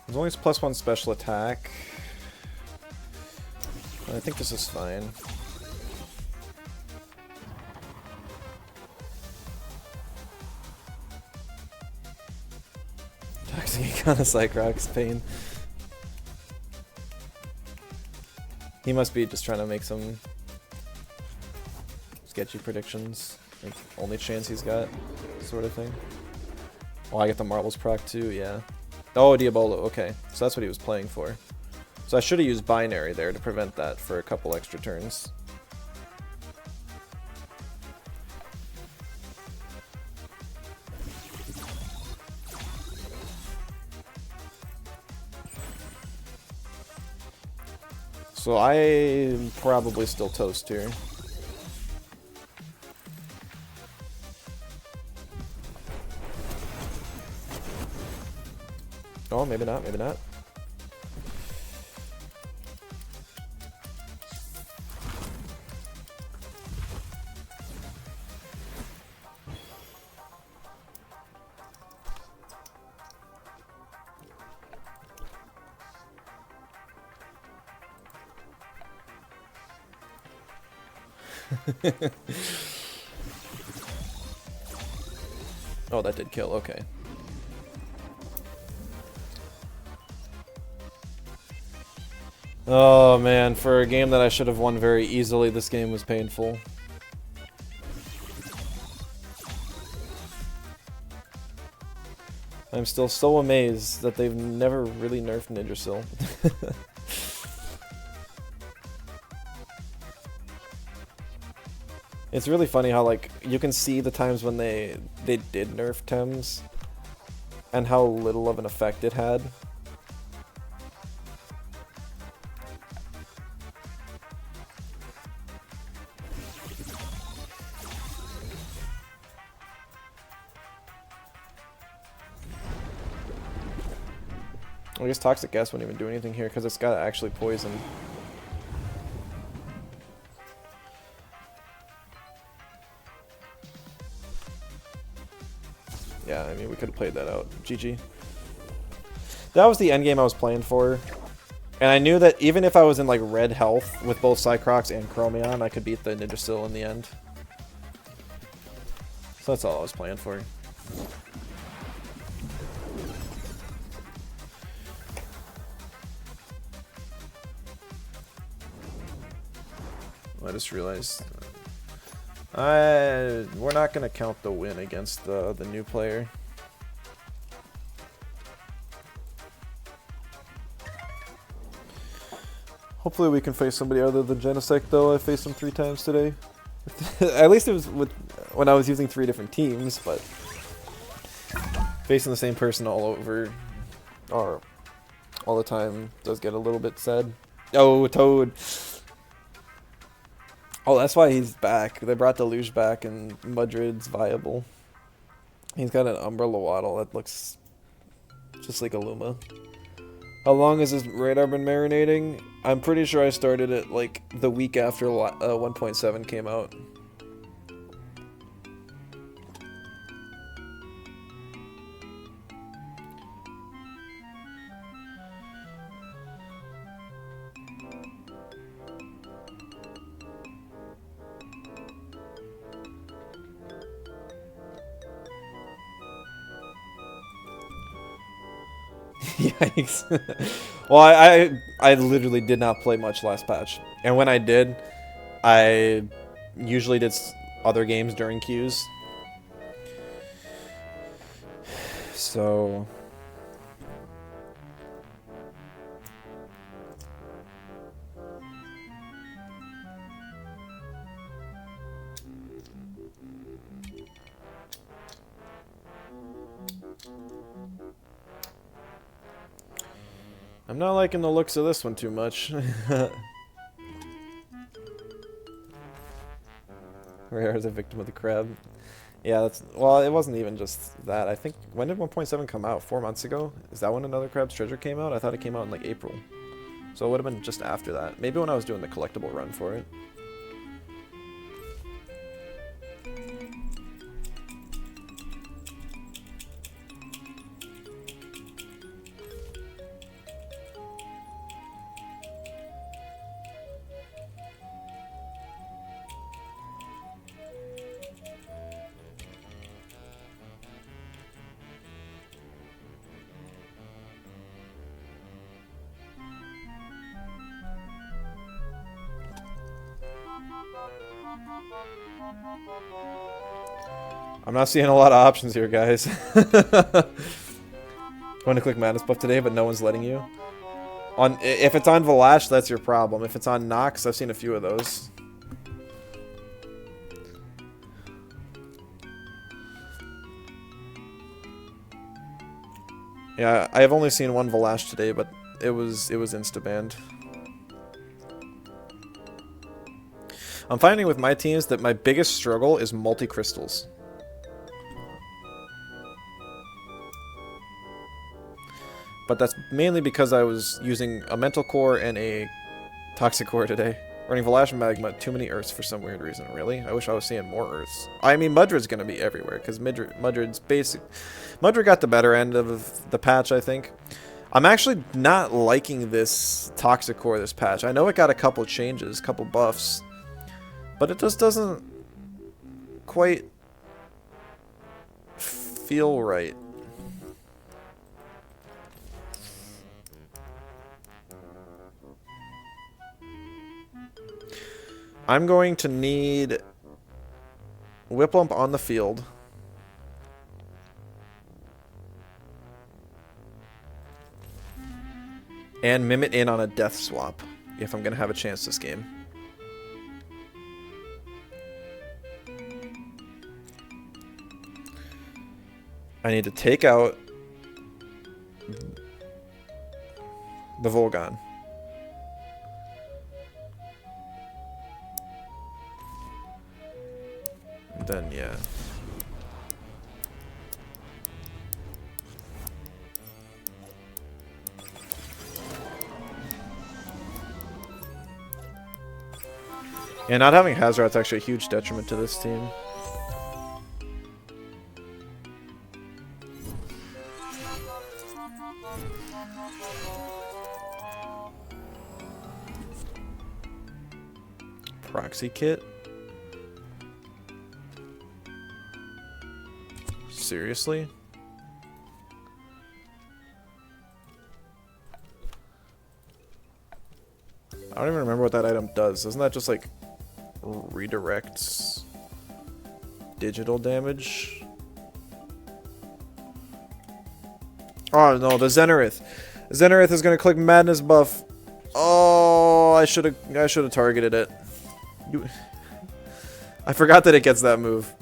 There's always +1 special attack. I think this is fine. Toxic Icona Cycrox, pain. He must be just trying to make some sketchy predictions. Like, only chance he's got, sort of thing. Oh, I get the marbles proc too, yeah. Oh, Diabolo, okay. So that's what he was playing for. So I should have used binary there to prevent that for a couple extra turns. So I'm probably still toast here. Oh, maybe not, maybe not. Oh, that did kill. Okay. Oh man, for a game that I should have won very easily, this game was painful. I'm still so amazed that they've never really nerfed Yggdrasil. It's really funny how, like, you can see the times when they did nerf Tems and how little of an effect it had. I guess Toxic Gas wouldn't even do anything here because it's got actually poison. Yeah, I mean, we could have played that out. GG. That was the endgame I was playing for. And I knew that even if I was in, like, red health with both Cycrox and Chromion, I could beat the Yggdrasil in the end. So that's all I was playing for. I just realized we're not gonna count the win against the new player. Hopefully we can face somebody other than Genesect though. I faced him 3 times today. At least it was when I was using 3 different teams, but facing the same person all over or all the time does get a little bit sad. Oh, Toad. Oh, that's why he's back. They brought the Luge back and Mudrid's viable. He's got an Umbrella Waddle that looks just like a Luma. How long has his radar been marinating? I'm pretty sure I started it like the week after 1.7 came out. Yikes. Well, I literally did not play much last patch. And when I did, I usually did other games during queues. So... I'm not liking the looks of this one too much. Rare as a victim of the crab. Yeah, that's... Well, it wasn't even just that. I think... When did 1.7 come out? 4 months ago? Is that when Another Crab's Treasure came out? I thought it came out in, like, April. So it would have been just after that. Maybe when I was doing the collectible run for it. I'm not seeing a lot of options here, guys. Want to click Madness Buff today, but no one's letting you? If it's on Valash, that's your problem. If it's on Nox, I've seen a few of those. Yeah, I have only seen one Valash today, but it was insta-banned. I'm finding with my teams that my biggest struggle is multi-crystals. But that's mainly because I was using a Mental Core and a Toxic Core today. Running Valash and Magma, too many Earths for some weird reason, really. I wish I was seeing more Earths. I mean, Mudrid's gonna be everywhere, because Mudrid's basic... Mudrid got the better end of the patch, I think. I'm actually not liking this Toxic Core this patch. I know it got a couple changes, couple buffs. But it just doesn't quite feel right. I'm going to need Whiplump on the field. And Mimit in on a death swap if I'm going to have a chance this game. I need to take out the Volgon. Then, yeah. Yeah, not having Hazard's actually a huge detriment to this team. Proxy kit? Seriously? I don't even remember what that item does. Isn't that just like redirects digital damage? Oh no, the Zenerith. Zenerith is gonna click Madness buff. Oh, I should have targeted it. I forgot that it gets that move.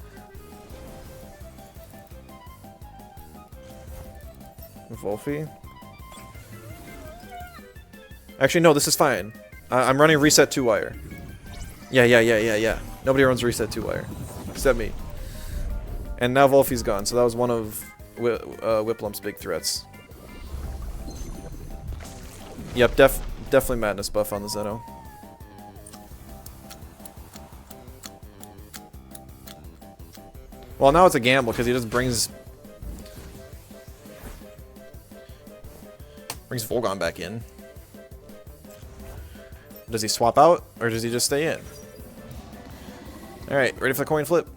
Wolfie. Actually, no, this is fine. I'm running reset 2-wire. Yeah. Nobody runs reset 2-wire. Except me. And now Wolfie's gone, so that was one of Whiplump's big threats. Yep, definitely Madness buff on the Zeno. Well, now it's a gamble, because he just brings Volgon back in. Does he swap out, or does he just stay in? Alright, ready for the coin flip.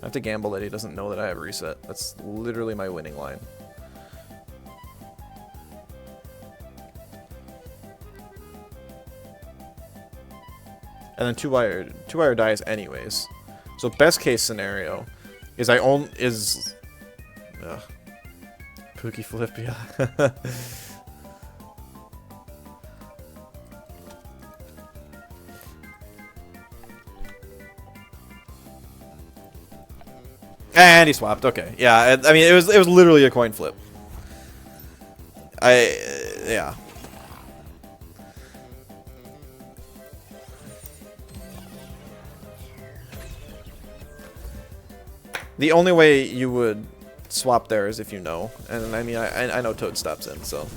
I have to gamble that he doesn't know that I have reset. That's literally my winning line. And then 2-wire dies anyways. So best case scenario is Pookie flip, yeah. And he swapped. Okay, yeah. I mean, it was literally a coin flip. Yeah. The only way you would swap there is if you know, and I mean, I know Toad stops in, so.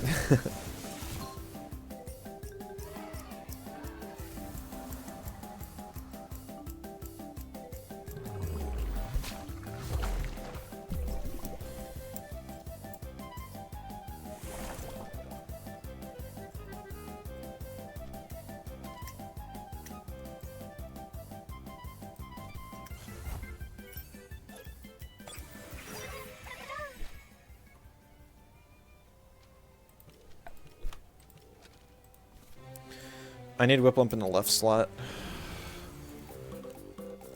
I need Whiplump in the left slot.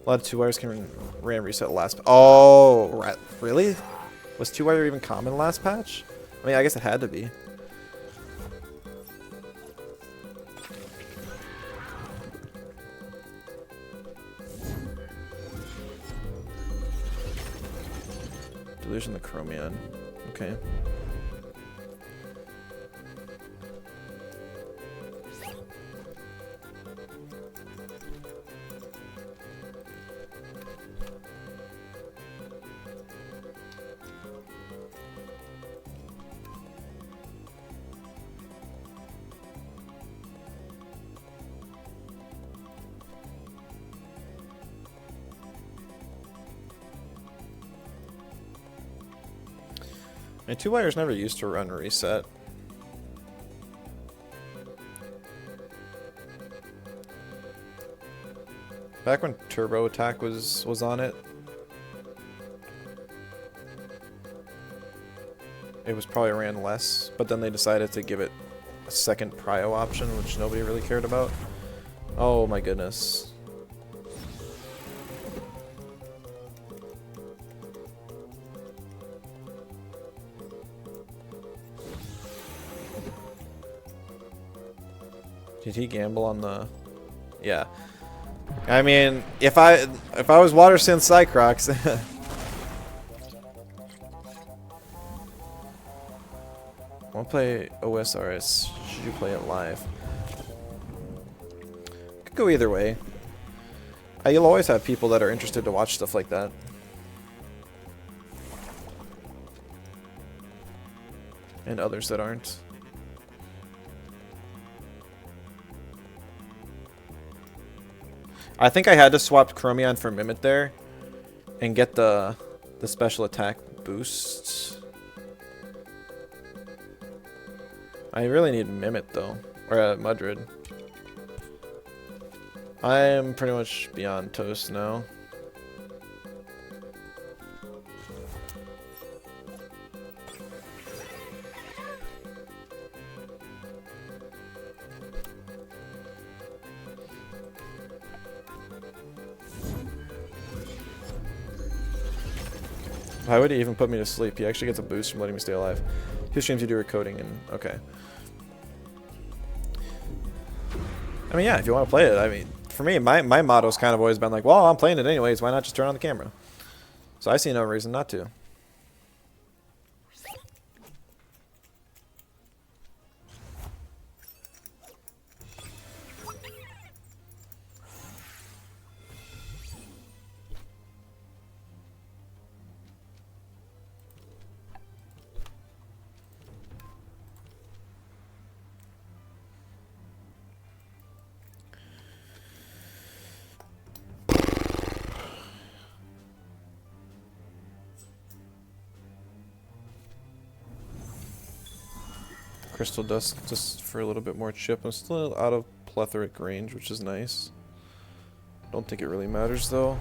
A lot of 2-wires can ran reset last. Oh, really? Was 2-wire even common last patch? I mean, I guess it had to be. Delusion the Chromion. Okay. My 2-wire's never used to run reset. Back when turbo attack was on it, it was probably ran less, but then they decided to give it a second prio option, which nobody really cared about. Oh my goodness. Did he gamble on the... Yeah. I mean, if I was Water Synth Cycrox... Wanna play OSRS? Should you play it live? Could go either way. You'll always have people that are interested to watch stuff like that. And others that aren't. I think I had to swap Chromion for Mimit there and get the special attack boosts. I really need Mimit though, or Mudrid. I am pretty much beyond toast now. Why would he even put me to sleep? He actually gets a boost from letting me stay alive. 2 streams you do recoding and... okay. I mean, yeah, if you want to play it. I mean, for me, my motto's kind of always been like, well, I'm playing it anyways, why not just turn on the camera? So I see no reason not to. Crystal dust just for a little bit more chip. I'm still out of plethoric range, which is nice. Don't think it really matters though.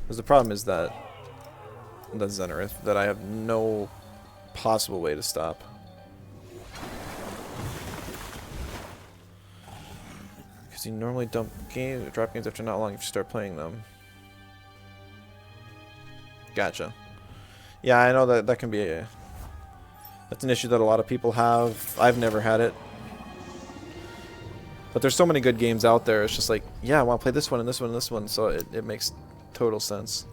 Because the problem is that Zenith that I have no possible way to stop. Because you normally drop games after not long if you start playing them. Gotcha. Yeah, I know that can be that's an issue that a lot of people have. I've never had it. But there's so many good games out there. It's just like, yeah, I want to play this one and this one and this one, so it makes total sense.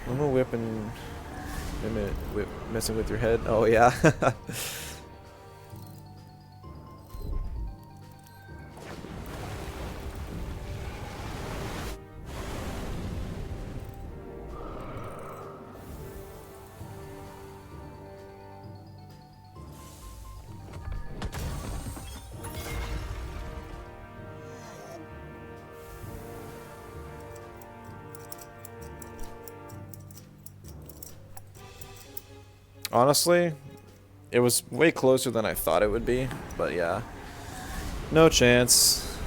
Limo whip and whip messing with your head. Oh yeah. Honestly, it was way closer than I thought it would be, but yeah. No chance.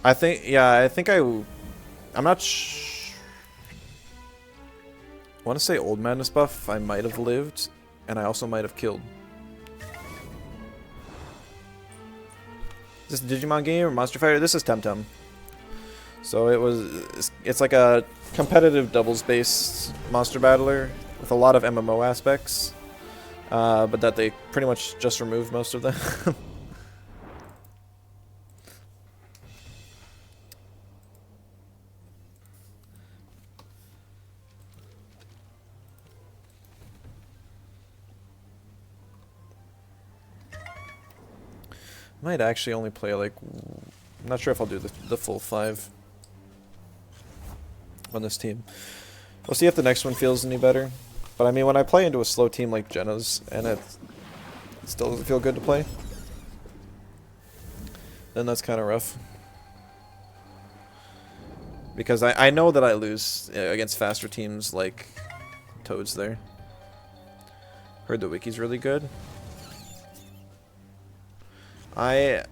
I think, yeah, I'm not I want to say Old Madness buff, I might have lived, and I also might have killed. Is this a Digimon game or Monster Fighter? This is Temtem. So it's like a competitive doubles-based monster battler with a lot of MMO aspects, but that they pretty much just removed most of them. Might actually only play like, I'm not sure if I'll do the full 5 on this team. We'll see if the next one feels any better. But I mean, when I play into a slow team like Jenna's and it still doesn't feel good to play, then that's kind of rough. Because I know that I lose against faster teams like Toads there. Heard the wiki's really good. I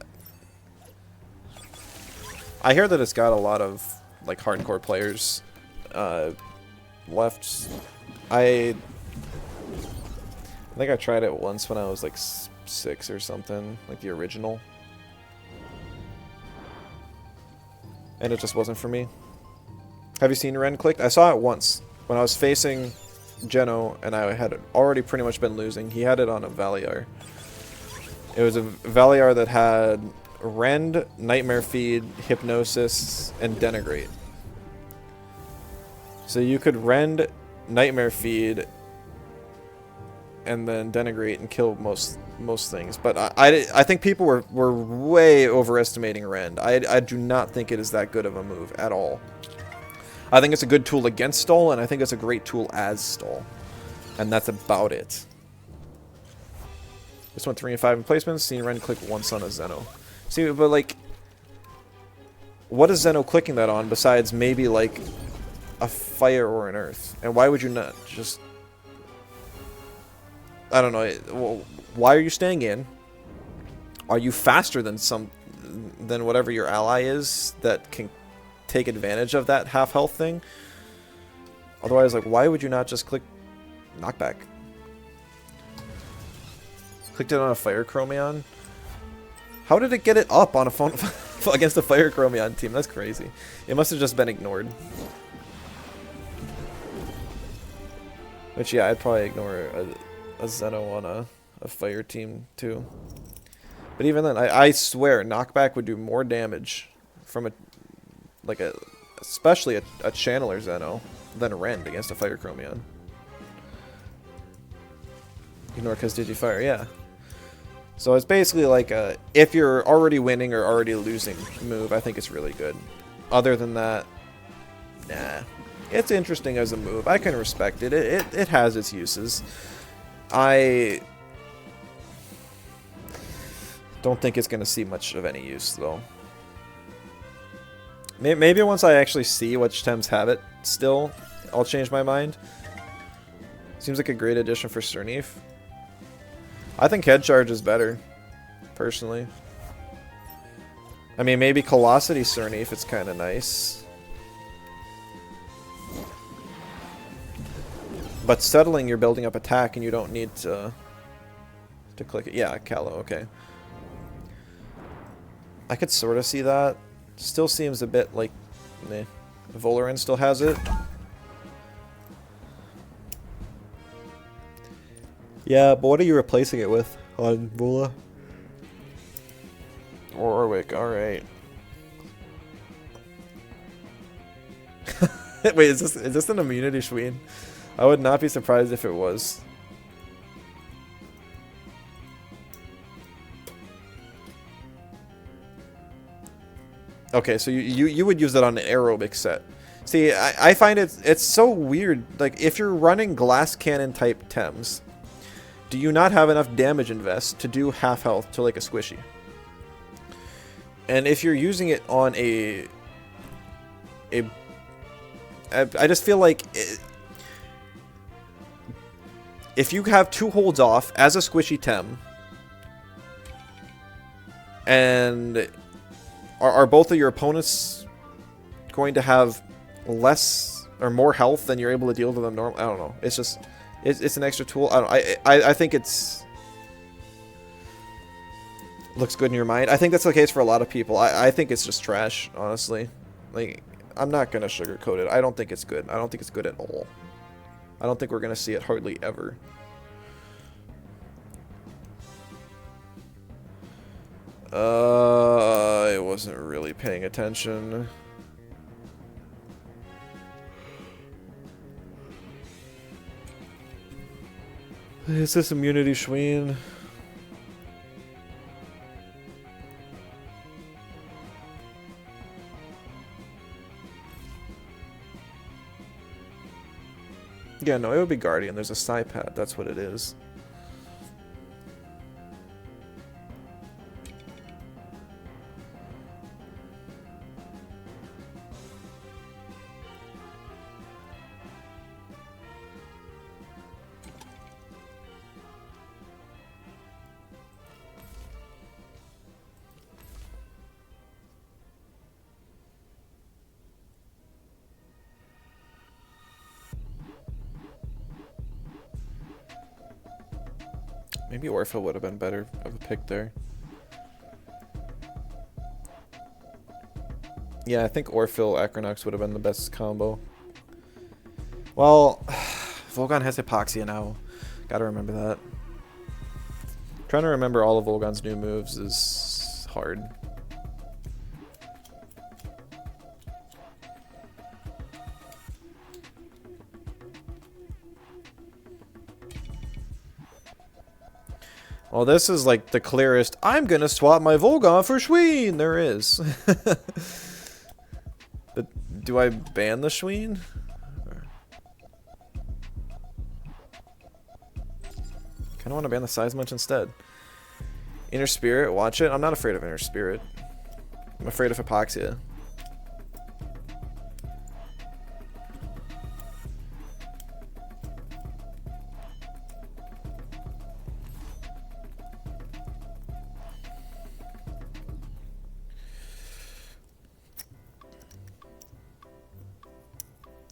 hear that it's got a lot of like hardcore players left. I think I tried it once when I was like 6 or something, like the original. And it just wasn't for me. Have you seen Ren clicked? I saw it once when I was facing Geno and I had already pretty much been losing. He had it on a Valiar. It was a Valiar that had Rend, Nightmare Feed, Hypnosis, and Denigrate. So you could Rend, Nightmare Feed, and then Denigrate and kill most things. But I think people were way overestimating Rend. I do not think it is that good of a move at all. I think it's a good tool against stall, and I think it's a great tool as stall. And that's about it. This one 3 and 5 in placements. Seen Ren click once on a Zeno. See, but like, what is Zeno clicking that on besides maybe like a fire or an earth? And why would you not just... I don't know. Well, why are you staying in? Are you faster than whatever your ally is that can take advantage of that half health thing? Otherwise, like, why would you not just click knockback? Clicked it on a fire chromion. How did it get it up on a phone against a fire chromion team? That's crazy. It must have just been ignored. Which, yeah, I'd probably ignore a Zeno on a fire team too. But even then, I swear knockback would do more damage from especially a channeler Zeno than a Rend against a fire chromion. Ignore because Digifire, yeah. So it's basically like if you're already winning or already losing move, I think it's really good. Other than that, nah. It's interesting as a move. I can respect it. It has its uses. I don't think it's going to see much of any use, though. Maybe once I actually see which Tems have it still, I'll change my mind. Seems like a great addition for Cernif. I think Head Charge is better, personally. I mean, maybe Colossity Cernif, it's kind of nice. But settling, you're building up attack and you don't need to click it. Yeah, Callow, okay. I could sort of see that. Still seems a bit like, meh. Voloran still has it. Yeah, but what are you replacing it with on Vola? Warwick, alright. Wait, is this an immunity Schween? I would not be surprised if it was. Okay, so you would use it on an aerobic set. See, I find it's so weird. Like, if you're running glass cannon type Tems, do you not have enough damage invest to do half health to like a squishy? And if you're using it on I just feel like if you have 2 holds off as a squishy Tem, and are both of your opponents going to have less or more health than you're able to deal to them normal? I don't know. It's just it's an extra tool. I think it's looks good in your mind. I think that's the case for a lot of people. I think it's just trash, honestly. Like, I'm not gonna sugarcoat it. I don't think it's good. I don't think it's good at all. I don't think we're gonna see it hardly ever. I wasn't really paying attention. Is this immunity Schween? Yeah, no, it would be Guardian. There's a Psi pad. That's what it is. Maybe Orpha would have been better of a pick there. Yeah, I think Orphill Acronox would have been the best combo. Well, Volgon has Hypoxia now. Gotta remember that. Trying to remember all of Volgon's new moves is hard. Well, this is like the clearest, I'm gonna swap my Volgon for Schween there is. But do I ban the Schween? Kinda wanna ban the Seismuch instead. Inner Spirit, watch it. I'm not afraid of Inner Spirit. I'm afraid of Hypoxia.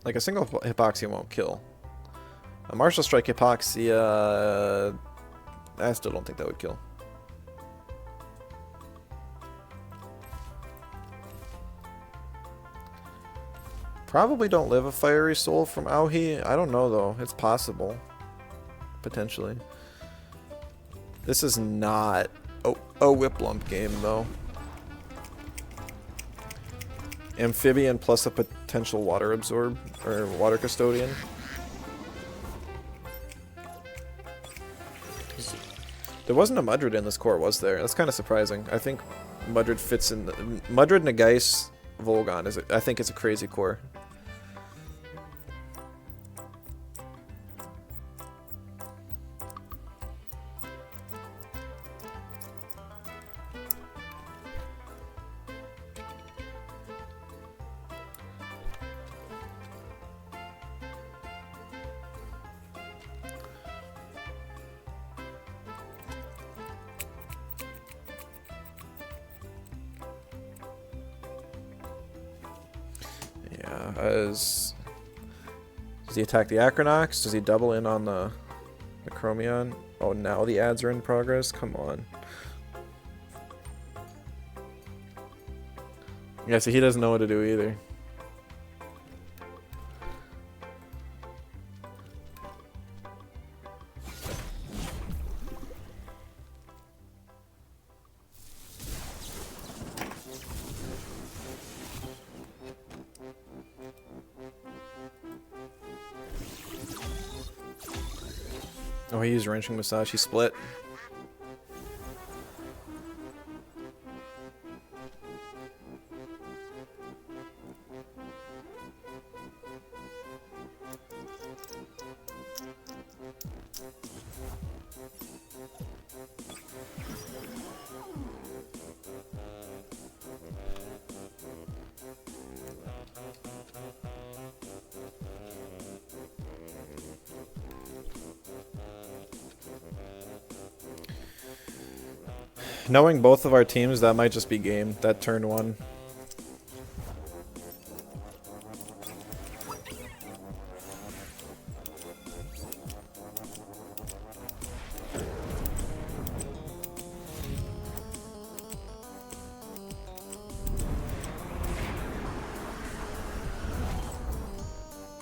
Like, a single Hypoxia won't kill. A Martial Strike Hypoxia... I still don't think that would kill. Probably don't live a Fiery Soul from Auhi. I don't know, though. It's possible. Potentially. This is not a Whiplump game, though. Amphibian plus a potential Water Absorb, or Water Custodian. There wasn't a Mudrid in this core, was there? That's kind of surprising. I think Mudrid fits in... Mudrid, Nagais, Volgon, I think it's a crazy core. Does he attack the Acronox? Does he double in on the Chromion? Oh, now the ads are in progress? Come on. Yeah, so he doesn't know what to do either. Oh, he used Wrenching Massage. He split. Knowing both of our teams, that might just be game. That turn one.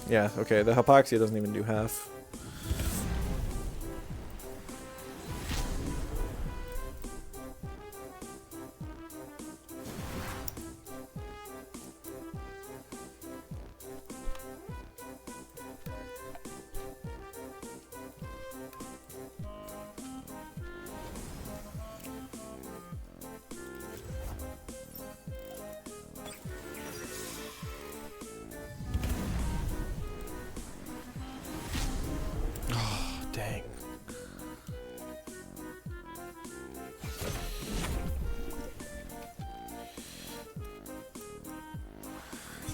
Yeah, okay, the Hypoxia doesn't even do half. Dang.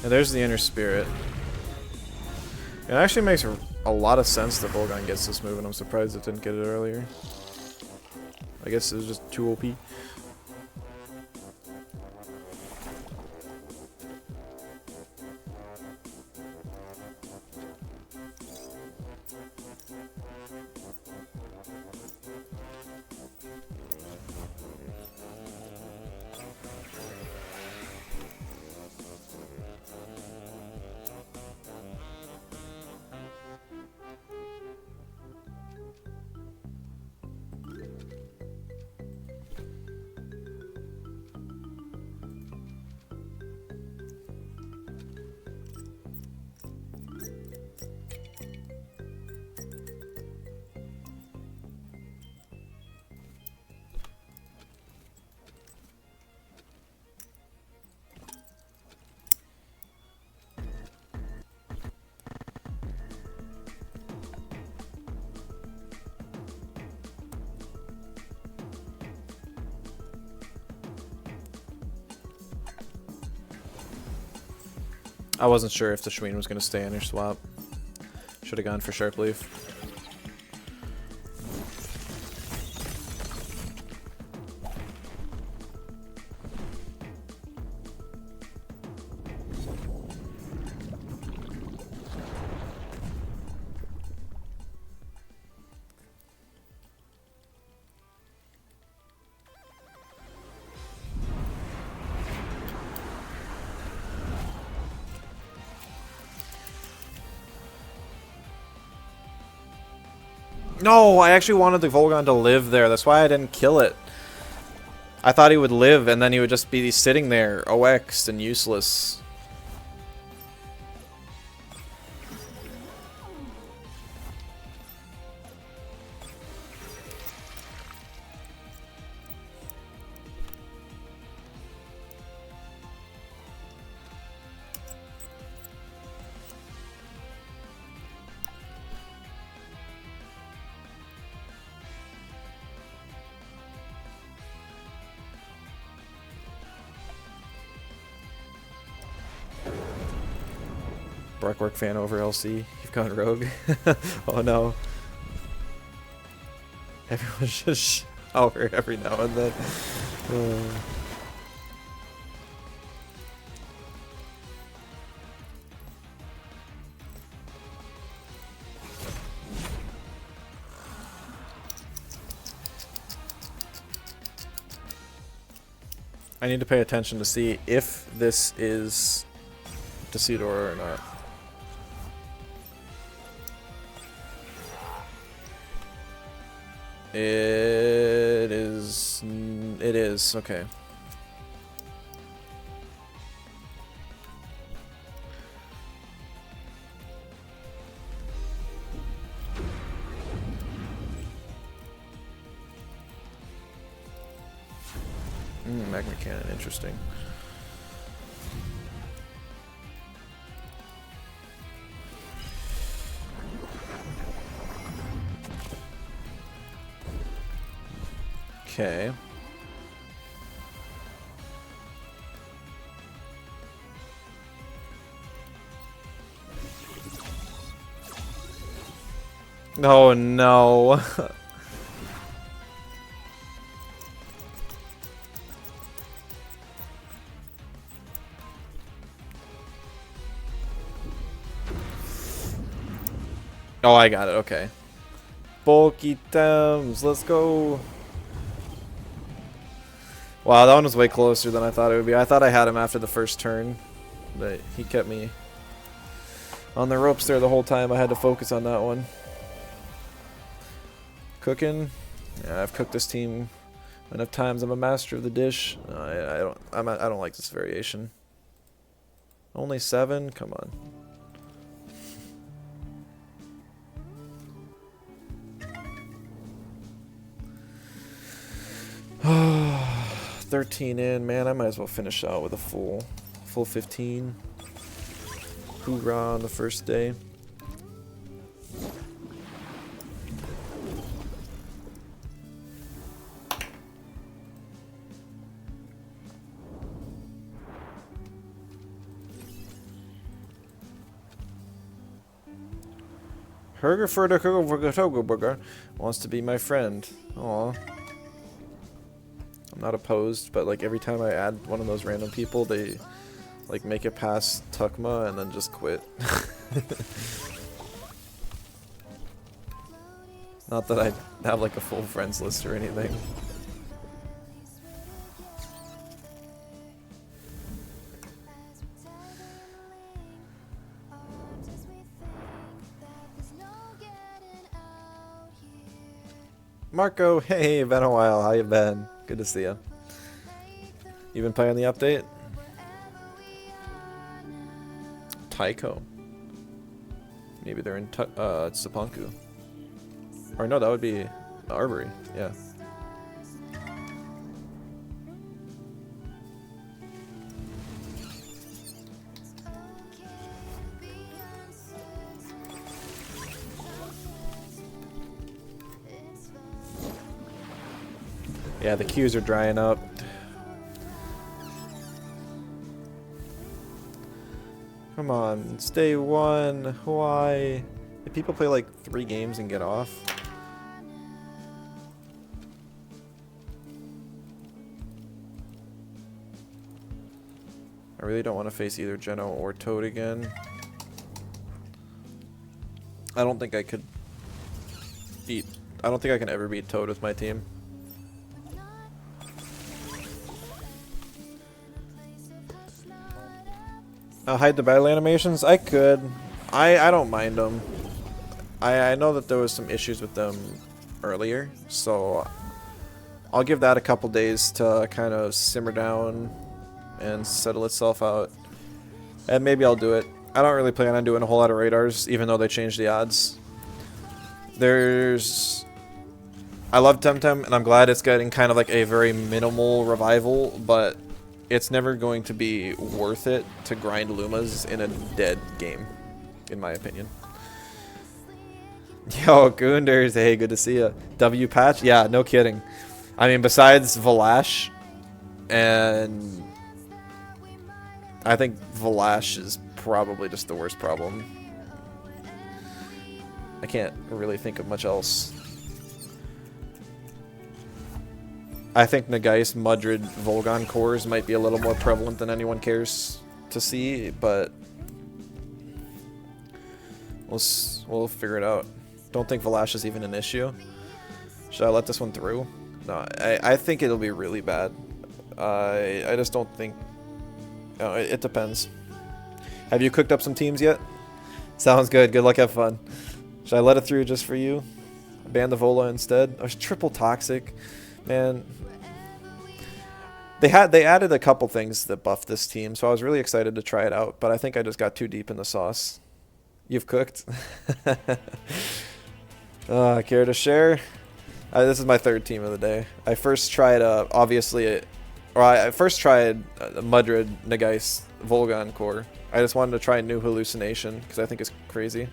And there's the Inner Spirit. It actually makes a lot of sense that Volgon gets this move, and I'm surprised it didn't get it earlier. I guess it was just too OP. I wasn't sure if the Shween was going to stay in or swap. Should have gone for Sharp Leaf. No, I actually wanted the Volgon to live there. That's why I didn't kill it. I thought he would live, and then he would just be sitting there, OX'd and useless. Breckwork fan over LC. You've gone rogue. Oh no. Everyone's just shower every now and then. I need to pay attention to see if this is Decidor or not. It is, okay. Magma Cannon, interesting. Okay. Oh no. Oh, I got it. Okay. Bulky Thames, let's go. Wow, that one was way closer than I thought it would be. I thought I had him after the first turn, but he kept me on the ropes there the whole time. I had to focus on that one. Cooking. Yeah, I've cooked this team enough times. I'm a master of the dish. I don't like this variation. Only 7? Come on. 13 in, man. I might as well finish out with a full 15. Hoorah on the first day. Burger wants to be my friend. Aw. I'm not opposed, but like every time I add one of those random people, they like make it past Tukma and then just quit. Not that I have like a full friends list or anything. Marco, hey, been a while. How you been? Good to see you. You been playing the update? Taiko. Maybe they're in Tsupanku. Or no, that would be Arbory. Yeah. Yeah, the queues are drying up. Come on, it's day 1. Why? If people play like 3 games and get off. I really don't want to face either Geno or Toad again. I don't think I could beat... I don't think I can ever beat Toad with my team. Hide the battle animations? I could. I don't mind them. I know that there was some issues with them earlier, so I'll give that a couple days to kind of simmer down and settle itself out. And maybe I'll do it. I don't really plan on doing a whole lot of radars, even though they changed the odds. I love Temtem, and I'm glad it's getting kind of like a very minimal revival, but it's never going to be worth it to grind Lumas in a dead game, in my opinion. Yo, Goonders, hey, good to see ya. W patch? Yeah, no kidding. I mean, besides Valash, and I think Valash is probably just the worst problem. I can't really think of much else. I think Nagais, Mudrid, Volgon cores might be a little more prevalent than anyone cares to see, but we'll figure it out. Don't think Valash is even an issue. Should I let this one through? No, I think it'll be really bad. I just don't think... it depends. Have you cooked up some teams yet? Sounds good. Good luck, have fun. Should I let it through just for you? Ban the Vola instead? Oh, it's triple toxic. Man. They added a couple things that buffed this team, so I was really excited to try it out, but I think I just got too deep in the sauce. You've cooked? Care to share? This is my 3rd team of the day. I first tried, I first tried Mudrid, Nagais, Volgon core. I just wanted to try a new hallucination, because I think it's crazy.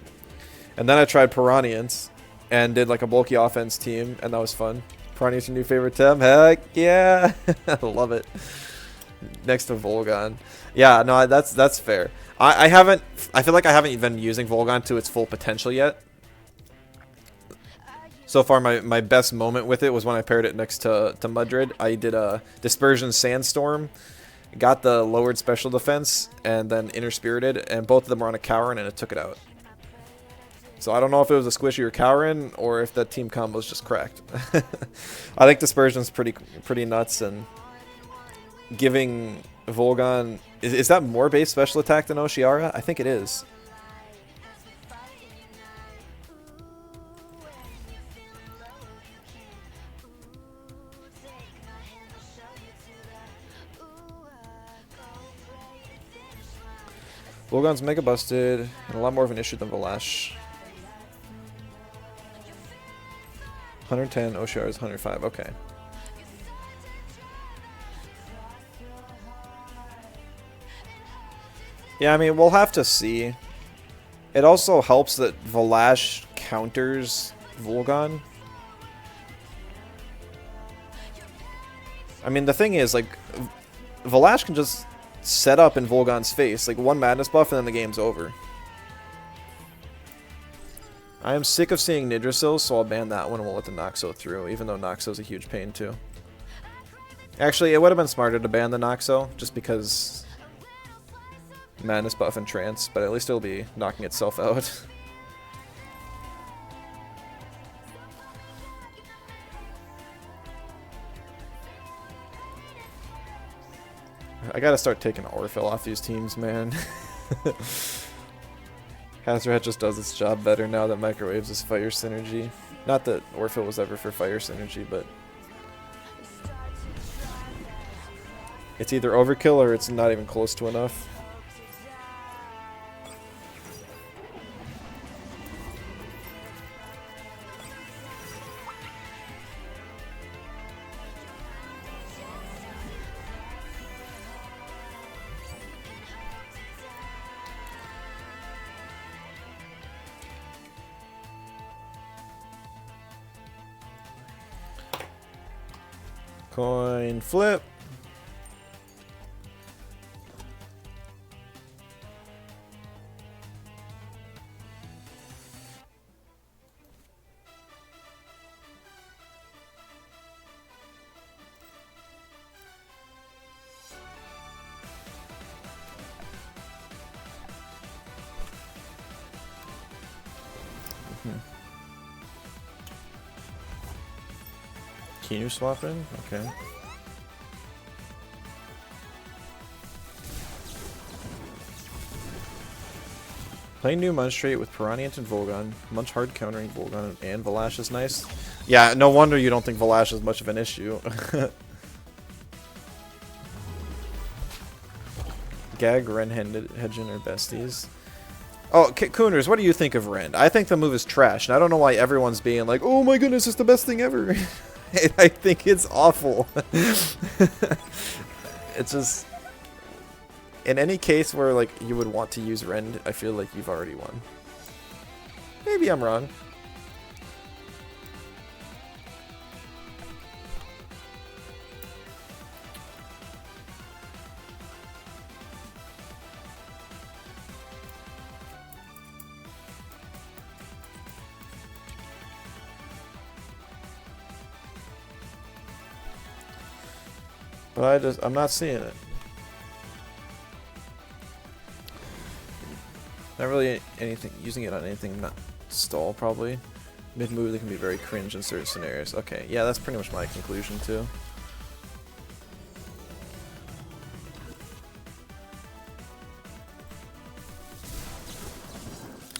And then I tried Piraniant, and did like a bulky offense team, and that was fun. Piraniant's your new favorite Tem? Heck yeah! I love it. Next to Volgon. Yeah, no, that's fair. I feel like I haven't been using Volgon to its full potential yet. So far, my best moment with it was when I paired it next to Mudrid. I did a Dispersion Sandstorm, got the lowered special defense, and then Inner Spirited, and both of them were on a Cowrin, and it took it out. So I don't know if it was a squishy or Cowrin, or if that team combo is just cracked. I think Dispersion's pretty nuts, and giving Volgon... Is that more base special attack than Oshiara? I think it is. Volgon's mega busted, and a lot more of an issue than Valash. 110, Oshiara is 105, okay. Yeah, I mean, we'll have to see. It also helps that Valash counters Volgon. I mean, the thing is, like, Valash can just set up in Volgon's face, like one madness buff and then the game's over. I am sick of seeing Nidrasil, so I'll ban that one and we'll let the Noxo through, even though Noxo's a huge pain too. Actually, it would have been smarter to ban the Noxo, just because madness buff and trance, but at least it'll be knocking itself out. I gotta start taking Orphill off these teams, man. Hazardhead just does its job better now that Microwaves is fire synergy. Not that Orphill was ever for fire synergy, but it's either overkill or it's not even close to enough. Coin flip. Can you swap in? Okay. Playing new Mudrid with Piraniant and Volgon. Munch hard countering Volgon and Valash is nice. Yeah, no wonder you don't think Valash is much of an issue. Gag, Ren, Hedgen are besties. Oh, Cooners, what do you think of Ren? I think the move is trash, and I don't know why everyone's being like, oh my goodness, it's the best thing ever. I think it's awful. It's just... In any case where like you would want to use Ren, I feel like you've already won. Maybe I'm wrong. But I'm not seeing it. Not really anything, using it on anything not stall, probably. Mid-move, they can be very cringe in certain scenarios. Okay, yeah, that's pretty much my conclusion, too.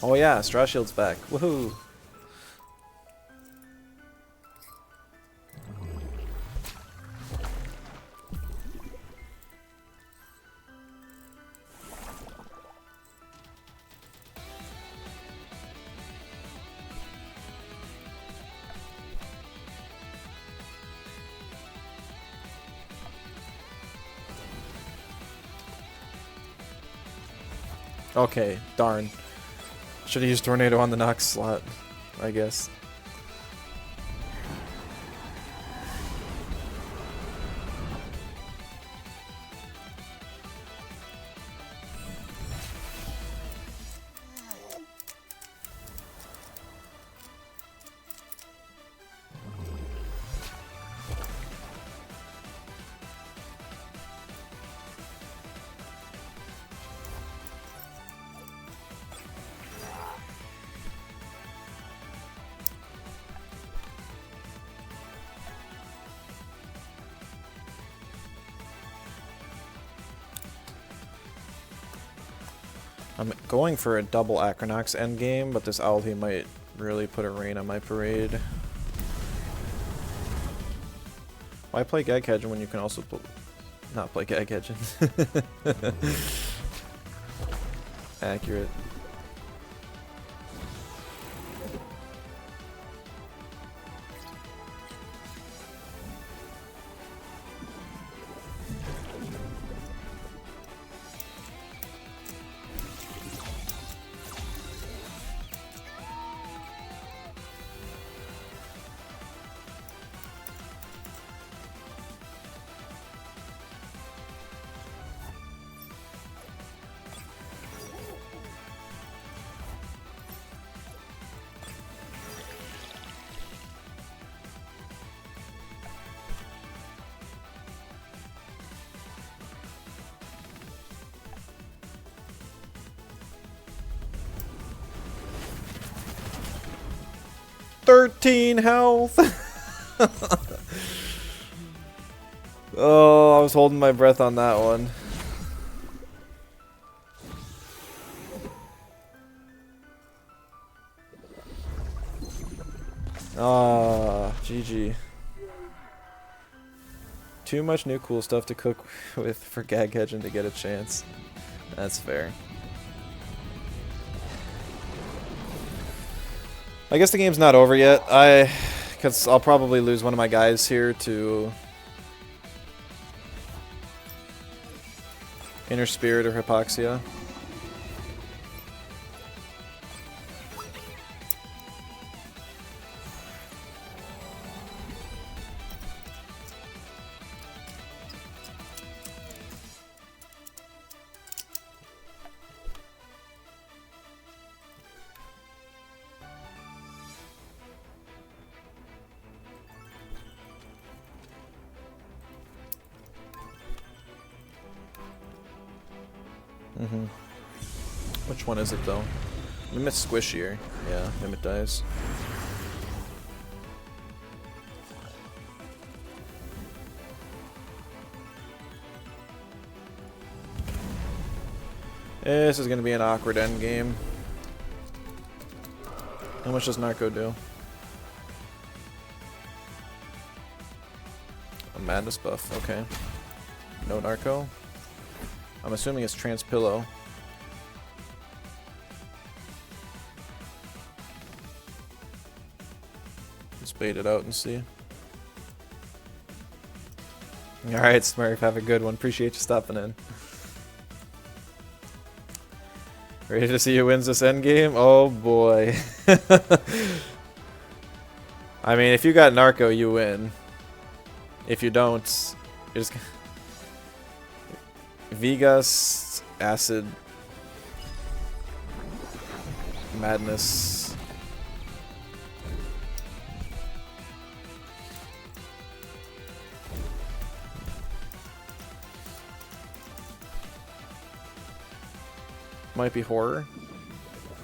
Oh yeah, Straw Shield's back. Woohoo! Okay, darn. Should have used Tornado on the Nox slot, I guess. I'm going for a double Acronox endgame, but this Owlty might really put a rain on my parade. Why play Gag Hedgen when you can also not play Gag Hedgen? Accurate. Health. Oh, I was holding my breath on that one. Ah, GG. Too much new cool stuff to cook with for Gag Hedgen to get a chance. That's fair. I guess the game's not over yet. Because I'll probably lose one of my guys here to Inner Spirit or Hypoxia. Which one is it though? Mimit's squishier. Yeah, Mimit dies. This is gonna be an awkward endgame. How much does Narco do? A madness buff, okay. No Narco. I'm assuming it's Transpillow. Let's bait it out and see. Alright, Smurf, have a good one. Appreciate you stopping in. Ready to see who wins this endgame? Oh boy. I mean, if you got Narco, you win. If you don't, you're just... Vegas, Acid, Madness. Might be Horror.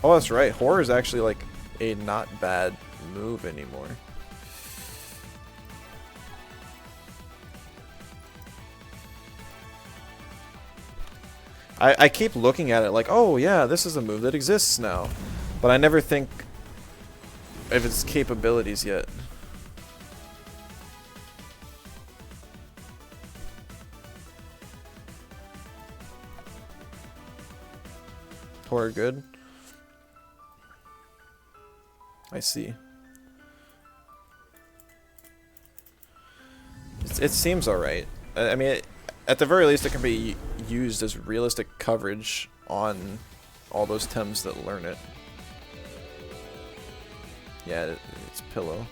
Oh, that's right. Horror is actually like a not bad move anymore. I keep looking at it like, oh yeah, this is a move that exists now. But I never think of its capabilities yet. Horror good. I see. It seems alright. I mean, at the very least, it can be used as realistic coverage on all those Tems that learn it. Yeah, it's Pillow.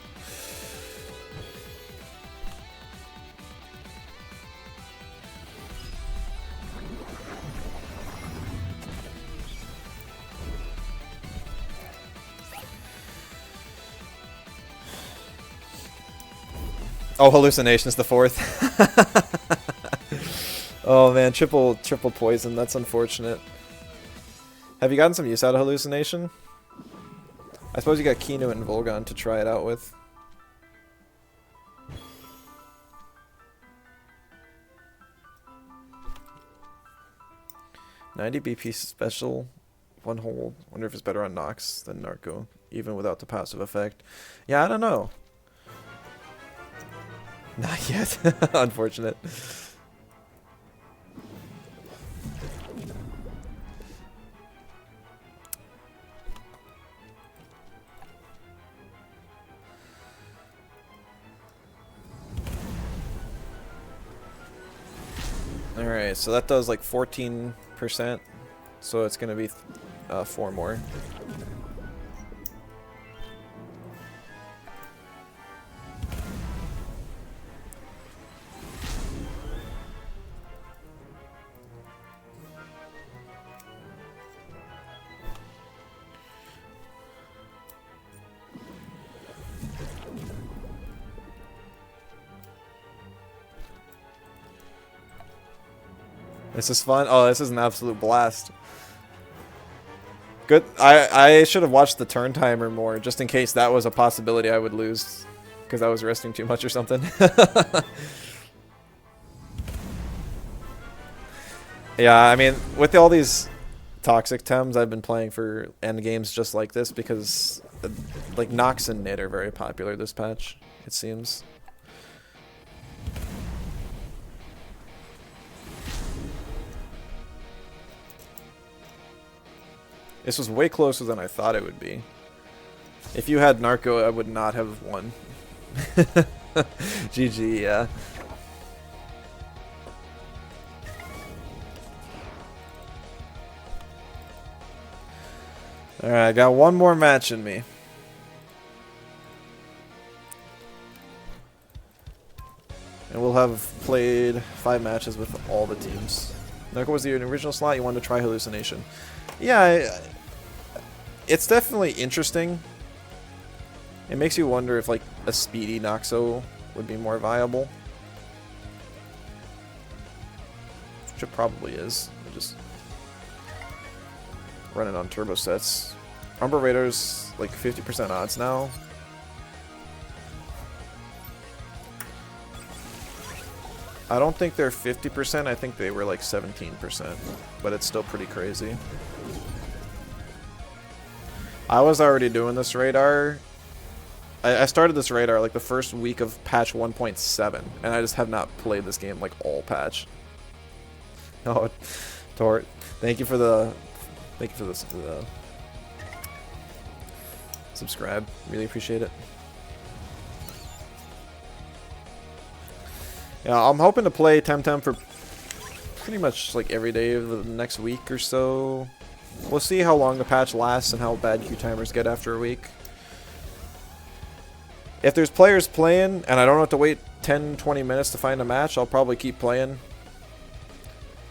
Oh, Hallucination's the fourth. Oh man, triple poison. That's unfortunate. Have you gotten some use out of Hallucination? I suppose you got Kinu and Volgon to try it out with. $90 BP special, 1 hold. Wonder if it's better on Nox than Narco, even without the passive effect. Yeah, I don't know. Not yet. Unfortunate. Alright, so that does like 14%. So it's going to be 4 more. This is fun. Oh, this is an absolute blast. Good. I should have watched the turn timer more, just in case that was a possibility I would lose, because I was resting too much or something. Yeah, I mean, with all these toxic Tems, I've been playing for end games just like this because, like, Nox and Nid are very popular this patch, it seems. This was way closer than I thought it would be. If you had Narco, I would not have won. GG, yeah. Alright, I got one more match in me. And we'll have played 5 matches with all the teams. Narco was the original slot, you wanted to try Hallucination. Yeah, it's definitely interesting. It makes you wonder if like a speedy Noxo would be more viable. Which it probably is. Just run it on turbo sets. Umbra Raiders like 50% odds now. I don't think they're 50%, I think they were like 17%, but it's still pretty crazy. I was already doing this radar. I started this radar like the first week of patch 1.7, and I just have not played this game like all patch. Oh, Tort, thank you for the subscribe. Really appreciate it. Yeah, I'm hoping to play Temtem for pretty much like every day of the next week or so. We'll see how long the patch lasts and how bad queue timers get after a week. If there's players playing and I don't have to wait 10-20 minutes to find a match, I'll probably keep playing.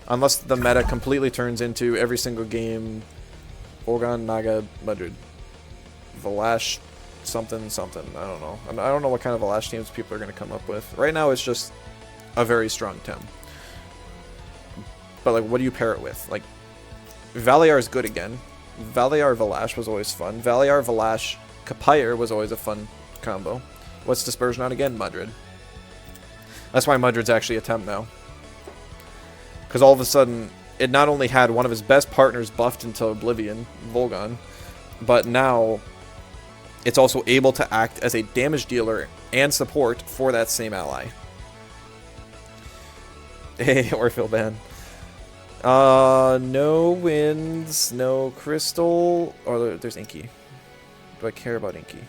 Unless the meta completely turns into every single game Volgon, Naga, Mudrid. Valash, something. I don't know. I don't know what kind of Valash teams people are going to come up with. Right now it's just a very strong Tem. But like, what do you pair it with? Like, Valiar is good again. Valiar Valash was always fun. Valiar Valash Kapire was always a fun combo. What's Dispersion on again? Mudrid. That's why Mudrid's actually a Temp now. Because all of a sudden, it not only had one of his best partners buffed into Oblivion, Volgon, but now it's also able to act as a damage dealer and support for that same ally. Hey, Orphill ban. No winds, no crystal. Oh, there's Inky. Do I care about Inky?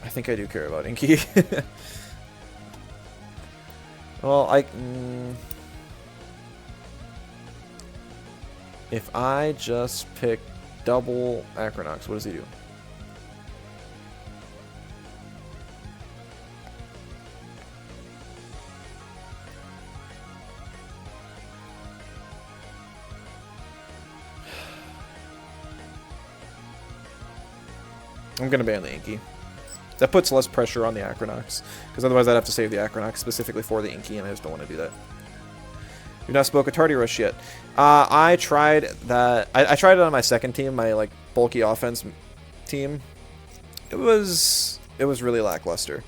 I think I do care about Inky. Well, if I just pick double Acronox, what does he do? I'm gonna ban the Inky. That puts less pressure on the Acronox, because otherwise I'd have to save the Acronox specifically for the Inky, and I just don't want to do that. You've not spoke a Tardy Rush yet. I tried that. I tried it on my second team, my like bulky offense team. It was really lackluster.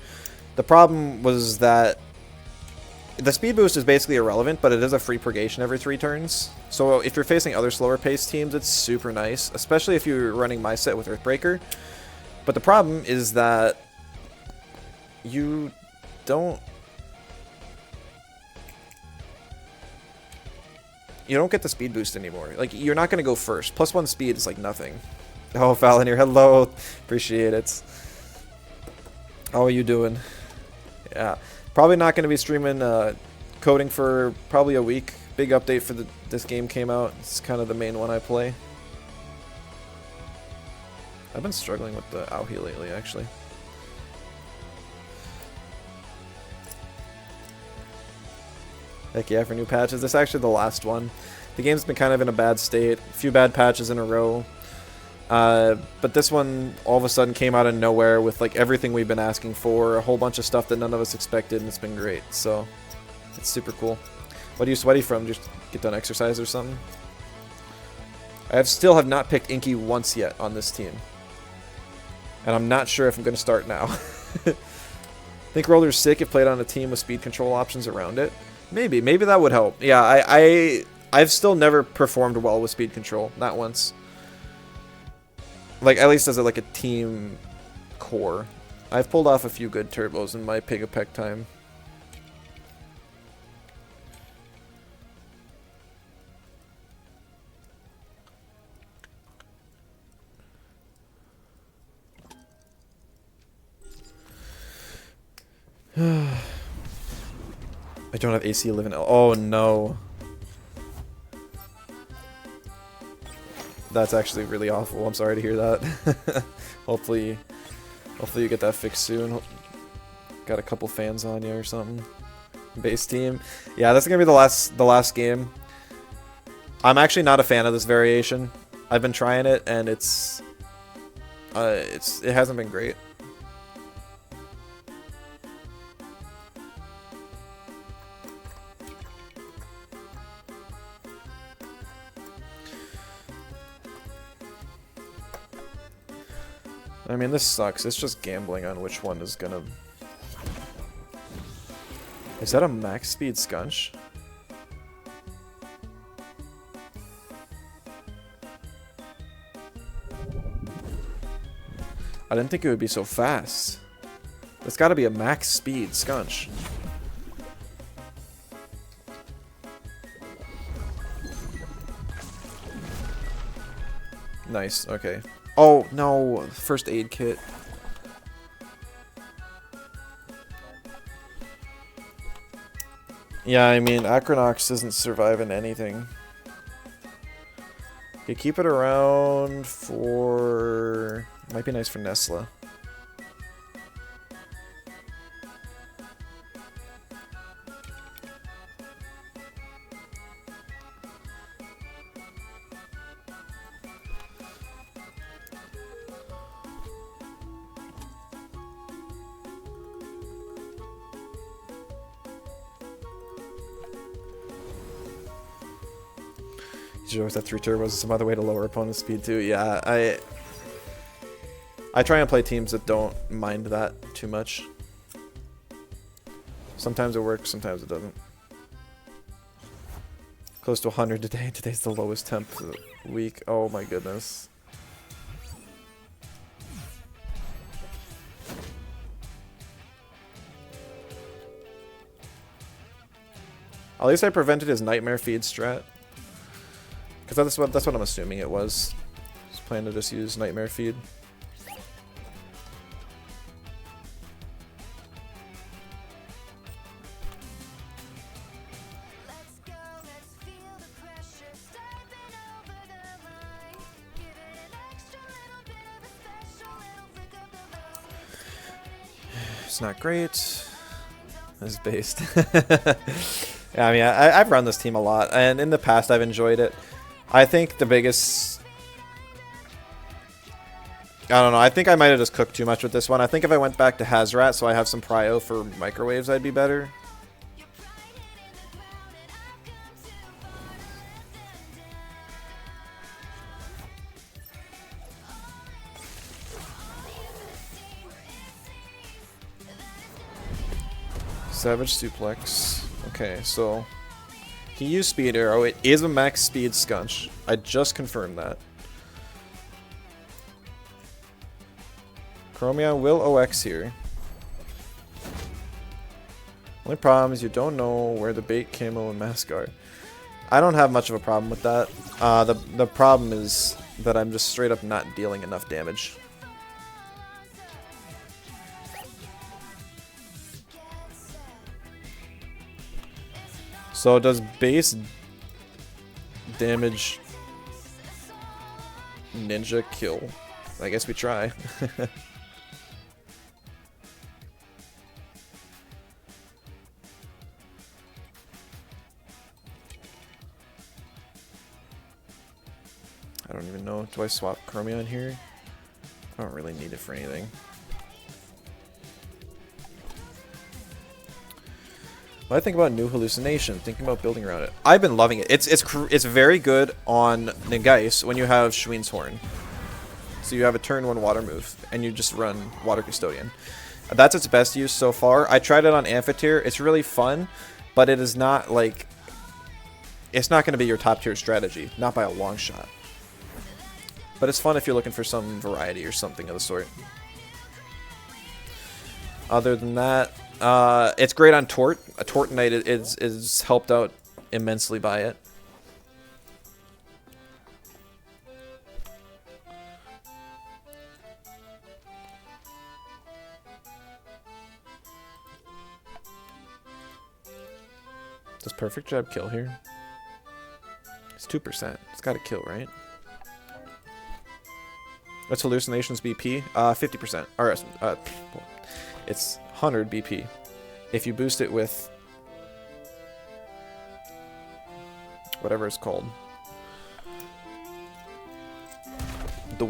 The problem was that the speed boost is basically irrelevant, but it is a free purgation every 3 turns. So if you're facing other slower paced teams, it's super nice, especially if you're running my set with Earthbreaker. But the problem is that you don't get the speed boost anymore. Like, you're not going to go first. +1 speed is like nothing. Oh, Fallon here. Hello. Appreciate it. How are you doing? Yeah. Probably not going to be streaming coding for probably a week. Big update for this game came out. It's kind of the main one I play. I've been struggling with the Auhi lately, actually. Heck yeah, for new patches. This is actually the last one. The game's been kind of in a bad state. A few bad patches in a row. But this one all of a sudden came out of nowhere with like everything we've been asking for. A whole bunch of stuff that none of us expected, and it's been great. So, it's super cool. What are you sweaty from? Just get done exercise or something? I still have not picked Inky once yet on this team. And I'm not sure if I'm going to start now. Think Roller's sick if played on a team with speed control options around it? Maybe that would help. Yeah, I've still never performed well with speed control. Not once. Like, at least as like a team core. I've pulled off a few good turbos in my Pigapec time. I don't have AC 11. Oh no. That's actually really awful. I'm sorry to hear that. Hopefully you get that fixed soon. Got a couple fans on you or something. Base team. Yeah, that's gonna be the last game. I'm actually not a fan of this variation. I've been trying it and it hasn't been great. I mean, this sucks. It's just gambling on which one is gonna... Is that a max speed scunch? I didn't think it would be so fast. That's gotta be a max speed scunch. Nice, okay. Oh, no, first aid kit. Yeah, I mean, Acronox isn't surviving anything. You keep it around for... Might be nice for Nesla. You always have 3 turbos, some other way to lower opponent's speed too. Yeah, I try and play teams that don't mind that too much. Sometimes it works, sometimes it doesn't. Close to 100 today. Today's the lowest temp of the week. Oh my goodness. At least I prevented his nightmare feed strat. Because that's what I'm assuming it was. Just plan to just use nightmare feed. It's not great. It's based. Yeah, I mean, I've run this team a lot, and in the past I've enjoyed it. I think the biggest... I don't know, I think I might have just cooked too much with this one. I think if I went back to Hazrat so I have some prio for microwaves, I'd be better. Savage suplex. Okay, so... He used Speed Arrow. It is a max speed scunch. I just confirmed that. Chromion will OX here. Only problem is you don't know where the bait, camo, and mask are. I don't have much of a problem with that. The problem is that I'm just straight up not dealing enough damage. So does base damage ninja kill? I guess we try. I don't even know. Do I swap Chromion here? I don't really need it for anything. What I think about New Hallucination, thinking about building around it. I've been loving it. It's very good on Nagais when you have Schween's Horn. So you have a turn 1 water move, and you just run Water Custodian. That's its best use so far. I tried it on Amphitheater. It's really fun, but it is not like... It's not going to be your top tier strategy. Not by a long shot. But it's fun if you're looking for some variety or something of the sort. Other than that... it's great on Tort. A Tort Knight is helped out immensely by it. Does Perfect Jab kill here? It's 2%. It's got to kill, right? What's Hallucinations BP? 50%. Or, it's 100 BP. If you boost it with whatever it's called. The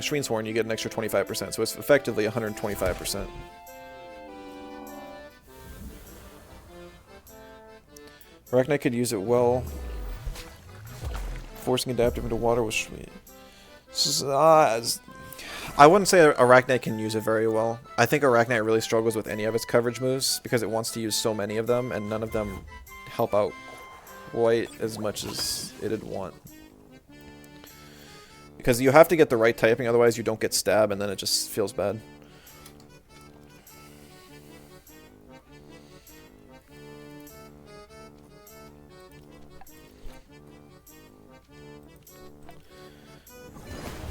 Schween's Horn, you get an extra 25%, so it's effectively 125%. Arachnite could use it well. Forcing Adaptive into water was sweet. I wouldn't say Arachnite can use it very well. I think Arachnite really struggles with any of its coverage moves because it wants to use so many of them, and none of them help out quite as much as it'd want. Because you have to get the right typing, otherwise you don't get stab, and then it just feels bad.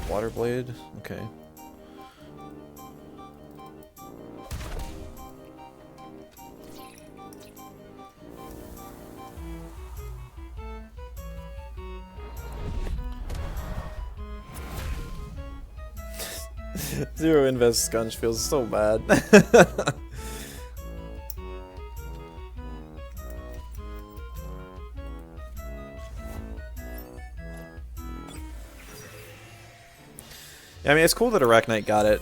Water Blade, okay. Zero invest Scunch feels so bad. I mean, it's cool that Arachnite got it,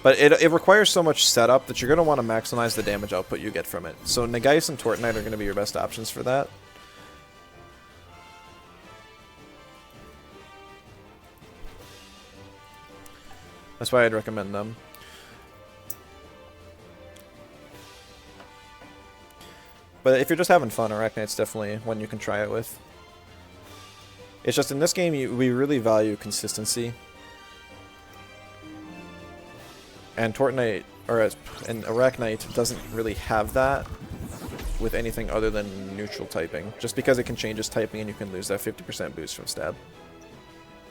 but it requires so much setup that you're going to want to maximize the damage output you get from it. So Nagais and Tortonite are going to be your best options for that. That's why I'd recommend them. But if you're just having fun, Arachnite's definitely one you can try it with. It's just in this game, we really value consistency. And Tortonite, and Arachnite doesn't really have that with anything other than neutral typing. Just because it can change its typing and you can lose that 50% boost from stab.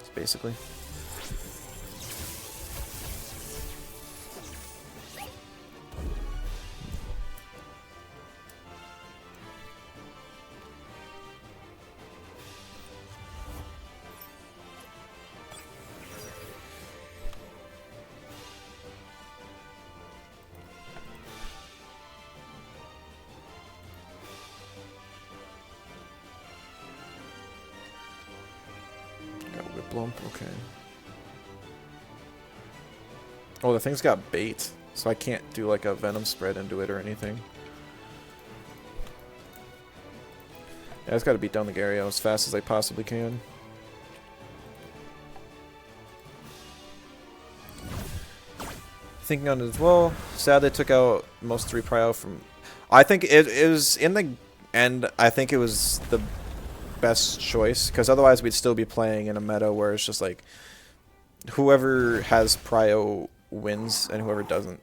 It's basically. Okay. Oh, the thing's got bait, so I can't do like a Venom spread into it or anything. Yeah, I just gotta beat down the Gario as fast as I possibly can. Thinking on it as well. Sad they took out most 3 prio from... I think it was in the end, I think it was the best choice, because otherwise we'd still be playing in a meta where it's just like whoever has prio wins and whoever doesn't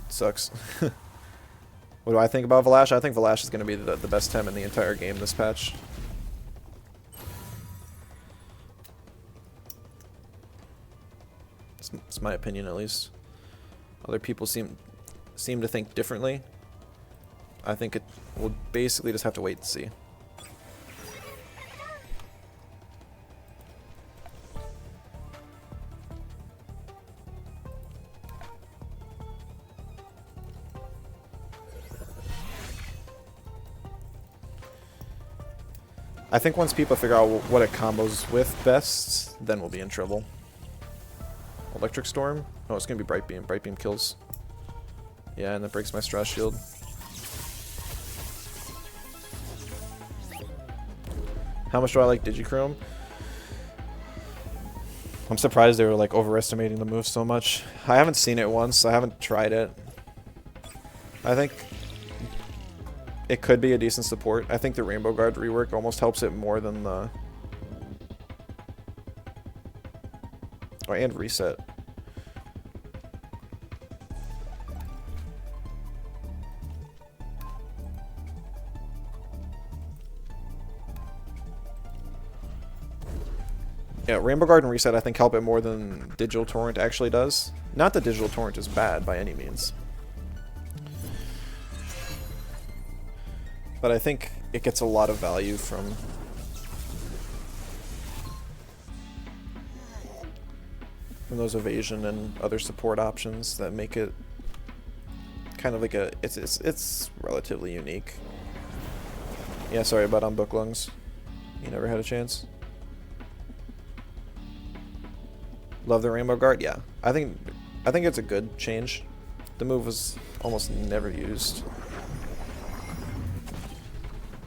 sucks. What do I think about Valash? I think Valash is going to be the best Tem in the entire game this patch. It's my opinion, at least. Other people seem to think differently. I think we'll basically just have to wait and see. I think once people figure out what it combos with best, then we'll be in trouble. Electric Storm? Oh, it's gonna be Bright Beam. Bright Beam kills. Yeah, and that breaks my Straw Shield. How much do I like Digichrome? I'm surprised they were like overestimating the move so much. I haven't seen it once. I haven't tried it. I think it could be a decent support. I think the Rainbow Guard rework almost helps it more than the... Oh, and Reset. Yeah, Rainbow Guard and Reset I think help it more than Digital Torrent actually does. Not that Digital Torrent is bad by any means. But I think it gets a lot of value from those evasion and other support options that make it kind of like a it's relatively unique. Yeah, sorry about Unbook Lungs. You never had a chance. Love the Rainbow Guard? Yeah. I think it's a good change. The move was almost never used.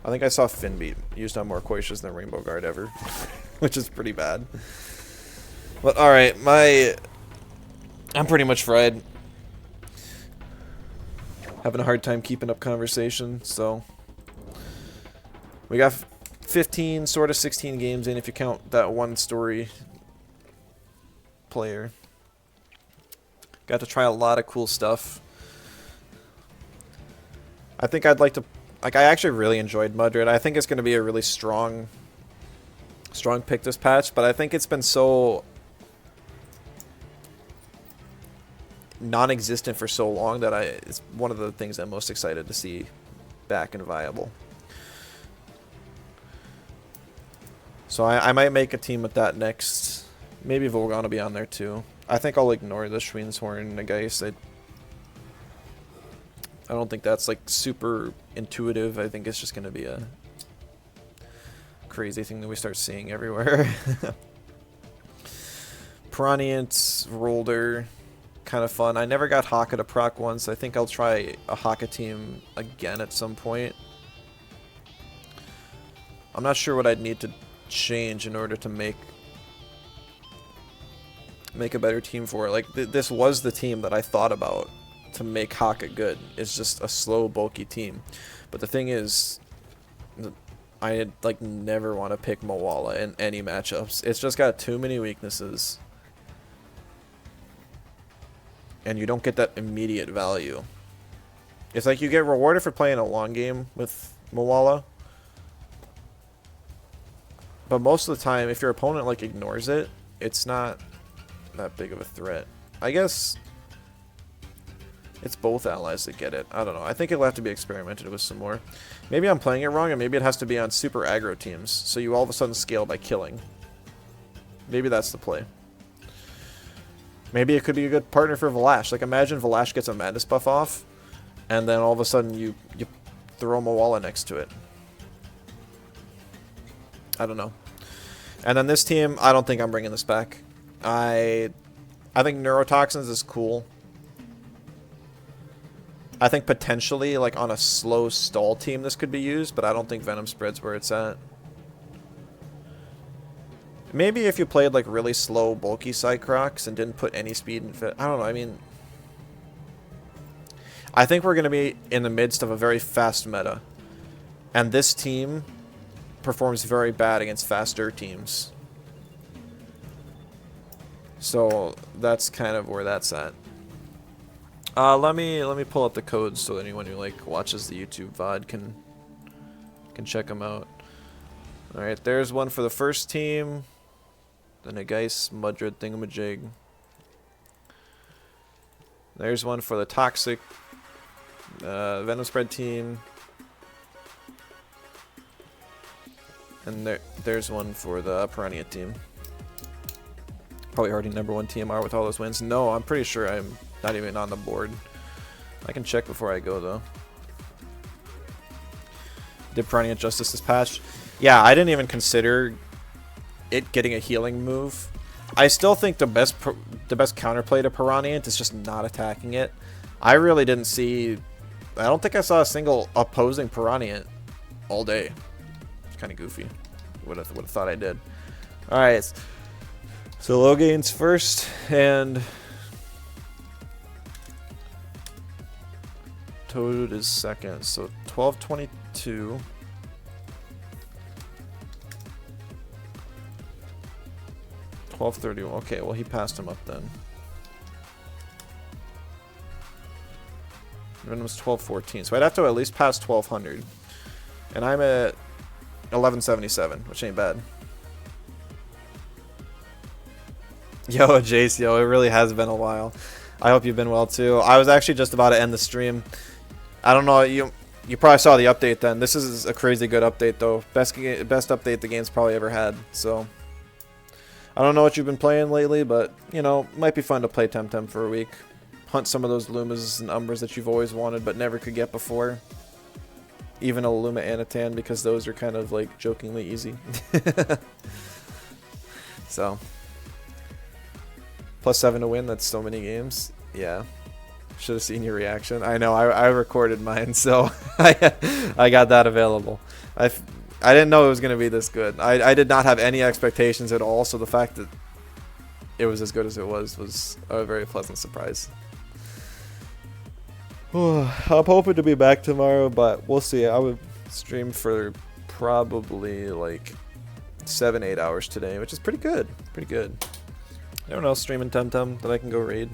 I think I saw Finbeat used on more Koishas than Rainbow Guard ever, which is pretty bad. But alright, my I'm pretty much fried. Having a hard time keeping up conversation, so we got 15, sort of 16 games in if you count that one story player. Got to try a lot of cool stuff. I think I'd like to, like, I actually really enjoyed Mudrid. I think it's going to be a really strong pick this patch, but I think it's been so non-existent for so long that it's one of the things I'm most excited to see back and viable. So I might make a team with that next. Maybe Volgon will be on there too. I think I'll ignore the Schweinshorn Nagais. I don't think that's like super intuitive. I think it's just going to be a crazy thing that we start seeing everywhere. Piraniant, Rolder, kind of fun. I never got Haka to proc once. I think I'll try a Haka team again at some point. I'm not sure what I'd need to change in order to make a better team for it. Like this was the team that I thought about to make Haka good. It's just a slow, bulky team. But the thing is, I like never want to pick Moala in any matchups. It's just got too many weaknesses, and you don't get that immediate value. It's like you get rewarded for playing a long game with Moala, but most of the time, if your opponent like ignores it, it's not that big of a threat. I guess it's both allies that get it. I don't know. I think it'll have to be experimented with some more. Maybe I'm playing it wrong, and maybe it has to be on super aggro teams, so you all of a sudden scale by killing. Maybe that's the play. Maybe it could be a good partner for Valash. Like, imagine Valash gets a Madness buff off, and then all of a sudden you throw Moala next to it. I don't know. And then this team, I don't think I'm bringing this back. I think Neurotoxins is cool. I think potentially, like, on a slow stall team this could be used, but I don't think Venom spreads where it's at. Maybe if you played, like, really slow, bulky Cycrocs and didn't put any speed in fit. I don't know, I mean, I think we're going to be in the midst of a very fast meta. And this team performs very bad against faster teams. So that's kind of where that's at. Let me pull up the codes so anyone who like watches the YouTube VOD can check them out. All right, there's one for the first team. The Nagais Mudrid thingamajig. There's one for the toxic Venom spread team. And there's one for the Piraniant team. Probably already #1 TMR with all those wins. No, I'm pretty sure I'm not even on the board. I can check before I go, though. Did Piraniant justice this patch? Yeah, I didn't even consider it getting a healing move. I still think the best counterplay to Piraniant is just not attacking it. I really didn't see... I don't think I saw a single opposing Piraniant all day. It's kind of goofy. Would have thought I did. Alright. So low gains first, and Toad is second. So 1222. $12.31. Okay, well he passed him up then. Venom's $12.14. So I'd have to at least pass 1200. And I'm at 1177, which ain't bad. Yo, Jace, yo, it really has been a while. I hope you've been well too. I was actually just about to end the stream. I don't know, you probably saw the update then. This is a crazy good update though. Best update the game's probably ever had. So I don't know what you've been playing lately, but you know, might be fun to play Temtem for a week. Hunt some of those Lumas and Umbras that you've always wanted but never could get before. Even a Luma Anatan, because those are kind of like jokingly easy. So +7 to win, that's so many games. Yeah. Should have seen your reaction. I know, I recorded mine, so I got that available. I didn't know it was going to be this good. I did not have any expectations at all, so the fact that it was as good as it was a very pleasant surprise. I'm hoping to be back tomorrow, but we'll see. I would stream for probably like 7-8 hours today, which is pretty good. Pretty good. Anyone else streaming Temtem that I can go raid?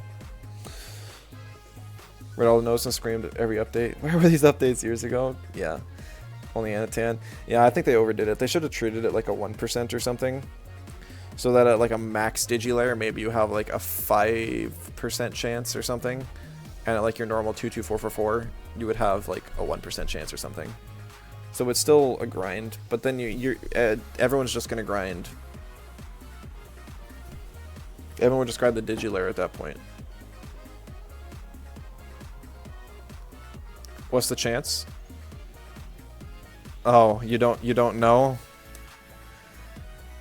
Read all the notes and screamed at every update. Where were these updates years ago? Yeah. Only Anatan. Yeah, I think they overdid it. They should have treated it like a 1% or something. So that at like a max digilayer, maybe you have like a 5% chance or something. And at like your normal 22444, you would have like a 1% chance or something. So it's still a grind, but then everyone's just gonna grind. Everyone would just grind the digilayer at that point. What's the chance? Oh, you don't know?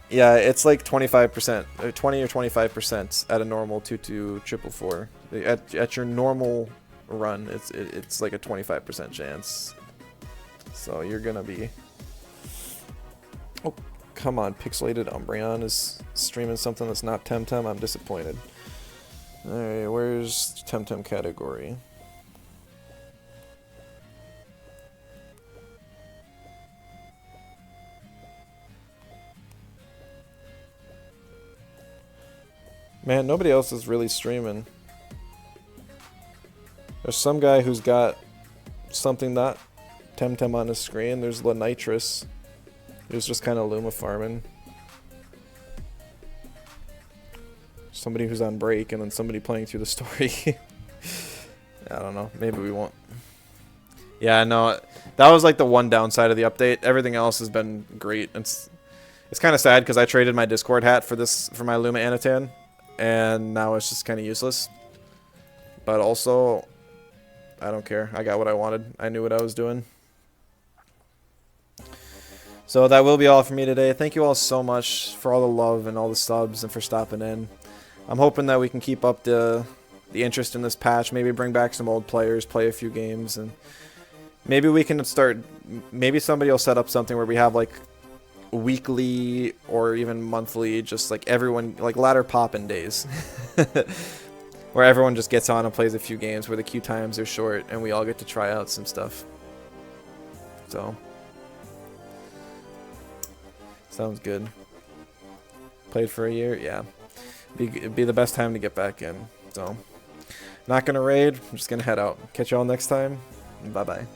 Yeah, it's like 25%, 20 or 25% at a normal 22444. At your normal run, it's like a 25% chance. So you're gonna be. Oh, come on! Pixelated Umbreon is streaming something that's not Temtem. I'm disappointed. All right, where's Temtem category? Man, nobody else is really streaming. There's some guy who's got something not Temtem on his screen. There's Lenitrus, who's just kind of Luma farming. Somebody who's on break, and then somebody playing through the story. I don't know. Maybe we won't. Yeah, no. That was like the one downside of the update. Everything else has been great. It's kind of sad because I traded my Discord hat for my Luma Anatan. And now it's just kind of useless. But also, I don't care. I got what I wanted. I knew what I was doing. So that will be all for me today. Thank you all so much for all the love and all the subs and for stopping in. I'm hoping that we can keep up the interest in this patch. Maybe bring back some old players, play a few games, and maybe we can start. Maybe somebody will set up something where we have like weekly or even monthly, just like everyone, like ladder poppin' days where everyone just gets on and plays a few games where the queue times are short and we all get to try out some stuff. So sounds good. Played for a year, yeah. It'd be the best time to get back in. So not gonna raid, I'm just gonna head out. Catch y'all next time. Bye bye.